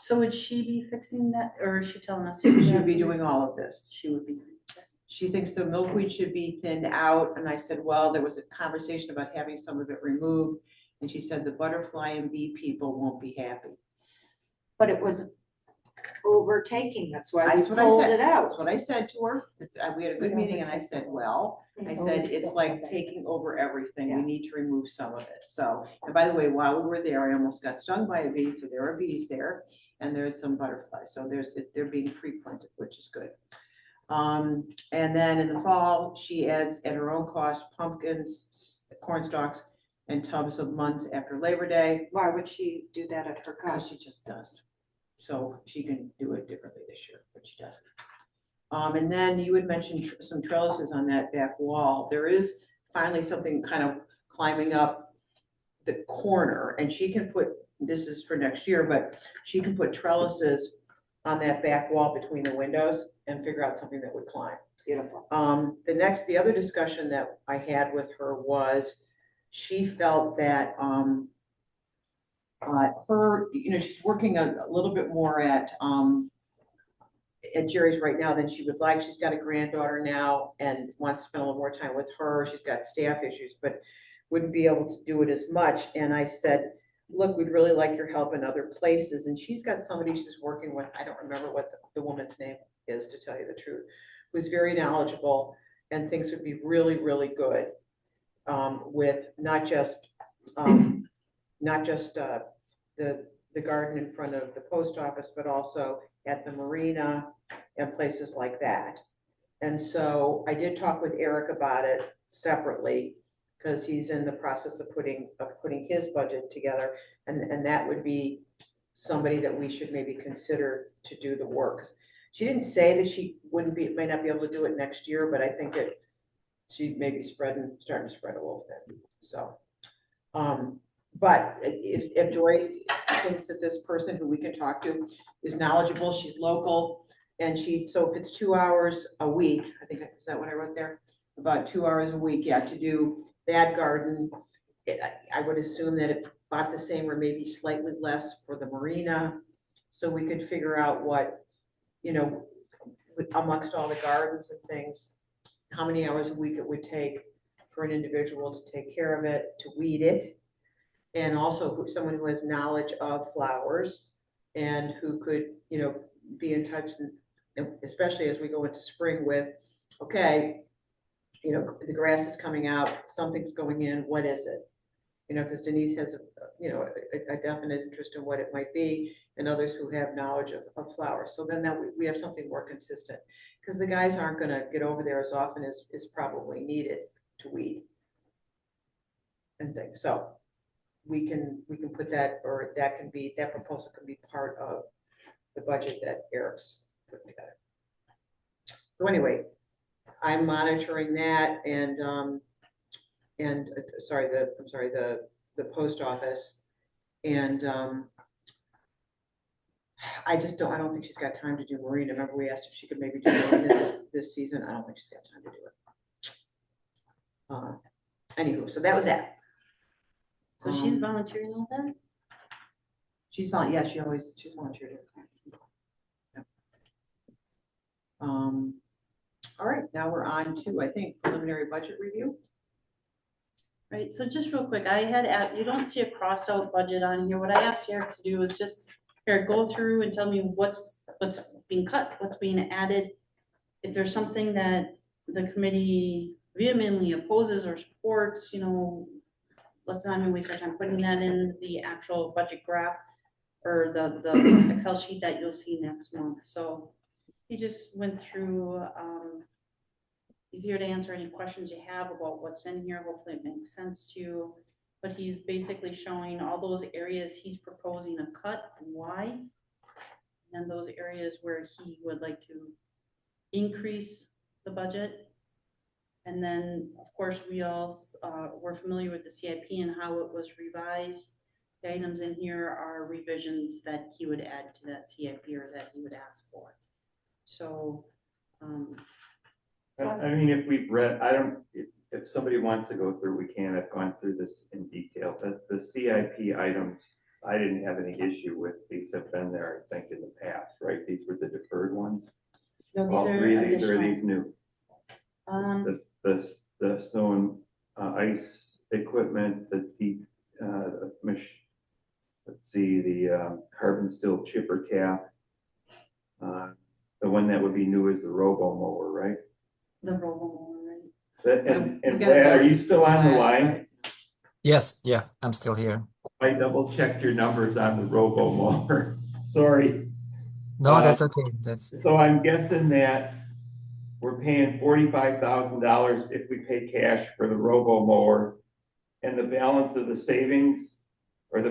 So would she be fixing that, or is she telling us? She would be doing all of this. She would be. She thinks the milkweed should be thinned out, and I said, well, there was a conversation about having some of it removed, and she said the butterfly and bee people won't be happy. But it was overtaking, that's why we That's what I pulled said. it out. That's what I said to her. We had a good meeting, and I said, well, I said, it's like taking over everything. We need to remove some of it. So, and by the way, while we were there, I almost got stung by a bee, so there are bees there, and there's some butterflies, so they're being pre-planted, which is good. And then in the fall, she adds at her own cost pumpkins, corn stalks, and tubs of months after Labor Day. Why would she do that at her Because cost? she just does. So she can do it differently this year, but she doesn't. And then you had mentioned some trellises on that back wall. There is finally something kind of climbing up the corner, and she can put, this is for next year, but she can put trellises on that back wall between the windows and figure out something that would climb. Beautiful. The other discussion that I had with her was, she felt that, she's working a little bit more at Jerry's right now than she would like. She's got a granddaughter now and wants to spend a little more time with her. She's got staff issues, but wouldn't be able to do it as much. And I said, look, we'd really like your help in other places. And she's got somebody she's working with, I don't remember what the woman's name is, to tell you the truth, who's very knowledgeable and thinks would be really, really good with not just the garden in front of the post office, but also at the marina and places like that. And so I did talk with Eric about it separately, because he's in the process of putting his budget together. And that would be somebody that we should maybe consider to do the work. She didn't say that she may not be able to do it next year, but I think that she may be starting to spread a little thin. So, but if Joy thinks that this person who we can talk to is knowledgeable, she's local, and so if it's 2 hours a week, I think, is that what I wrote there? About 2 hours a week, yeah, to do that garden. I would assume that it bought the same or maybe slightly less for the marina. So we could figure out what, amongst all the gardens and things, how many hours a week it would take for an individual to take care of it, to weed it. And also someone who has knowledge of flowers and who could, be in touch, and especially as we go into spring with, okay, the grass is coming out, something's going in, what is it? Because Denise has a definite interest in what it might be, and others who have knowledge of flowers. So then we have something more consistent, because the guys aren't gonna get over there as often as is probably needed to weed and things. So we can put that, or that proposal can be part of the budget that Eric's put together. So anyway, I'm monitoring that, and the post office, and I don't think she's got time to do marina. Remember, we asked if she could maybe do marina this season. I don't think she's got time to do it. Anywho, so that was that. So she's volunteering all that? She's volunteered. Yeah. All right, now we're on to, I think, preliminary budget review. Right, so just real quick, you don't see a crossed out budget on here. What I asked Eric to do is just, Eric, go through and tell me what's being cut, what's being added. If there's something that the committee vehemently opposes or supports, let's not even waste our time putting that in the actual budget graph or the Excel sheet that you'll see next month. So he just went through, he's here to answer any questions you have about what's in here. Hopefully it makes sense to you. But he's basically showing all those areas he's proposing a cut and why. And those areas where he would like to increase the budget. And then, of course, we're familiar with the CIP and how it was revised. The items in here are revisions that he would add to that CIP or that he would ask for. So, I mean, if we've read, if somebody wants to go through, we can. I've gone through this in detail. The CIP items, I didn't have any issue with. These have been there, I think, in the past, right? These were the deferred ones. No, these All are three of these, additional. are these new? The snow and ice equipment, the deep, let's see, the carbon steel chipper cap. The one that would be new is the robo mower, right? The robo, right? And Vlad, are you still on the line? Yes, yeah, I'm still here. I double checked your numbers on the robo mower. Sorry. No, that's okay. So I'm guessing that we're paying $45,000 if we pay cash for the robo mower, and the balance of the savings, or the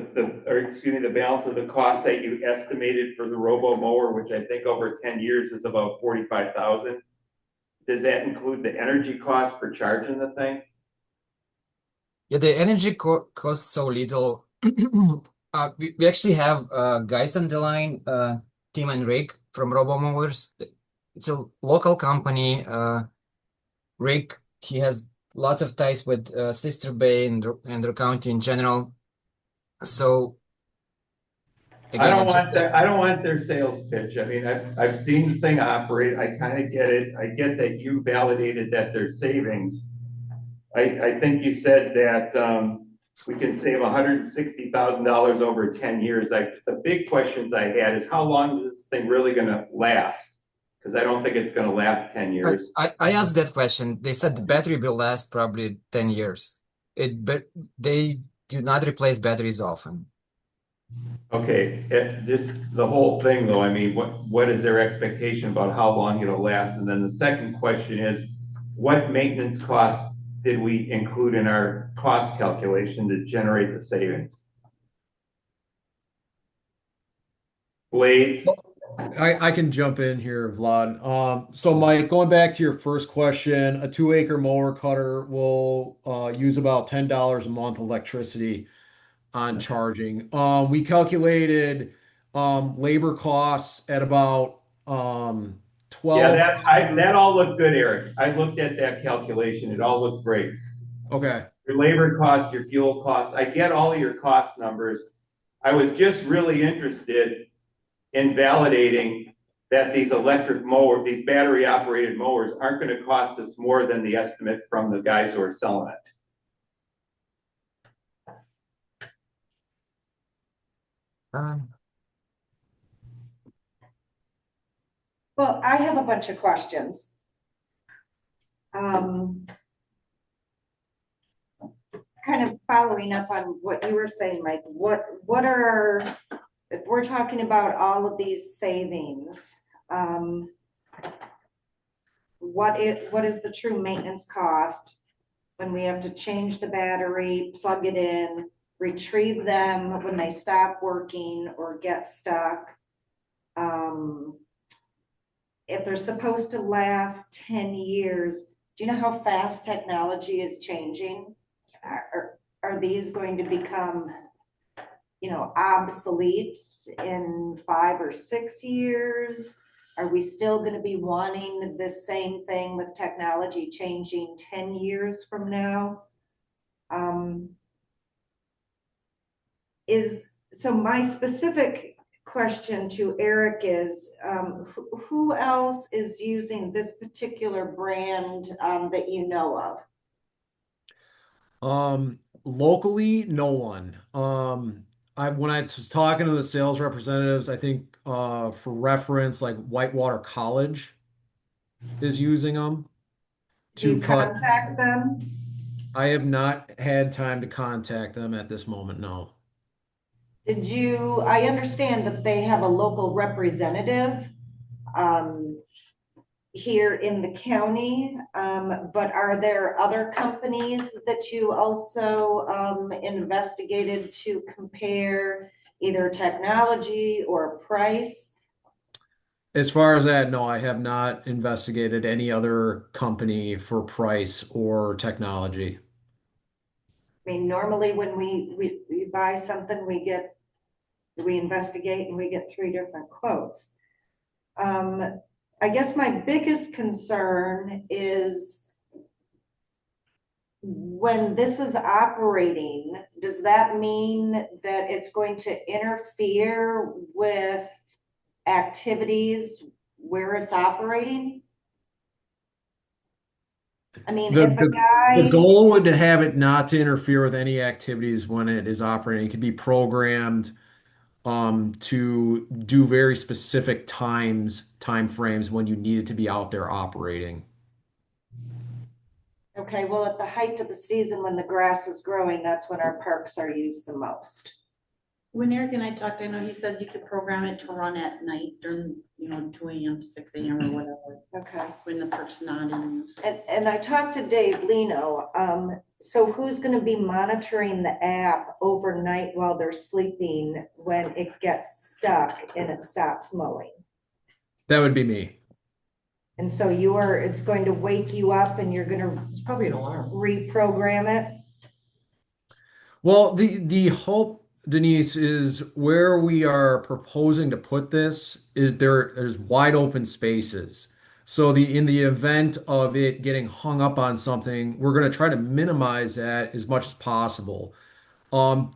balance of the cost that you estimated for the robo mower, which I think over 10 years is about 45,000. Does that include the energy cost for charging the thing? Yeah, the energy costs so little. We actually have guys on the line, Tim and Rick from RoboMowers. It's a local company. Rick, he has lots of ties with Sister Bay and Andrew County in general. So again, I don't want their sales pitch. I mean, I've seen the thing operate. I kind of get it. I get that you validated that there's savings. I think you said that we can save $160,000 over 10 years. The big questions I had is how long is this thing really gonna last? Because I don't think it's gonna last 10 years. I asked that question. They said the battery will last probably 10 years. But they do not replace batteries often. Okay, just the whole thing though, I mean, what is their expectation about how long it'll last? And then the second question is, what maintenance costs did we include in our cost calculation to generate the savings? Blades, I can jump in here, Vlad. So Mike, going back to your first question, a 2 acre mower cutter will use about $10 a month electricity on charging. We calculated labor costs at about yeah, 12. that all looked good, Eric. I looked at that calculation, it all looked great. Okay. Your labor cost, your fuel costs, I get all of your cost numbers. I was just really interested in validating that these electric mowers, these battery operated mowers aren't gonna cost us more than the estimate from the guys who are selling it. Um, Well, I have a bunch of questions. Kind of following up on what you were saying, Mike, what are, if we're talking about all of these savings, what is the true maintenance cost when we have to change the battery, plug it in, retrieve them when they stop working or get stuck? If they're supposed to last 10 years, do you know how fast technology is changing? Are these going to become, obsolete in 5 or 6 years? Are we still going to be wanting the same thing with technology changing 10 years from now? So my specific question to Eric is, who else is using this particular brand that you know of? Locally, no one. When I was talking to the sales representatives, I think for reference, like Whitewater College is using them Do to you cut. contact them? I have not had time to contact them at this moment, no. I understand that they have a local representative here in the county, but are there other companies that you also investigated to compare either technology or price? As far as that, no, I have not investigated any other company for price or technology. I mean, normally when we buy something, we investigate and we get 3 different quotes. I guess my biggest concern is when this is operating, does that mean that it's going to interfere with activities where it's operating? I mean, The, if a the, the guy, goal would to have it not to interfere with any activities when it is operating. It can be programmed to do very specific time frames when you need it to be out there operating. okay, well, at the height of the season when the grass is growing, that's when our parks are used the most. When Eric and I talked, I know he said you could program it to run at night during, 2 AM to 6 AM or whatever, Okay. when the park's not in use. And I talked to Dave Lino. So who's going to be monitoring the app overnight while they're sleeping when it gets stuck and it stops mowing? That would be me. And so it's going to wake you up and you're going to It's probably an alarm. reprogram it? Well, the hope, Denise, is where we are proposing to put this is there's wide open spaces. So in the event of it getting hung up on something, we're going to try to minimize that as much as possible.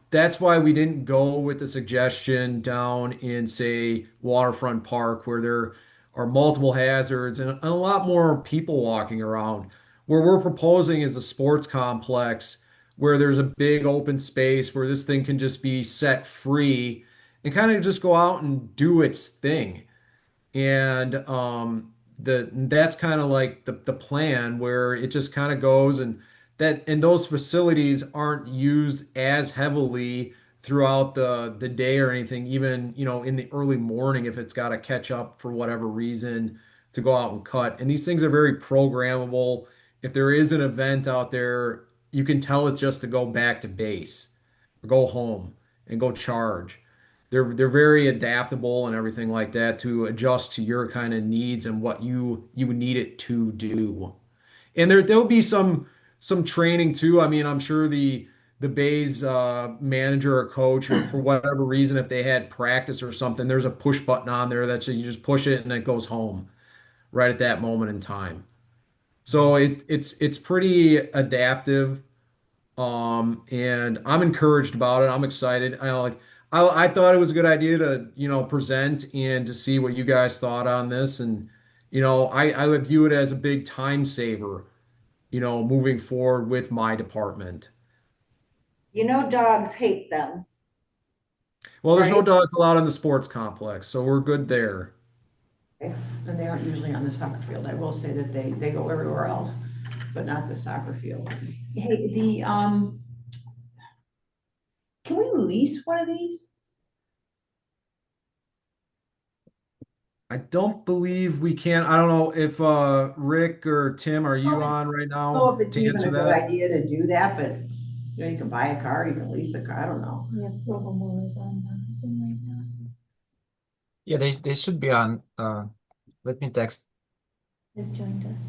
That's why we didn't go with the suggestion down in, say, Waterfront Park where there are multiple hazards and a lot more people walking around. Where we're proposing is the sports complex where there's a big open space where this thing can just be set free and kind of just go out and do its thing. And that's kind of like the plan where it just kind of goes and those facilities aren't used as heavily throughout the day or anything, even, in the early morning if it's got to catch up for whatever reason to go out and cut. And these things are very programmable. If there is an event out there, you can tell it's just to go back to base or go home and go charge. They're very adaptable and everything like that to adjust to your kind of needs and what you need it to do. And there'll be some training too. I mean, I'm sure the Bays manager or coach, or for whatever reason, if they had practice or something, there's a push button on there that you just push it and it goes home right at that moment in time. So it's pretty adaptive. And I'm encouraged about it. I'm excited. I thought it was a good idea to, present and to see what you guys thought on this. And, I would view it as a big time saver, moving forward with my department. Dogs hate them, Well, there's no right? dogs allowed in the sports complex, so we're good there. And they aren't usually on the soccer field. I will say that they go everywhere else, but not the soccer field. Hey, can we lease one of these? I don't believe we can. I don't know if Rick or Tim, are you on right I don't know now if it's to even answer a good that? idea to do that, but you can buy a car, you can lease a car, I don't know. We have Robo is on Zoom right now. Yeah, they should be on. Let me text. Has joined us.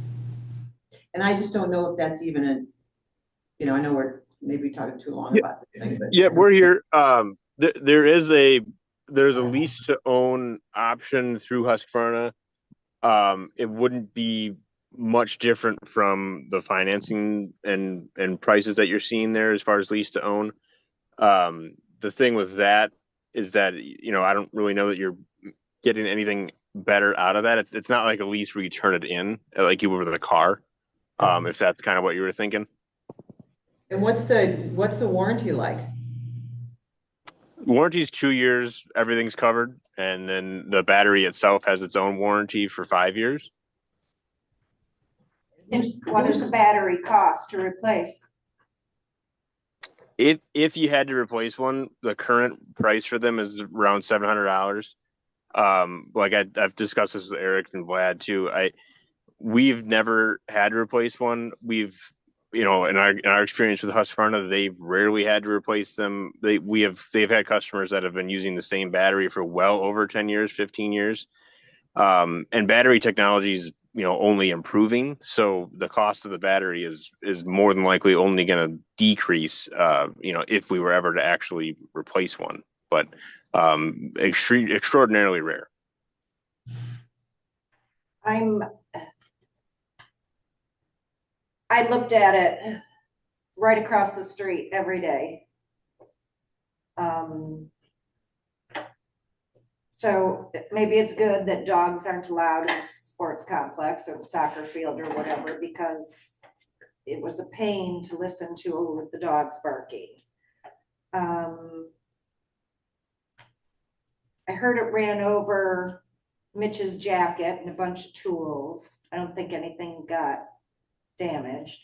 And I just don't know if that's even I know we're maybe talking too long about this thing, but. Yeah, we're here. There's a lease to own option through Husqvarna. It wouldn't be much different from the financing and prices that you're seeing there as far as lease to own. The thing with that is that, I don't really know that you're getting anything better out of that. It's not like a lease where you turn it in like you would with a car. If that's kind of what you were thinking. And what's the warranty like? Warranty's 2 years, everything's covered, and then the battery itself has its own warranty for 5 years. What does the battery cost to replace? If you had to replace one, the current price for them is around $700. Like I've discussed this with Eric and Vlad too. We've never had to replace one. We've in our experience with Husqvarna, they've rarely had to replace them. They've had customers that have been using the same battery for well over 10 years, 15 years. And battery technology is, only improving. So the cost of the battery is more than likely only going to decrease, if we were ever to actually replace one. But extraordinarily rare. I looked at it right across the street every day. So maybe it's good that dogs aren't allowed in the sports complex or the soccer field or whatever, because it was a pain to listen to the dogs barking. I heard it ran over Mitch's jacket and a bunch of tools. I don't think anything got damaged.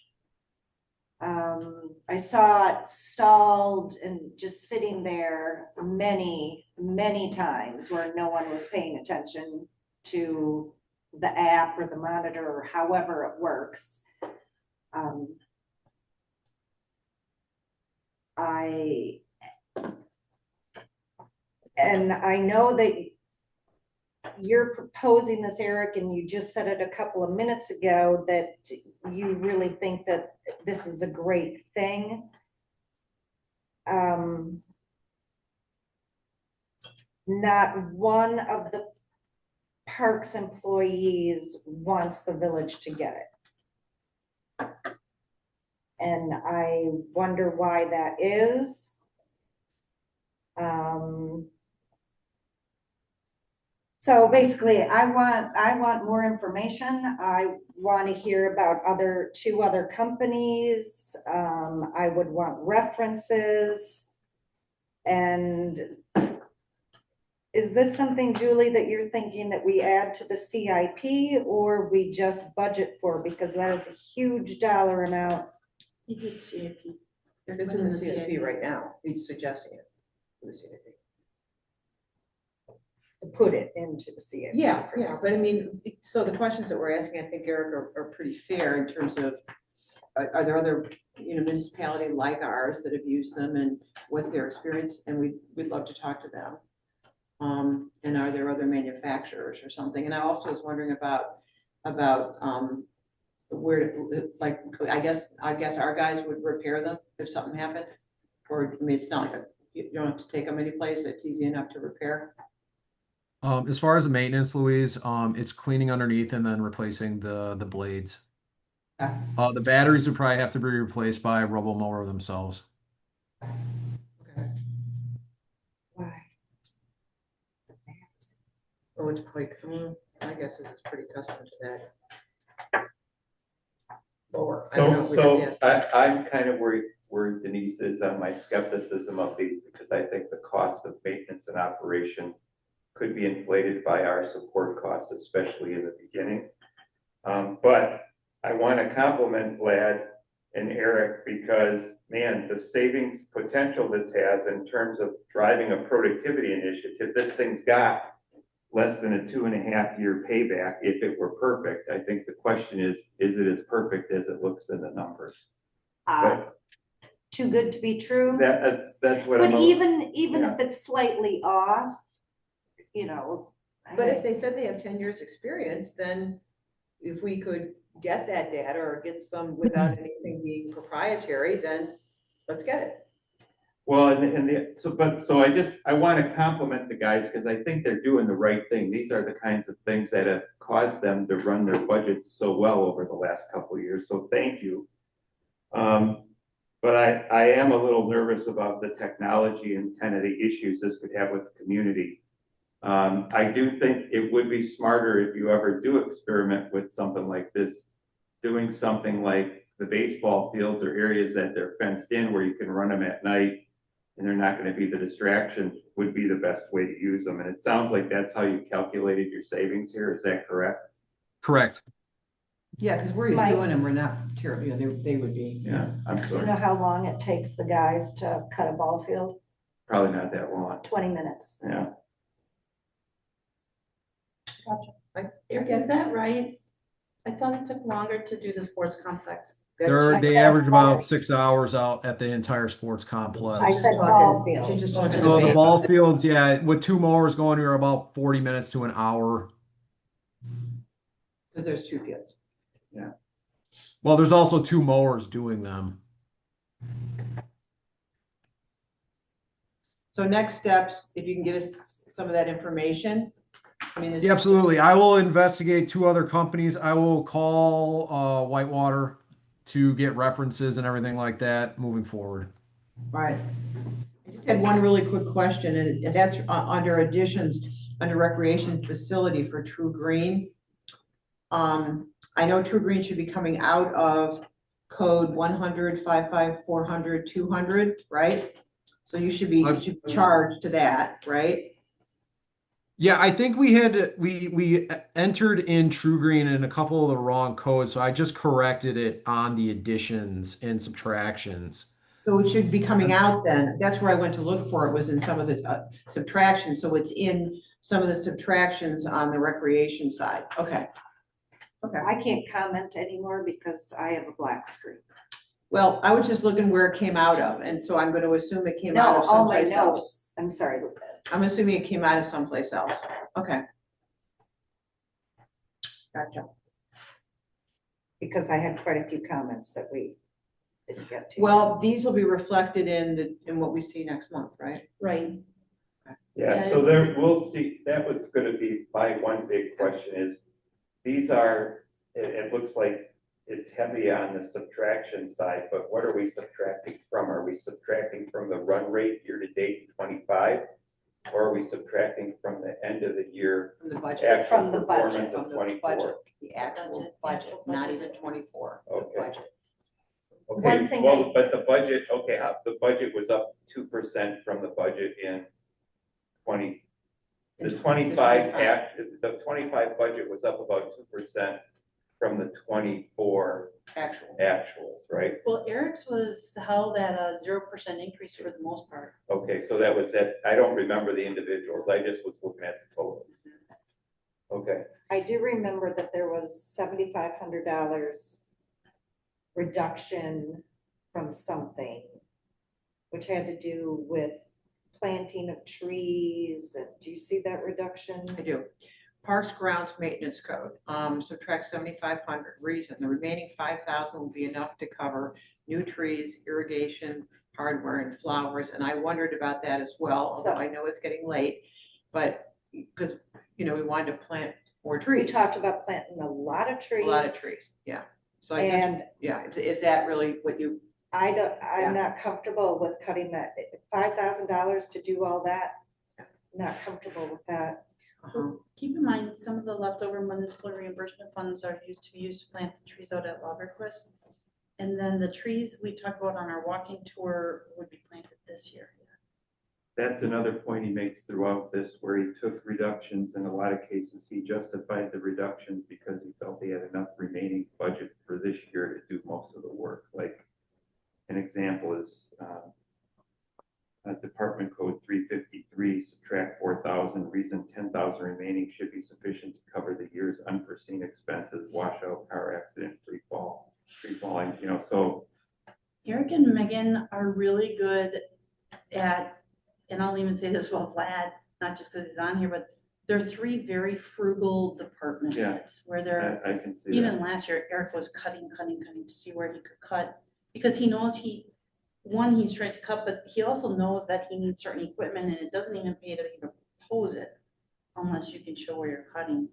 I saw it stalled and just sitting there many, many times where no one was paying attention to the app or the monitor or however it works. I know that you're proposing this, Eric, and you just said it a couple of minutes ago, that you really think that this is a great thing. Not one of the parks employees wants the village to get it. And I wonder why that is. So basically, I want more information. I want to hear about two other companies. I would want references. And is this something, Julie, that you're thinking that we add to the CIP or we just budget for? Because that is a huge dollar amount. You did CIP. If it's in the CIP right now, he's suggesting it for the CIP. To put it into the CIP. Yeah, but I mean, so the questions that we're asking, I think, Eric, are pretty fair in terms of, are there other, municipality like ours that have used them, and what's their experience, and we'd love to talk to them. And are there other manufacturers or something? And I also was wondering about where, like, I guess our guys would repair them if something happened? Or, I mean, it's not like you don't have to take them anyplace, it's easy enough to repair. As far as the maintenance, Louise, it's cleaning underneath and then replacing the blades. Okay. The batteries would probably have to be replaced by a robo mower themselves. Okay. Why? Oh, it's quite, I guess this is pretty custom to that. Lower. I don't know, we'd have to ask. I'm kind of where Denise is on my skepticism of these, because I think the cost of maintenance and operation could be inflated by our support costs, especially in the beginning. But I want to compliment Vlad and Eric because, man, the savings potential this has in terms of driving a productivity initiative, this thing's got less than a 2.5 year payback if it were perfect. I think the question is it as perfect as it looks in the numbers? Too good to be true. That's what But I'm. even yeah. if it's slightly off, But if they said they have 10 years experience, then if we could get that data or get some without anything being proprietary, then let's get it. Well, I want to compliment the guys because I think they're doing the right thing. These are the kinds of things that have caused them to run their budgets so well over the last couple of years. So thank you. But I am a little nervous about the technology and kind of the issues this could have with the community. I do think it would be smarter if you ever do experiment with something like this, doing something like the baseball fields or areas that they're fenced in where you can run them at night and they're not going to be the distraction would be the best way to use them. And it sounds like that's how you calculated your savings here. Is that correct? Correct. Yeah, because where he's Mike? doing them, we're not terribly, they would be. Yeah, I'm you sorry. know how long it takes the guys to cut a ball field? Probably not that long. 20 minutes. Yeah. Eric, is that right? I thought it took longer to do the sports complex. They average about 6 hours out at the entire sports complex. I said ball field. She's just talking So the about- ball fields, yeah, with 2 mowers going, you're about 40 minutes to an hour. Because there's 2 fields. Yeah. Well, there's also 2 mowers doing them. So next steps, if you can give us some of that information. I mean, this Yeah, is- absolutely. I will investigate 2 other companies. I will call Whitewater to get references and everything like that moving forward. All right. I just had one really quick question, and that's under additions, under recreation facility for True Green. I know True Green should be coming out of code 100-55-400-200, right? So you should be charged to that, right? Yeah, I think we entered in True Green in a couple of the wrong codes, so I just corrected it on the additions and subtractions. So it should be coming out then. That's where I went to look for it, was in some of the subtractions. So it's in some of the subtractions on the recreation side. Okay. Okay. I can't comment anymore because I have a black screen. Well, I was just looking where it came out of, and so I'm going to assume it came out No, of all my someplace else. notes, I'm sorry. I'm assuming it came out of someplace else. Okay. Gotcha. Because I had quite a few comments that we didn't get to. Well, these will be reflected in what we see next month, right? Right. Yeah, so there, we'll see, that was gonna be my one big question is, these are, it looks like it's heavy on the subtraction side, but what are we subtracting from? Are we subtracting from the run rate year to date in 25? Or are we subtracting from the end of the year From the budget. actual From the budget, performance From of the twenty-four? budget, the actual budget, not even 24, the Okay. budget. One Okay, thing well, but the budget, okay, the budget was up 2% from the budget in twenty, the 25 the 25 budget was up about 2% from the 24 actuals, right? Well, Eric's was held at a 0% increase for the most part. Okay, so that was that, I don't remember the individuals, I just was looking at the totals. Okay, I do remember that there was $7,500 reduction from something, which had to do with planting of trees. And do you see that reduction? I do. Parks Grounds Maintenance Code, subtract 7,500. Reason, the remaining 5,000 will be enough to cover new trees, irrigation, hardware, and flowers. And I wondered about that as well, although I know it's getting late. But because, we wanted to plant more We trees. talked about planting a lot of trees. A lot of trees, yeah. So I And guess, yeah, is that really what you? I'm not comfortable with cutting that, $5,000 to do all that. Not comfortable with that. Keep in mind, some of the leftover municipal reimbursement funds are used to plant the trees out at Loverquist. And then the trees we talked about on our walking tour would be planted this year. that's another point he makes throughout this, where he took reductions. In a lot of cases, he justified the reductions because he felt he had enough remaining budget for this year to do most of the work. Like, an example is Department Code 353, subtract 4,000, reason 10,000 remaining should be sufficient to cover the year's unforeseen expenses, washout, car accident, free falling, so. Eric and Megan are really good at, and I'll even say this about Vlad, not just because he's on here, but they're three very frugal department heads, where they're, I can see even that. last year, Eric was cutting to see where he could cut, because he knows he's trying to cut, but he also knows that he needs certain equipment, and it doesn't even pay to even propose it unless you can show where you're cutting.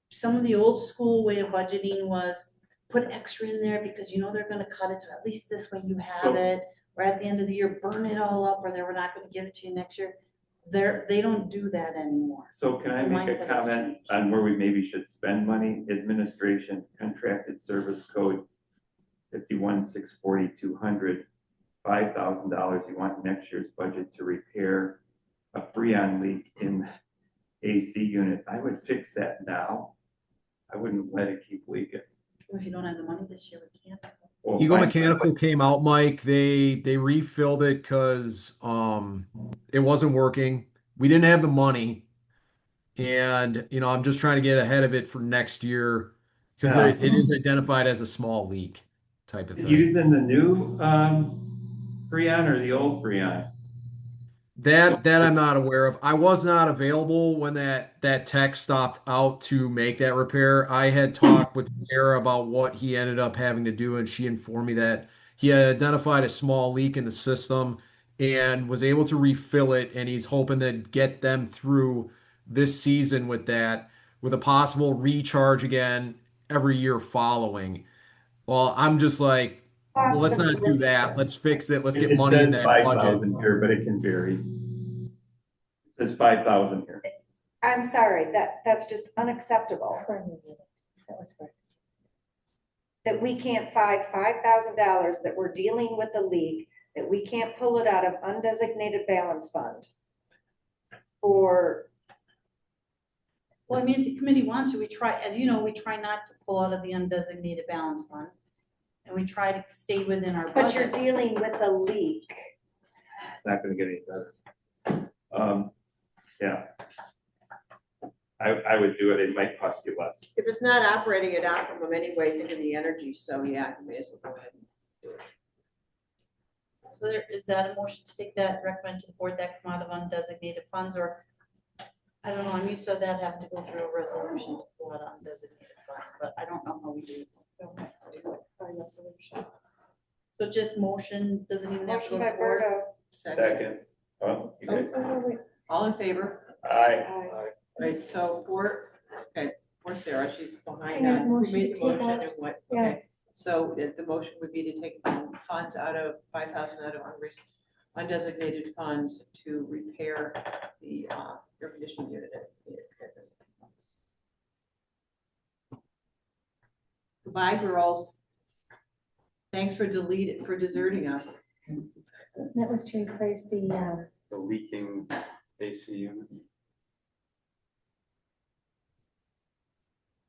Some of the old school way of budgeting was put extra in there because they're gonna cut it, so at least this way you have it, or at the end of the year, burn it all up, or they were not gonna give it to you next year. They don't do that anymore. So can I The make mindset a has comment changed. on where we maybe should spend money? Administration, contracted service code 51,640,200, $5,000 you want next year's budget to repair a freon leak in AC unit. I would fix that now. I wouldn't let it keep leaking. If you don't have the money this year, we can't. Well, Eagle fine, Mechanical came out, Mike. They refilled it because it wasn't working. We didn't have the money, and I'm just trying to get ahead of it for next year because Yeah. it is identified as a small leak type of thing. Using the new freon or the old freon? That I'm not aware of. I was not available when that tech stopped out to make that repair. I had talked with Sarah about what he ended up having to do, and she informed me that he had identified a small leak in the system and was able to refill it, and he's hoping to get them through this season with that, with a possible recharge again every year following. Well, I'm just like, well, let's not do that. Let's fix it. Let's get money in that budget. 5,000 here, but it can vary. It says 5,000 here. I'm sorry, that's just unacceptable. That we can't find $5,000 that we're dealing with a leak, that we can't pull it out of undesignated balance fund. Or, Well, I mean, if the committee wants to, we try, as you know, we try not to pull out of the undesignated balance fund. And we try to stay within our but you're budget. dealing with a leak. It's not gonna get any better. Yeah. I would do it. It might cost you less. If it's not operating at optimum anyway, think of the energy, so yeah, you may as well go ahead and do it. So is that a motion to take that, recommend to the board that come out of undesignated funds, or, I don't know, I'm used to that having to go through a resolution to pull out undesignated funds, but I don't know how we do it. By resolution. So just motion, doesn't even have to go Motion to by board. Berto. Second. Oh, you guys. All in favor? Aye. Right, so for Sarah, she's behind I on make who motion made to the take motion out. and what, Yeah. okay. So the motion would be to take funds out of 5,000 out of undesignated funds to repair the air conditioning unit. Goodbye, girls. Thanks for deserting us. That was to replace the, The leaking AC unit.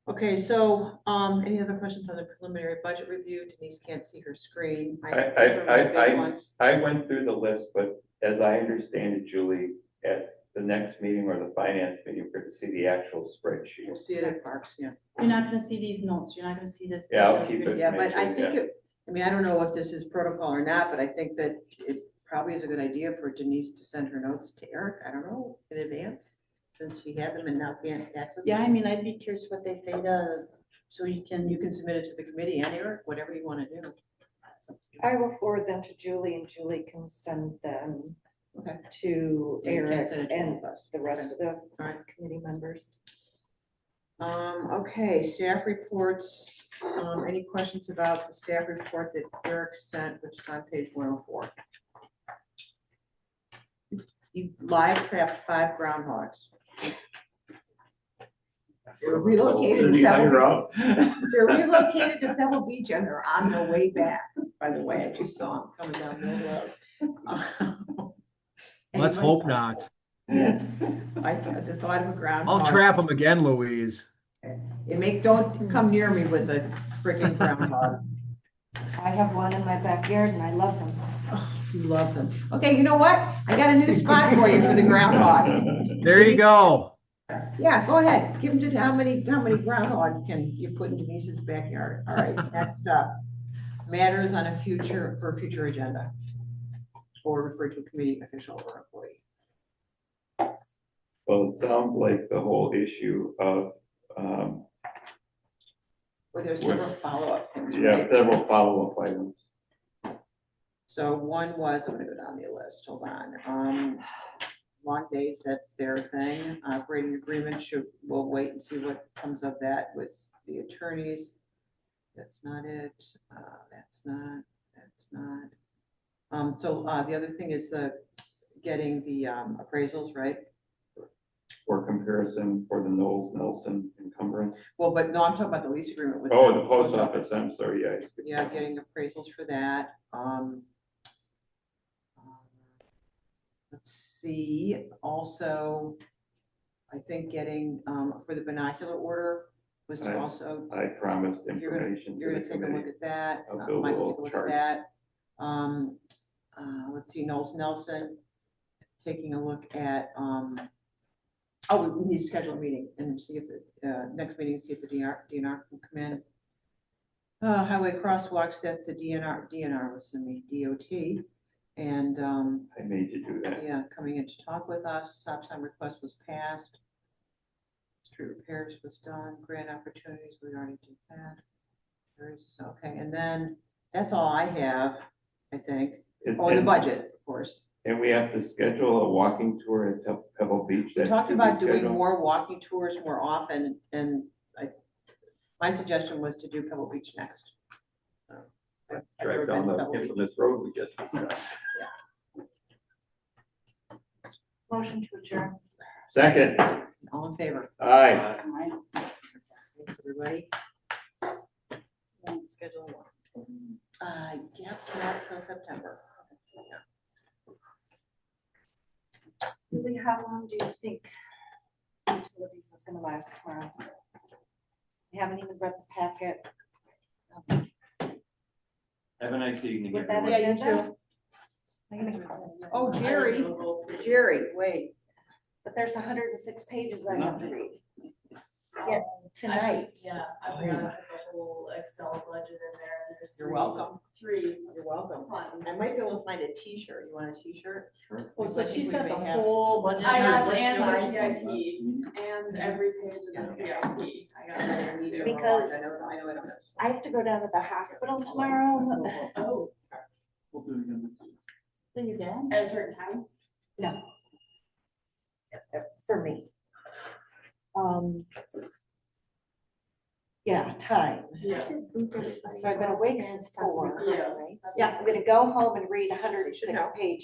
Okay, so, any other questions on the preliminary budget review? Denise can't see her screen. Those are my big ones. I went through the list, but as I understand it, Julie, at the next meeting or the finance meeting, we're going to see the actual spreadsheet. We'll see it at Parks, yeah. you're not gonna see these notes, you're not gonna see this. Yeah, I'll keep it. Yeah, but I Make think sure, I mean, I don't know if this is protocol or not, but I think that it probably is a good idea for Denise to send her notes to Eric, I don't know, in advance, since she had them and now can't access them. Yeah, I mean, I'd be curious what they say so you You can, can submit it to the committee and Eric, whatever you want to do. I will forward them to Julie and Julie can send them Okay. to You can't Eric send it to all and of us. the rest of the All right. committee members. Okay, staff reports. Any questions about the staff report that Eric sent, which is on page 104? You live trapped 5 groundhogs. They're relocated to Pebble Beach. They're relocated to Pebble Beach and they're on their way back, by the way. I just saw them coming down Mill Road. Let's Anyway, hope not. Yeah, the thought of a groundhog. I'll trap them again, Louise. Don't come near me with a freaking groundhog. I have one in my backyard and I love them. Oh, you love them. Okay, you know what? I got a new spot for you for the groundhogs. There you go. Yeah, go ahead. Give them to how many groundhogs can you put in Denise's backyard? All right, next up. Matters on a future agenda. Or refer to a committee official or employee. Well, it sounds like the whole issue of, Where there's several follow-up things, yeah, right? several follow-up items. So one was, I'm gonna go down the list, hold on. Long days, that's their thing. Operating agreement we'll wait and see what comes of that with the attorneys. That's not it. That's not. So the other thing is getting the appraisals, right? For comparison for the Knowles Nelson encumbrance. Well, but no, I'm talking about the lease agreement with. Oh, the post office, I'm sorry, yeah. Yeah, getting appraisals for that. Let's see, also, I think getting, for the binocular order was to also. I promised information. You're gonna take a look at that. I'll build a Mike will little take a look at that. Let's see, Knowles Nelson, taking a look at, we need to schedule a meeting and see if the, next meeting, see if the DNR can come in. Highway crosswalks, that's the DNR was to me, DOT. And, I made you do that. yeah, coming in to talk with us, stop sign request was passed. Street repairs was done, grant opportunities, we already did that. Okay, and then, that's all I have, I think. The budget, of course. And we have to schedule a walking tour at Pebble Beach. We That talked should be about doing scheduled. more walking tours more often, and my suggestion was to do Pebble Beach next. So, I've never Drive down been to the Pebble Beach. infamous road we just discussed. Motion to adjourn. Second. All in favor? Aye. Thanks, everybody. Schedule one. I guess not till September. Julie, how long do you think utilities is gonna last tomorrow? You haven't even read the packet. Have a nice evening, With that Yeah, you agenda? too. Oh, Jerry, wait. But there's 106 pages I have to read. Yeah, tonight. Yeah, I've got the whole Excel budget in there. There's You're welcome. 3 You're welcome. funds. I might be able to find a t-shirt. You want a t-shirt? Sure. Oh, so I think she's we got may the have- whole budget. I got and and the the CIP and every page of the CIP. I got that too. Because I know it is. I have to go down to the hospital tomorrow. Oh, We'll do it again. so your dad? At a certain time? No. For me. Yeah, time. Yeah. So I've been awake since 4. Yeah. Yeah, I'm gonna go home and read 106 know. pages.